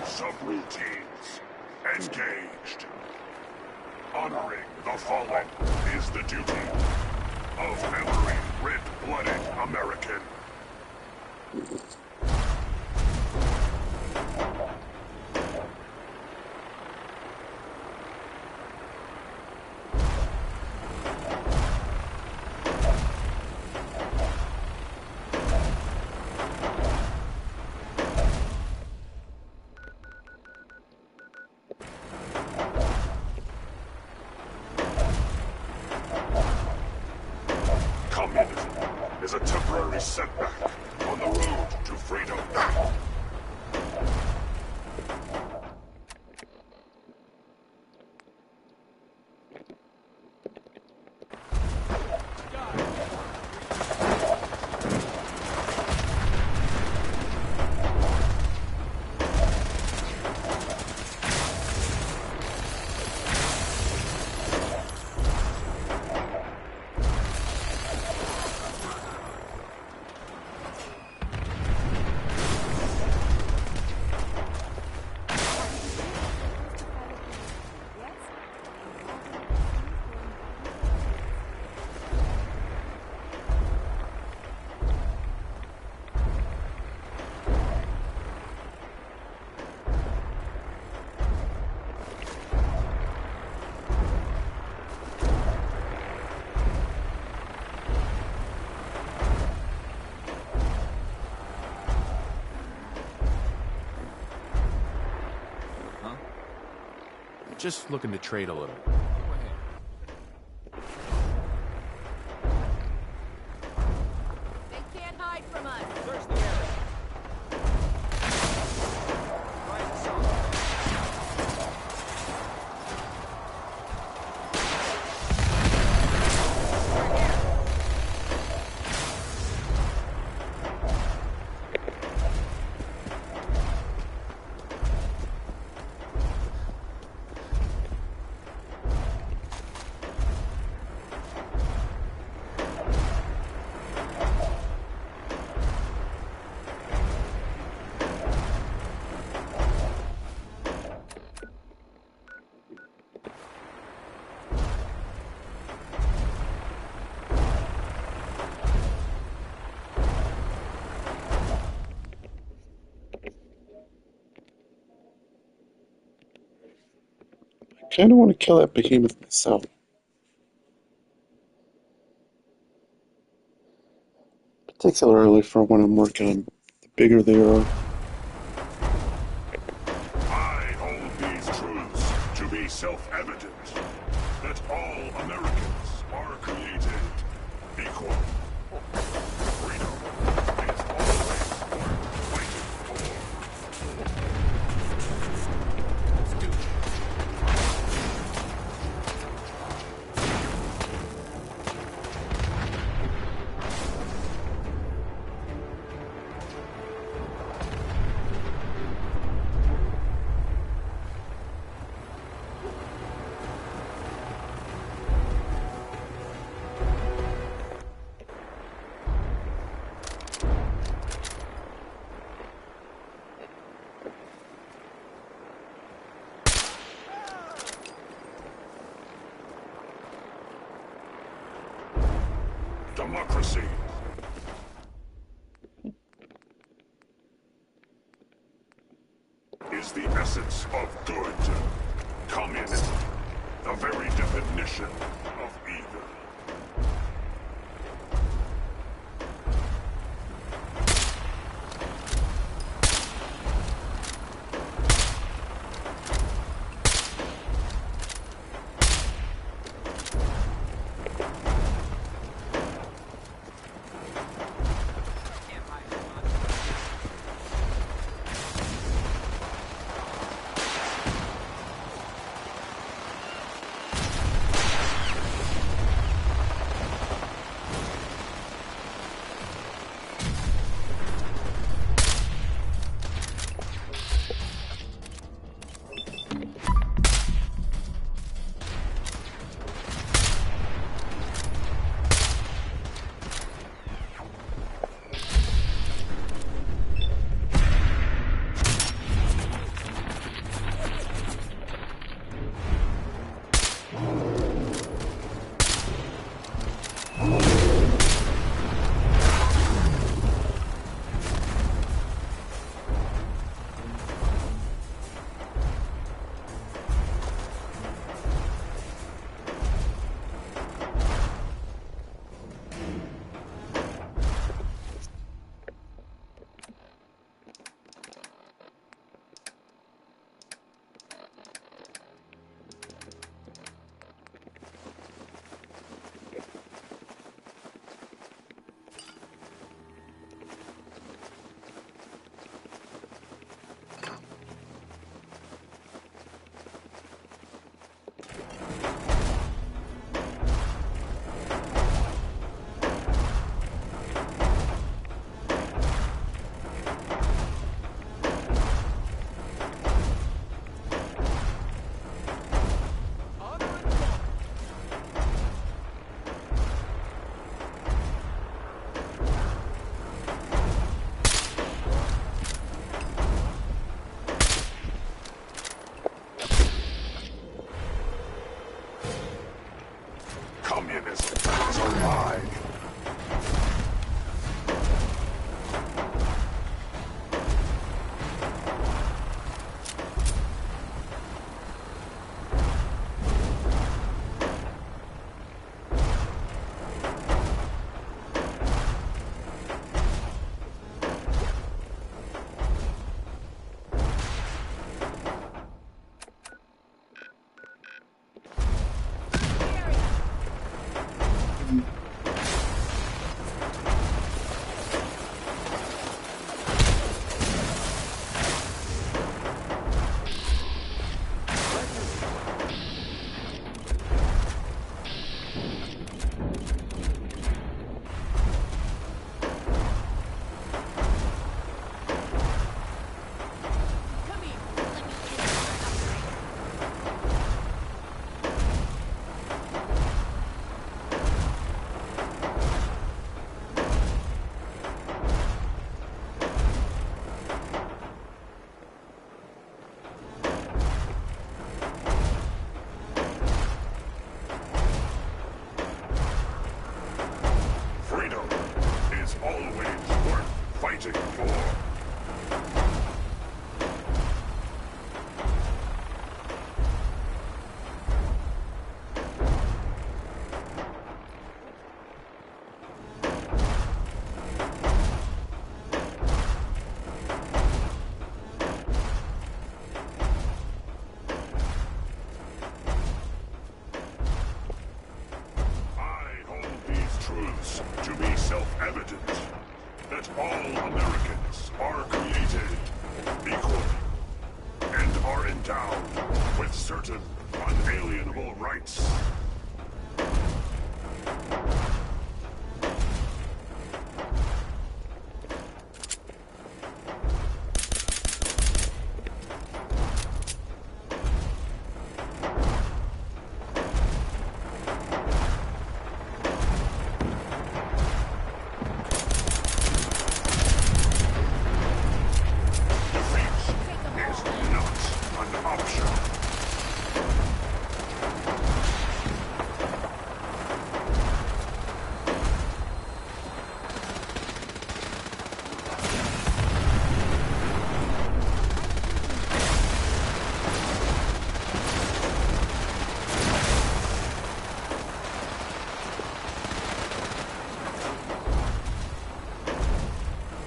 [SPEAKER 23] Subroutines. Engaged. Honoring the fallen is the duty of every red-blooded American. Communism is a temporary setback on the road to freedom.
[SPEAKER 3] Just looking to trade a little.
[SPEAKER 13] They can't hide from us.
[SPEAKER 17] Search the area.
[SPEAKER 1] I kind of want to kill that behemoth myself. Particularly for when I'm working on the bigger they are.
[SPEAKER 23] I hold these truths to be self-evident, that all Americans are created equal. Freedom is always worth fighting for. Let's do it. Democracy. Is the essence of good. Communism, the very definition of evil. certain unalienable rights.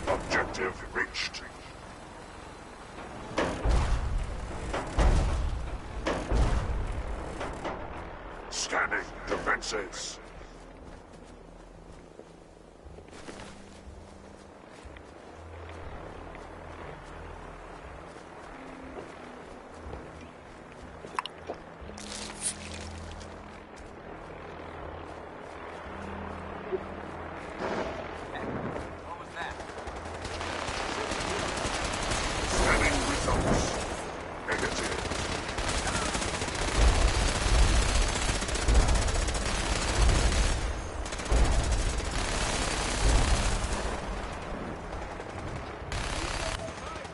[SPEAKER 23] Objective reached. Scanning defenses.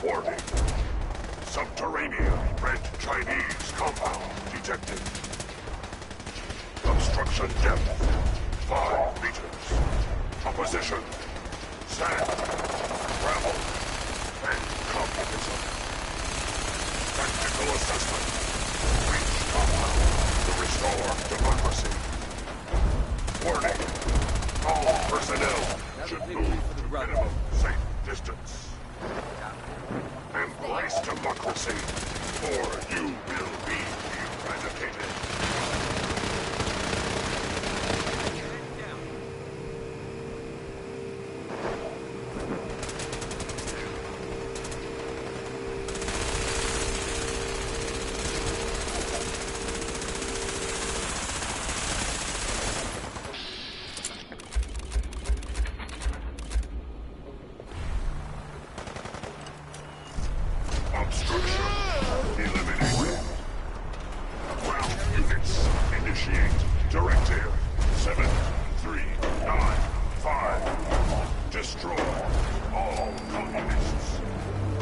[SPEAKER 23] Warning. Subterranean Red Chinese compound detected. Obstruction depth 5 meters. Opposition. Sand, gravel, and communism. Tactical assessment. Reach compound to restore democracy. Warning. All personnel should move to minimum safe distance. Embrace democracy, or you will be eradicated.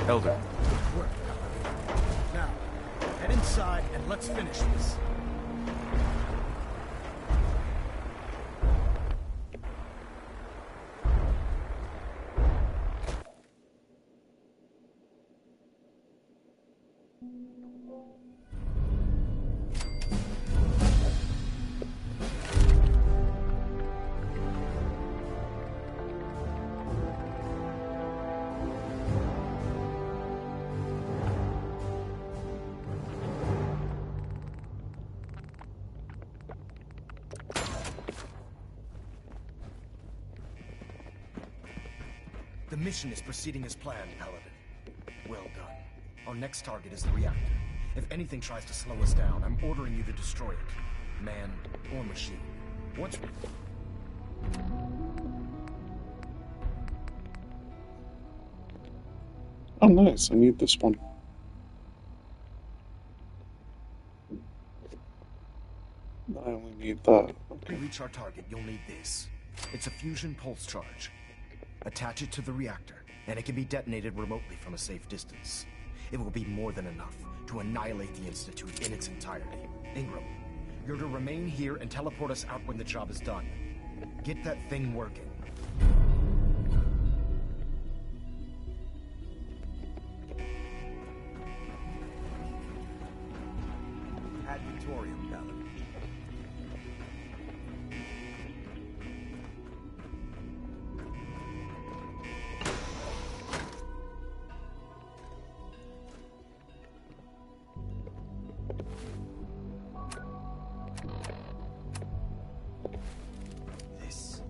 [SPEAKER 3] Elder.
[SPEAKER 22] Good work. Now, head inside and let's finish this. The mission is proceeding as planned, Paladin. Well done. Our next target is the reactor. If anything tries to slow us down, I'm ordering you to destroy it. Man or machine. Once we...
[SPEAKER 1] Oh, nice. I need this one. I only need that.
[SPEAKER 22] To reach our target, you'll need this. It's a fusion pulse charge. Attach it to the reactor, and it can be detonated remotely from a safe distance. It will be more than enough to annihilate the Institute in its entirety. Ingram, you're to remain here and teleport us out when the job is done. Get that thing working.
[SPEAKER 9] Ad Victorium, Paladin.
[SPEAKER 22] This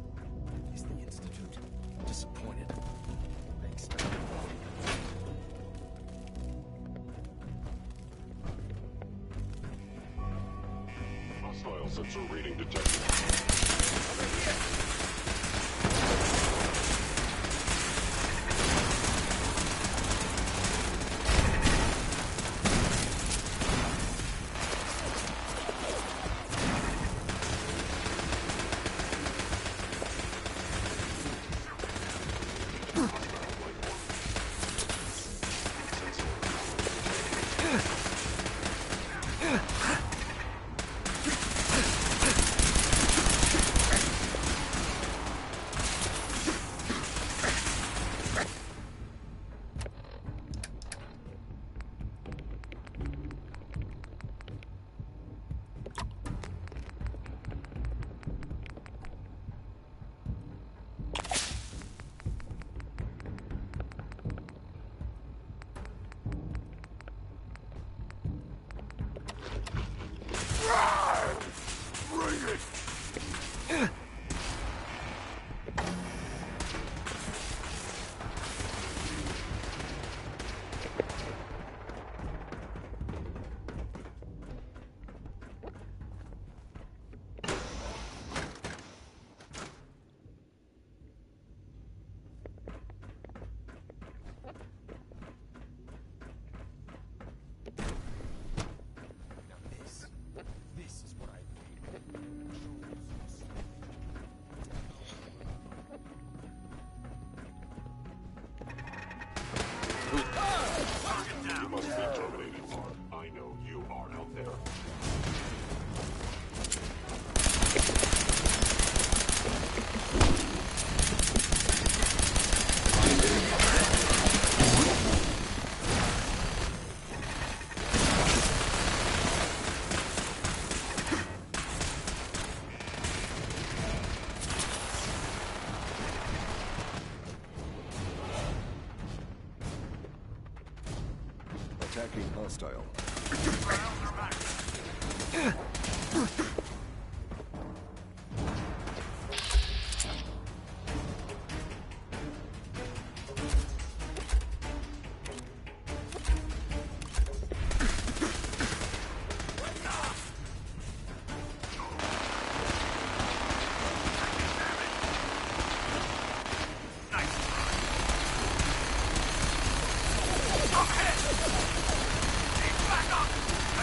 [SPEAKER 22] is the Institute. Disappointed. Thanks.
[SPEAKER 23] Hostile sensor reading detected.
[SPEAKER 22] This is what I
[SPEAKER 23] You must be terminated, Mark. I know you are out there.
[SPEAKER 4] Attacking hostile.
[SPEAKER 15] Back up!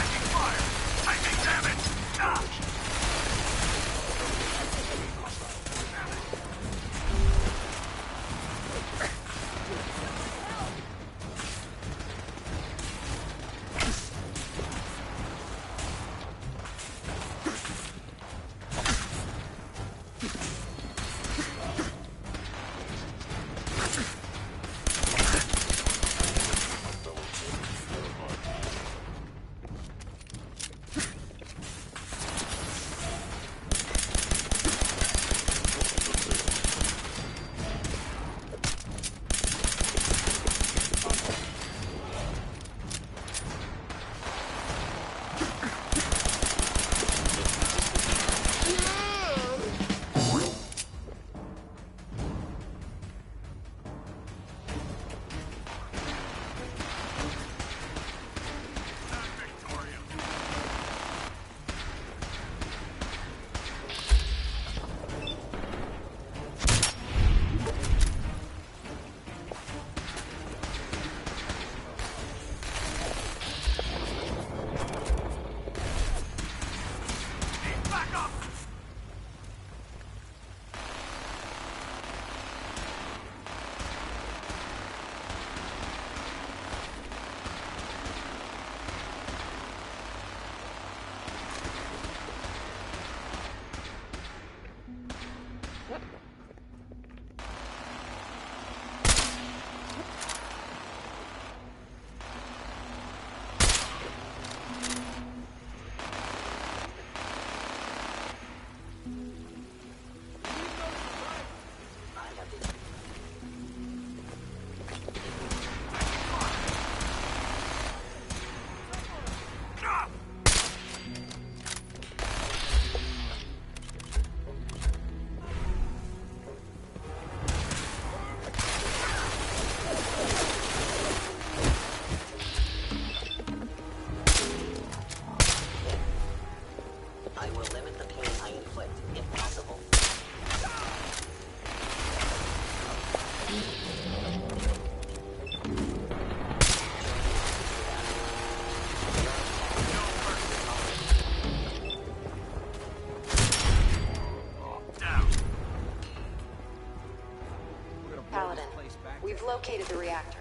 [SPEAKER 21] located the reactor.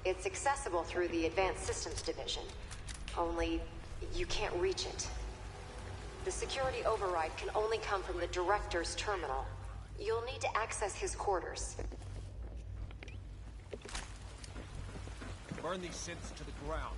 [SPEAKER 21] It's accessible through the Advanced Systems Division. Only, you can't reach it. The security override can only come from the Director's terminal. You'll need to access his quarters.
[SPEAKER 5] Burn these synths to the ground.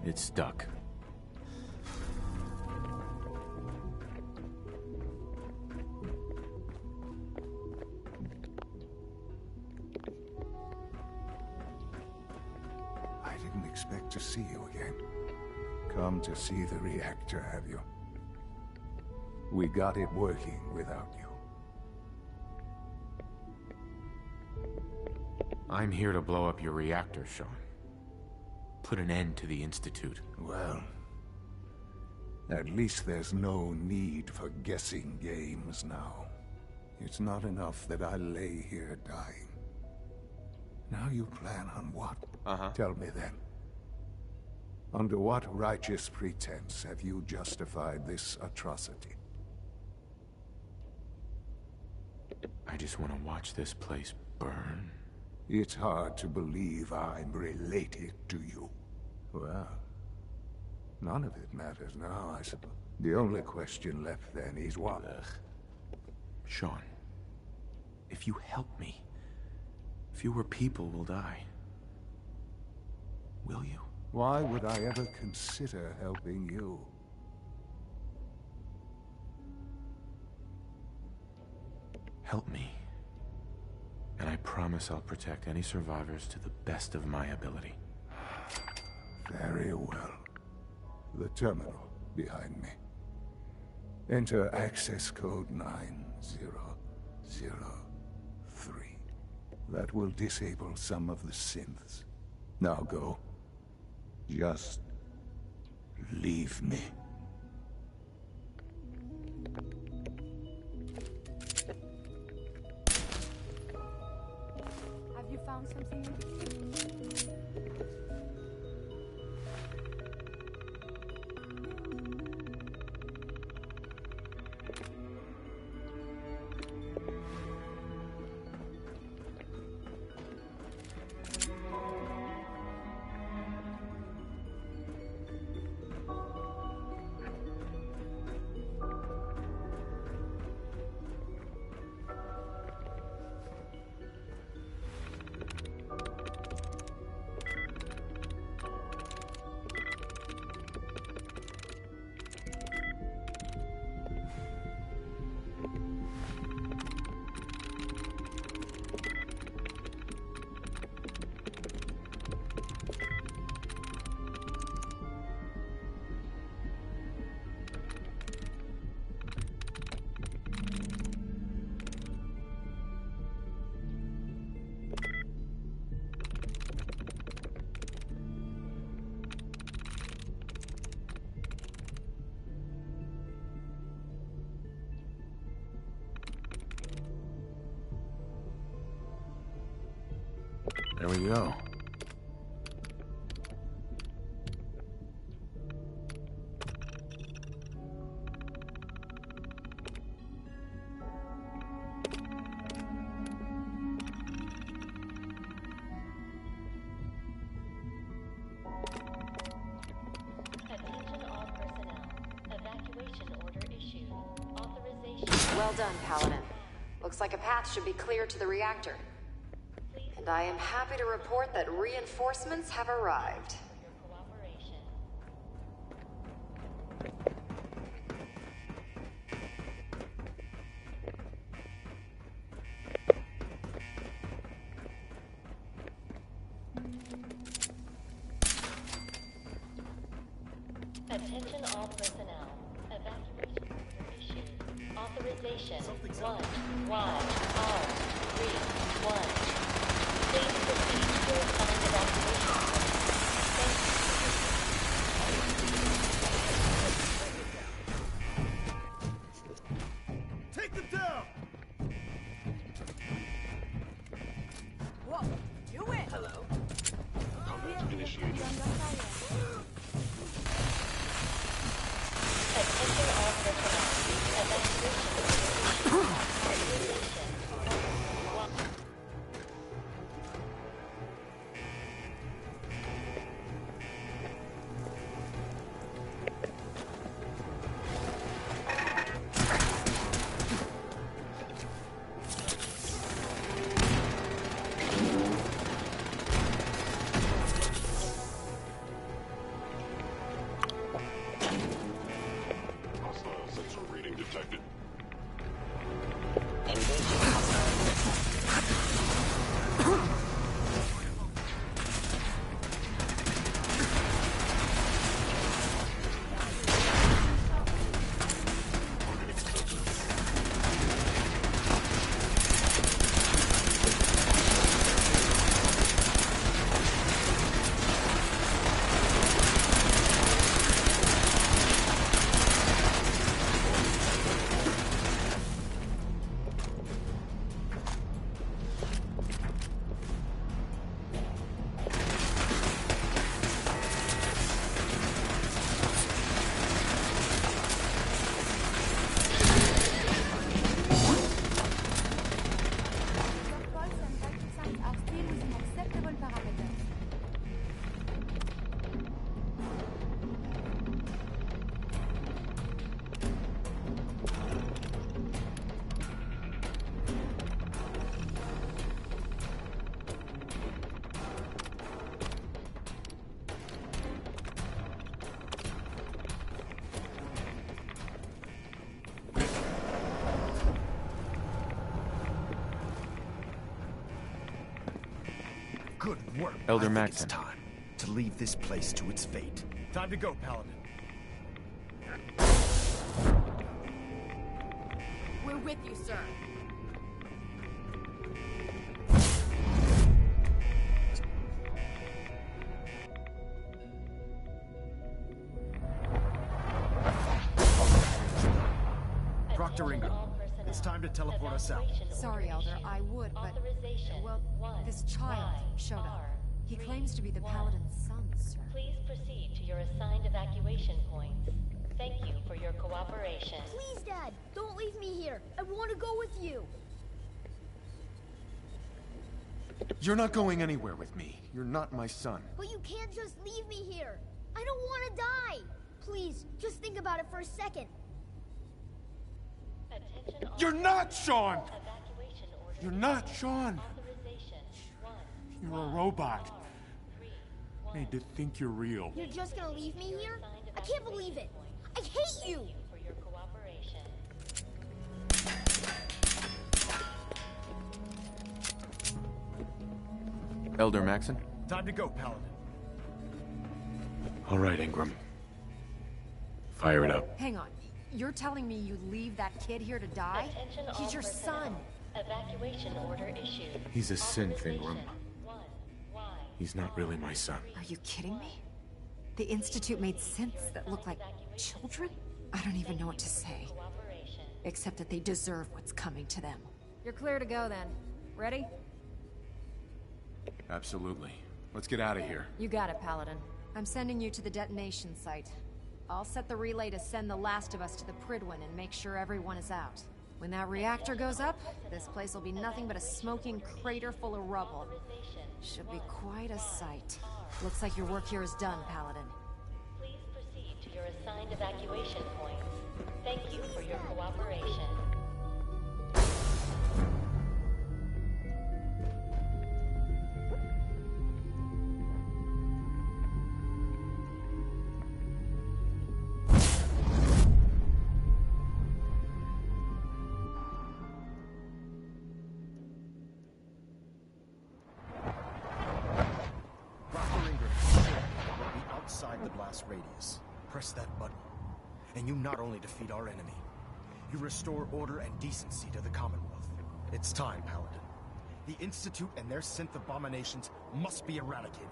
[SPEAKER 3] It's stuck.
[SPEAKER 23] I didn't expect to see you again. Come to see the reactor, have you? We got it working without you.
[SPEAKER 3] I'm here to blow up your reactor, Sean. Put an end to the Institute.
[SPEAKER 23] Well, at least there's no need for guessing games now. It's not enough that I lay here dying. Now you plan on what? Tell me then. Under what righteous pretense have you justified this atrocity?
[SPEAKER 3] I just want to watch this place burn.
[SPEAKER 23] It's hard to believe I'm related to you. Well, none of it matters now, I suppose. The only question left then is what?
[SPEAKER 3] Sean, if you help me, fewer people will die. Will you?
[SPEAKER 23] Why would I ever consider helping you?
[SPEAKER 3] Help me. And I promise I'll protect any survivors to the best of my ability.
[SPEAKER 23] Very well. The terminal behind me. Enter access code 9003. That will disable some of the synths. Now go. Just leave me.
[SPEAKER 19] Have you found something interesting?
[SPEAKER 3] There we go.
[SPEAKER 21] Well done, Paladin. Looks like a path should be clear to the reactor. And I am happy to report that reinforcements have arrived.
[SPEAKER 8] Attention all personnel. Evacuation order issued. Authorization 1YR31. Please proceed to your assigned evacuation point. Thank you.
[SPEAKER 5] Take them down!
[SPEAKER 10] Whoa, you win! Hello.
[SPEAKER 23] Combat initiated.
[SPEAKER 8] Attention all personnel. Evacuation order issued. Authorization 1.
[SPEAKER 23] Hostile sensor reading detected.
[SPEAKER 22] Good work.
[SPEAKER 3] Elder
[SPEAKER 22] I think
[SPEAKER 3] Maxon.
[SPEAKER 22] It's time to leave this place to its fate.
[SPEAKER 11] Time to go, Paladin.
[SPEAKER 19] We're with you, sir.
[SPEAKER 22] Dr. Ingram, it's time to teleport us out.
[SPEAKER 10] Sorry, Elder, I would, but... Well, this child showed up. He claims to be the Paladin's son, sir.
[SPEAKER 8] Please proceed to your assigned evacuation points. Thank you for your cooperation.
[SPEAKER 16] Please, Dad, don't leave me here. I want to go with you.
[SPEAKER 3] You're not going anywhere with me. You're not my son.
[SPEAKER 16] But you can't just leave me here. I don't want to die. Please, just think about it for a second.
[SPEAKER 3] You're not Sean! You're not Sean! You're a robot. Made to think you're real.
[SPEAKER 16] You're just gonna leave me here? I can't believe it. I hate you.
[SPEAKER 3] Elder Maxon?
[SPEAKER 11] Time to go, Paladin.
[SPEAKER 3] All right, Ingram. Fire it up.
[SPEAKER 10] Hang on. You're telling me you'd leave that kid here to die? He's your son.
[SPEAKER 8] Evacuation order issued.
[SPEAKER 3] He's a synth, Ingram. He's not really my son.
[SPEAKER 10] Are you kidding me? The Institute made synths that look like children? I don't even know what to say. Except that they deserve what's coming to them. You're clear to go then. Ready?
[SPEAKER 3] Absolutely. Let's get out of here.
[SPEAKER 10] You got it, Paladin. I'm sending you to the detonation site. I'll set the relay to send the last of us to the Pridwin and make sure everyone is out. When that reactor goes up, this place will be nothing but a smoking crater full of rubble. Should be quite a sight. Looks like your work here is done, Paladin.
[SPEAKER 8] Please proceed to your assigned evacuation points. Thank you for your cooperation.
[SPEAKER 22] Dr. Ingram will be outside the blast radius. Press that button, and you not only defeat our enemy, you restore order and decency to the Commonwealth. It's time, Paladin. The Institute and their synth abominations must be eradicated.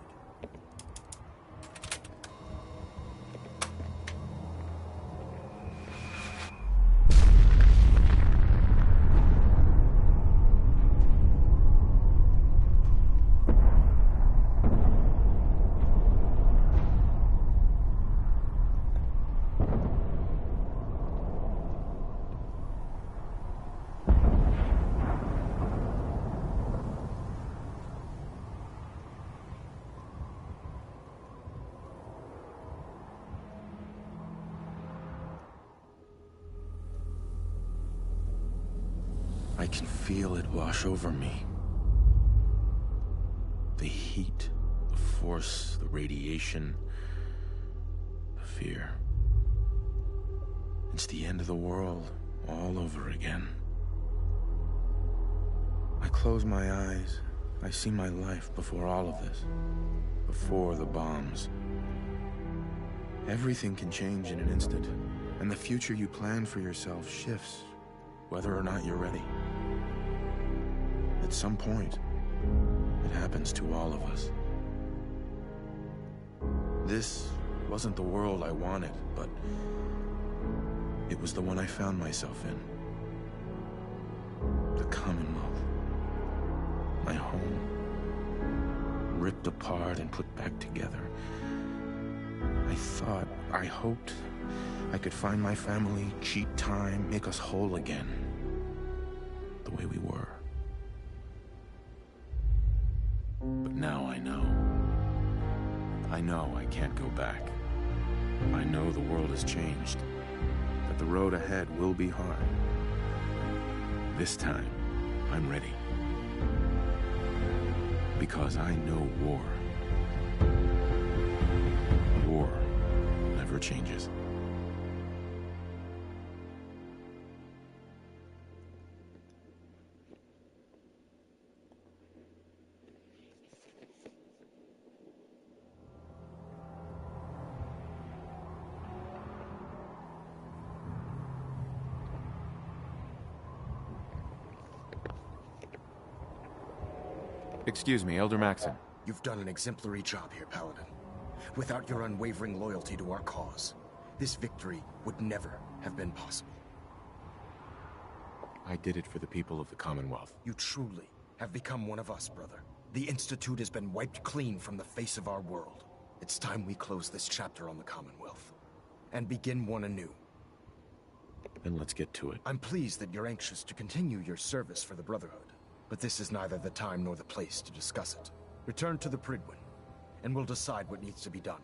[SPEAKER 3] I can feel it wash over me. The heat, the force, the radiation, the fear. It's the end of the world all over again. I close my eyes. I see my life before all of this. Before the bombs. Everything can change in an instant, and the future you plan for yourself shifts, whether or not you're ready. At some point, it happens to all of us. This wasn't the world I wanted, but it was the one I found myself in. The Commonwealth. My home. Ripped apart and put back together. I hoped I could find my family, cheat time, make us whole again. The way we were. But now I know. I know I can't go back. I know the world has changed. That the road ahead will be hard. This time, I'm ready. Because I know war. War never changes. Excuse me, Elder Maxon.
[SPEAKER 22] You've done an exemplary job here, Paladin. Without your unwavering loyalty to our cause, this victory would never have been possible.
[SPEAKER 3] I did it for the people of the Commonwealth.
[SPEAKER 22] You truly have become one of us, brother. The Institute has been wiped clean from the face of our world. It's time we close this chapter on the Commonwealth and begin one anew.
[SPEAKER 3] Then let's get to it.
[SPEAKER 22] I'm pleased that you're anxious to continue your service for the Brotherhood, but this is neither the time nor the place to discuss it. Return to the Prydwen, and we'll decide what needs to be done.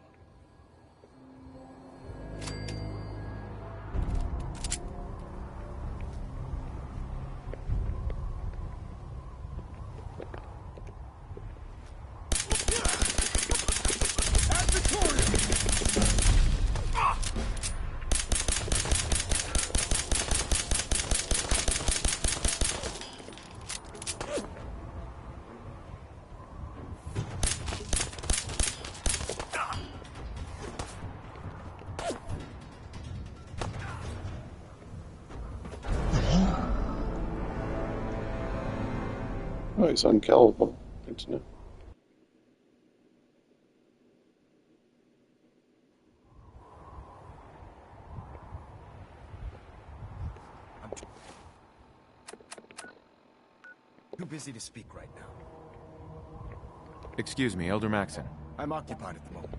[SPEAKER 1] Oh, he's unkillable. Good to know.
[SPEAKER 22] I'm too busy to speak right now.
[SPEAKER 3] Excuse me, Elder Maxon.
[SPEAKER 22] I'm occupied at the moment.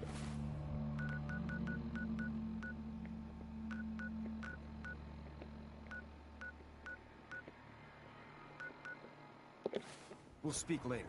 [SPEAKER 22] We'll speak later.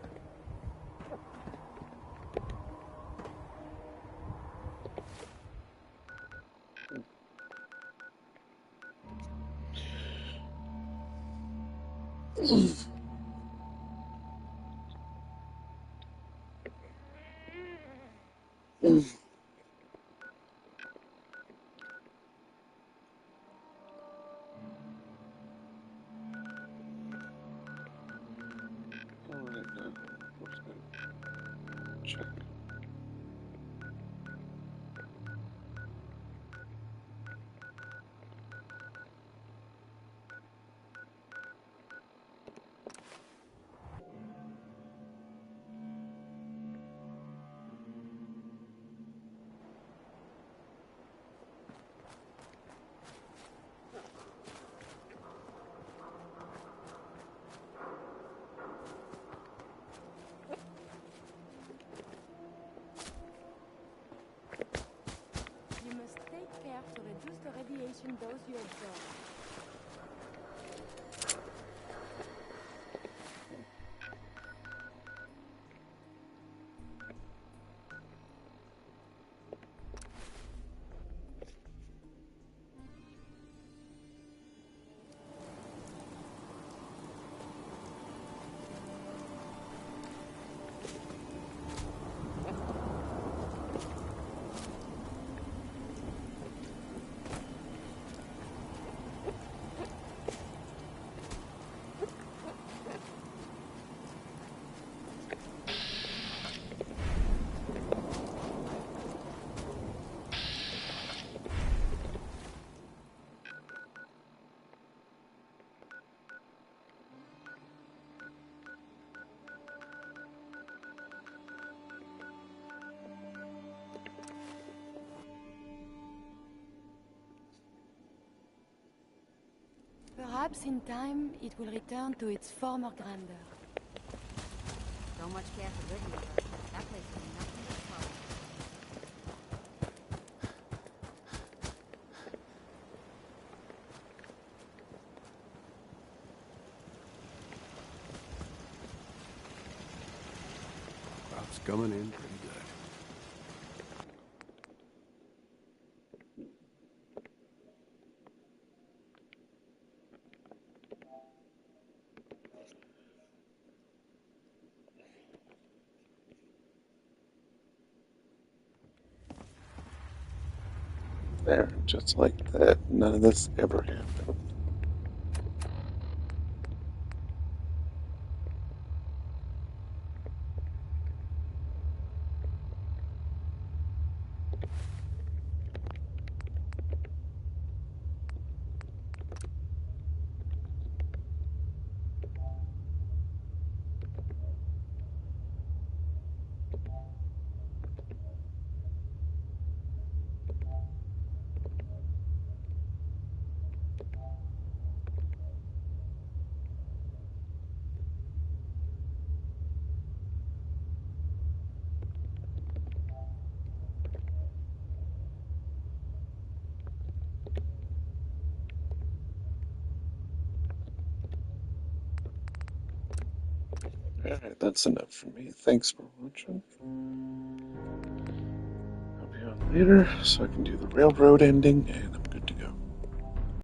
[SPEAKER 19] to reduce the radiation dose you absorb. Perhaps in time it will return to its former grandeur.
[SPEAKER 21] So much care for Goodyear. That place is nothing but fun.
[SPEAKER 4] Crop's coming in pretty good.
[SPEAKER 1] There, just like that. None of this ever happened. Alright, that's enough for me. Thanks for watching. I'll be on later so I can do the railroad ending, and I'm